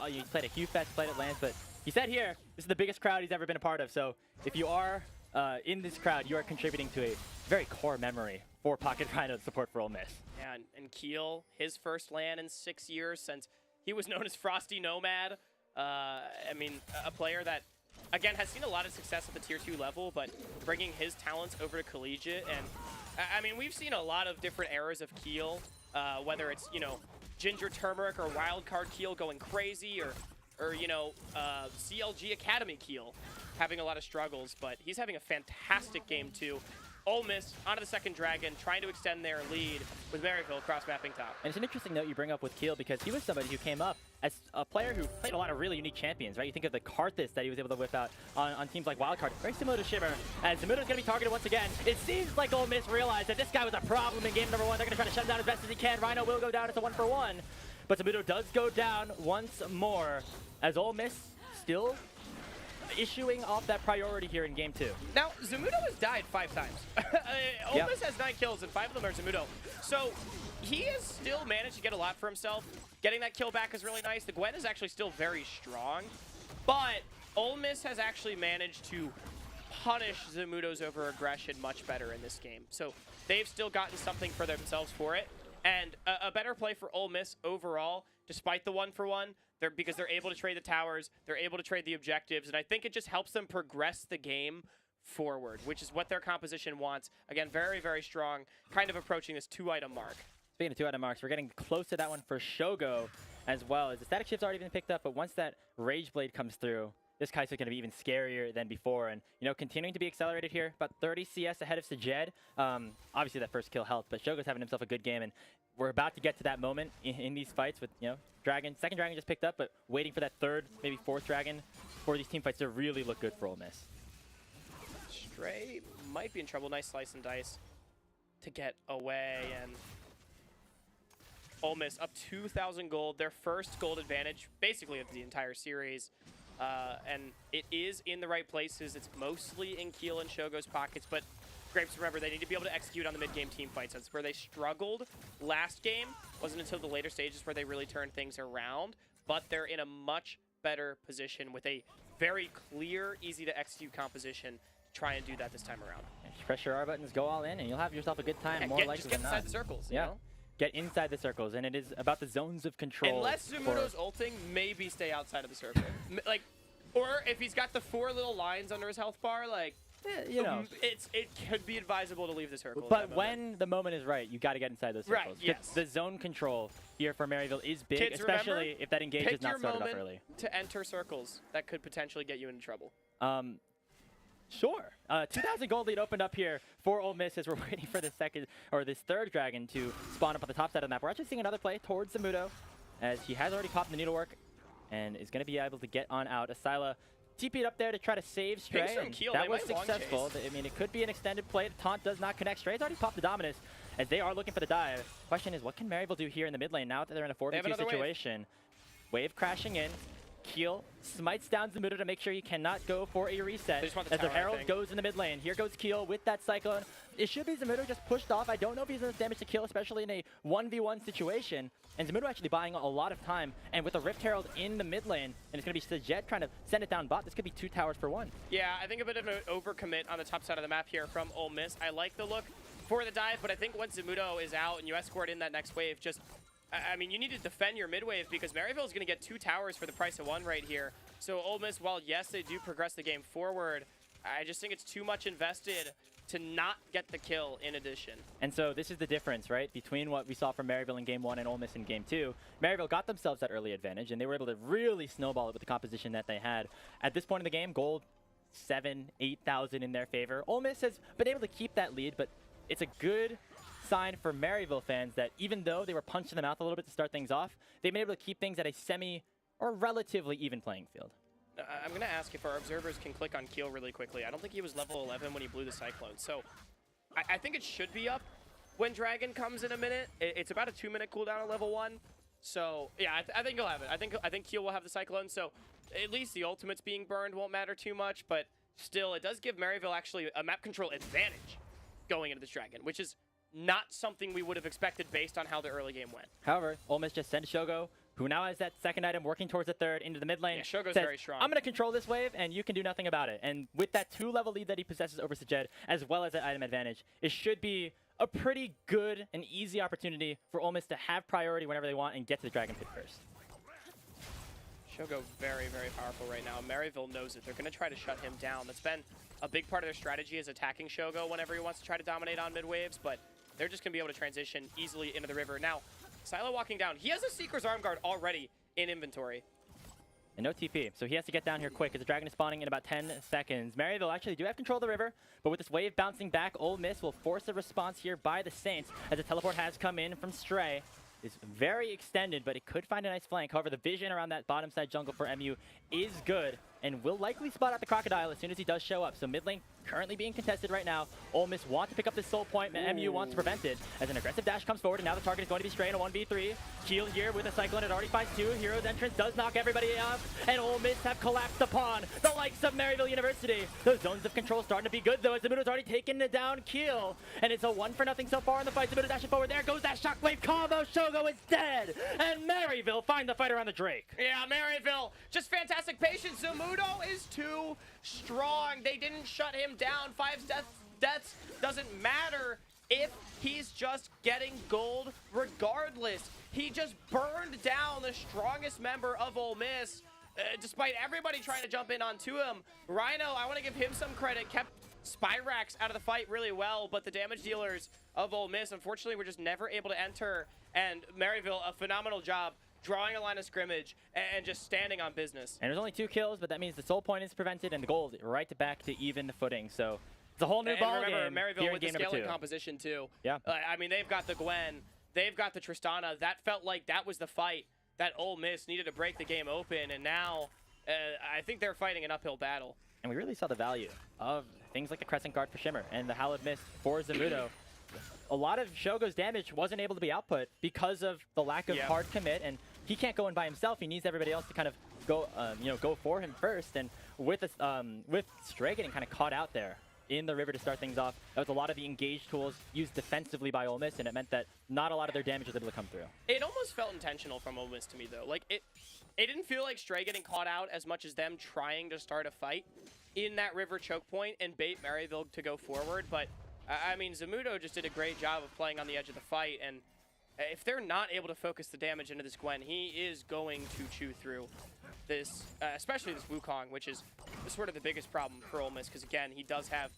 [SPEAKER 10] He played at HuFest, played at LANs, but he said here, this is the biggest crowd he's ever been a part of, so if you are in this crowd, you are contributing to a very core memory for Pocket Rhino's support for Ole Miss.
[SPEAKER 11] Yeah, and Keel, his first LAN in 6 years since he was known as Frosty Nomad. I mean, a player that, again, has seen a lot of success at the Tier 2 level, but bringing his talents over to Collegiate. And, I mean, we've seen a lot of different eras of Keel, whether it's, Ginger Turmeric or Wildcard Keel going crazy, or CLG Academy Keel having a lot of struggles, but he's having a fantastic game too. Ole Miss onto the second dragon, trying to extend their lead with Maryville cross-mapping top.
[SPEAKER 10] And it's an interesting note you bring up with Keel, because he was somebody who came up as a player who played a lot of really unique champions, right? You think of the Karthus that he was able to whip out on teams like Wildcard. Very similar to Shimmer, and Zamuno's going to be targeted once again. It seems like Ole Miss realized that this guy was a problem in game number 1. They're going to try to shut him down as best as he can. Rhino will go down as a 1-for-1, but Zamuno does go down once more, as Ole Miss still issuing off that priority here in game 2.
[SPEAKER 11] Now, Zamuno has died 5 times. Ole Miss has 9 kills, and 5 of them are Zamuno. So he has still managed to get a lot for himself. Getting that kill back is really nice. The Gwen is actually still very strong, but Ole Miss has actually managed to punish Zamuno's over-aggression much better in this game. So they've still gotten something for themselves for it. And a better play for Ole Miss overall, despite the 1-for-1, because they're able to trade the towers, they're able to trade the objectives, and I think it just helps them progress the game forward, which is what their composition wants. Again, very, very strong, kind of approaching this 2-item mark.
[SPEAKER 10] Speaking of 2-item marks, we're getting close to that one for Shogo as well, as the static shift's already been picked up, but once that Rage Blade comes through, this Kai'Sa is going to be even scarier than before, and continuing to be accelerated here, about 30 CS ahead of Sajed. Obviously that first kill helped, but Shogo's having himself a good game, and we're about to get to that moment in these fights with, Dragon. Second Dragon just picked up, but waiting for that third, maybe fourth Dragon for these team fights to really look good for Ole Miss.
[SPEAKER 11] Stray might be in trouble. Nice slice and dice to get away, and Ole Miss up 2,000 gold, their first gold advantage basically of the entire series. And it is in the right places. It's mostly in Keel and Shogo's pockets, but Grapes, remember, they need to be able to execute on the mid-game team fights. That's where they struggled last game. Wasn't until the later stages where they really turned things around, but they're in a much better position with a very clear, easy-to-execute composition to try and do that this time around.
[SPEAKER 10] Press your R buttons, go all in, and you'll have yourself a good time,
[SPEAKER 11] Yeah,
[SPEAKER 10] more likely
[SPEAKER 11] just get
[SPEAKER 10] than
[SPEAKER 11] inside
[SPEAKER 10] not.
[SPEAKER 11] the circles,
[SPEAKER 10] Yeah.
[SPEAKER 11] you know?
[SPEAKER 10] Get inside the circles, and it is about the zones of control.
[SPEAKER 11] Unless Zamuno's ulting, maybe stay outside of the circle. Or if he's got the 4 little lines under his health bar, it could be advisable to leave the circle.
[SPEAKER 10] But when the moment is right, you got to get inside those circles.
[SPEAKER 11] Right, yes.
[SPEAKER 10] The zone control here for Maryville is big,
[SPEAKER 11] Kids,
[SPEAKER 10] especially
[SPEAKER 11] remember,
[SPEAKER 10] if that engage is not started off
[SPEAKER 11] pick your
[SPEAKER 10] early.
[SPEAKER 11] moment to enter circles that could potentially get you into trouble.
[SPEAKER 10] Sure. 2,000 gold lead opened up here for Ole Miss as we're waiting for this third dragon to spawn up on the top side of the map. We're actually seeing another play towards Zamuno as he has already popped the needlework and is going to be able to get on out. Asila TP'd up there to try to save Stray.
[SPEAKER 11] Pings from
[SPEAKER 10] And
[SPEAKER 11] Keel,
[SPEAKER 10] that
[SPEAKER 11] they
[SPEAKER 10] was
[SPEAKER 11] might long
[SPEAKER 10] successful.
[SPEAKER 11] chase.
[SPEAKER 10] I mean, it could be an extended play. The taunt does not connect. Stray's already popped the Dominus as they are looking for the dive. Question is, what can Maryville do here in the mid lane now that they're in a 4v2 situation? Wave crashing in. Keel smites down Zamudo to make sure he cannot go for a reset.
[SPEAKER 11] They just want the
[SPEAKER 10] as the
[SPEAKER 11] tower, I
[SPEAKER 10] Herald
[SPEAKER 11] think.
[SPEAKER 10] goes in the mid lane. Here goes Keel with that Cyclone. It should be Zamudo just pushed off. I don't know if he's enough damage to kill, especially in a 1v1 situation. And Zamudo actually buying a lot of time. And with the Rift Herald in the mid lane, and it's going to be Sajet trying to send it down bot, this could be 2 towers for 1.
[SPEAKER 11] Yeah, I think a bit of an overcommit on the top side of the map here from Ole Miss. I like the look for the dive, but I think once Zamudo is out and you escort in that next wave, just, I mean, you need to defend your mid wave because Maryville is going to get 2 towers for the price of 1 right here. So Ole Miss, while yes, they do progress the game forward, I just think it's too much invested to not get the kill in addition.
[SPEAKER 10] And so this is the difference, right, between what we saw from Maryville in Game 1 and Ole Miss in Game 2. Maryville got themselves that early advantage, and they were able to really snowball it with the composition that they had. At this point in the game, gold 7,000, 8,000 in their favor. Ole Miss has been able to keep that lead, but it's a good sign for Maryville fans that even though they were punched in the mouth a little bit to start things off, they've been able to keep things at a semi or relatively even playing field.
[SPEAKER 11] I'm going to ask if our observers can click on Keel really quickly. I don't think he was level 11 when he blew the Cyclone. So I think it should be up when Dragon comes in a minute. It's about a 2-minute cooldown on level 1. So yeah, I think he'll have it. I think Keel will have the Cyclone. So at least the ultimates being burned won't matter too much. But still, it does give Maryville actually a map control advantage going into this Dragon, which is not something we would have expected based on how the early game went.
[SPEAKER 10] However, Ole Miss just sent Shogo, who now has that second item working towards the third into the mid lane.
[SPEAKER 11] Yeah, Shogo's
[SPEAKER 10] says,
[SPEAKER 11] very strong.
[SPEAKER 10] I'm going to control this wave, and you can do nothing about it. And with that 2-level lead that he possesses over Sajed, as well as that item advantage, it should be a pretty good and easy opportunity for Ole Miss to have priority whenever they want and get to the Dragon Pit first.
[SPEAKER 11] Shogo very, very powerful right now. Maryville knows it. They're going to try to shut him down. That's been a big part of their strategy is attacking Shogo whenever he wants to try to dominate on mid waves, but they're just going to be able to transition easily into the river. Now, Silo walking down. He has a Seeker's Arm Guard already in inventory.
[SPEAKER 10] And no TP, so he has to get down here quick as the Dragon is spawning in about 10 seconds. Maryville actually do have control of the river, but with this wave bouncing back, Ole Miss will force a response here by the Saints as the teleport has come in from Stray. Is very extended, but it could find a nice flank. However, the vision around that bottom side jungle for MU is good and will likely spot out the Crocodile as soon as he does show up. So mid lane currently being contested right now. Ole Miss want to pick up this soul point, and MU wants to prevent it as an aggressive dash comes forward, and now the target is going to be Stray in a 1v3. Keel here with a Cyclone. It already finds 2. Hero's entrance does knock everybody off, and Ole Miss have collapsed upon the likes of Maryville University. Those zones of control starting to be good, though, as Zamudo's already taken it down Keel, and it's a 1-0 so far in the fight. Zamudo dashing forward. There goes that shockwave combo. Shogo is dead, and Maryville find the fight around the Drake.
[SPEAKER 11] Yeah, Maryville, just fantastic patience. Zamudo is too strong. They didn't shut him down. 5 deaths doesn't matter if he's just getting gold regardless. He just burned down the strongest member of Ole Miss, despite everybody trying to jump in onto him. Rhino, I want to give him some credit, kept Spyrax out of the fight really well, but the damage dealers of Ole Miss, unfortunately, were just never able to enter, and Maryville, a phenomenal job drawing a line of scrimmage and just standing on business.
[SPEAKER 10] And there's only 2 kills, but that means the soul point is prevented and the gold right back to even footing. So it's a whole new ball
[SPEAKER 11] remember,
[SPEAKER 10] game
[SPEAKER 11] Maryville
[SPEAKER 10] here in
[SPEAKER 11] with the
[SPEAKER 10] game number
[SPEAKER 11] scaling
[SPEAKER 10] 2.
[SPEAKER 11] composition too.
[SPEAKER 10] Yeah.
[SPEAKER 11] I mean, they've got the Gwen, they've got the Tristana. That felt like that was the fight that Ole Miss needed to break the game open, and now I think they're fighting an uphill battle.
[SPEAKER 10] And we really saw the value of things like the Crescent Guard for Shimmer and the Hallowed Mist for Zamudo. A lot of Shogo's damage wasn't able to be output because of the lack of hard commit, and he can't go in by himself. He needs everybody else to kind of go, go for him first. And with Stray getting kind of caught out there in the river to start things off, that was a lot of the engaged tools used defensively by Ole Miss, and it meant that not a lot of their damage was able to come through.
[SPEAKER 11] It almost felt intentional from Ole Miss to me, though. Like, it didn't feel like Stray getting caught out as much as them trying to start a fight in that river choke point and bait Maryville to go forward. But, I mean, Zamudo just did a great job of playing on the edge of the fight, and if they're not able to focus the damage into this Gwen, he is going to chew through this, especially this Wukong, which is sort of the biggest problem for Ole Miss, because again, he does have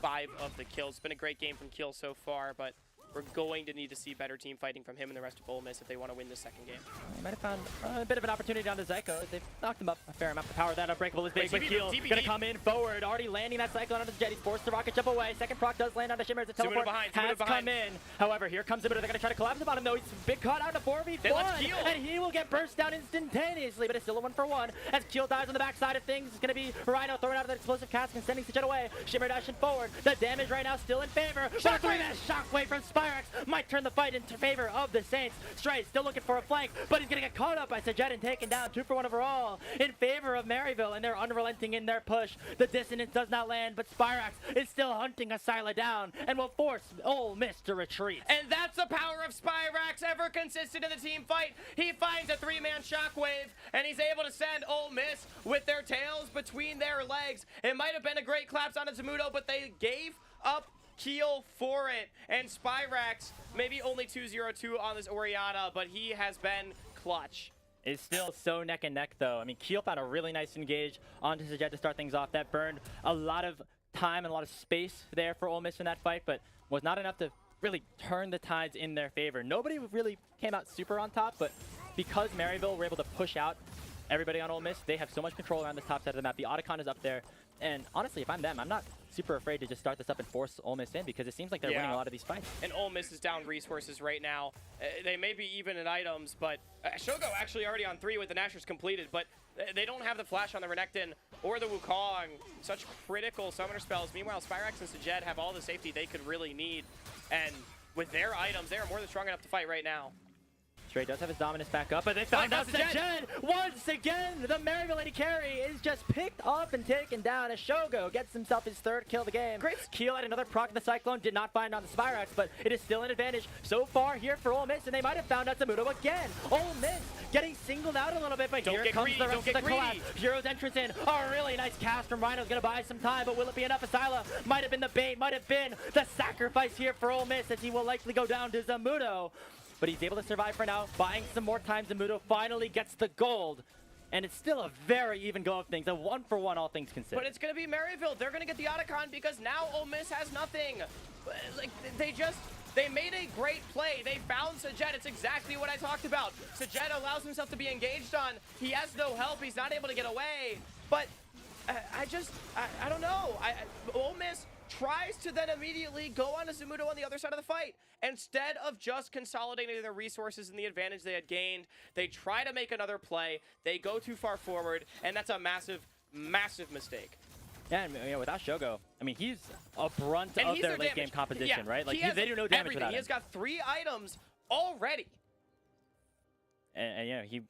[SPEAKER 11] 5 of the kills. It's been a great game from Keel so far, but we're going to need to see better team fighting from him and the rest of Ole Miss if they want to win this second game.
[SPEAKER 10] They might have found a bit of an opportunity down to Zyko. They've knocked him up a fair amount. The power of that unbreakable is big. But Keel gonna come in forward, already landing that cyclone onto the jet. He's forced to rocket jump away. Second proc does land on the Shimmer. The teleport has come in. However, here comes Zimmer. They're gonna try to collapse about him though. He's big caught out in a 4v1, and he will get burst down instantaneously. But it's still a 1-for-1 as Keel dies on the backside of things. It's gonna be Rhino throwing out that explosive cask and sending the jet away. Shimmer dashing forward. The damage right now still in favor. But a 3-man shockwave from Spyrex might turn the fight into favor of the Saints. Stray still looking for a flank, but he's gonna get caught up by Sajet and taken down. 2-for-1 overall in favor of Maryville, and they're unrelenting in their push. The dissonance does not land, but Spyrex is still hunting Asyla down and will force Ole Miss to retreat.
[SPEAKER 11] And that's the power of Spyrex, ever consistent in the team fight. He finds a 3-man shockwave, and he's able to send Ole Miss with their tails between their legs. It might have been a great collapse on Zamudo, but they gave up Keel for it. And Spyrex, maybe only 2-0-2 on this Oriana, but he has been clutch.
[SPEAKER 10] It's still so neck and neck though. I mean, Keel found a really nice engage onto Sajet to start things off. That burned a lot of time and a lot of space there for Ole Miss in that fight, but was not enough to really turn the tides in their favor. Nobody really came out super on top, but because Maryville were able to push out everybody on Ole Miss, they have so much control around the top side of the map. The Otacon is up there, and honestly, if I'm them, I'm not super afraid to just start this up and force Ole Miss in, because it seems like they're winning a lot of these fights.
[SPEAKER 11] And Ole Miss is down resources right now. They may be even in items, but Shogo actually already on 3 with the Nashers completed, but they don't have the flash on the Renekton or the Wukong. Such critical summoner spells. Meanwhile, Spyrex and Sajet have all the safety they could really need, and with their items, they are more than strong enough to fight right now.
[SPEAKER 10] Stray does have his dominance back up, but they found out Sajet once again. The Maryville lady carry is just picked up and taken down as Shogo gets himself his 3rd kill of the game. Great. Keel had another proc of the Cyclone, did not find on the Spyrex, but it is still an advantage so far here for Ole Miss, and they might have found out Zamudo again. Ole Miss getting singled out a little bit, but here comes the rest of the collapse. Hero's entrance in. A really nice cast from Rhino's gonna buy some time, but will it be enough? Asyla might have been the bait, might have been the sacrifice here for Ole Miss, as he will likely go down to Zamudo. But he's able to survive for now, buying some more time. Zamudo finally gets the gold. And it's still a very even go of things, a 1-for-1 all things considered.
[SPEAKER 11] But it's going to be Maryville. They're going to get the Otacon because now Ole Miss has nothing. Like, they made a great play. They found Sajet. It's exactly what I talked about. Sajet allows himself to be engaged on. He has no help. He's not able to get away. But I don't know. Ole Miss tries to then immediately go on to Zamudo on the other side of the fight. Instead of just consolidating their resources and the advantage they had gained, they try to make another play. They go too far forward, and that's a massive, massive mistake.
[SPEAKER 10] Yeah, and you know, without Shogo, I mean, he's a brunt of their late game composition, right? Like, they do no damage without him.
[SPEAKER 11] He has got 3 items already.
[SPEAKER 10] And you know, he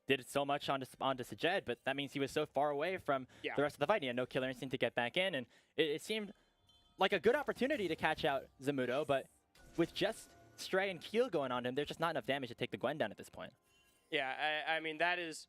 [SPEAKER 10] did so much onto Sajet, but that means he was so far away from the rest of the fight. He had no killer instinct to get back in, and it seemed like a good opportunity to catch out Zamudo, but with just Stray and Keel going on him, there's just not enough damage to take the Gwen down at this point.
[SPEAKER 11] Yeah, I mean, that is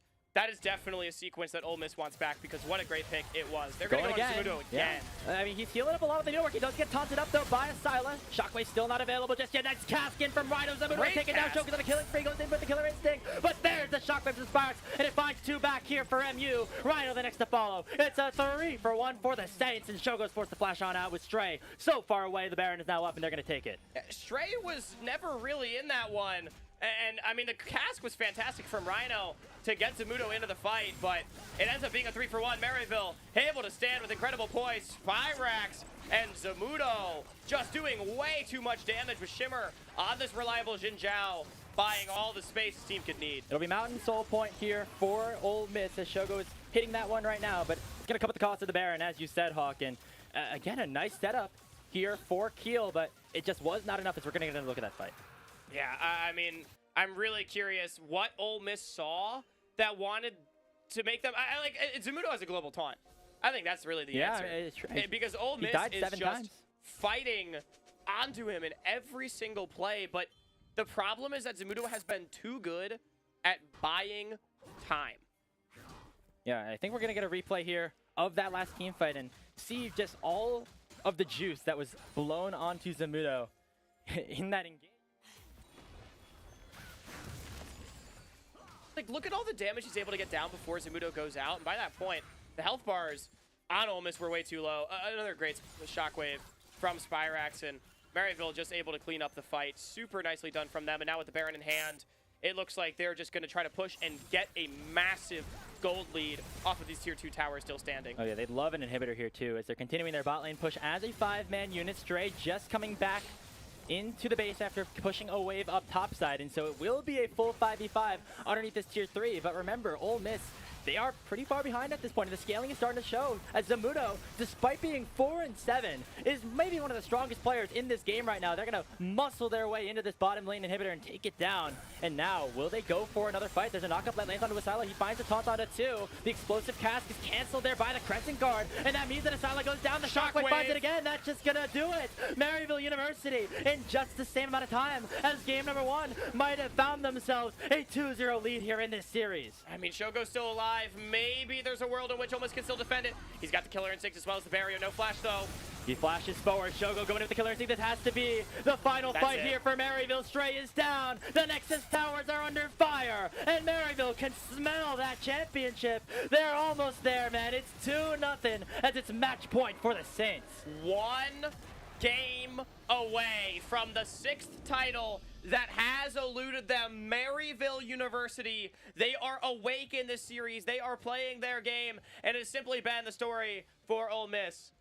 [SPEAKER 11] definitely a sequence that Ole Miss wants back, because what a great pick it was. They're going to go on Zamudo again.
[SPEAKER 10] Yeah. I mean, he's healing up a lot of the new work. He does get taunted up, though, by Asyla. Shockwave still not available just yet. Nice cast in from Rhino. Zamudo taking down Shogo on a killing spree. Goes in with the killer instinct. But there's the Shockwave from Spyrex, and it finds 2 back here for MU. Rhino the next to follow. It's a 3-for-1 for the Saints, and Shogo's forced to flash on out with Stray. So far away, the Baron is now up, and they're going to take it.
[SPEAKER 11] Stray was never really in that one. And, I mean, the cask was fantastic from Rhino to get Zamudo into the fight, but it ends up being a 3-for-1. Maryville able to stand with incredible poise. Spyrex and Zamudo just doing way too much damage with Shimmer on this reliable Jin Zhao, buying all the space his team could need.
[SPEAKER 10] It'll be Mountain Soul Point here for Ole Miss, as Shogo is hitting that one right now, but it's going to come at the cost of the Baron, as you said, Hawk. And again, a nice setup here for Keel, but it just was not enough as we're going to get another look at that fight.
[SPEAKER 11] Yeah, I mean, I'm really curious what Ole Miss saw that wanted to make them. I like Zamudo has a global taunt. I think that's really the answer. Because Ole Miss is just fighting onto him in every single play. But the problem is that Zamudo has been too good at buying time.
[SPEAKER 10] Yeah, I think we're going to get a replay here of that last team fight and see just all of the juice that was blown onto Zamudo in that engagement.
[SPEAKER 11] Like, look at all the damage he's able to get down before Zamudo goes out. And by that point, the health bars on Ole Miss were way too low. Another great shockwave from Spyrex. And Maryville just able to clean up the fight. Super nicely done from them. And now with the Baron in hand, it looks like they're just going to try to push and get a massive gold lead off of these tier 2 towers still standing.
[SPEAKER 10] Oh yeah, they'd love an inhibitor here too, as they're continuing their bot lane push as a 5-man unit. Stray just coming back into the base after pushing a wave up topside, and so it will be a full 5v5 underneath this tier 3. But remember, Ole Miss, they are pretty far behind at this point, and the scaling is starting to show, as Zamudo, despite being 4-7, is maybe one of the strongest players in this game right now. They're going to muscle their way into this bottom lane inhibitor and take it down. And now, will they go for another fight? There's a knockup that lands onto Asila. He finds a taunt onto 2. The explosive cast is canceled there by the Crescent Guard, and that means that Asila goes down. The Shockwave finds it again. That's just going to do it. Maryville University, in just the same amount of time as game number 1, might have found themselves a 2-0 lead here in this series.
[SPEAKER 11] I mean, Shogo's still alive. Maybe there's a world in which Ole Miss can still defend it. He's got the killer instinct as well as the barrier. No flash, though.
[SPEAKER 10] He flashes forward. Shogo going with the killer instinct. This has to be the final fight here for Maryville. Stray is down. The Nexus towers are under fire. And Maryville can smell that championship. They're almost there, man. It's 2-0 as it's match point for the Saints.
[SPEAKER 11] 1 game away from the 6th title that has eluded them. Maryville University, they are awake in this series. They are playing their game, and it's simply been the story for Ole Miss.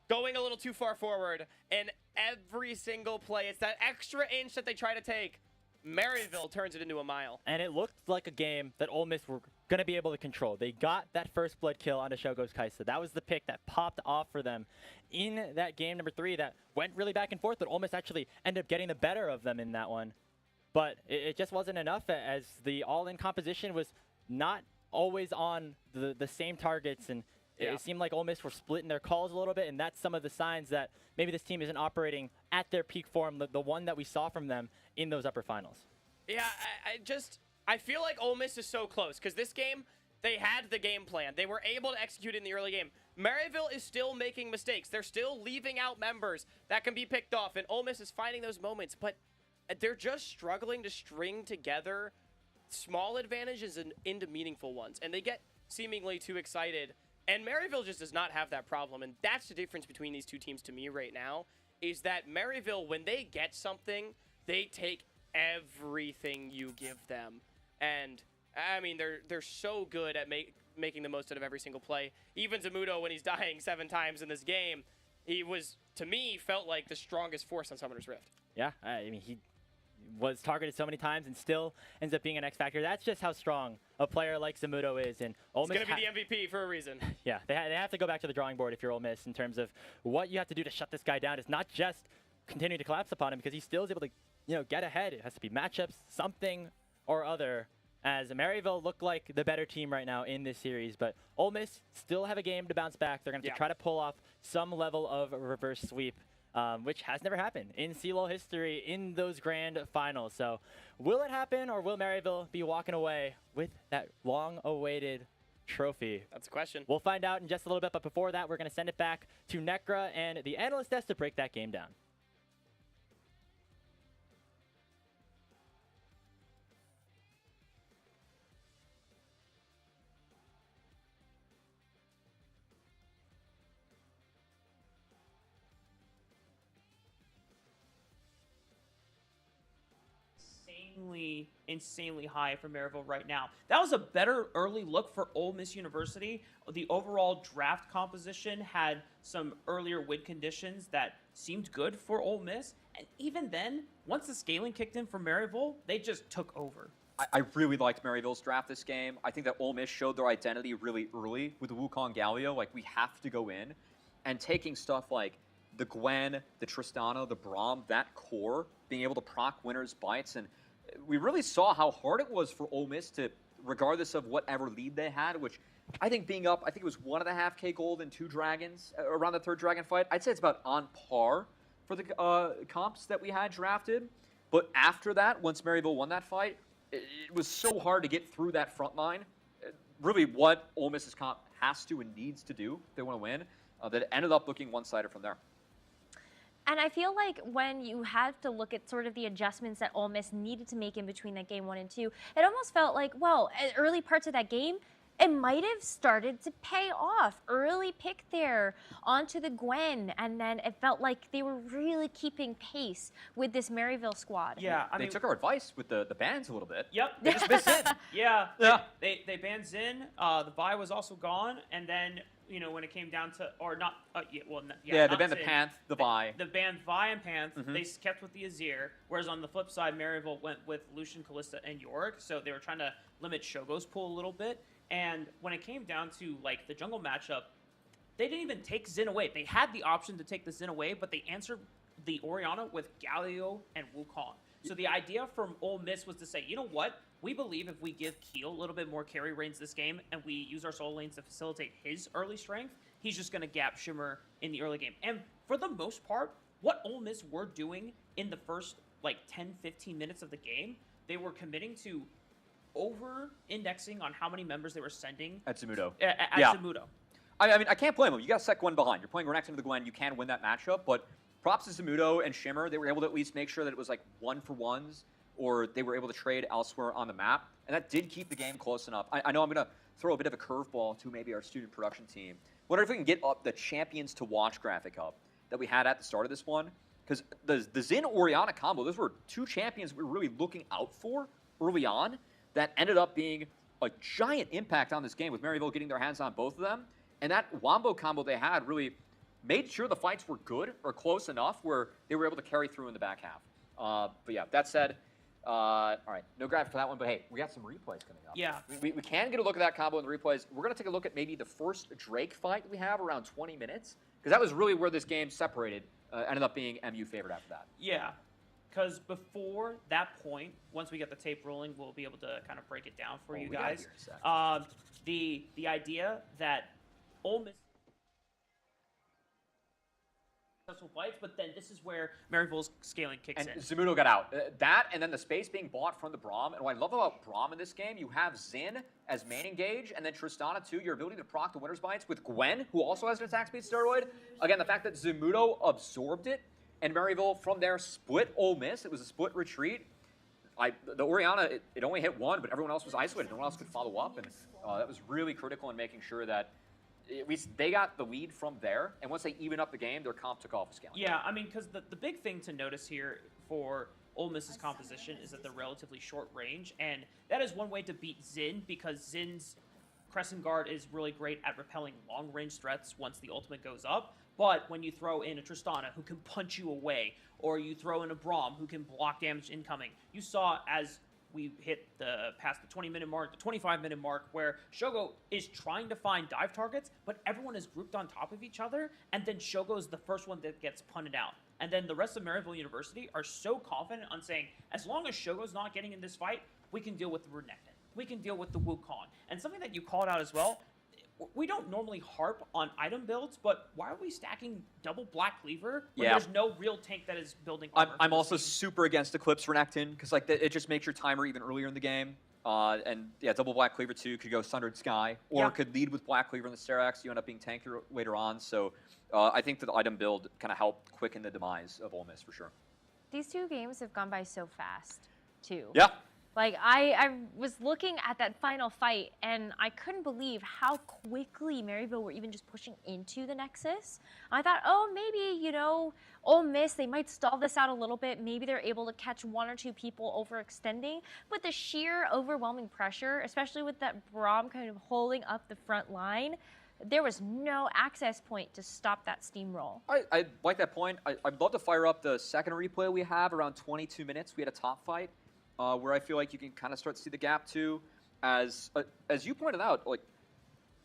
[SPEAKER 11] Going a little too far forward, and every single play, it's that extra inch that they try to take. Maryville turns it into a mile.
[SPEAKER 10] And it looked like a game that Ole Miss were going to be able to control. They got that first blood kill onto Shogo's Kaisa. That was the pick that popped off for them in that game number 3 that went really back and forth, but Ole Miss actually ended up getting the better of them in that one. But it just wasn't enough, as the all-in composition was not always on the same targets, and it seemed like Ole Miss were splitting their calls a little bit, and that's some of the signs that maybe this team isn't operating at their peak form, the one that we saw from them in those upper finals.
[SPEAKER 11] Yeah, I feel like Ole Miss is so close, because this game, they had the game plan. They were able to execute it in the early game. Maryville is still making mistakes. They're still leaving out members that can be picked off, and Ole Miss is finding those moments, but they're just struggling to string together small advantages into meaningful ones, and they get seemingly too excited. And Maryville just does not have that problem, and that's the difference between these two teams to me right now, is that Maryville, when they get something, they take everything you give them. And, I mean, they're so good at making the most out of every single play. Even Zamudo, when he's dying 7 times in this game, he was, to me, felt like the strongest force on Summoner's Rift.
[SPEAKER 10] Yeah, I mean, he was targeted so many times and still ends up being an X factor. That's just how strong a player like Zamudo is. And Ole Miss
[SPEAKER 11] going to be the MVP for a reason.
[SPEAKER 10] Yeah, they have to go back to the drawing board if you're Ole Miss in terms of what you have to do to shut this guy down. It's not just continuing to collapse upon him, because he still is able to, get ahead. It has to be matchups, something or other, as Maryville look like the better team right now in this series. But Ole Miss still have a game to bounce back. They're going to have to try to pull off some level of reverse sweep, which has never happened in CLOL history in those grand finals. So will it happen, or will Maryville be walking away with that long-awaited trophy?
[SPEAKER 11] That's a question.
[SPEAKER 10] We'll find out in just a little bit, but before that, we're going to send it back to Necra and the analyst desk to break that game down.
[SPEAKER 2] Insanely high for Maryville right now. That was a better early look for Ole Miss University. The overall draft composition had some earlier win conditions that seemed good for Ole Miss, and even then, once the scaling kicked in for Maryville, they just took over.
[SPEAKER 3] I really liked Maryville's draft this game. I think that Ole Miss showed their identity really early with the Wukong Galio. Like, we have to go in, and taking stuff like the Gwen, the Tristana, the Braum, that core, being able to proc winners' bites, and we really saw how hard it was for Ole Miss to, regardless of whatever lead they had, which I think being up, I think it was 1.5K gold and 2 dragons around the 3rd dragon fight. I'd say it's about on par for the comps that we had drafted. But after that, once Maryville won that fight, it was so hard to get through that front line. Really what Ole Miss's comp has to and needs to do if they want to win, that it ended up looking one-sided from there.
[SPEAKER 1] And I feel like when you have to look at sort of the adjustments that Ole Miss needed to make in between that game 1 and 2, it almost felt like, well, early parts of that game, it might have started to pay off. Early pick there onto the Gwen, and then it felt like they were really keeping pace with this Maryville squad.
[SPEAKER 2] Yeah, I
[SPEAKER 3] They
[SPEAKER 2] mean,
[SPEAKER 3] took our advice with the bans a little bit.
[SPEAKER 2] Yep.
[SPEAKER 3] They just missed it.
[SPEAKER 2] Yeah.
[SPEAKER 3] Yeah.
[SPEAKER 2] They banned Zin. The Vi was also gone, and then when it came down to, or not,
[SPEAKER 3] Yeah, they
[SPEAKER 2] not
[SPEAKER 3] banned the
[SPEAKER 2] Zin.
[SPEAKER 3] Panth, the Vi.
[SPEAKER 2] The banned Vi and Panth.
[SPEAKER 3] Mhm.
[SPEAKER 2] They kept with the Azir, whereas on the flip side, Maryville went with Lucian, Kalista, and Yorick. So they were trying to limit Shogo's pool a little bit. And when it came down to like the jungle matchup, they didn't even take Zin away. They had the option to take the Zin away, but they answered the Orianna with Galio and Wukong. So the idea from Ole Miss was to say, you know what? We believe if we give Keel a little bit more carry reigns this game and we use our solo lanes to facilitate his early strength, he's just going to gap Shimmer in the early game. And for the most part, what Ole Miss were doing in the first like 10, 15 minutes of the game, they were committing to over-indexing on how many members they were sending
[SPEAKER 3] At Zamudo.
[SPEAKER 2] At
[SPEAKER 3] Yeah.
[SPEAKER 2] Zamudo.
[SPEAKER 3] I mean, I can't blame them. You got to set Gwen behind. You're playing Renekton into the Gwen. You can win that matchup, but props to Zamudo and Shimmer. They were able to at least make sure that it was like 1-for-1s, or they were able to trade elsewhere on the map, and that did keep the game close enough. I know I'm going to throw a bit of a curveball to maybe our student production team. Wonder if we can get up the Champions to Watch graphic up that we had at the start of this one, because the Zin Orianna combo, those were two champions we were really looking out for early on that ended up being a giant impact on this game, with Maryville getting their hands on both of them. And that Wombo combo they had really made sure the fights were good or close enough where they were able to carry through in the back half. But yeah, that said, all right, no graphic for that one, but hey, we got some replays coming up.
[SPEAKER 2] Yeah.
[SPEAKER 3] We can get a look at that combo in the replays. We're going to take a look at maybe the first Drake fight that we have around 20 minutes, because that was really where this game separated, ended up being MU favored after that.
[SPEAKER 2] Yeah, because before that point, once we get the tape rolling, we'll be able to kind of break it down for you
[SPEAKER 3] we gotta
[SPEAKER 2] guys.
[SPEAKER 3] hear a sec.
[SPEAKER 2] The idea that Ole Miss successful fights, but then this is where Maryville's scaling kicks
[SPEAKER 3] And
[SPEAKER 2] in.
[SPEAKER 3] Zamudo got out. That, and then the space being bought from the Braum. And what I love about Braum in this game, you have Zin as main engage, and then Tristana too, your ability to proc the Winter's Bites with Gwen, who also has an attack speed steroid. Again, the fact that Zamudo absorbed it, and Maryville from there split Ole Miss. It was a split retreat. The Orianna, it only hit one, but everyone else was isolated. No one else could follow up, and that was really critical in making sure that at least they got the lead from there, and once they even up the game, their comp took off a scaling.
[SPEAKER 2] Yeah, I mean, because the big thing to notice here for Ole Miss's composition is that they're relatively short range, and that is one way to beat Zin, because Zin's Crescent Guard is really great at repelling long-range threats once the ultimate goes up. But when you throw in a Tristana who can punch you away, or you throw in a Braum who can block damage incoming, you saw as we hit past the 20-minute mark, the 25-minute mark, where Shogo is trying to find dive targets, but everyone is grouped on top of each other, and then Shogo is the first one that gets punted out. And then the rest of Maryville University are so confident on saying, as long as Shogo's not getting in this fight, we can deal with the Renekton. We can deal with the Wukong. And something that you called out as well, we don't normally harp on item builds, but why are we stacking double Black Cleaver when there's no real tank that is building armor?
[SPEAKER 3] I'm also super against Eclipse Renekton, because like it just makes your timer even earlier in the game. And yeah, double Black Cleaver 2 could go Sundered Sky, or could lead with Black Cleaver in the Sterak's. You end up being tankier later on. So I think that the item build kind of helped quicken the demise of Ole Miss for sure.
[SPEAKER 1] These two games have gone by so fast, too.
[SPEAKER 3] Yeah.
[SPEAKER 1] Like, I was looking at that final fight, and I couldn't believe how quickly Maryville were even just pushing into the Nexus. I thought, oh, maybe, Ole Miss, they might stall this out a little bit. Maybe they're able to catch one or two people overextending. But the sheer overwhelming pressure, especially with that Braum kind of holding up the front line, there was no access point to stop that steamroll.
[SPEAKER 3] I like that point. I'd love to fire up the second replay we have around 22 minutes. We had a top fight. Where I feel like you can kind of start to see the gap too. As you pointed out, like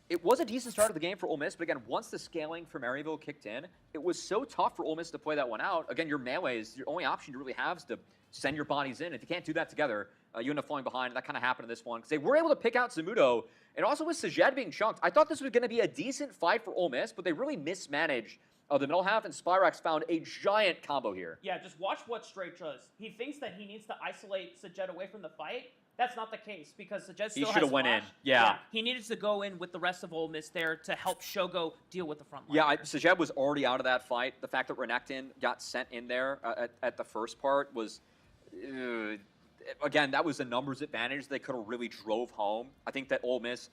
[SPEAKER 3] it was a decent start of the game for Ole Miss, but again, once the scaling for Maryville kicked in, it was so tough for Ole Miss to play that one out. Again, your melee is your only option you really have is to send your bodies in. If you can't do that together, you end up falling behind. That kind of happened in this one because they were able to pick out Zamudo, and also with Sajed being chunked. I thought this was going to be a decent fight for Ole Miss, but they really mismanaged the middle half, and Spyrax found a giant combo here.
[SPEAKER 2] Yeah, just watch what Straight does. He thinks that he needs to isolate Sajed away from the fight. That's not the case, because Sajed still has
[SPEAKER 3] went in.
[SPEAKER 2] flash.
[SPEAKER 3] Yeah.
[SPEAKER 2] He needed to go in with the rest of Ole Miss there to help Shogo deal with the front line.
[SPEAKER 3] Yeah, Sajed was already out of that fight. The fact that Renekton got sent in there at the first part was, again, that was a numbers advantage they could have really drove home. I think that Ole Miss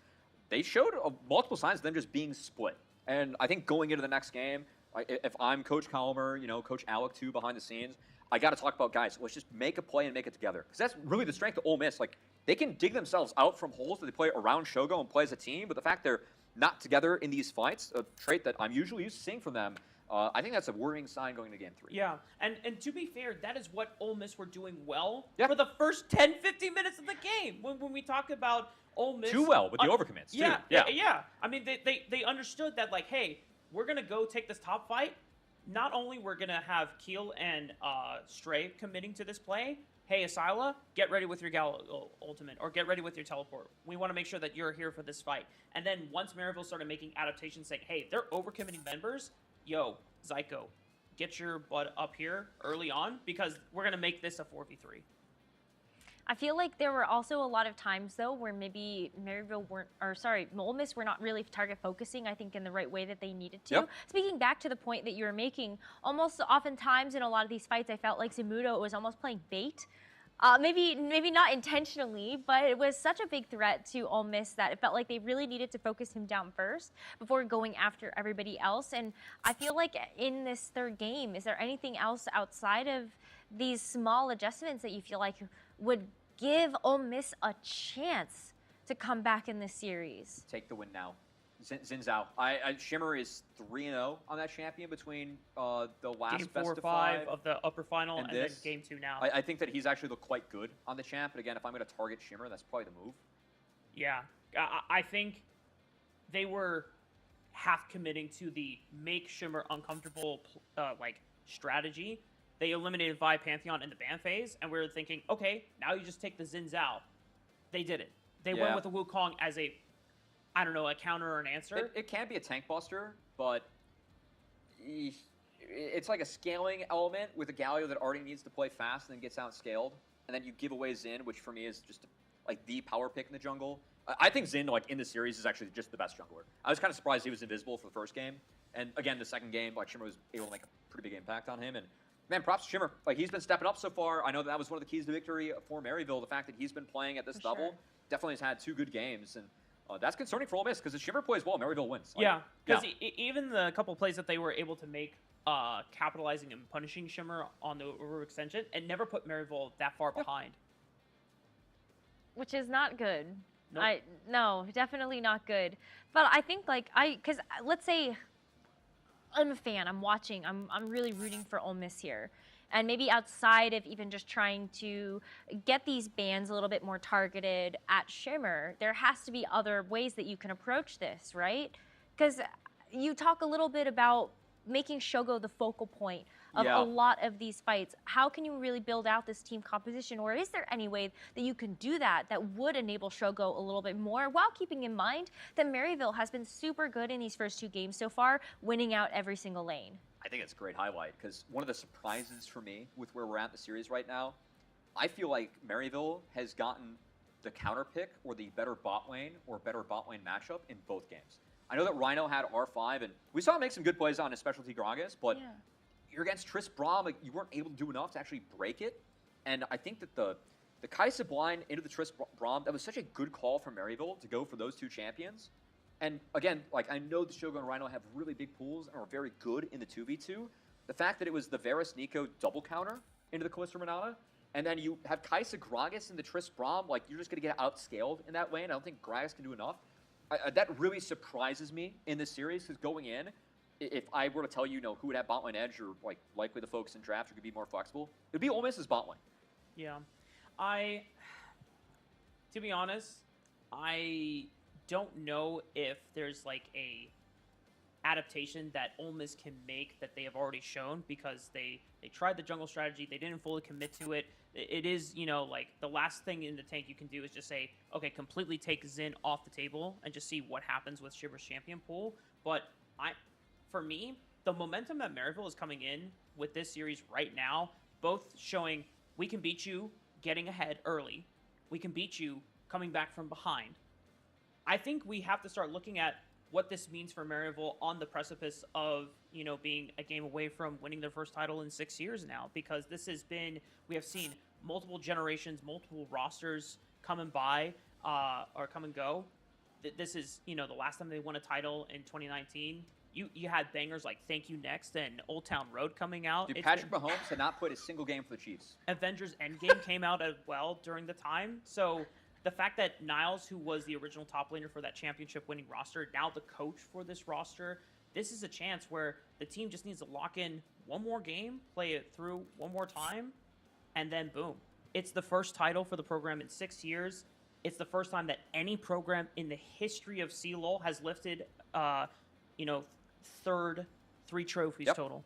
[SPEAKER 3] they showed multiple signs of them just being split. And I think going into the next game, if I'm Coach Calmer, Coach Alec too behind the scenes, I got to talk about, guys, let's just make a play and make it together. Because that's really the strength of Ole Miss. Like, they can dig themselves out from holes that they play around Shogo and play as a team, but the fact they're not together in these fights, a trait that I'm usually used to seeing from them, I think that's a worrying sign going into Game 3.
[SPEAKER 2] Yeah, and to be fair, that is what Ole Miss were doing well for the first 10, 15 minutes of the game. When we talk about Ole Miss...
[SPEAKER 3] Too well with the overcommits, too.
[SPEAKER 2] Yeah. I mean, they understood that, like, hey, we're going to go take this top fight. Not only we're going to have Keel and Stray committing to this play, hey, Asila, get ready with your Gal Ultimate, or get ready with your Teleport. We want to make sure that you're here for this fight. And then once Maryville started making adaptations saying, hey, they're overcommitting members, yo, Zyko, get your butt up here early on, because we're going to make this a 4v3.
[SPEAKER 1] I feel like there were also a lot of times, though, where maybe Ole Miss were not really target focusing, I think, in the right way that they needed to.
[SPEAKER 3] Yep.
[SPEAKER 1] Speaking back to the point that you were making, almost oftentimes in a lot of these fights, I felt like Zamudo was almost playing bait. Maybe not intentionally, but it was such a big threat to Ole Miss that it felt like they really needed to focus him down first before going after everybody else. And I feel like in this third game, is there anything else outside of these small adjustments that you feel like would give Ole Miss a chance to come back in this series?
[SPEAKER 3] Take the win now. Xin Zhao. Shimmer is 3-0 on that champion between the last
[SPEAKER 2] Game
[SPEAKER 3] best
[SPEAKER 2] 4
[SPEAKER 3] of
[SPEAKER 2] 5 of the upper final and then
[SPEAKER 3] this.
[SPEAKER 2] Game 2 now.
[SPEAKER 3] I think that he's actually looked quite good on the champ, but again, if I'm going to target Shimmer, that's probably the move.
[SPEAKER 2] Yeah, I think they were half committing to the make Shimmer uncomfortable strategy. They eliminated Vi Pantheon in the ban phase, and we were thinking, okay, now you just take the Xin Zhao. They did it. They went with the Wukong as a counter or an answer.
[SPEAKER 3] It can be a tank buster, but it's like a scaling element with a Galio that already needs to play fast and then gets outscaled. And then you give away Xin, which for me is just like the power pick in the jungle. I think Xin, like in the series, is actually just the best jungler. I was kind of surprised he was invisible for the first game. And again, the second game, like Shimmer was able to make a pretty big impact on him. And man, props to Shimmer. Like, he's been stepping up so far. I know that was one of the keys to victory for Maryville. The fact that he's been playing at this level definitely has had 2 good games. And that's concerning for Ole Miss, because if Shimmer plays well, Maryville wins. Like,
[SPEAKER 2] because even the couple plays that they were able to make capitalizing and punishing Shimmer on the overextension, it never put Maryville that far behind.
[SPEAKER 1] Which is not good.
[SPEAKER 2] Nope.
[SPEAKER 1] No, definitely not good. But I think because let's say I'm a fan, I'm watching, I'm really rooting for Ole Miss here. And maybe outside of even just trying to get these bans a little bit more targeted at Shimmer, there has to be other ways that you can approach this, right? Because you talk a little bit about making Shogo the focal point of a lot of these fights. How can you really build out this team composition, or is there any way that you can do that would enable Shogo a little bit more, while keeping in mind that Maryville has been super good in these first 2 games so far, winning out every single lane?
[SPEAKER 3] I think it's a great highlight, because one of the surprises for me with where we're at in the series right now, I feel like Maryville has gotten the counter pick or the better bot lane or better bot lane matchup in both games. I know that Rhino had R5, and we saw him make some good plays on his specialty Gragas, but you're against Triss Braum, like, you weren't able to do enough to actually break it. And I think that the Kaisa blind into the Triss Braum, that was such a good call from Maryville to go for those 2 champions. And again, like, I know the Shogo and Rhino have really big pools and are very good in the 2v2. The fact that it was the Varus Nico double counter into the Callisto Renata, and then you have Kaisa Gragas and the Triss Braum, like, you're just going to get outscaled in that lane. I don't think Gragas can do enough. That really surprises me in this series, because going in, if I were to tell you, who would have bot lane edge, or like likely the folks in draft who could be more flexible, it would be Ole Miss's bot lane.
[SPEAKER 2] Yeah. To be honest, I don't know if there's like a adaptation that Ole Miss can make that they have already shown, because they tried the jungle strategy, they didn't fully commit to it. It is, like, the last thing in the tank you can do is just say, okay, completely take Xin off the table and just see what happens with Shimmer's champion pool. But for me, the momentum that Maryville is coming in with this series right now, both showing we can beat you getting ahead early, we can beat you coming back from behind. I think we have to start looking at what this means for Maryville on the precipice of, being a game away from winning their first title in 6 years now, because this has been, we have seen multiple generations, multiple rosters come and by, or come and go. this is, the last time they won a title in 2019. You had bangers like Thank You Next and Old Town Road coming out.
[SPEAKER 3] Dude, Patrick Mahomes had not played a single game for the Chiefs.
[SPEAKER 2] Avengers Endgame came out as well during the time. So the fact that Niles, who was the original top laner for that championship winning roster, now the coach for this roster, this is a chance where the team just needs to lock in one more game, play it through one more time, and then boom. It's the first title for the program in 6 years. It's the first time that any program in the history of CLOL has lifted, third 3 trophies total.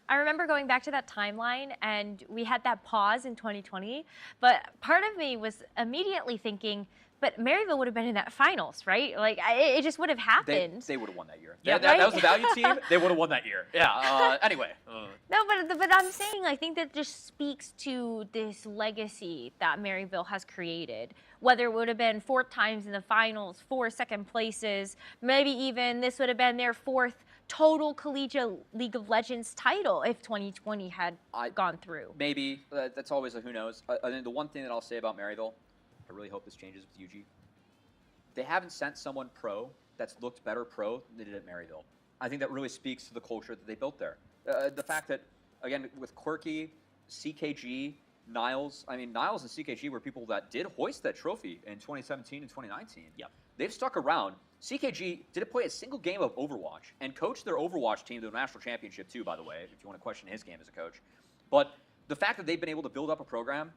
[SPEAKER 1] I remember going back to that timeline, and we had that pause in 2020, but part of me was immediately thinking, but Maryville would have been in that finals, right? Like, it just would have happened.
[SPEAKER 3] They would have won that year.
[SPEAKER 2] Yeah,
[SPEAKER 3] that was the value team. They would have won that year. Yeah. Anyway.
[SPEAKER 1] No, but I'm saying, I think that just speaks to this legacy that Maryville has created. Whether it would have been 4 times in the finals, 4 second places, maybe even this would have been their 4th total collegiate League of Legends title if 2020 had gone through.
[SPEAKER 3] Maybe. That's always a who knows. I think the one thing that I'll say about Maryville, I really hope this changes with UG. They haven't sent someone pro that's looked better pro than they did at Maryville. I think that really speaks to the culture that they built there. The fact that, again, with Quirky, CKG, Niles, Niles and CKG were people that did hoist that trophy in 2017 and 2019.
[SPEAKER 2] Yep.
[SPEAKER 3] They've stuck around. CKG didn't play a single game of Overwatch and coached their Overwatch team to a national championship too, by the way, if you want to question his game as a coach. But the fact that they've been able to build up a program,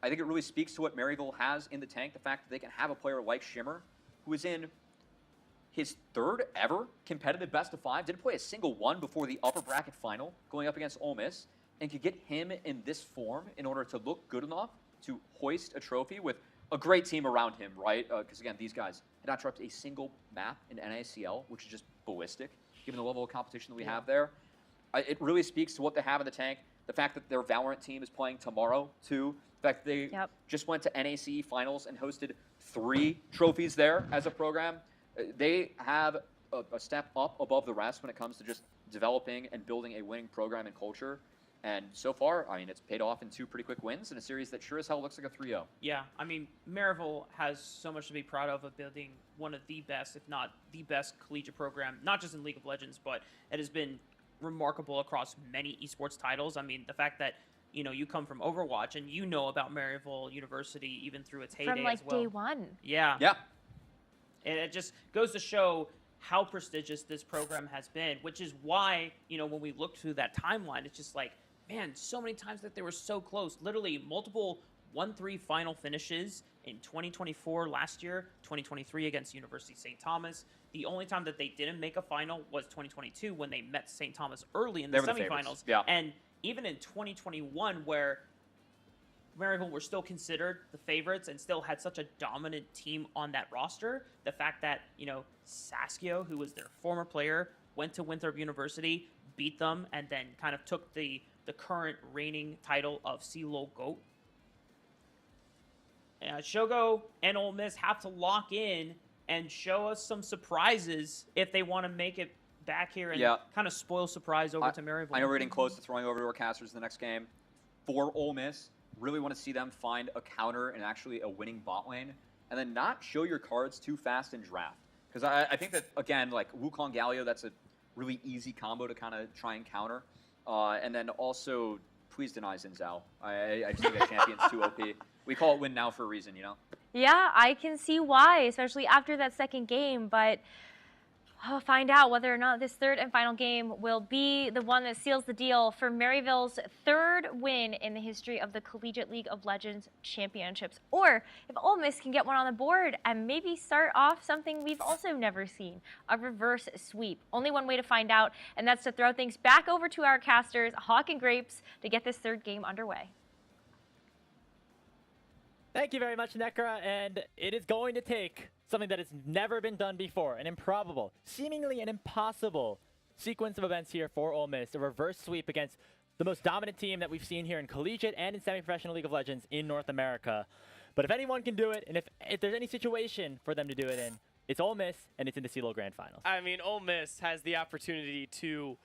[SPEAKER 3] I think it really speaks to what Maryville has in the tank, the fact that they can have a player like Shimmer, who is in his 3rd ever competitive best of 5, didn't play a single one before the upper bracket final, going up against Ole Miss, and could get him in this form in order to look good enough to hoist a trophy with a great team around him, right? Because, again, these guys had not dropped a single map in NACL, which is just ballistic, given the level of competition that we have there. It really speaks to what they have in the tank. The fact that their Valorant team is playing tomorrow, too. The fact that they just went to NACE finals and hosted 3 trophies there as a program. They have a step up above the rest when it comes to just developing and building a winning program and culture. And so far, it's paid off in 2 pretty quick wins in a series that sure as hell looks like a 3-0.
[SPEAKER 2] Yeah, Maryville has so much to be proud of building one of the best, if not the best, collegiate program, not just in League of Legends, but it has been remarkable across many esports titles. The fact that, you come from Overwatch and you know about Maryville University even through its heyday
[SPEAKER 1] From like
[SPEAKER 2] as well.
[SPEAKER 1] day one.
[SPEAKER 2] Yeah.
[SPEAKER 3] Yeah.
[SPEAKER 2] And it just goes to show how prestigious this program has been, which is why, when we look through that timeline, it's just like, man, so many times that they were so close. Literally multiple 1-3 final finishes in 2024 last year, 2023 against University of St. Thomas. The only time that they didn't make a final was 2022 when they met St. Thomas early in the semifinals.
[SPEAKER 3] Yeah.
[SPEAKER 2] And even in 2021, where Maryville were still considered the favorites and still had such a dominant team on that roster, the fact that, Saskio, who was their former player, went to Winthrop University, beat them, and then kind of took the current reigning title of CLOL GOAT. Shogo and Ole Miss have to lock in and show us some surprises if they want to make it back here and kind of spoil surprise over to Maryville.
[SPEAKER 3] I know we're getting close to throwing over to our casters in the next game. For Ole Miss, really want to see them find a counter and actually a winning bot lane, and then not show your cards too fast in draft. Because I think that, again, like Wukong Galio, that's a really easy combo to kind of try and counter. And then also, please deny Xin Zhao. I just think that champion's too OP. We call it win now for a reason,
[SPEAKER 1] Yeah, I can see why, especially after that second game, but I'll find out whether or not this 3rd and final game will be the one that seals the deal for Maryville's 3rd win in the history of the Collegiate League of Legends Championships, or if Ole Miss can get one on the board and maybe start off something we've also never seen, a reverse sweep. Only one way to find out, and that's to throw things back over to our casters, Hawk and Grapes, to get this 3rd game underway.
[SPEAKER 10] Thank you very much, Nekra, and it is going to take something that has never been done before, an improbable, seemingly an impossible sequence of events here for Ole Miss, a reverse sweep against the most dominant team that we've seen here in collegiate and in semi-professional League of Legends in North America. But if anyone can do it, and if there's any situation for them to do it in, it's Ole Miss, and it's in the CLOL Grand Finals.
[SPEAKER 11] Ole Miss has the opportunity to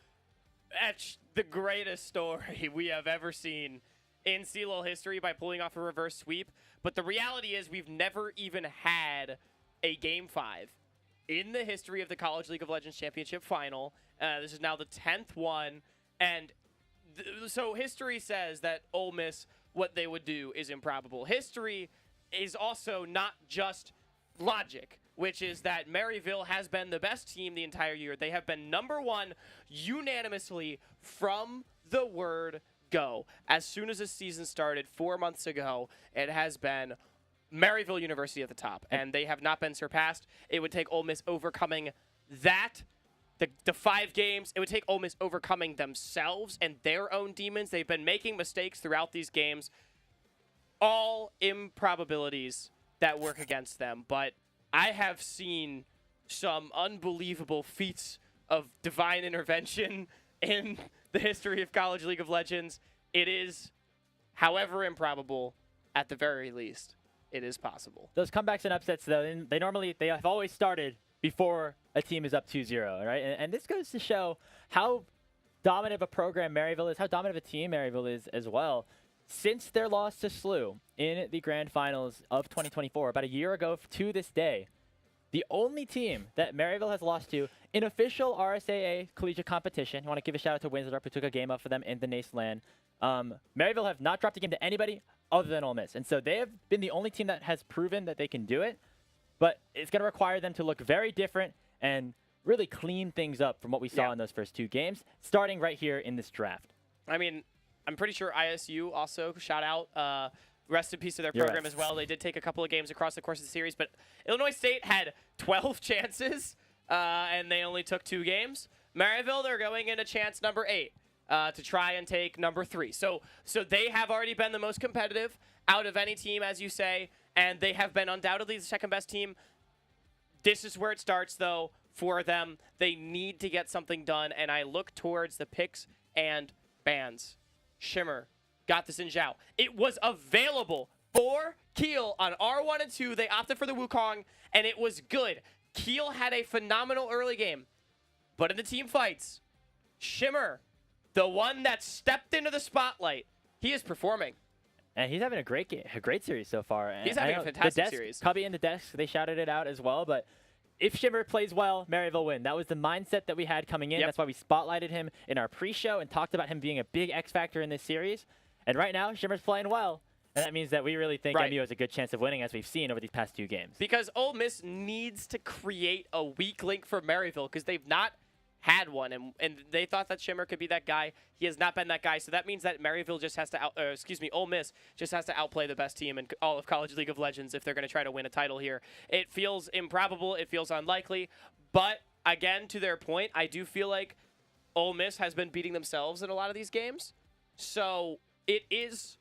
[SPEAKER 11] etch the greatest story we have ever seen in CLOL history by pulling off a reverse sweep. But the reality is we've never even had a Game 5 in the history of the College League of Legends Championship Final. This is now the 10th one. And so history says that Ole Miss, what they would do is improbable. History is also not just logic, which is that Maryville has been the best team the entire year. They have been #1 unanimously from the word go. As soon as the season started 4 months ago, it has been Maryville University at the top, and they have not been surpassed. It would take Ole Miss overcoming that, the 5 games. It would take Ole Miss overcoming themselves and their own demons. They've been making mistakes throughout these games. All improbabilities that work against them, but I have seen some unbelievable feats of divine intervention in the history of College League of Legends. It is, however improbable, at the very least, it is possible.
[SPEAKER 10] Those comebacks and upsets, though, they have always started before a team is up 2-0, right? And this goes to show how dominant of a program Maryville is, how dominant of a team Maryville is as well. Since their loss to SLU in the grand finals of 2024, about a year ago to this day, the only team that Maryville has lost to in official RSAA collegiate competition, I want to give a shout out to Windsor, who took a game up for them in the NACE LAN. Maryville have not dropped a game to anybody other than Ole Miss. And so they have been the only team that has proven that they can do it, but it's going to require them to look very different and really clean things up from what we saw in those first 2 games, starting right here in this draft.
[SPEAKER 11] I mean, I'm pretty sure ISU also, shout out, rest in peace to their program as well. They did take a couple of games across the course of the series, but Illinois State had 12 chances, and they only took 2 games. Maryville, they're going into chance number 8 to try and take number 3. So they have already been the most competitive out of any team, as you say, and they have been undoubtedly the second best team. This is where it starts, though, for them. They need to get something done, and I look towards the picks and bans. Shimmer got this in Zhao. It was available for Kiel on R1 and 2. They opted for the Wukong, and it was good. Kiel had a phenomenal early game, but in the team fights, Shimmer, the one that stepped into the spotlight, he is performing.
[SPEAKER 10] And he's having a great game, a great series so far.
[SPEAKER 11] He's having a fantastic series.
[SPEAKER 10] Cubby and the desk, they shouted it out as well, but if Shimmer plays well, Maryville win. That was the mindset that we had coming in. That's why we spotlighted him in our pre-show and talked about him being a big X factor in this series. And right now, Shimmer's playing well. And that means that we really think MU has a good chance of winning, as we've seen over these past 2 games.
[SPEAKER 11] Because Ole Miss needs to create a weak link for Maryville, because they've not had one, and they thought that Shimmer could be that guy. He has not been that guy, so that means that Maryville just has to Ole Miss just has to outplay the best team in all of College League of Legends if they're going to try to win a title here. It feels improbable, it feels unlikely, but again, to their point, I do feel like Ole Miss has been beating themselves in a lot of these games, so it is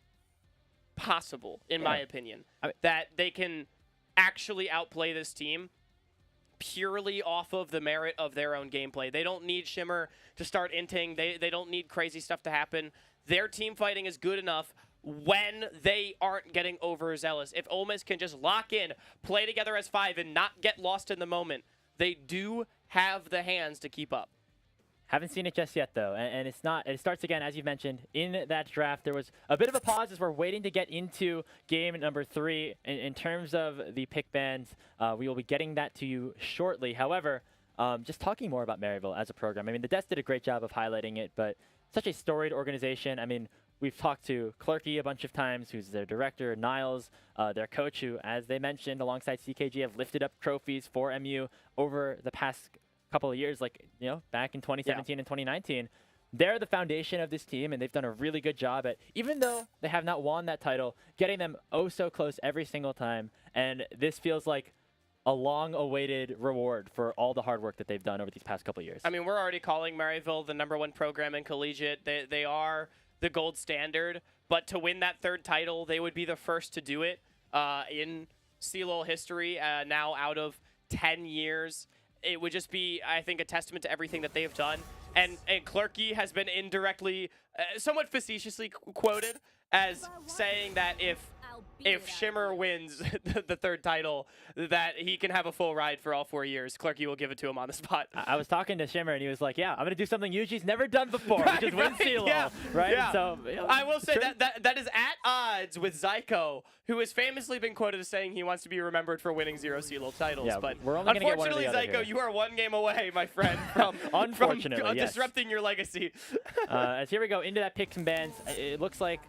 [SPEAKER 11] possible, in my opinion, that they can actually outplay this team purely off of the merit of their own gameplay. They don't need Shimmer to start inting. They don't need crazy stuff to happen. Their team fighting is good enough when they aren't getting overzealous. If Ole Miss can just lock in, play together as 5, and not get lost in the moment, they do have the hands to keep up.
[SPEAKER 10] Haven't seen it just yet, though, and it's not. It starts again, as you've mentioned, in that draft. There was a bit of a pause as we're waiting to get into game number 3. In terms of the pick bans, we will be getting that to you shortly. However, just talking more about Maryville as a program. I mean, the Desk did a great job of highlighting it, but such a storied organization. I mean, we've talked to Clerky a bunch of times, who's their director, Niles, their coach, who, as they mentioned, alongside CKG, have lifted up trophies for MU over the past couple of years, like, you know, back in 2017 and 2019. They're the foundation of this team, and they've done a really good job at, even though they have not won that title, getting them oh so close every single time. And this feels like a long-awaited reward for all the hard work that they've done over these past couple of years.
[SPEAKER 11] I mean, we're already calling Maryville the #1 program in collegiate. They are the gold standard, but to win that 3rd title, they would be the first to do it in CLOL history, now out of 10 years. It would just be, I think, a testament to everything that they've done. And Clerky has been indirectly, somewhat facetiously quoted as saying that if if Shimmer wins the third title, that he can have a full ride for all 4 years. Clarky will give it to him on the spot.
[SPEAKER 10] I was talking to Shimmer, and he was like, yeah, I'm going to do something Yuji's never done before, which is win CeeLo,
[SPEAKER 11] yeah,
[SPEAKER 10] right?
[SPEAKER 11] Yeah.
[SPEAKER 10] So, you know,
[SPEAKER 11] I will say that is at odds with Zyko, who has famously been quoted as saying he wants to be remembered for winning 0 CeeLo titles.
[SPEAKER 10] Yeah,
[SPEAKER 11] but
[SPEAKER 10] we're only gonna get one or
[SPEAKER 11] unfortunately,
[SPEAKER 10] the other
[SPEAKER 11] Zyko,
[SPEAKER 10] here.
[SPEAKER 11] you are 1 game away, my friend, from,
[SPEAKER 10] Unfortunately, yes.
[SPEAKER 11] disrupting your legacy.
[SPEAKER 10] As here we go into that picks and bans, it looks like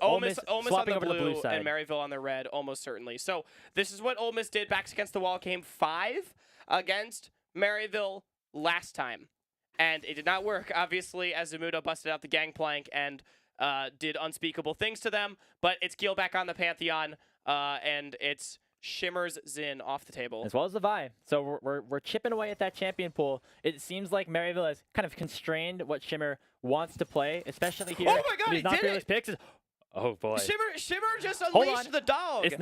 [SPEAKER 11] Ole Miss on
[SPEAKER 10] swapping
[SPEAKER 11] the
[SPEAKER 10] over to the blue
[SPEAKER 11] blue
[SPEAKER 10] side.
[SPEAKER 11] and Maryville on the red, almost certainly. So this is what Ole Miss did backs against the wall game 5 against Maryville last time. And it did not work, obviously, as Zamudo busted out the gangplank and did unspeakable things to them. But it's Gil back on the Pantheon, and it's Shimmer's Zin off the table.
[SPEAKER 10] As well as the Vi. So we're chipping away at that champion pool. It seems like Maryville has kind of constrained what Shimmer wants to play, especially here.
[SPEAKER 11] Oh my God, he did it!
[SPEAKER 10] Picks. Oh boy.
[SPEAKER 11] Shimmer just
[SPEAKER 10] Hold
[SPEAKER 11] unleashed
[SPEAKER 10] on.
[SPEAKER 11] the dog.
[SPEAKER 10] It's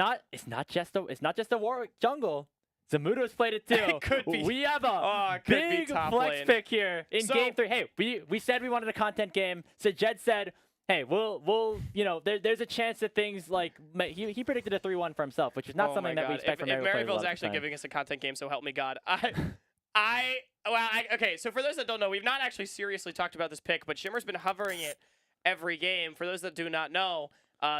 [SPEAKER 10] not just a Warwick jungle. Zamudo's played it too.
[SPEAKER 11] It could be.
[SPEAKER 10] We have a
[SPEAKER 11] it could be
[SPEAKER 10] big
[SPEAKER 11] top
[SPEAKER 10] flex
[SPEAKER 11] lane.
[SPEAKER 10] pick here in
[SPEAKER 11] So-
[SPEAKER 10] game 3. Hey, we said we wanted a content game. So Jed said, hey, we'll you know, there's a chance that things like he predicted a 3-1 for himself, which is not
[SPEAKER 11] Oh
[SPEAKER 10] something
[SPEAKER 11] my
[SPEAKER 10] that we
[SPEAKER 11] God.
[SPEAKER 10] expect
[SPEAKER 11] if,
[SPEAKER 10] from Maryville.
[SPEAKER 11] If
[SPEAKER 10] players a lot
[SPEAKER 11] Maryville's
[SPEAKER 10] of the
[SPEAKER 11] actually
[SPEAKER 10] time.
[SPEAKER 11] giving us a content game, so help me God. Okay, so for those that don't know, we've not actually seriously talked about this pick, but Shimmer's been hovering it every game. For those that do not know,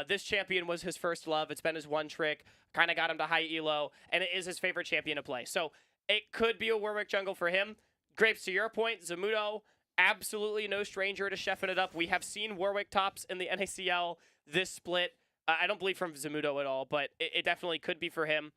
[SPEAKER 11] this champion was his first love. It's been his one trick, kind of got him to high elo, and it is his favorite champion to play. So it could be a Warwick jungle for him. Grapes, to your point, Zamudo, absolutely no stranger to chefing it up. We have seen Warwick tops in the NACL this split. I don't believe from Zamudo at all, but it definitely could be for him.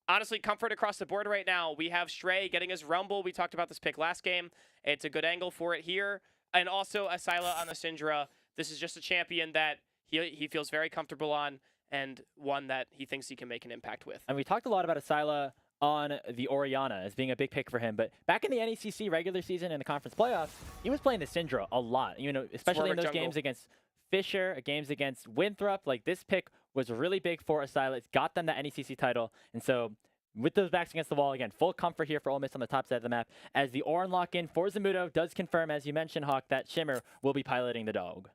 [SPEAKER 11] Honestly, comfort across the board right now. We have Stray getting his Rumble. We talked about this pick last game. It's a good angle for it here. And also Asila on the Syndra. This is just a champion that he feels very comfortable on and one that he thinks he can make an impact with.
[SPEAKER 10] And we talked a lot about Asila on the Orianna as being a big pick for him. But back in the NECC regular season and the conference playoffs, he was playing the Syndra a lot. You know, especially in those games against Fisher, games against Winthrop. Like, this pick was really big for Asila. It's got them that NECC title. And so with those backs against the wall, again, full comfort here for Ole Miss on the top side of the map. As the Orin lock-in for Zamudo does confirm, as you mentioned, Hawk, that Shimmer will be piloting the dog.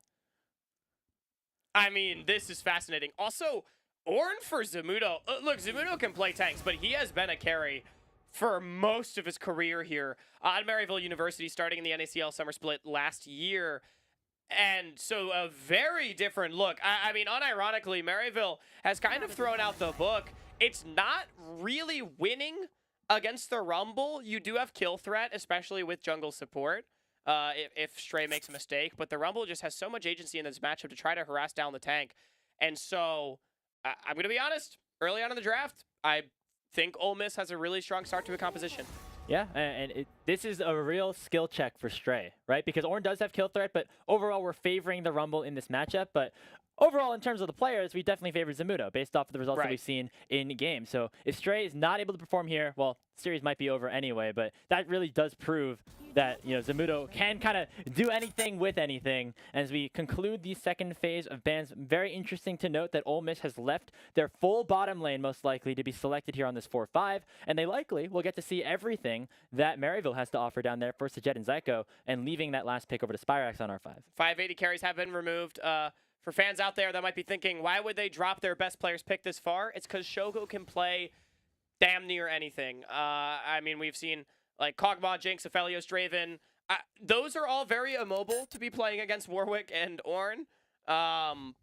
[SPEAKER 11] I mean, this is fascinating. Also, Orn for Zamudo. Look, Zamudo can play tanks, but he has been a carry for most of his career here at Maryville University, starting in the NACL summer split last year. And so a very different look. I mean, unironically, Maryville has kind of thrown out the book. It's not really winning against the Rumble. You do have kill threat, especially with jungle support. If Stray makes a mistake, but the Rumble just has so much agency in this matchup to try to harass down the tank. And so I'm going to be honest, early on in the draft, I think Ole Miss has a really strong start to a composition.
[SPEAKER 10] Yeah, and this is a real skill check for Stray, right? Because Orn does have kill threat, but overall we're favoring the Rumble in this matchup. But overall, in terms of the players, we definitely favor Zamudo based off of the results that we've seen in game. So if Stray is not able to perform here, well, the series might be over anyway, but that really does prove that, you know, Zamudo can kind of do anything with anything. As we conclude the second phase of bans, very interesting to note that Ole Miss has left their full bottom lane most likely to be selected here on this 4-5, and they likely will get to see everything that Maryville has to offer down there for Sajet and Zyko, and leaving that last pick over to Spyrax on R5.
[SPEAKER 11] 580 carries have been removed. For fans out there that might be thinking, why would they drop their best players pick this far? It's because Shogo can play damn near anything. I mean, we've seen like Kog'Maw, Jinx, Aphelios, Draven. Those are all very immobile to be playing against Warwick and Ornn.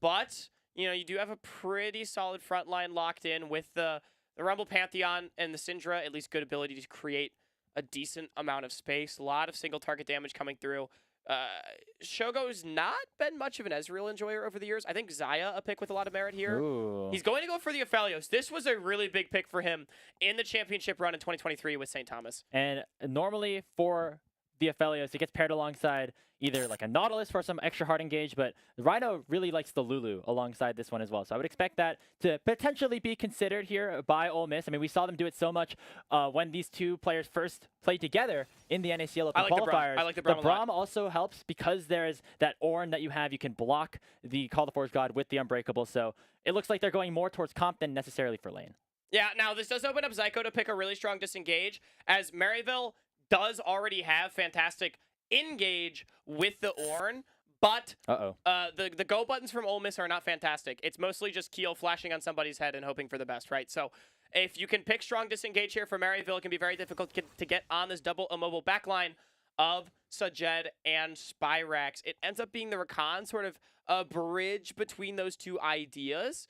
[SPEAKER 11] But, you know, you do have a pretty solid front line locked in with the Rumble Pantheon and the Syndra, at least good ability to create a decent amount of space. A lot of single target damage coming through. Shogo's not been much of an Ezreal enjoyer over the years. I think Xayah a pick with a lot of merit here.
[SPEAKER 10] Ooh.
[SPEAKER 11] He's going to go for the Aphelios. This was a really big pick for him in the championship run in 2023 with St. Thomas.
[SPEAKER 10] And normally for the Aphelios, it gets paired alongside either like a Nautilus for some extra hard engage, but Rhino really likes the Lulu alongside this one as well. So I would expect that to potentially be considered here by Ole Miss. I mean, we saw them do it so much when these two players first played together in the NACL Open qualifiers.
[SPEAKER 11] I like the Braum.
[SPEAKER 10] The Braum also helps because there's that Ornn that you have. You can block the Call the Forest God with the Unbreakable. So it looks like they're going more towards comp than necessarily for lane.
[SPEAKER 11] Yeah, now this does open up Zyko to pick a really strong disengage, as Maryville does already have fantastic engage with the Ornn, But
[SPEAKER 10] Uh-oh.
[SPEAKER 11] the go buttons from Ole Miss are not fantastic. It's mostly just Keel flashing on somebody's head and hoping for the best, right? So if you can pick strong disengage here for Maryville, it can be very difficult to get on this double immobile backline of Sajed and Spyrax. It ends up being the Rakan sort of a bridge between those two ideas,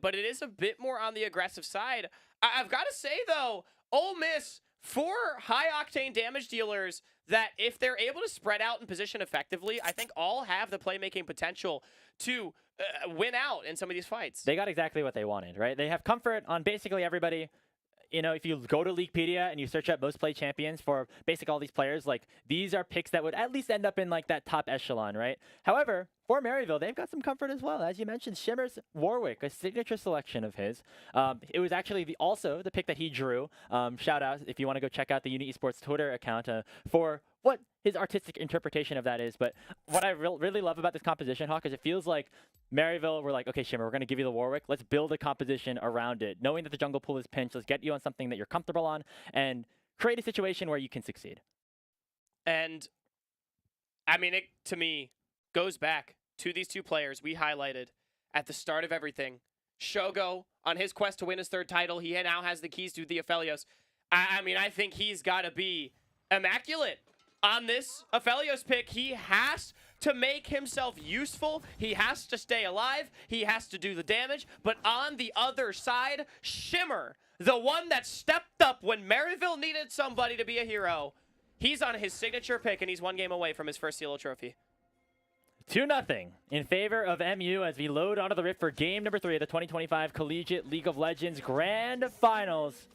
[SPEAKER 11] but it is a bit more on the aggressive side. I've got to say, though, Ole Miss, for high-octane damage dealers that if they're able to spread out and position effectively, I think all have the playmaking potential to win out in some of these fights.
[SPEAKER 10] They got exactly what they wanted, right? They have comfort on basically everybody. You know, if you go to Leaguepedia and you search up most played champions for basically all these players, like these are picks that would at least end up in like that top echelon, right? However, for Maryville, they've got some comfort as well. As you mentioned, Shimmer's Warwick, a signature selection of his. It was actually also the pick that he drew. Shout out if you want to go check out the Uni Esports Twitter account for what his artistic interpretation of that is. But what I really love about this composition, Hawk, is it feels like Maryville were like, okay, Shimmer, we're going to give you the Warwick. Let's build a composition around it. Knowing that the jungle pool is pinched, let's get you on something that you're comfortable on and create a situation where you can succeed.
[SPEAKER 11] And, I mean, it, to me, goes back to these two players we highlighted at the start of everything. Shogo, on his quest to win his third title, he now has the keys to the Aphelios. I mean, I think he's got to be immaculate on this Aphelios pick. He has to make himself useful. He has to stay alive. He has to do the damage. But on the other side, Shimmer, the one that stepped up when Maryville needed somebody to be a hero, he's on his signature pick, and he's one game away from his first CeeLo trophy.
[SPEAKER 10] 2-0 in favor of MU as we load onto the Rift for game number 3 of the 2025 Collegiate League of Legends Grand Finals.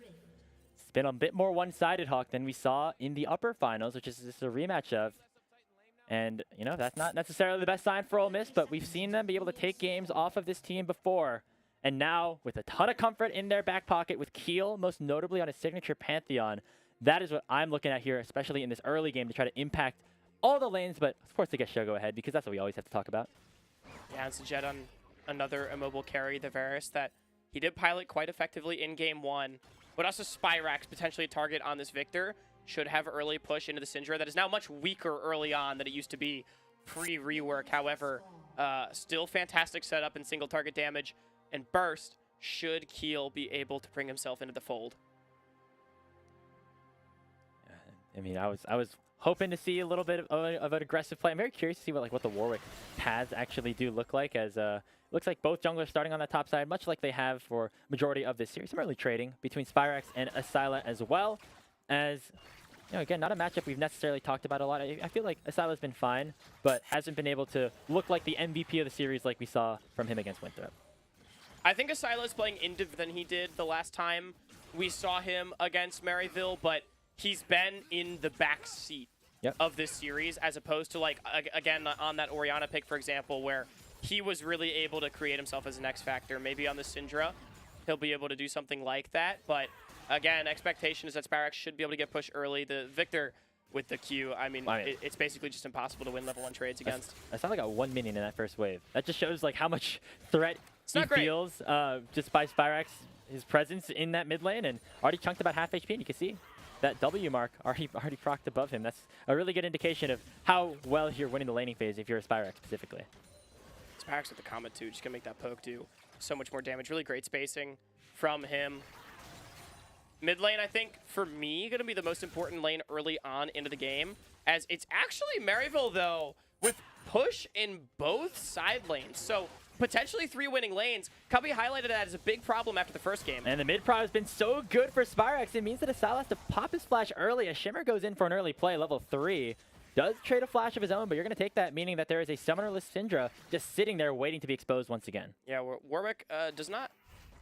[SPEAKER 10] It's been a bit more one-sided, Hawk, than we saw in the upper finals, which is just a rematch of. And, you know, that's not necessarily the best sign for Ole Miss, but we've seen them be able to take games off of this team before. And now, with a ton of comfort in their back pocket, with Keel most notably on his signature Pantheon, that is what I'm looking at here, especially in this early game, to try to impact all the lanes, but of course to get Shogo ahead, because that's what we always have to talk about.
[SPEAKER 11] Yeah, and Sajed on another immobile carry, the Varus, that he did pilot quite effectively in game 1, but also Spyrax, potentially a target on this Victor, should have early push into the Syndra that is now much weaker early on than it used to be pre-rework. However, still fantastic setup and single target damage and burst should Keel be able to bring himself into the fold.
[SPEAKER 10] I mean, I was hoping to see a little bit of an aggressive play. I'm very curious to see what the Warwick paths actually do look like, as looks like both junglers starting on that top side, much like they have for majority of this series. Some early trading between Spyrax and Asila as well. As, you know, again, not a matchup we've necessarily talked about a lot. I feel like Asila's been fine, but hasn't been able to look like the MVP of the series like we saw from him against Winthrop.
[SPEAKER 11] I think Asila is playing indiv than he did the last time we saw him against Maryville, but he's been in the back seat of this series, as opposed to, like, again, on that Orianna pick, for example, where he was really able to create himself as an X Factor. Maybe on the Syndra, he'll be able to do something like that. But, again, expectation is that Spyrax should be able to get pushed early. The Victor with the Q, I mean, it's basically just impossible to win level 1 trades against.
[SPEAKER 10] I sound like I got 1 minion in that first wave. That just shows, like, how much threat he feels just by Spyrax, his presence in that mid lane, and already chunked about half HP, and you can see that W mark already procced above him. That's a really good indication of how well you're winning the laning phase if you're a Spyrax specifically.
[SPEAKER 11] Spyrax with the Comet too, just gonna make that poke do so much more damage. Really great spacing from him. Mid lane, I think, for me, gonna be the most important lane early on into the game, as it's actually Maryville, though, with push in both side lanes. So potentially 3 winning lanes. Cubby highlighted that as a big problem after the first game.
[SPEAKER 10] And the mid pro has been so good for Spyrax. It means that Asila has to pop his flash early as Shimmer goes in for an early play, level 3. Does trade a flash of his own, but you're going to take that, meaning that there is a summonerless Syndra just sitting there waiting to be exposed once again.
[SPEAKER 11] Yeah, Warwick does not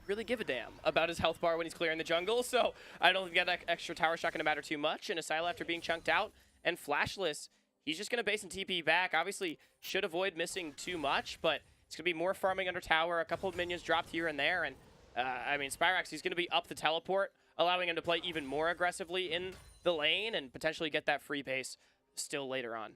[SPEAKER 11] really give a damn about his health bar when he's clearing the jungle, so I don't think that extra tower shot going to matter too much. And Asila, after being chunked out and flashless, he's just going to base and TP back. Obviously, should avoid missing too much, but it's going to be more farming under tower, a couple of minions dropped here and there, and I mean, Spyrax, he's going to be up the teleport, allowing him to play even more aggressively in the lane and potentially get that free base still later on.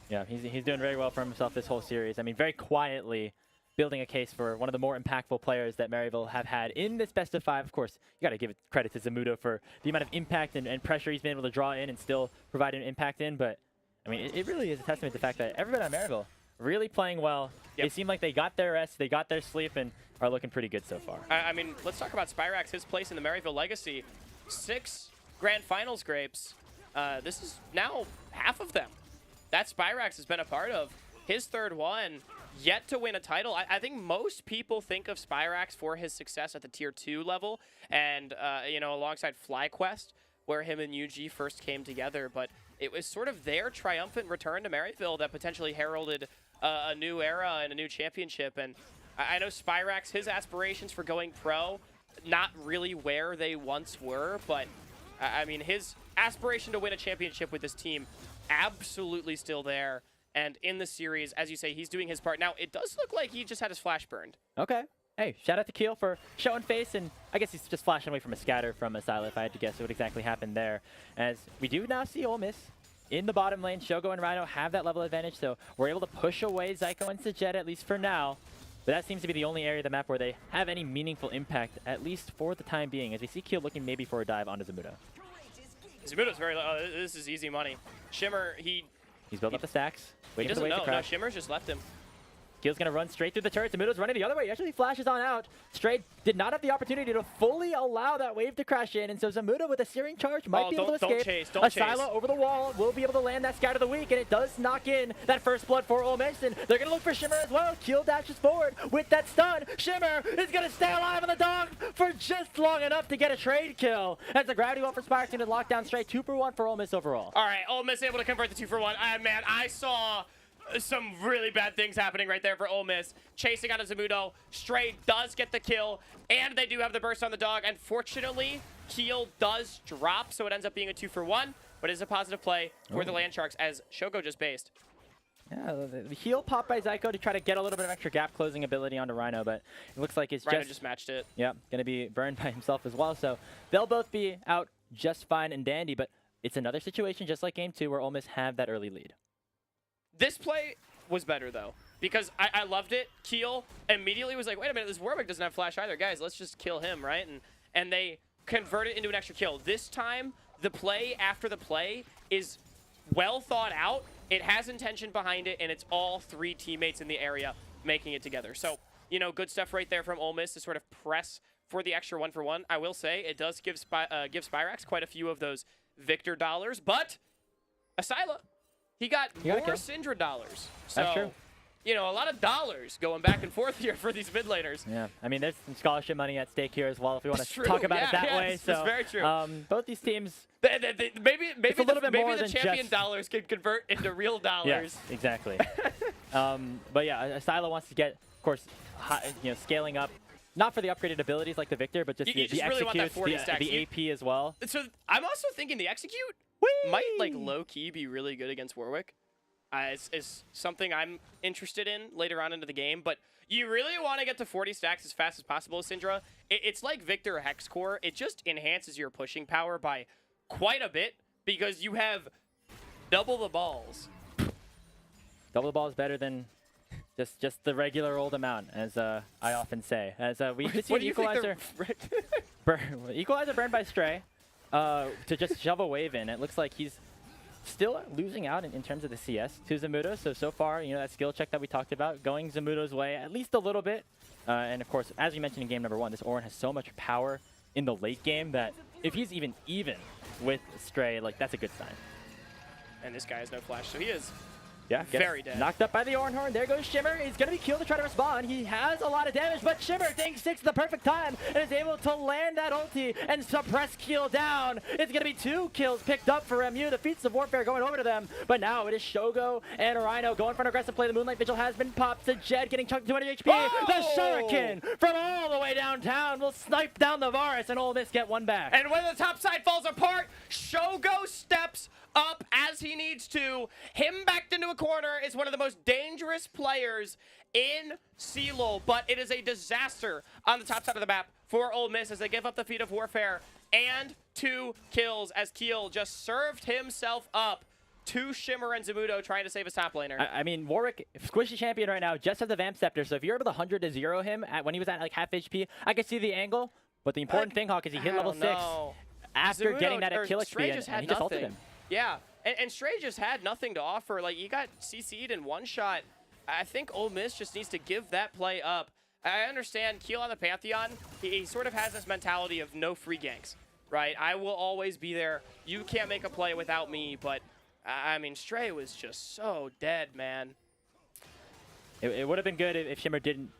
[SPEAKER 10] Yeah, he's doing very well for himself this whole series. I mean, very quietly building a case for one of the more impactful players that Maryville have had in this best of 5. Of course, you got to give it credit to Zamudo for the amount of impact and pressure he's been able to draw in and still provide an impact in, but I mean, it really is a testament to the fact that everybody on Maryville really playing well.
[SPEAKER 11] Yep.
[SPEAKER 10] They seem like they got their rest, they got their sleep, and are looking pretty good so far.
[SPEAKER 11] I mean, let's talk about Spyrax, his place in the Maryville legacy. 6 Grand Finals grapes. This is now half of them that Spyrax has been a part of. His 3rd one, yet to win a title. I think most people think of Spyrax for his success at the Tier 2 level and, you know, alongside FlyQuest, where him and UG first came together. But it was sort of their triumphant return to Maryville that potentially heralded a new era and a new championship. And I know Spyrax, his aspirations for going pro, not really where they once were, but I mean, his aspiration to win a championship with this team, absolutely still there. And in the series, as you say, he's doing his part. Now, it does look like he just had his flash burned.
[SPEAKER 10] Okay. Hey, shout out to Keel for showing face, and I guess he's just flashing away from a scatter from Asila, if I had to guess what exactly happened there. As we do now see Ole Miss in the bottom lane. Shogo and Rhino have that level advantage, so we're able to push away Zyko and Sajet, at least for now. But that seems to be the only area of the map where they have any meaningful impact, at least for the time being, as we see Keel looking maybe for a dive onto Zamudo.
[SPEAKER 11] Zamudo's very low. This is easy money. Shimmer, he's
[SPEAKER 10] built up the stacks, waiting for the wave to
[SPEAKER 11] know.
[SPEAKER 10] crash.
[SPEAKER 11] No, Shimmer's just left him.
[SPEAKER 10] Keel's going to run straight through the turret. Zamudo's running the other way. He actually flashes on out. Stray did not have the opportunity to fully allow that wave to crash in, and so Zamudo with a searing charge might be able to escape.
[SPEAKER 11] Don't chase.
[SPEAKER 10] Asila over the wall will be able to land that scout of the week, and it does knock in that first blood for Ole Miss, and they're going to look for Shimmer as well. Keel dashes forward with that stun. Shimmer is going to stay alive on the dog for just long enough to get a trade kill. As the gravity well for Spyrax to lock down Stray. 2 for 1 for Ole Miss overall.
[SPEAKER 11] All right, Ole Miss able to convert the 2 for 1. Man, I saw some really bad things happening right there for Ole Miss. Chasing out of Zamudo. Stray does get the kill, and they do have the burst on the dog. Unfortunately, Keel does drop, so it ends up being a 2 for 1, but it is a positive play for the Land Sharks as Shogo just based.
[SPEAKER 10] Yeah, the heal pop by Zyko to try to get a little bit of extra gap closing ability onto Rhino, but it looks like it's
[SPEAKER 11] Rhino just matched it.
[SPEAKER 10] Yeah, going to be burned by himself as well, so they'll both be out just fine and dandy, but it's another situation just like Game 2 where Ole Miss have that early lead.
[SPEAKER 11] This play was better, though, because I loved it. Keel immediately was like, wait a minute, this Warwick doesn't have flash either. Guys, let's just kill him, right? And they convert it into an extra kill. This time, the play after the play is well thought out. It has intention behind it, and it's all 3 teammates in the area making it together. So, you know, good stuff right there from Ole Miss to sort of press for the extra 1 for 1. I will say it does give Spyrax quite a few of those Victor dollars, but Asila, he got more Syndra dollars. So,
[SPEAKER 10] that's true.
[SPEAKER 11] You know, a lot of dollars going back and forth here for these mid laners.
[SPEAKER 10] Yeah, I mean, there's some scholarship money at stake here as well, if we want to talk about it that way.
[SPEAKER 11] That's very true.
[SPEAKER 10] Both these teams,
[SPEAKER 11] maybe
[SPEAKER 10] the
[SPEAKER 11] champion dollars could convert into real dollars.
[SPEAKER 10] Yes, exactly. But yeah, Asila wants to get, of course, scaling up. Not for the upgraded abilities like the Victor, but just the
[SPEAKER 11] really
[SPEAKER 10] execute, the AP as well.
[SPEAKER 11] So I'm also thinking the execute might like low key be really good against Warwick. Is something I'm interested in later on into the game, but you really want to get to 40 stacks as fast as possible with Syndra. It's like Victor Hex Core. It just enhances your pushing power by quite a bit because you have double the balls.
[SPEAKER 10] Double the ball is better than just the regular old amount, as I often say. As we just see an Equalizer. Equalizer burned by Stray to just shove a wave in. It looks like he's still losing out in terms of the CS to Zamudo. So far, you know, that skill check that we talked about, going Zamudo's way at least a little bit. And of course, as we mentioned in game number 1, this Orin has so much power in the late game that if he's even with Stray, like, that's a good sign.
[SPEAKER 11] And this guy has no flash, so he is
[SPEAKER 10] very dead. Knocked up by the Ornhorn. There goes Shimmer. He's going to be killed to try to respond. He has a lot of damage, but Shimmer takes 6 at the perfect time and is able to land that ulti and suppress Keel down. It's going to be 2 kills picked up for MU. The Feats of Warfare going over to them, but now it is Shogo and Rhino going for an aggressive play. The Moonlight Vigil has been popped. The Jed getting chunked 200 HP.
[SPEAKER 11] Oh!
[SPEAKER 10] The Shuriken from all the way downtown will snipe down the Varus, and Ole Miss get 1 back.
[SPEAKER 11] And when the top side falls apart, Shogo steps up as he needs to. Him backed into a corner is one of the most dangerous players in CLOL, but it is a disaster on the top side of the map for Ole Miss as they give up the Feat of Warfare and 2 kills as Keel just served himself up to Shimmer and Zamudo trying to save his top laner.
[SPEAKER 10] I mean, Warwick, squishy champion right now, just has the Vamp Scepter, so if you're able to 100 to 0 him when he was at like half HP, I could see the angle, but the important thing, Hawk, is he hit level 6 after
[SPEAKER 11] Zamudo,
[SPEAKER 10] getting that at kill XP, and he just ulted him.
[SPEAKER 11] Yeah, And Stray just had nothing to offer. Like, you got CC'd in one shot. I think Ole Miss just needs to give that play up. I understand Keel on the Pantheon, he sort of has this mentality of no free ganks, right? I will always be there. You can't make a play without me, but I mean, Stray was just so dead, man.
[SPEAKER 10] It would have been good if Shimmer didn't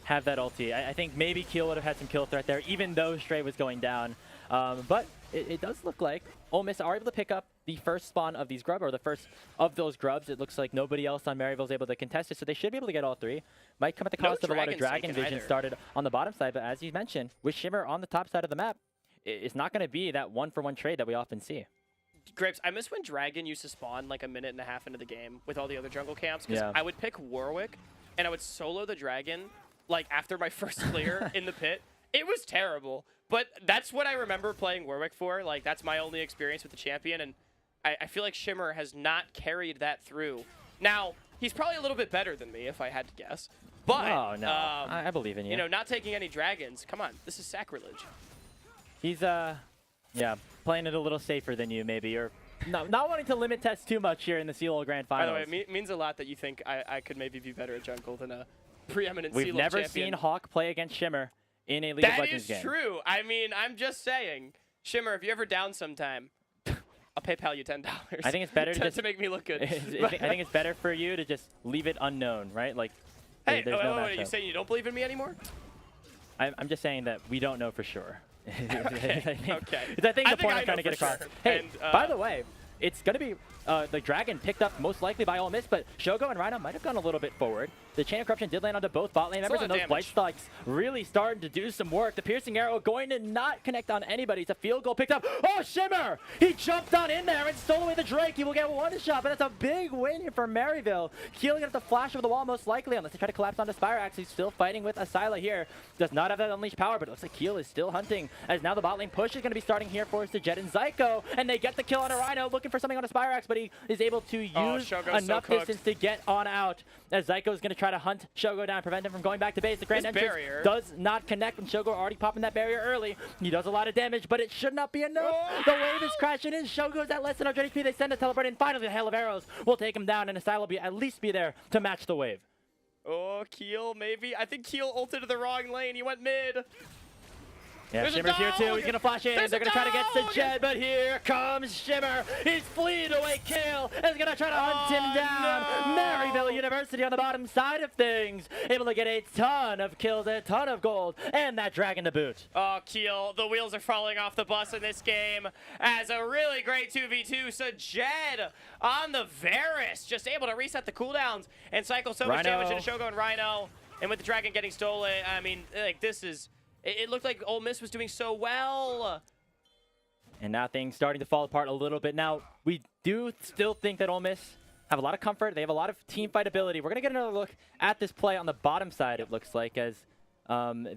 [SPEAKER 10] have that ulti. I think maybe Keel would have had some kill threat there, even though Stray was going down. But it does look like Ole Miss are able to pick up the first spawn of these grub, or the first of those grubs. It looks like nobody else on Maryville is able to contest it, so they should be able to get all three. Might come at the cost of a lot of Dragon Vision started on the bottom side, but as you mentioned, with Shimmer on the top side of the map, it's not going to be that one-for-one trade that we often see.
[SPEAKER 11] Grapes, I miss when Dragon used to spawn like a minute and a half into the game with all the other jungle camps, because I would pick Warwick, and I would solo the Dragon like after my first clear in the pit. It was terrible, but that's what I remember playing Warwick for. Like, that's my only experience with the champion, and I feel like Shimmer has not carried that through. Now, he's probably a little bit better than me, if I had to guess. But,
[SPEAKER 10] oh, no. I believe in you.
[SPEAKER 11] You know, not taking any dragons. Come on, this is sacrilege.
[SPEAKER 10] He's, yeah, playing it a little safer than you, maybe, or not wanting to limit test too much here in the CLO Grand Finals.
[SPEAKER 11] By the way, it means a lot that you think I could maybe be better at jungle than a preeminent CLO
[SPEAKER 10] champion. We've never seen Hawk play against Shimmer in a League of Legends game.
[SPEAKER 11] That is true. I mean, I'm just saying. Shimmer, if you're ever down sometime, I'll PayPal you $10.
[SPEAKER 10] I think it's better
[SPEAKER 11] to make me look good.
[SPEAKER 10] I think it's better for you to just leave it unknown, right? Like,
[SPEAKER 11] hey,
[SPEAKER 10] there's no
[SPEAKER 11] are you saying you don't believe in me anymore?
[SPEAKER 10] I'm just saying that we don't know for sure.
[SPEAKER 11] Okay.
[SPEAKER 10] I think the point I'm trying to get across.
[SPEAKER 11] Sure.
[SPEAKER 10] Hey,
[SPEAKER 11] and,
[SPEAKER 10] by the way, it's going to be the Dragon picked up most likely by Ole Miss, but Shogo and Rhino might have gone a little bit forward. The Chain of Corruption did land onto both bot lane members, and those Blight Stalks really starting to do some work. The Piercing Arrow going to not connect on anybody. It's a field goal picked up. Oh, Shimmer! He jumped on in there and stole away the Drake. He will get one shot, but that's a big win here for Maryville. Keel gonna have to flash over the wall most likely, unless they try to collapse onto Spyrax. He's still fighting with Asila here. Does not have that unleashed power, but it looks like Keel is still hunting, as now the bot lane push is going to be starting here for Jet and Zyko, and they get the kill on a Rhino, looking for something on a Spyrax, but he is able to use enough distance to get on out, as Zyko is going to try to hunt Shogo down, prevent him from going back to base. The Grand Entrance does not connect, and Shogo already popping that barrier early. He does a lot of damage, but it should not be enough. The wave is crashing in. Shogo's at less than 100 HP. They send a teleport in. Finally, the hail of arrows will take him down, and Asile will at least be there to match the wave.
[SPEAKER 11] Oh, Keel, maybe. I think Keel ulted to the wrong lane. He went mid.
[SPEAKER 10] Yeah, Shimmer's here too. He's going to flash in. They're going to try to get Sajed, but here comes Shimmer. He's fleeing away. Kill is going to try to hunt him down. Maryville University on the bottom side of things. Able to get a ton of kills, a ton of gold, and that dragon to boot.
[SPEAKER 11] Oh, Keel, the wheels are falling off the bus in this game as a really great 2v2. Sajed on the Varus, just able to reset the cooldowns and cycle so much damage into Shogo and Rhino. And with the dragon getting stolen, I mean, like, this is... It looked like Ole Miss was doing so well.
[SPEAKER 10] And now things starting to fall apart a little bit. Now, we do still think that Ole Miss have a lot of comfort. They have a lot of team fight ability. We're going to get another look at this play on the bottom side, it looks like, as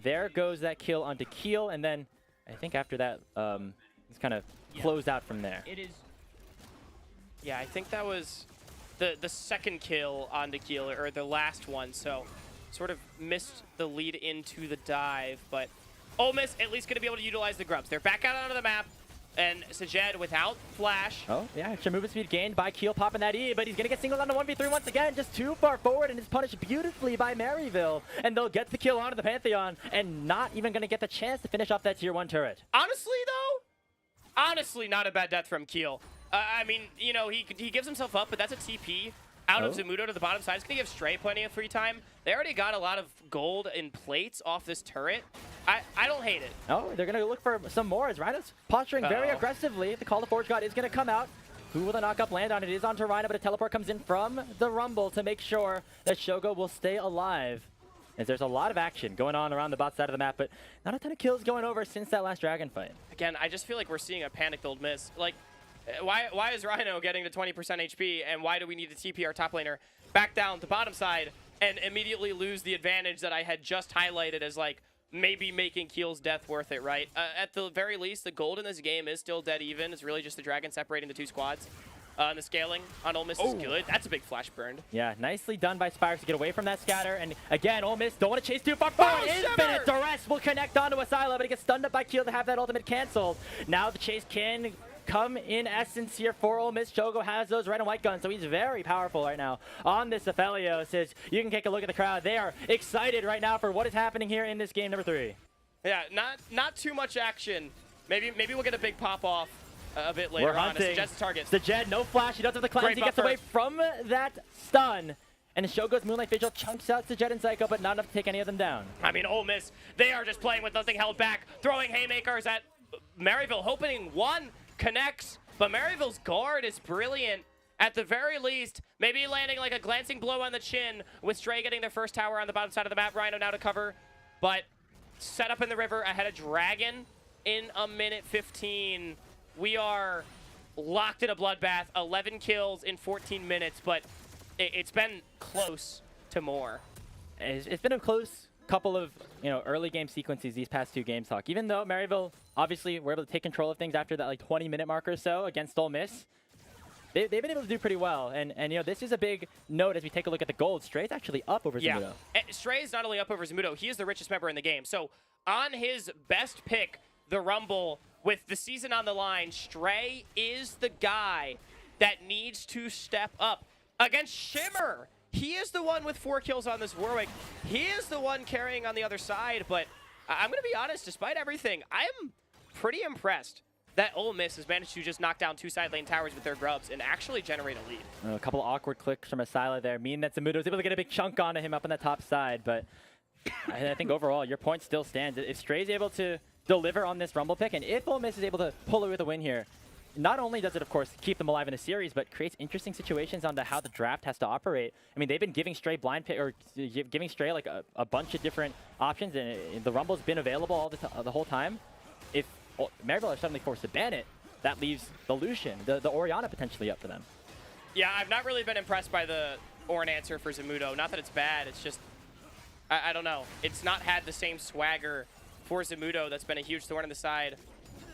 [SPEAKER 10] there goes that kill onto Keel. And then I think after that, it's kind of closed out from there.
[SPEAKER 2] It is.
[SPEAKER 11] Yeah, I think that was the second kill onto Keel, or the last one. So sort of missed the lead into the dive, but Ole Miss at least going to be able to utilize the grubs. They're back out onto the map, and Sajed without flash.
[SPEAKER 10] Oh, yeah, extra movement speed gained by Keel popping that E, but he's going to get singled onto 1v3 once again, just too far forward, and is punished beautifully by Maryville. And they'll get the kill onto the Pantheon, and not even going to get the chance to finish off that tier 1 turret.
[SPEAKER 11] Honestly, though, not a bad death from Keel. I mean, you know, he gives himself up, but that's a TP. Out of Zamudo to the bottom side. It's going to give Stray plenty of free time. They already got a lot of gold and plates off this turret. I don't hate it.
[SPEAKER 10] Oh, they're going to look for some more as Rhino's posturing very aggressively. The Call of Forge God is going to come out. Who will the knock-up land on? It is onto Rhino, but a teleport comes in from the Rumble to make sure that Shogo will stay alive. As there's a lot of action going on around the bot side of the map, but not a ton of kills going over since that last dragon fight.
[SPEAKER 11] Again, I just feel like we're seeing a panicked Ole Miss. Like, why is Rhino getting to 20% HP, and why do we need to TP our top laner back down to bottom side and immediately lose the advantage that I had just highlighted as, like, maybe making Keel's death worth it, right? At the very least, the gold in this game is still dead even. It's really just the dragon separating the two squads. And the scaling on Ole Miss is good. That's a big flash burn.
[SPEAKER 10] Yeah, nicely done by Spyrax to get away from that scatter. And again, Ole Miss don't want to chase too far forward. Infinite Duress will connect onto Asila, but he gets stunned up by Keel to have that ultimate canceled. Now the chase can come in essence here for Ole Miss. Shogo has those red and white guns, so he's very powerful right now on this Aphelios. As you can take a look at the crowd, they are excited right now for what is happening here in this game number 3.
[SPEAKER 11] Yeah, not too much action. Maybe we'll get a big pop off a bit later on.
[SPEAKER 10] Hunting.
[SPEAKER 11] It's the target.
[SPEAKER 10] The Jed, no flash. He doesn't have the cleanse.
[SPEAKER 11] Great
[SPEAKER 10] He gets
[SPEAKER 11] buffer.
[SPEAKER 10] away from that stun. And Shogo's Moonlight Vigil chunks out Jed and Psycho, but not enough to take any of them down.
[SPEAKER 11] I mean, Ole Miss, they are just playing with nothing held back, throwing haymakers at Maryville, hoping one connects. But Maryville's guard is brilliant. At the very least, maybe landing like a glancing blow on the chin, with Stray getting their first tower on the bottom side of the map. Rhino now to cover, but set up in the river ahead of Dragon in a minute 15. We are locked in a bloodbath, 11 kills in 14 minutes, but it's been close to more.
[SPEAKER 10] It's been a close couple of early game sequences these past 2 games, Hawk. Even though Maryville obviously were able to take control of things after that like 20-minute mark or so against Ole Miss, they've been able to do pretty well. And this is a big note as we take a look at the gold. Stray's actually up over Zamudo.
[SPEAKER 11] Yeah, Stray is not only up over Zamudo, he is the richest member in the game. So on his best pick, the Rumble, with the season on the line, Stray is the guy that needs to step up. Against Shimmer, he is the one with 4 kills on this Warwick. He is the one carrying on the other side, but I'm going to be honest, despite everything, I'm pretty impressed that Ole Miss has managed to just knock down 2 side lane towers with their grubs and actually generate a lead.
[SPEAKER 10] A couple awkward clicks from Asila there mean that Zamudo was able to get a big chunk onto him up on the top side, but I think overall your point still stands. If Stray's able to deliver on this Rumble pick, and if Ole Miss is able to pull away with a win here, not only does it, of course, keep them alive in a series, but creates interesting situations on how the draft has to operate. I mean, they've been giving Stray blind pick, or giving Stray like a bunch of different options, and the Rumble's been available all the whole time. If Maryville are suddenly forced to ban it, that leaves the Lucian, the Orianna potentially up for them.
[SPEAKER 11] Yeah, I've not really been impressed by the Ornn answer for Zamudo. Not that it's bad, it's just, I don't know. It's not had the same swagger for Zamudo that's been a huge thorn in the side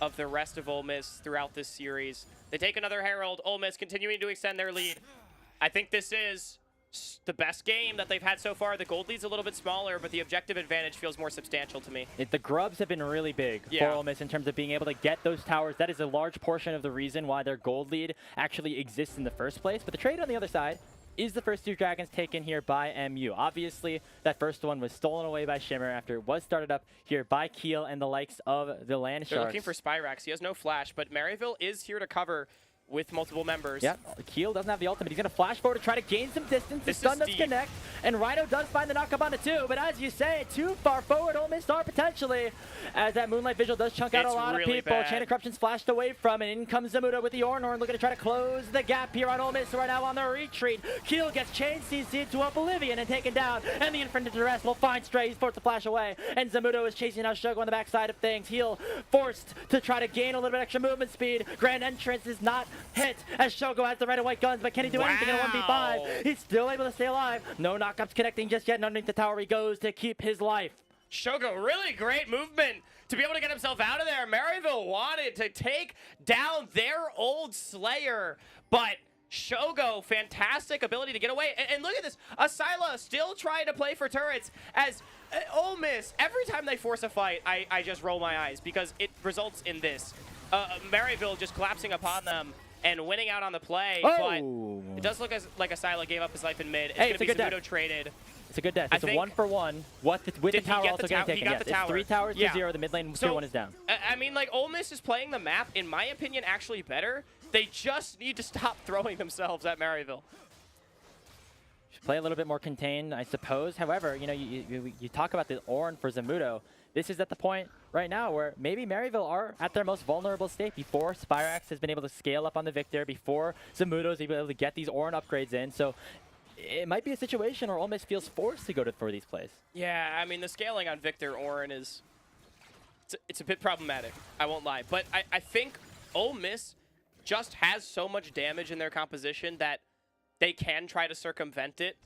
[SPEAKER 11] of the rest of Ole Miss throughout this series. They take another Herald. Ole Miss continuing to extend their lead. I think this is the best game that they've had so far. The gold lead's a little bit smaller, but the objective advantage feels more substantial to me.
[SPEAKER 10] The grubs have been really big for Ole Miss in terms of being able to get those towers. That is a large portion of the reason why their gold lead actually exists in the first place. But the trade on the other side is the first 2 dragons taken here by MU. Obviously, that first one was stolen away by Shimmer after it was started up here by Keel and the likes of the Land
[SPEAKER 11] They're
[SPEAKER 10] Sharks.
[SPEAKER 11] looking for Spyrax. He has no flash, but Maryville is here to cover with multiple members.
[SPEAKER 10] Yeah, Keel doesn't have the ultimate. He's going to flash forward to try to gain some distance. The stun does connect, and Rhino does find the knock up on it too, but as you say, too far forward, Ole Miss are potentially, as that Moonlight Vigil does chunk out a lot of people.
[SPEAKER 11] Bad.
[SPEAKER 10] Chain of Corruption's flashed away from, and in comes Zamudo with the Ornn looking to try to close the gap here on Ole Miss right now on the retreat. Keel gets chain CC'd to oblivion and taken down, and the Infinite Duress will find Stray. He's forced to flash away, and Zamudo is chasing out Shogo on the backside of things. He'll forced to try to gain a little bit extra movement speed. Grand Entrance is not hit as Shogo has the red and white guns, but can he do anything in a 1v5? He's still able to stay alive. No knockups connecting just yet, and underneath the tower he goes to keep his life.
[SPEAKER 11] Shogo, really great movement to be able to get himself out of there. Maryville wanted to take down their old Slayer, but Shogo, fantastic ability to get away. And look at this, Asila still trying to play for turrets as Ole Miss, every time they force a fight, I just roll my eyes because it results in this. Maryville just collapsing upon them and winning out on the play, but it does look like Asila gave up his life in mid. It's going to be Zamudo traded.
[SPEAKER 10] It's a good death. It's a 1-for-1. With the tower also getting taken. Yes, it's 3 towers to 0. The mid lane tier 1 is down.
[SPEAKER 11] I mean, like, Ole Miss is playing the map, in my opinion, actually better. They just need to stop throwing themselves at Maryville.
[SPEAKER 10] Should play a little bit more contained, I suppose. However, you talk about the Ornn for Zamudo. This is at the point right now where maybe Maryville are at their most vulnerable state before Spyrax has been able to scale up on the Victor, before Zamudo is able to get these Ornn upgrades in. So it might be a situation where Ole Miss feels forced to go for these plays.
[SPEAKER 11] Yeah, I mean, the scaling on Victor Ornn is it's a bit problematic, I won't lie. But I think Ole Miss just has so much damage in their composition that they can try to circumvent it.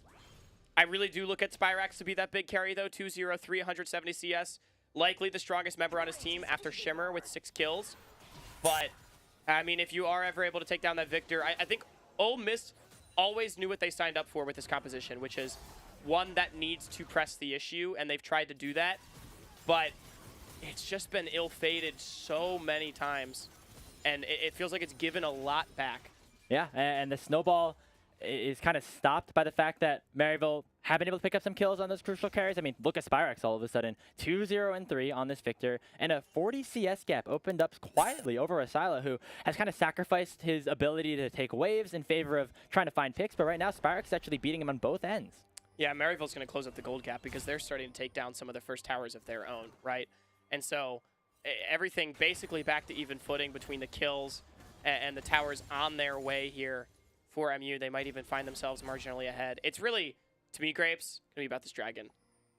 [SPEAKER 11] I really do look at Spyrax to be that big carry, though. 2-0, 370 CS. Likely the strongest member on his team after Shimmer with 6 kills. But, I mean, if you are ever able to take down that Victor, I think Ole Miss always knew what they signed up for with this composition, which is one that needs to press the issue, and they've tried to do that. But it's just been ill-fated so many times. and it feels like it's given a lot back.
[SPEAKER 10] Yeah, and the snowball is kind of stopped by the fact that Maryville have been able to pick up some kills on those crucial carries. I mean, look at Spyrex all of a sudden. 2-0-3 on this Victor, and a 40 CS gap opened up quietly over Asila, who has kind of sacrificed his ability to take waves in favor of trying to find picks, but right now Spyrex is actually beating him on both ends.
[SPEAKER 11] Yeah, Maryville's going to close up the gold gap because they're starting to take down some of the first towers of their own, right? And so everything basically back to even footing between the kills and the towers on their way here for MU. They might even find themselves marginally ahead. It's really, to me, Grapes, going to be about this dragon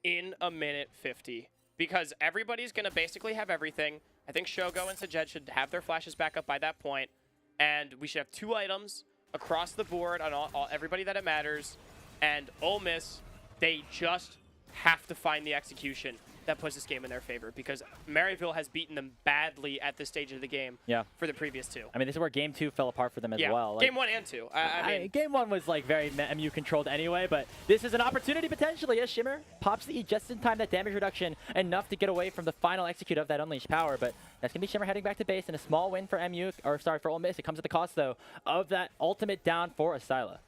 [SPEAKER 11] in a minute 50 because everybody's going to basically have everything. I think Shogo and Sajed should have their flashes back up by that point, and we should have 2 items across the board on everybody that it matters. And Ole Miss, they just have to find the execution that puts this game in their favor because Maryville has beaten them badly at this stage of the game for the previous 2.
[SPEAKER 10] I mean, this is where Game 2 fell apart for them as well.
[SPEAKER 11] Game 1 and 2. I mean,
[SPEAKER 10] Game 1 was like very MU controlled anyway, but this is an opportunity potentially as Shimmer pops the E just in time, that damage reduction, enough to get away from the final execute of that unleashed power. But that's going to be Shimmer heading back to base, and a small win for for Ole Miss. It comes at the cost, though, of that ultimate down for Asila.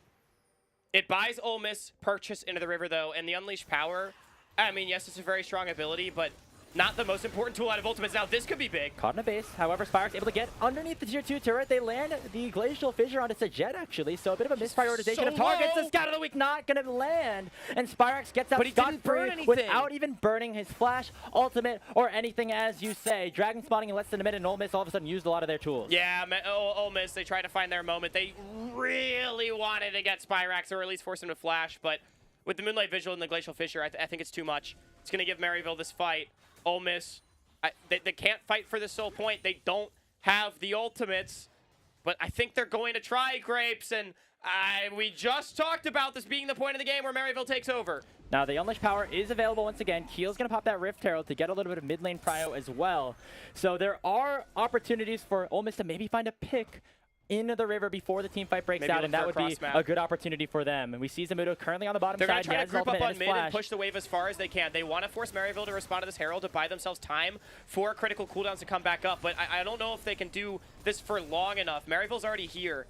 [SPEAKER 11] It buys Ole Miss purchase into the river, though, and the unleashed power. I mean, yes, it's a very strong ability, but not the most important tool out of ultimates. Now, this could be big.
[SPEAKER 10] Caught in a base. However, Spyrex able to get underneath the tier 2 turret. They land the Glacial Fissure onto Sajed, actually, so a bit of a misprioritization of targets. The Scout of the Week not going to land, and Spyrex gets out scot-free without even burning his flash, ultimate, or anything, as you say. Dragon spawning in less than a minute, and Ole Miss all of a sudden used a lot of their tools.
[SPEAKER 11] Yeah, Ole Miss, they tried to find their moment. They really wanted to get Spyrex, or at least force him to flash, but with the Moonlight Vigil and the Glacial Fissure, I think it's too much. It's going to give Maryville this fight. Ole Miss, they can't fight for the sole point. They don't have the ultimates, but I think they're going to try, Grapes, and we just talked about this being the point of the game where Maryville takes over.
[SPEAKER 10] Now, the Unleashed Power is available once again. Keel's going to pop that Rift Herald to get a little bit of mid lane prio as well. So there are opportunities for Ole Miss to maybe find a pick into the river before the team fight breaks out, and that would be a good opportunity for them. And we see Zamudo currently on the bottom
[SPEAKER 11] side. They're going to try to group up on mid and push the wave as far as they can. They want to force Maryville to respond to this Herald to buy themselves time for critical cooldowns to come back up, but I don't know if they can do this for long enough. Maryville's already here,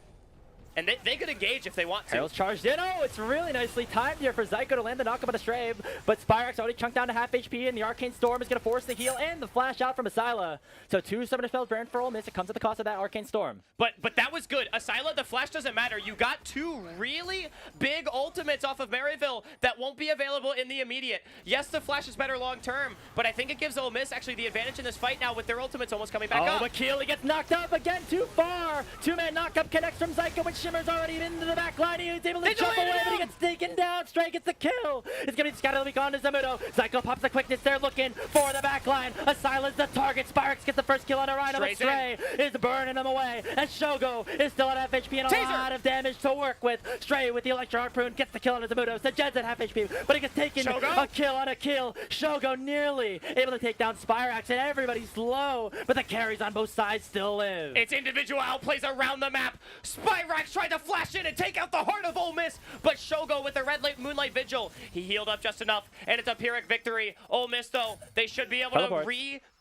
[SPEAKER 11] and they could engage if they want to.
[SPEAKER 10] Herald's charged in. Oh, it's really nicely timed here for Zyko to land the knockup on a Stray, but Spyrex already chunked down to half HP, and the Arcane Storm is going to force the heal and the flash out from Asila. So 2 Summoner Spells burned for Ole Miss. It comes at the cost of that Arcane Storm.
[SPEAKER 11] But that was good. Asila, the flash doesn't matter. You got 2 really big ultimates off of Maryville that won't be available in the immediate. Yes, the flash is better long term, but I think it gives Ole Miss actually the advantage in this fight now with their ultimates almost coming back up.
[SPEAKER 10] Oh, but Keely gets knocked up again, too far. 2-man knockup connects from Zyko, but Shimmer's already into the back line. He's able to jump away, but he gets taken down. Stray gets the kill. It's going to be Scout of the Week on to Zamudo. Zyko pops the quickness there, looking for the back line. Asila's the target. Spyrex gets the first kill on a Rhino, but Stray is burning them away. And Shogo is still at half HP and a lot of damage to work with. Stray with the Electro Harpoon gets the kill on Zamudo. Sajed's at half HP, but he gets taken a kill on a kill. Shogo nearly able to take down Spyrex, and everybody's low, but the carries on both sides still live.
[SPEAKER 11] It's individual outplays around the map. Spyrex tried to flash in and take out the heart of Ole Miss, but Shogo with the red light Moonlight Vigil, he healed up just enough, and it's a Pyrrhic victory. Ole Miss, though, they should be able to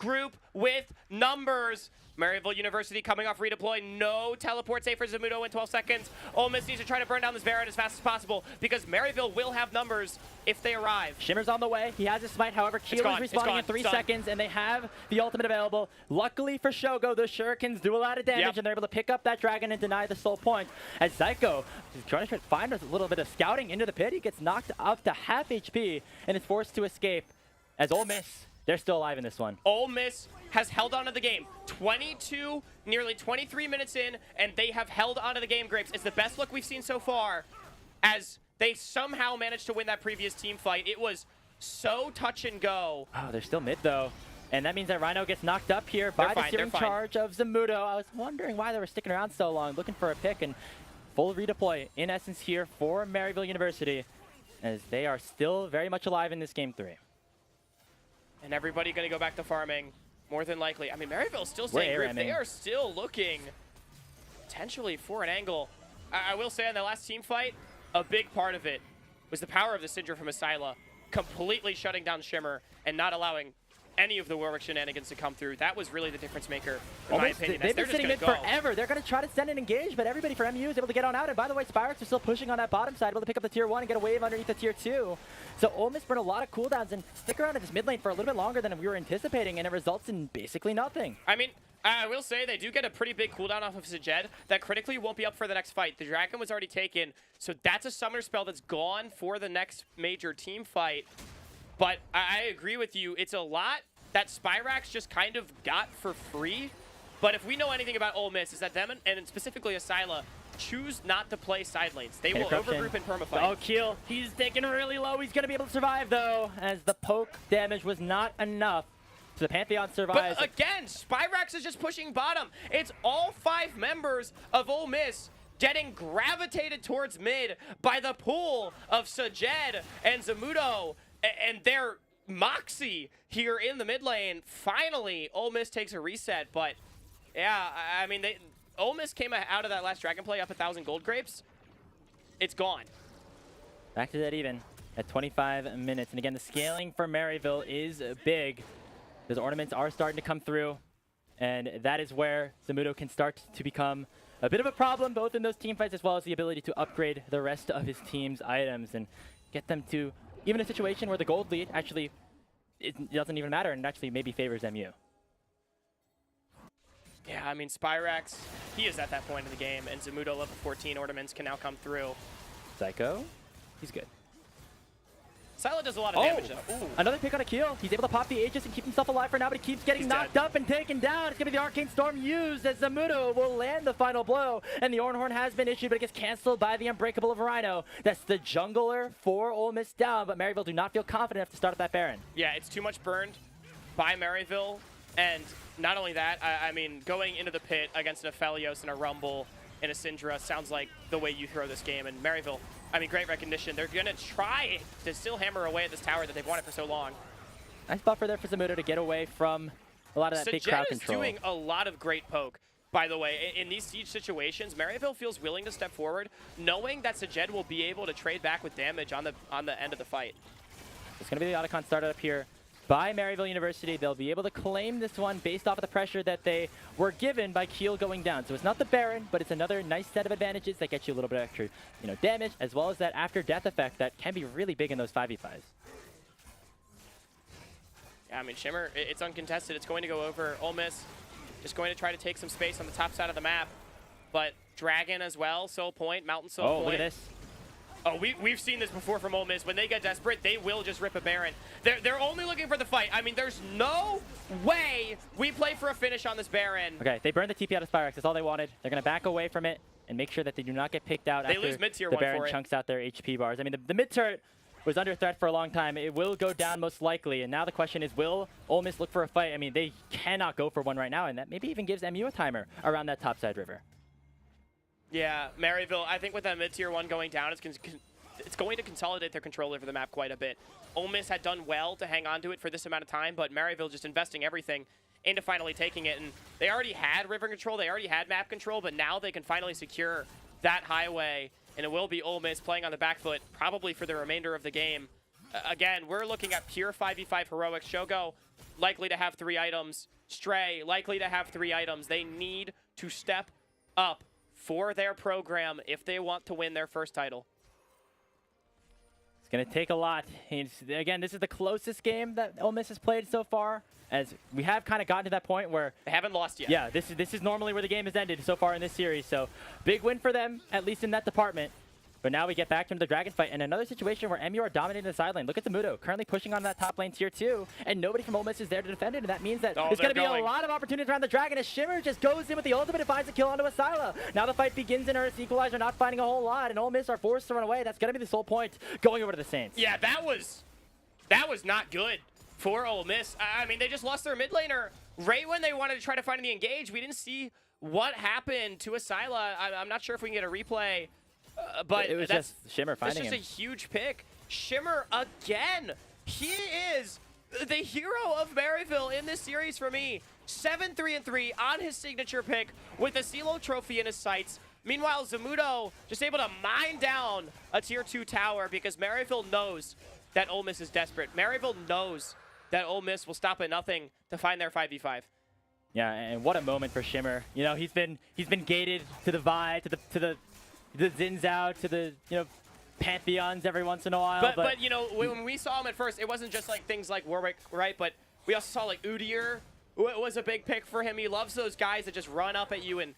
[SPEAKER 11] regroup with numbers. Maryville University coming off redeploy. No teleport save for Zamudo in 12 seconds. Ole Miss needs to try to burn down this Baron as fast as possible because Maryville will have numbers if they arrive.
[SPEAKER 10] Shimmer's on the way. He has his smite. However, Keel is respawning in 3 seconds, and they have the ultimate available. Luckily for Shogo, the Shurikens do a lot of damage, and they're able to pick up that dragon and deny the soul point. As Zyko is trying to find a little bit of scouting into the pit, he gets knocked up to half HP and is forced to escape. As Ole Miss, they're still alive in this one.
[SPEAKER 11] Ole Miss has held on to the game. 22, nearly 23 minutes in, and they have held on to the game, Grapes. It's the best look we've seen so far as they somehow managed to win that previous team fight. It was so touch and go.
[SPEAKER 10] Oh, they're still mid, though. And that means that Rhino gets knocked up here by the searing charge of Zamudo. I was wondering why they were sticking around so long, looking for a pick, and full redeploy in essence here for Maryville University, as they are still very much alive in this game 3.
[SPEAKER 11] And everybody going to go back to farming, more than likely. I mean, Maryville's still staying group. They are still looking potentially for an angle. I will say on the last team fight, a big part of it was the power of the Syndra from Asila, completely shutting down Shimmer and not allowing any of the Warwick shenanigans to come through. That was really the difference maker, in my opinion.
[SPEAKER 10] They've
[SPEAKER 11] They're
[SPEAKER 10] been
[SPEAKER 11] just
[SPEAKER 10] sitting
[SPEAKER 11] gonna
[SPEAKER 10] mid
[SPEAKER 11] go.
[SPEAKER 10] forever. They're going to try to send an engage, but everybody for MU is able to get on out. And by the way, Spyrex are still pushing on that bottom side, able to pick up the tier 1 and get a wave underneath the tier 2. So Ole Miss burned a lot of cooldowns and stick around in this mid lane for a little bit longer than we were anticipating, and it results in basically nothing.
[SPEAKER 11] I mean, I will say they do get a pretty big cooldown off of Sajed that critically won't be up for the next fight. The Dragon was already taken, so that's a summoner spell that's gone for the next major team fight. But I agree with you. It's a lot that Spyrax just kind of got for free. But if we know anything about Ole Miss, is that them and specifically Asila choose not to play side lanes. They will overgroup and permafight.
[SPEAKER 10] Oh, Keel, he's taking really low. He's going to be able to survive, though, as the poke damage was not enough. So the Pantheon survives.
[SPEAKER 11] But again, Spyrax is just pushing bottom. It's all 5 members of Ole Miss getting gravitated towards mid by the pool of Sajed and Zamudo and their Moxie here in the mid lane. Finally, Ole Miss takes a reset, but yeah, I mean, Ole Miss came out of that last Dragon play up 1,000 gold grapes. It's gone.
[SPEAKER 10] Back to that even at 25 minutes. And again, the scaling for Maryville is big. Those ornaments are starting to come through, and that is where Zamudo can start to become a bit of a problem, both in those team fights as well as the ability to upgrade the rest of his team's items and get them to even a situation where the gold lead actually it doesn't even matter and actually maybe favors MU.
[SPEAKER 11] Yeah, I mean, Spyrax, he is at that point in the game, and Zamudo level 14 ornaments can now come through.
[SPEAKER 10] Psycho, he's good.
[SPEAKER 11] Silo does a lot of damage, though. Ooh.
[SPEAKER 10] Another pick on a kill. He's able to pop the Aegis and keep himself alive for now, but he keeps getting knocked up and taken down. It's going to be the Arcane Storm used as Zamudo will land the final blow. And the Ornhorn has been issued, but it gets canceled by the Unbreakable of Rhino. That's the jungler for Ole Miss down, but Maryville do not feel confident enough to start up that Baron.
[SPEAKER 11] Yeah, it's too much burned by Maryville. And not only that, I mean, going into the pit against an Aphelios and a Rumble and a Syndra sounds like the way you throw this game. And Maryville, I mean, great recognition. They're going to try to still hammer away at this tower that they've wanted for so long.
[SPEAKER 10] Nice buffer there for Zamudo to get away from a lot of that big crowd control.
[SPEAKER 11] Sajed is doing a lot of great poke, by the way. In these siege situations, Maryville feels willing to step forward, knowing that Sajed will be able to trade back with damage on the end of the fight.
[SPEAKER 10] It's going to be the Otacon started up here by Maryville University. They'll be able to claim this one based off of the pressure that they were given by Keel going down. So it's not the Baron, but it's another nice set of advantages that get you a little bit of extra, damage, as well as that after death effect that can be really big in those 5v5s.
[SPEAKER 11] Yeah, I mean, Shimmer, it's uncontested. It's going to go over. Ole Miss just going to try to take some space on the top side of the map. But Dragon as well, Soul Point, Mountain Soul Point.
[SPEAKER 10] Oh, look at this.
[SPEAKER 11] Oh, we've seen this before from Ole Miss. When they get desperate, they will just rip a Baron. They're only looking for the fight. I mean, there's no way we play for a finish on this Baron.
[SPEAKER 10] Okay, they burned the TP out of Spyrex. That's all they wanted. They're going to back away from it and make sure that they do not get picked out after
[SPEAKER 11] lose mid-tier
[SPEAKER 10] the
[SPEAKER 11] one
[SPEAKER 10] Baron
[SPEAKER 11] for it.
[SPEAKER 10] chunks out their HP bars. I mean, the mid-turret was under threat for a long time. It will go down most likely. And now the question is, will Ole Miss look for a fight? I mean, they cannot go for one right now, and that maybe even gives MU a timer around that topside river.
[SPEAKER 11] Yeah, Maryville, I think with that mid-tier one going down, it's going to consolidate their control over the map quite a bit. Ole Miss had done well to hang on to it for this amount of time, but Maryville just investing everything into finally taking it. And they already had river control, they already had map control, but now they can finally secure that highway. And it will be Ole Miss playing on the back foot, probably for the remainder of the game. Again, we're looking at pure 5v5 heroics. Shogo likely to have 3 items. Stray likely to have 3 items. They need to step up for their program if they want to win their first title.
[SPEAKER 10] It's going to take a lot. Again, this is the closest game that Ole Miss has played so far, as we have kind of gotten to that point where
[SPEAKER 11] they haven't lost yet.
[SPEAKER 10] Yeah, this is normally where the game has ended so far in this series. So big win for them, at least in that department. But now we get back into the Dragon fight and another situation where MU are dominating the side lane. Look at Zamudo, currently pushing on that top lane tier 2, and nobody from Ole Miss is there to defend it, and that means that there's going to be a lot of opportunities around the Dragon as Shimmer just goes in with the ultimate and finds a kill onto Asila. Now the fight begins in Earth's Equalizer, not finding a whole lot, and Ole Miss are forced to run away. That's going to be the sole point going over to the Saints.
[SPEAKER 11] Yeah, that was not good for Ole Miss. I mean, they just lost their mid laner right when they wanted to try to find the engage. We didn't see what happened to Asila. I'm not sure if we can get a replay. But
[SPEAKER 10] it was just Shimmer finding him.
[SPEAKER 11] That's just a huge pick. Shimmer again. He is the hero of Maryville in this series for me. 7-3-3 on his signature pick with a CeeLo trophy in his sights. Meanwhile, Zamudo just able to mine down a tier 2 tower because Maryville knows that Ole Miss is desperate. Maryville knows that Ole Miss will stop at nothing to find their 5v5.
[SPEAKER 10] Yeah, and what a moment for Shimmer. You know, he's been gated to the Vi, to the Zins out, to the Pantheons every once in a while.
[SPEAKER 11] But you know, when we saw him at first, it wasn't just like things like Warwick, right? But we also saw like Udyr was a big pick for him. He loves those guys that just run up at you and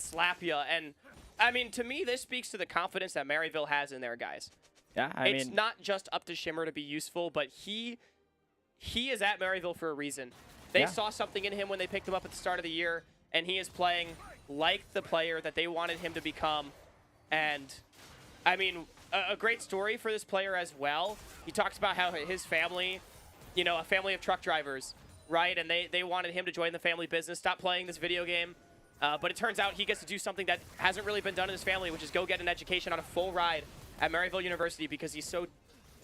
[SPEAKER 11] slap you. And I mean, to me, this speaks to the confidence that Maryville has in their guys.
[SPEAKER 10] Yeah,
[SPEAKER 11] It's not just up to Shimmer to be useful, but he is at Maryville for a reason. They saw something in him when they picked him up at the start of the year, and he is playing like the player that they wanted him to become. And I mean, a great story for this player as well. He talks about how his family, a family of truck drivers, right? And they wanted him to join the family business, stop playing this video game. But it turns out he gets to do something that hasn't really been done in his family, which is go get an education on a full ride at Maryville University because he's so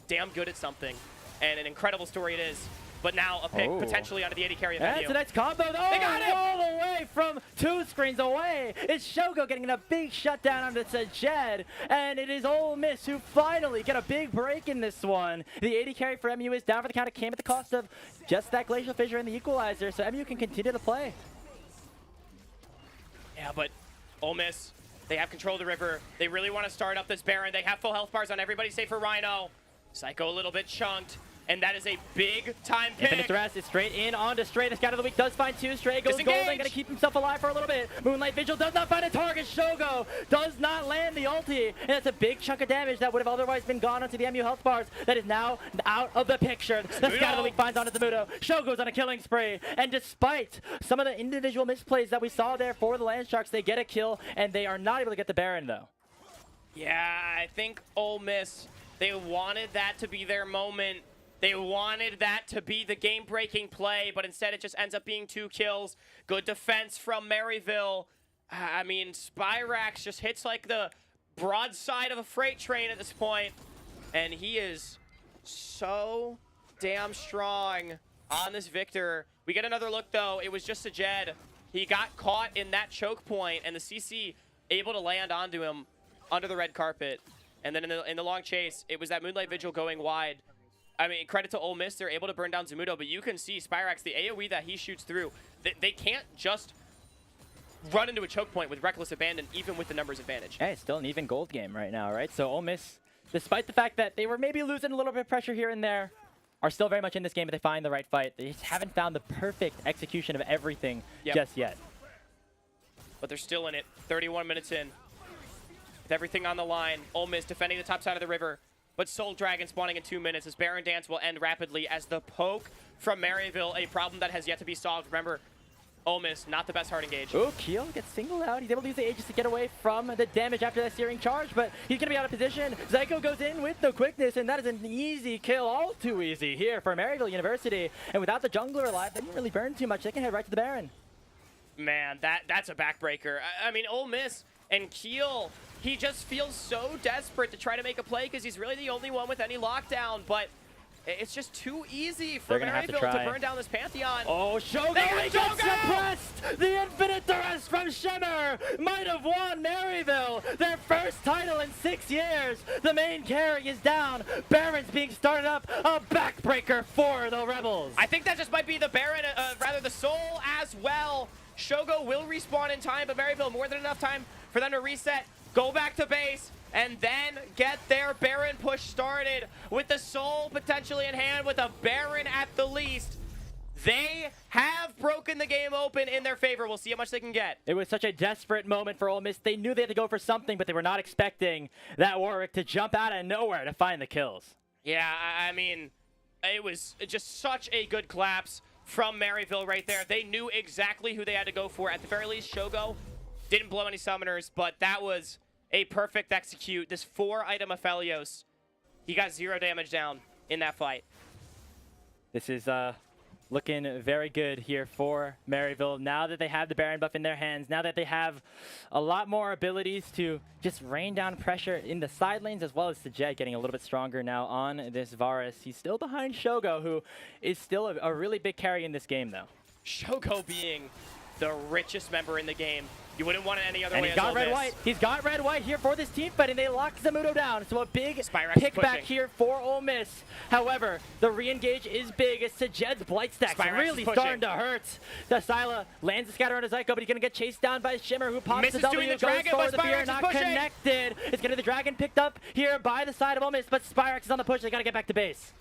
[SPEAKER 11] damn good at something. And an incredible story it is. But now a pick potentially onto the AD carry of
[SPEAKER 10] That's a nice combo. Oh,
[SPEAKER 11] they got it!
[SPEAKER 10] All the way from 2 screens away. It's Shogo getting a big shutdown onto Sajed. And it is Ole Miss who finally get a big break in this one. The AD carry for MU is down for the count. It came at the cost of just that Glacial Fissure and the equalizer. So MU can continue to play.
[SPEAKER 11] Yeah, but Ole Miss, they have control of the river. They really want to start up this Baron. They have full health bars on everybody save for Rhino. Psycho a little bit chunked. And that is a big time pick.
[SPEAKER 10] Infinite Thrust is straight in onto Stray. The scout of the week does find 2. Stray goes
[SPEAKER 11] Disengage.
[SPEAKER 10] golden, gonna keep himself alive for a little bit. Moonlight Vigil does not find a target. Shogo does not land the ulti. And it's a big chunk of damage that would have otherwise been gone onto the MU health bars. That is now out of the picture. The scout of the week finds onto Zamudo. Shogo's on a killing spree. And despite some of the individual misplays that we saw there for the Landsharks, they get a kill and they are not able to get the Baron though.
[SPEAKER 11] Yeah, I think Ole Miss, they wanted that to be their moment. They wanted that to be the game-breaking play, but instead it just ends up being 2 kills. Good defense from Maryville. I mean, Spyrax just hits like the broadside of a freight train at this point, and he is so damn strong on this Victor. We get another look, though. It was just a Jed. He got caught in that choke point, and the CC able to land onto him under the red carpet. And then in the long chase, it was that Moonlight Vigil going wide. I mean, credit to Ole Miss, they're able to burn down Zamudo, but you can see Spyrax, the AoE that he shoots through, they can't just run into a choke point with reckless abandon, even with the numbers advantage.
[SPEAKER 10] Hey, it's still an even gold game right now, right? So Ole Miss, despite the fact that they were maybe losing a little bit of pressure here and there, are still very much in this game if they find the right fight. They just haven't found the perfect execution of everything just yet.
[SPEAKER 11] But they're still in it, 31 minutes in. With everything on the line, Ole Miss defending the top side of the river. But Soul Dragon spawning in 2 minutes as Baron Dance will end rapidly as the poke from Maryville, a problem that has yet to be solved. Remember, Ole Miss, not the best hard engage.
[SPEAKER 10] Oh, Keel gets singled out. He's able to use the Aegis to get away from the damage after that searing charge, but he's going to be out of position. Zyko goes in with the quickness, and that is an easy kill. All too easy here for Maryville University. And without the jungler alive, they didn't really burn too much. They can head right to the Baron.
[SPEAKER 11] Man, that's a backbreaker. I mean, Ole Miss and Keel, he just feels so desperate to try to make a play because he's really the only one with any lockdown, but it's just too easy for Maryville to burn down this Pantheon.
[SPEAKER 10] Oh, Shogo gets suppressed! The Infinite Thrust from Shimmer might have won Maryville their first title in 6 years. The main carry is down. Baron's being started up. A backbreaker for the Rebels.
[SPEAKER 11] I think that just might be the Baron, rather the Soul as well. Shogo will respawn in time, but Maryville more than enough time for them to reset, go back to base, and then get their Baron push started with the Soul potentially in hand with a Baron at the least. They have broken the game open in their favor. We'll see how much they can get.
[SPEAKER 10] It was such a desperate moment for Ole Miss. They knew they had to go for something, but they were not expecting that Warwick to jump out of nowhere to find the kills.
[SPEAKER 11] Yeah, I mean, it was just such a good collapse from Maryville right there. They knew exactly who they had to go for. At the very least, Shogo didn't blow any summoners, but that was a perfect execute. This 4-item Aphelios, he got 0 damage down in that fight.
[SPEAKER 10] This is looking very good here for Maryville. Now that they have the Baron buff in their hands, now that they have a lot more abilities to just rain down pressure in the side lanes, as well as the Jet getting a little bit stronger now on this Varus. He's still behind Shogo, who is still a really big carry in this game, though.
[SPEAKER 11] Shogo being the richest member in the game. You wouldn't want it any other
[SPEAKER 10] and
[SPEAKER 11] way.
[SPEAKER 10] He's got red-white. He's got red-white here for this team fight, and they lock Zamudo down. So a big pick back here for Ole Miss. However, the re-engage is big as Sajed's blight stack's really starting to hurt. Sila lands the scatter on his Zyko, but he's going to get chased down by Shimmer, who pops the W, goes for the fear, not connected. It's going to be the Dragon picked up here by the side of Ole Miss, but Spyrax is on the push. They got to get back to base.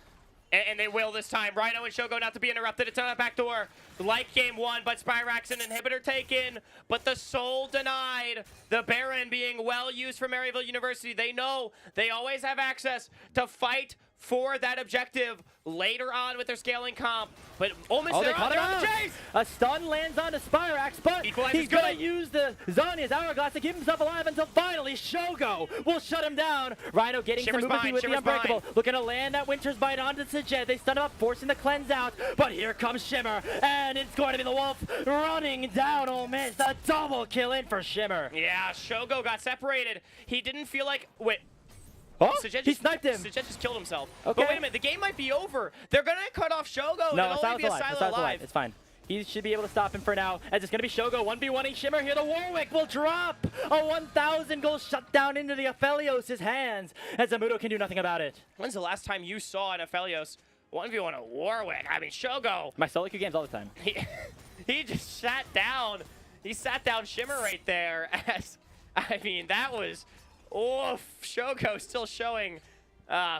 [SPEAKER 11] And they will this time. Rhino and Shogo not to be interrupted. It's on the back door. Like game 1, but Spyrax an inhibitor taken, but the soul denied. The Baron being well used for Maryville University. They know they always have access to fight for that objective later on with their scaling comp. But Ole Miss, they're on the chase!
[SPEAKER 10] A stun lands onto Spyrax, but he's going to use the Zhonya's Hourglass to keep himself alive until finally Shogo will shut him down. Rhino getting some movement with the Unbreakable. Looking to land that Winter's Bite onto Sajed. They stun him up, forcing the cleanse out. But here comes Shimmer, and it's going to be the Wolf running down Ole Miss. A double kill in for Shimmer.
[SPEAKER 11] Yeah, Shogo got separated. He didn't feel like... Wait.
[SPEAKER 10] Oh, he sniped him.
[SPEAKER 11] Sajed just killed himself.
[SPEAKER 10] Okay.
[SPEAKER 11] But wait a minute, the game might be over. They're going to cut off Shogo and only be a Silo alive.
[SPEAKER 10] It's fine. He should be able to stop him for now, as it's going to be Shogo 1v1ing Shimmer here. The Warwick will drop a 1,000 goal shutdown into the Aphelios' hands, as Zamudo can do nothing about it.
[SPEAKER 11] When's the last time you saw an Aphelios 1v1 a Warwick? I mean, Shogo.
[SPEAKER 10] My solo queue games all the time.
[SPEAKER 11] He just sat down. He sat down Shimmer right there. As I mean, that was... Oof, Shogo still showing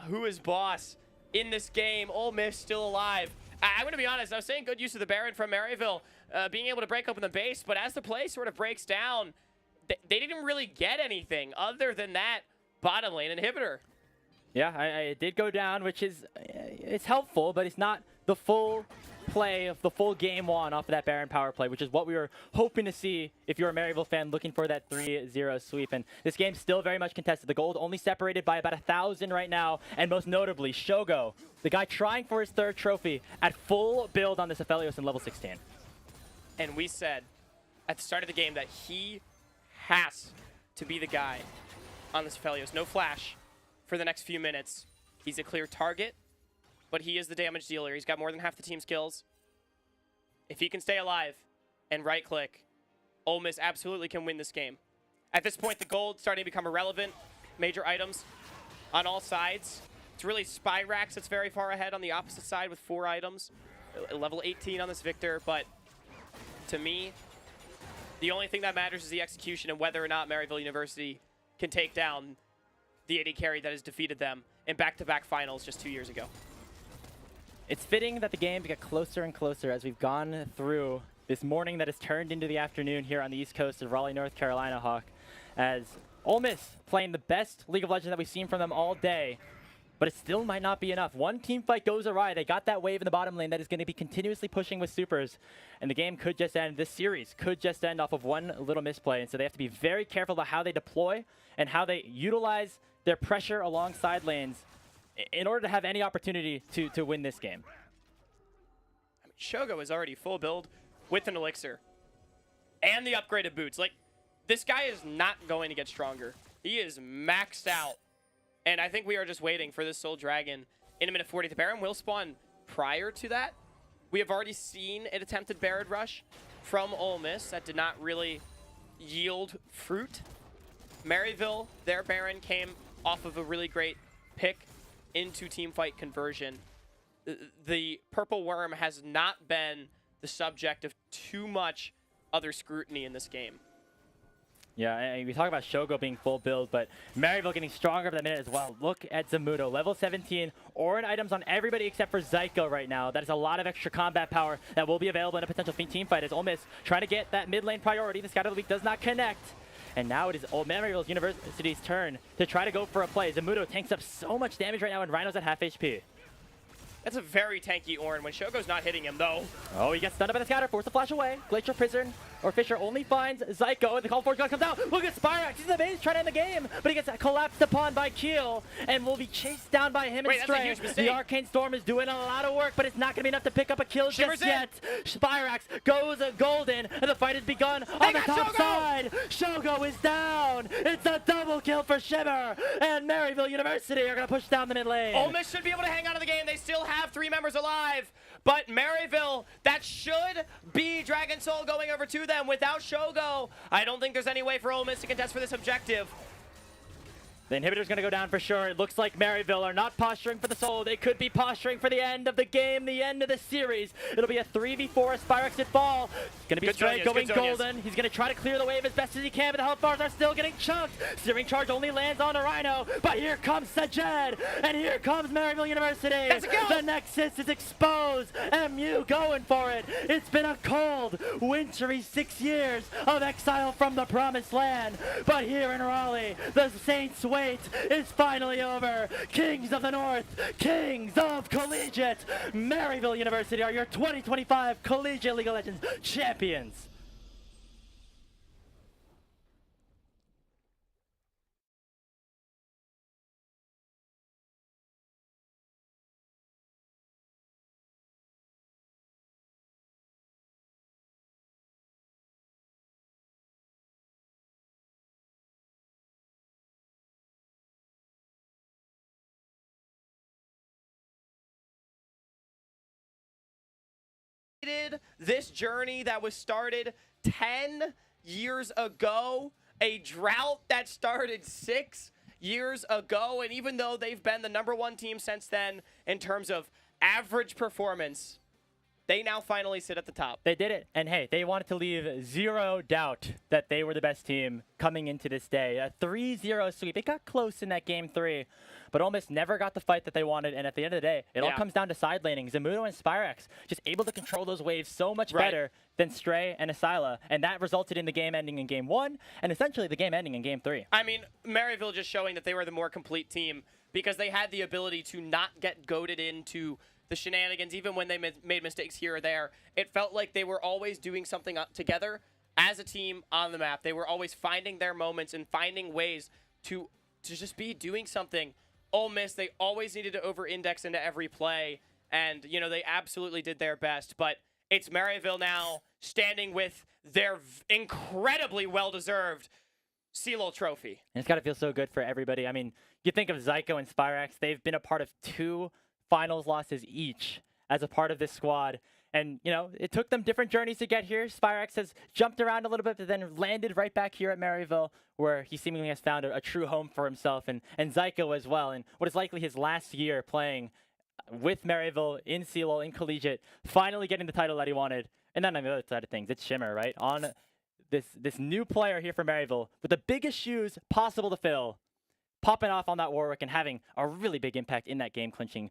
[SPEAKER 11] who is boss in this game. Ole Miss still alive. I'm going to be honest, I was saying good use of the Baron from Maryville, being able to break open the base, but as the play sort of breaks down, they didn't really get anything other than that bottom lane inhibitor.
[SPEAKER 10] Yeah, I did go down, which is it's helpful, but it's not the full play of the full game 1 off of that Baron power play, which is what we were hoping to see if you're a Maryville fan looking for that 3-0 sweep. And this game's still very much contested. The gold only separated by about 1,000 right now, and most notably, Shogo, the guy trying for his 3rd trophy at full build on this Aphelios in level 16.
[SPEAKER 11] And we said at the start of the game that he has to be the guy on this Aphelios. No flash for the next few minutes. He's a clear target, but he is the damage dealer. He's got more than half the team's kills. If he can stay alive and right-click, Ole Miss absolutely can win this game. At this point, the gold starting to become irrelevant. Major items on all sides. It's really Spyrax that's very far ahead on the opposite side with 4 items. Level 18 on this Victor, but to me, the only thing that matters is the execution and whether or not Maryville University can take down the AD carry that has defeated them in back-to-back finals just 2 years ago.
[SPEAKER 10] It's fitting that the game get closer and closer as we've gone through this morning that has turned into the afternoon here on the east coast of Raleigh, North Carolina, Hawk, as Ole Miss playing the best League of Legends that we've seen from them all day, but it still might not be enough. One team fight goes awry. They got that wave in the bottom lane that is going to be continuously pushing with supers, and the game could just end. This series could just end off of one little misplay, and so they have to be very careful about how they deploy and how they utilize their pressure along side lanes in order to have any opportunity to win this game.
[SPEAKER 11] I mean, Shogo is already full build with an elixir and the upgraded boots. Like, this guy is not going to get stronger. He is maxed out. And I think we are just waiting for this Soul Dragon in a minute 40. The Baron will spawn prior to that. We have already seen an attempted Baron rush from Ole Miss that did not really yield fruit. Maryville, their Baron came off of a really great pick into teamfight conversion. The Purple Worm has not been the subject of too much other scrutiny in this game.
[SPEAKER 10] Yeah, and we talk about Shogo being full build, but Maryville getting stronger by the minute as well. Look at Zamudo, level 17, Orin items on everybody except for Zyko right now. That is a lot of extra combat power that will be available in a potential team fight as Ole Miss trying to get that mid lane priority. The Scout of the Week does not connect. And now it is Maryville University's turn to try to go for a play. Zamudo tanks up so much damage right now, and Rhino's at half HP.
[SPEAKER 11] That's a very tanky Orin when Shogo's not hitting him, though.
[SPEAKER 10] Oh, he gets stunned by the scatter, forced to flash away. Glacial Prison or Fisher only finds Zyko, and the Call Forge God comes out. Look at Spyrax, he's in the base trying to end the game, but he gets collapsed upon by Keel and will be chased down by him and Stray. The Arcane Storm is doing a lot of work, but it's not going to be enough to pick up a kill just yet. Spyrax goes golden, and the fight has begun on the top side. Shogo is down. It's a double kill for Shimmer, and Maryville University are going to push down the mid lane.
[SPEAKER 11] Ole Miss should be able to hang on to the game. They still still have 3 members alive, but Maryville, that should be Dragon Soul going over to them. Without Shogo, I don't think there's any way for Ole Miss to contest for this objective.
[SPEAKER 10] The inhibitor's going to go down for sure. It looks like Maryville are not posturing for the soul. They could be posturing for the end of the game, the end of the series. It'll be a 3v4 as Spyrex at fall. It's going to be straight going golden. He's going to try to clear the wave as best as he can, but the health bars are still getting chunked. Searing charge only lands on a Rhino, but here comes Sajed, and here comes Maryville University. The Nexus is exposed. MU going for it. It's been a cold, wintry 6 years of exile from the promised land, but here in Raleigh, the Saints wait is finally over. Kings of the North, Kings of Collegiate, Maryville University are your 2025 Collegiate League of Legends champions.
[SPEAKER 11] This journey that was started 10 years ago, a drought that started 6 years ago, and even though they've been the #1 team since then in terms of average performance, they now finally sit at the top.
[SPEAKER 10] They did it, and hey, they wanted to leave zero doubt that they were the best team coming into this day. A 3-0 sweep. It got close in that game 3, but Ole Miss never got the fight that they wanted, and at the end of the day, it all comes down to side laning. Zamudo and Spyrex just able to control those waves so much better than Stray and Asila, and that resulted in the game ending in game 1, and essentially the game ending in game 3.
[SPEAKER 11] I mean, Maryville just showing that they were the more complete team because they had the ability to not get goaded into the shenanigans, even when they made mistakes here or there. It felt like they were always doing something together as a team on the map. They were always finding their moments and finding ways to just be doing something. Ole Miss, they always needed to over-index into every play, and, you know, they absolutely did their best. But it's Maryville now standing with their incredibly well-deserved CELO trophy.
[SPEAKER 10] And it's got to feel so good for everybody. I mean, you think of Zyko and Spyrex, they've been a part of 2 finals losses each as a part of this squad. And, you know, it took them different journeys to get here. Spyrex has jumped around a little bit, but then landed right back here at Maryville, where he seemingly has found a true home for himself, and Zyko as well. And what is likely his last year playing with Maryville in CELO, in Collegiate, finally getting the title that he wanted. And then on the other side of things, it's Shimmer, right? On this new player here for Maryville with the biggest shoes possible to fill, popping off on that Warwick and having a really big impact in that game-clinching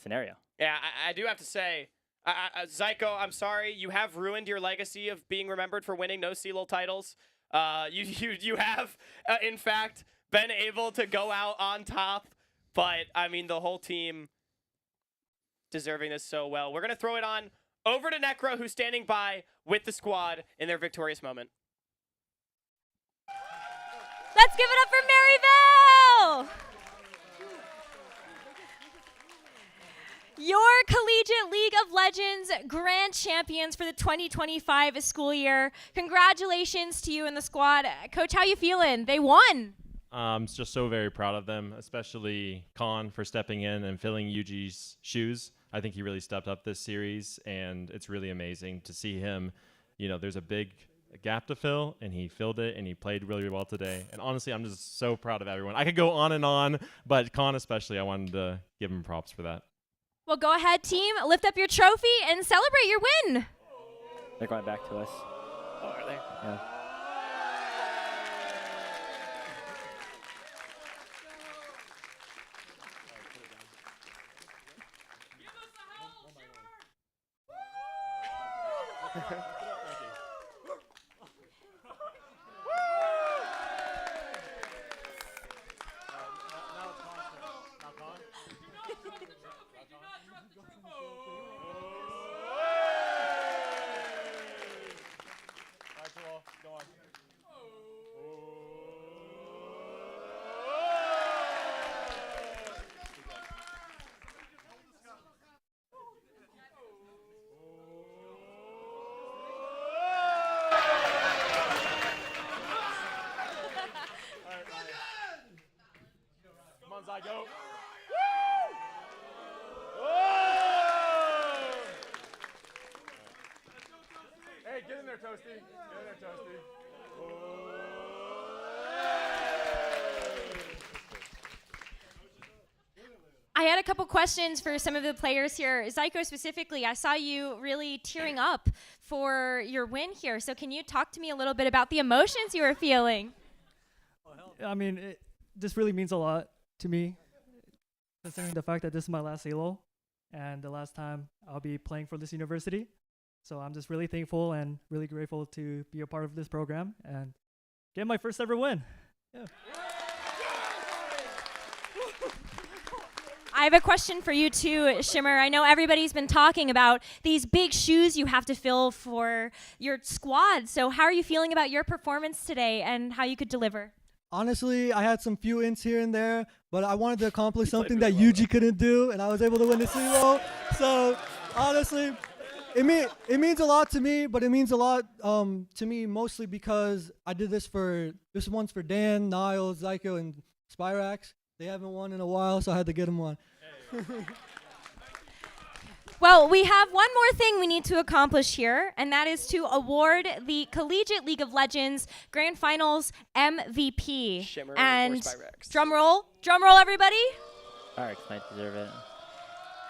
[SPEAKER 10] scenario.
[SPEAKER 11] Yeah, I do have to say, Zyko, I'm sorry, you have ruined your legacy of being remembered for winning no CELO titles. You have, in fact, been able to go out on top, but, I mean, the whole team deserving this so well. We're going to throw it on over to Necro, who's standing by with the squad in their victorious moment.
[SPEAKER 1] Let's give it up for Maryville! Your Collegiate League of Legends grand champions for the 2025 school year. Congratulations to you and the squad. Coach, how you feeling? They won.
[SPEAKER 12] I'm just so very proud of them, especially Khan for stepping in and filling Yuji's shoes. I think he really stepped up this series, and it's really amazing to see him. You know, there's a big gap to fill, and he filled it, and he played really well today. And honestly, I'm just so proud of everyone. I could go on and on, but Khan especially, I wanted to give him props for that.
[SPEAKER 1] Well, go ahead, team. Lift up your trophy and celebrate your win.
[SPEAKER 10] They're going back to us.
[SPEAKER 11] Oh, are they?
[SPEAKER 10] Yeah.
[SPEAKER 1] I had a couple questions for some of the players here. Zyko specifically, I saw you really tearing up for your win here. So can you talk to me a little bit about the emotions you were feeling?
[SPEAKER 5] I mean, this really means a lot to me, considering the fact that this is my last Elo and the last time I'll be playing for this university. So I'm just really thankful and really grateful to be a part of this program and get my first ever win. Yeah.
[SPEAKER 1] I have a question for you too, Shimmer. I know everybody's been talking about these big shoes you have to fill for your squad. So how are you feeling about your performance today and how you could deliver?
[SPEAKER 5] Honestly, I had some few ins here and there, but I wanted to accomplish something that Yuji couldn't do, and I was able to win the Elo. So honestly, it means a lot to me, but it means a lot to me mostly because I did this one's for Dan, Niles, Zyko, and Spyrax. They haven't won in a while, so I had to get them one.
[SPEAKER 1] Well, we have one more thing we need to accomplish here, and that is to award the Collegiate League of Legends Grand Finals MVP.
[SPEAKER 11] Shimmer
[SPEAKER 1] and
[SPEAKER 11] or Spyrax.
[SPEAKER 1] drum roll, everybody.
[SPEAKER 10] Spyrax might deserve it.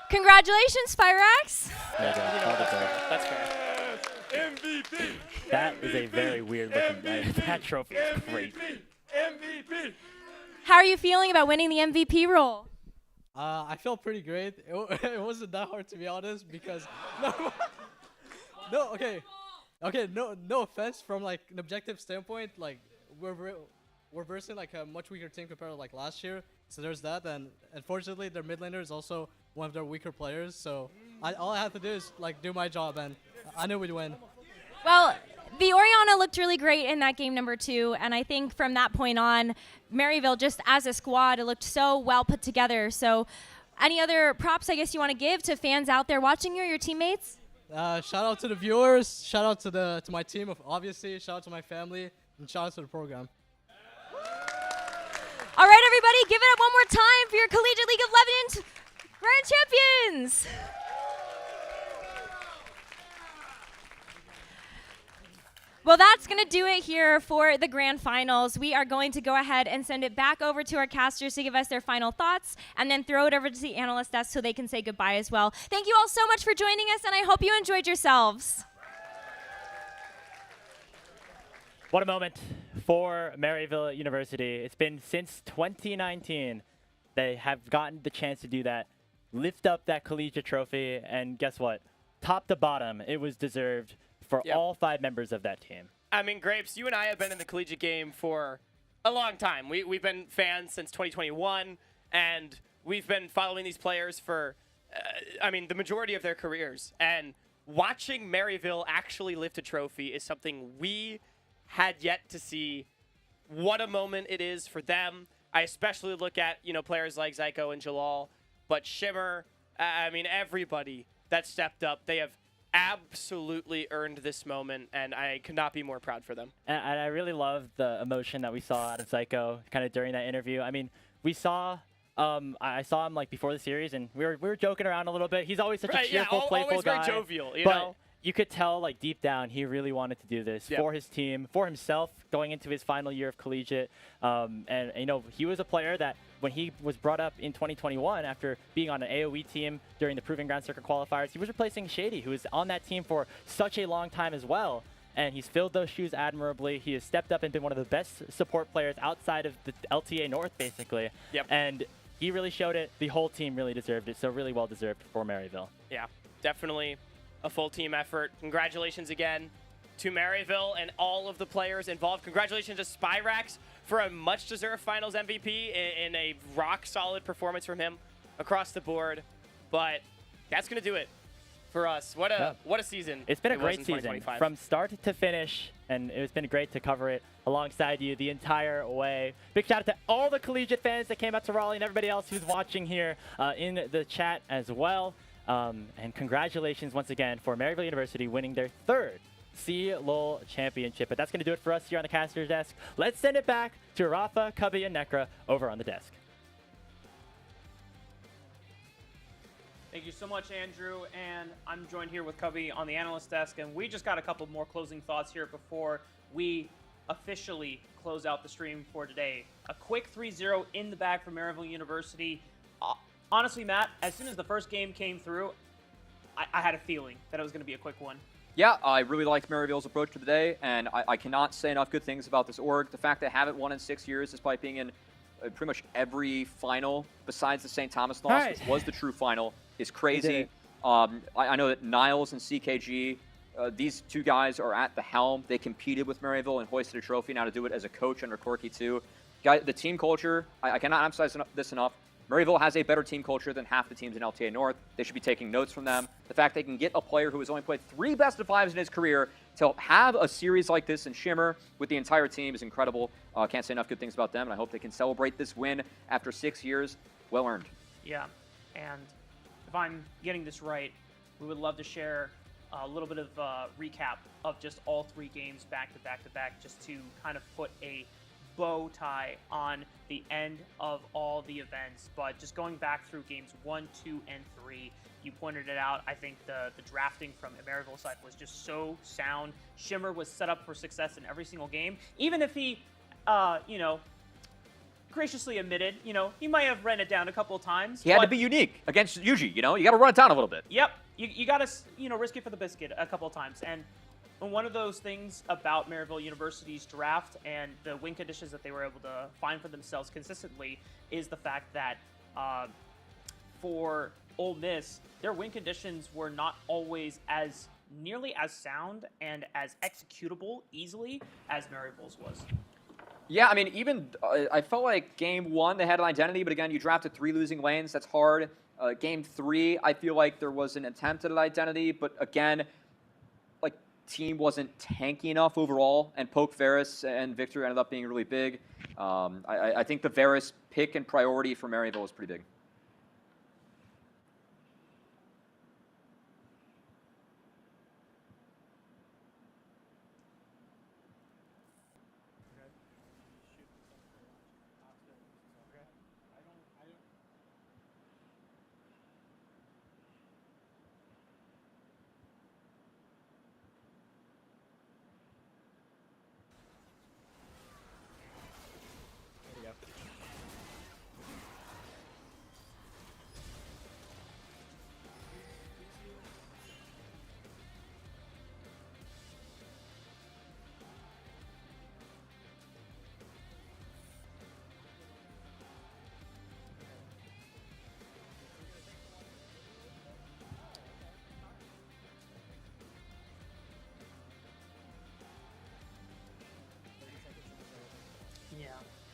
[SPEAKER 1] Congratulations, Spyrax.
[SPEAKER 11] That's fair.
[SPEAKER 10] MVP. That is a very weird looking. That trophy is crazy.
[SPEAKER 13] MVP.
[SPEAKER 1] How are you feeling about winning the MVP role?
[SPEAKER 14] I felt pretty great. It wasn't that hard, to be honest, because no, no offense from like an objective standpoint. Like we're versing like a much weaker team compared to like last year, so there's that. And unfortunately, their mid laner is also one of their weaker players. So all I have to do is like do my job, and I knew we'd win.
[SPEAKER 1] Well, the Oriana looked really great in that game number 2, and I think from that point on, Maryville, just as a squad, it looked so well put together. So any other props, I guess, you want to give to fans out there watching you or your teammates?
[SPEAKER 14] Shout out to the viewers, shout out to my team, obviously, shout out to my family, and shout out to the program.
[SPEAKER 1] All right, everybody, give it up one more time for your Collegiate League of Legends Grand Champions. Well, that's going to do it here for the grand finals. We are going to go ahead and send it back over to our casters to give us their final thoughts, and then throw it over to the analyst desk so they can say goodbye as well. Thank you all so much for joining us, and I hope you enjoyed yourselves.
[SPEAKER 10] What a moment for Maryville University. It's been since 2019 they have gotten the chance to do that, lift up that collegiate trophy, and guess what? Top to bottom, it was deserved for all 5 members of that team.
[SPEAKER 11] I mean, Grapes, you and I have been in the collegiate game for a long time. We've been fans since 2021, and we've been following these players for, the majority of their careers. And watching Maryville actually lift a trophy is something we had yet to see. What a moment it is for them. I especially look at, players like Zyko and Jalal, but Shimmer, everybody that stepped up, they have absolutely earned this moment, and I could not be more proud for them.
[SPEAKER 10] And I really love the emotion that we saw out of Zyko kind of during that interview. I mean, we saw, I saw him like before the series, and we were joking around a little bit. He's always such a cheerful, playful
[SPEAKER 11] always
[SPEAKER 10] guy.
[SPEAKER 11] Very jovial, you
[SPEAKER 10] but
[SPEAKER 11] know?
[SPEAKER 10] You could tell, like, deep down, he really wanted to do this for his team, for himself, going into his final year of collegiate. And, he was a player that when he was brought up in 2021 after being on an AOE team during the Proving Ground Circuit qualifiers, he was replacing Shady, who was on that team for such a long time as well. And he's filled those shoes admirably. He has stepped up and been one of the best support players outside of the LTA North, basically. And he really showed it. The whole team really deserved it, so really well deserved for Maryville.
[SPEAKER 11] Yeah, definitely a full team effort. Congratulations again to Maryville and all of the players involved. Congratulations to Spyrax for a much-deserved Finals MVP in a rock-solid performance from him across the board. But that's going to do it for us. What a season.
[SPEAKER 10] It's been a great season from start to finish, and it's been great to cover it alongside you the entire way. Big shout out to all the collegiate fans that came out to Raleigh and everybody else who's watching here in the chat as well. And congratulations once again for Maryville University winning their 3rd CLOL championship. But that's going to do it for us here on the caster's desk. Let's send it back to Rafa, Cubby, and Necra over on the desk.
[SPEAKER 2] Thank you so much, Andrew. And I'm joined here with Cubby on the analyst desk, and we just got a couple more closing thoughts here before we officially close out the stream for today. A quick 3-0 in the bag for Maryville University. Honestly, Matt, as soon as the first game came through, I had a feeling that it was going to be a quick one.
[SPEAKER 3] Yeah, I really liked Maryville's approach to the day, and I cannot say enough good things about this org. The fact they haven't won in 6 years, despite being in pretty much every final besides the St. Thomas loss, which was the true final, is crazy. I know that Niles and CKG, these two guys are at the helm. They competed with Maryville and hoisted a trophy. Now to do it as a coach under Corky too. The team culture, I cannot emphasize this enough. Maryville has a better team culture than half the teams in LTA North. They should be taking notes from them. The fact they can get a player who has only played 3 best-of-5s in his career to have a series like this in Shimmer with the entire team is incredible. Can't say enough good things about them, and I hope they can celebrate this win after 6 years. Well earned.
[SPEAKER 2] Yeah, and if I'm getting this right, we would love to share a little bit of recap of just all 3 games back to back to back, just to kind of put a bow tie on the end of all the events. But just going back through games 1, 2, and 3, you pointed it out. I think the drafting from the Maryville side was just so sound. Shimmer was set up for success in every single game, even if he, graciously admitted, he might have ran it down a couple of times.
[SPEAKER 3] He had to be unique against Yuji, you got to run it down a little bit.
[SPEAKER 2] Yep, you got to, risk it for the biscuit a couple of times. And one of those things about Maryville University's draft and the win conditions that they were able to find for themselves consistently is the fact that for Ole Miss, their win conditions were not always as nearly as sound and as executable easily as Maryville's was.
[SPEAKER 3] Yeah, I mean, even I felt like game 1 they had an identity, but again, you drafted 3 losing lanes. That's hard. Game 3, I feel like there was an attempt at an identity, but again, team wasn't tanky enough overall, and Poke Varus and Victor ended up being really big. I think the Varus pick and priority for Maryville was pretty big.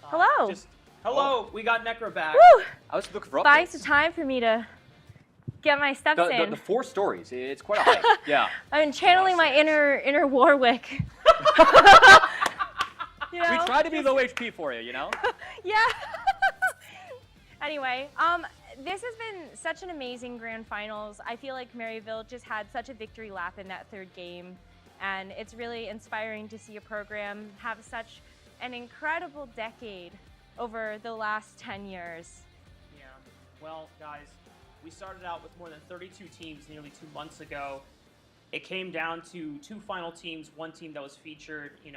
[SPEAKER 1] Hello.
[SPEAKER 2] Hello, we got Necro back.
[SPEAKER 1] Woo!
[SPEAKER 3] I was looking for updates.
[SPEAKER 1] Buying some time for me to get my steps in.
[SPEAKER 3] The 4 stories, it's quite a hike. Yeah.
[SPEAKER 1] I'm channeling my inner Warwick.
[SPEAKER 3] We tried to be low HP for you,
[SPEAKER 1] Yeah. Anyway, this has been such an amazing grand finals. I feel like Maryville just had such a victory lap in that 3rd game, and it's really inspiring to see a program have such an incredible decade over the last 10 years.
[SPEAKER 2] Yeah. Well, guys, we started out with more than 32 teams nearly 2 months ago. It came down to 2 final teams, 1 team that was featured, in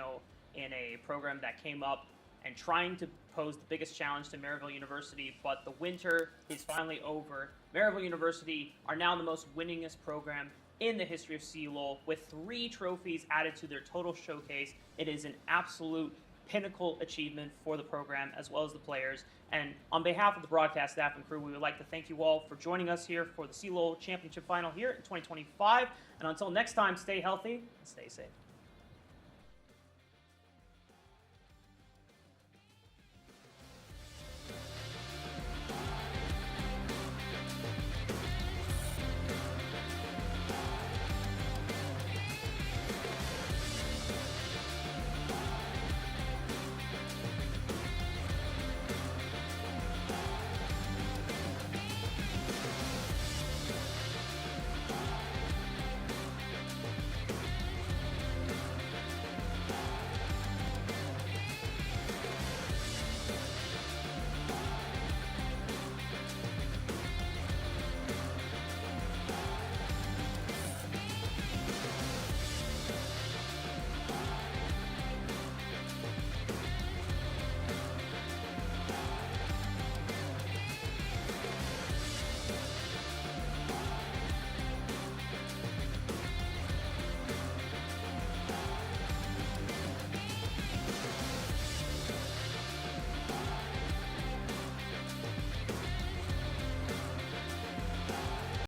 [SPEAKER 2] a program that came up and trying to pose the biggest challenge to Maryville University, but the winter is finally over. Maryville University are now the most winningest program in the history of CLOL with 3 trophies added to their total showcase. It is an absolute pinnacle achievement for the program as well as the players. And on behalf of the broadcast staff and crew, we would like to thank you all for joining us here for the CLOL Championship Final here in 2025. And until next time, stay healthy and stay safe.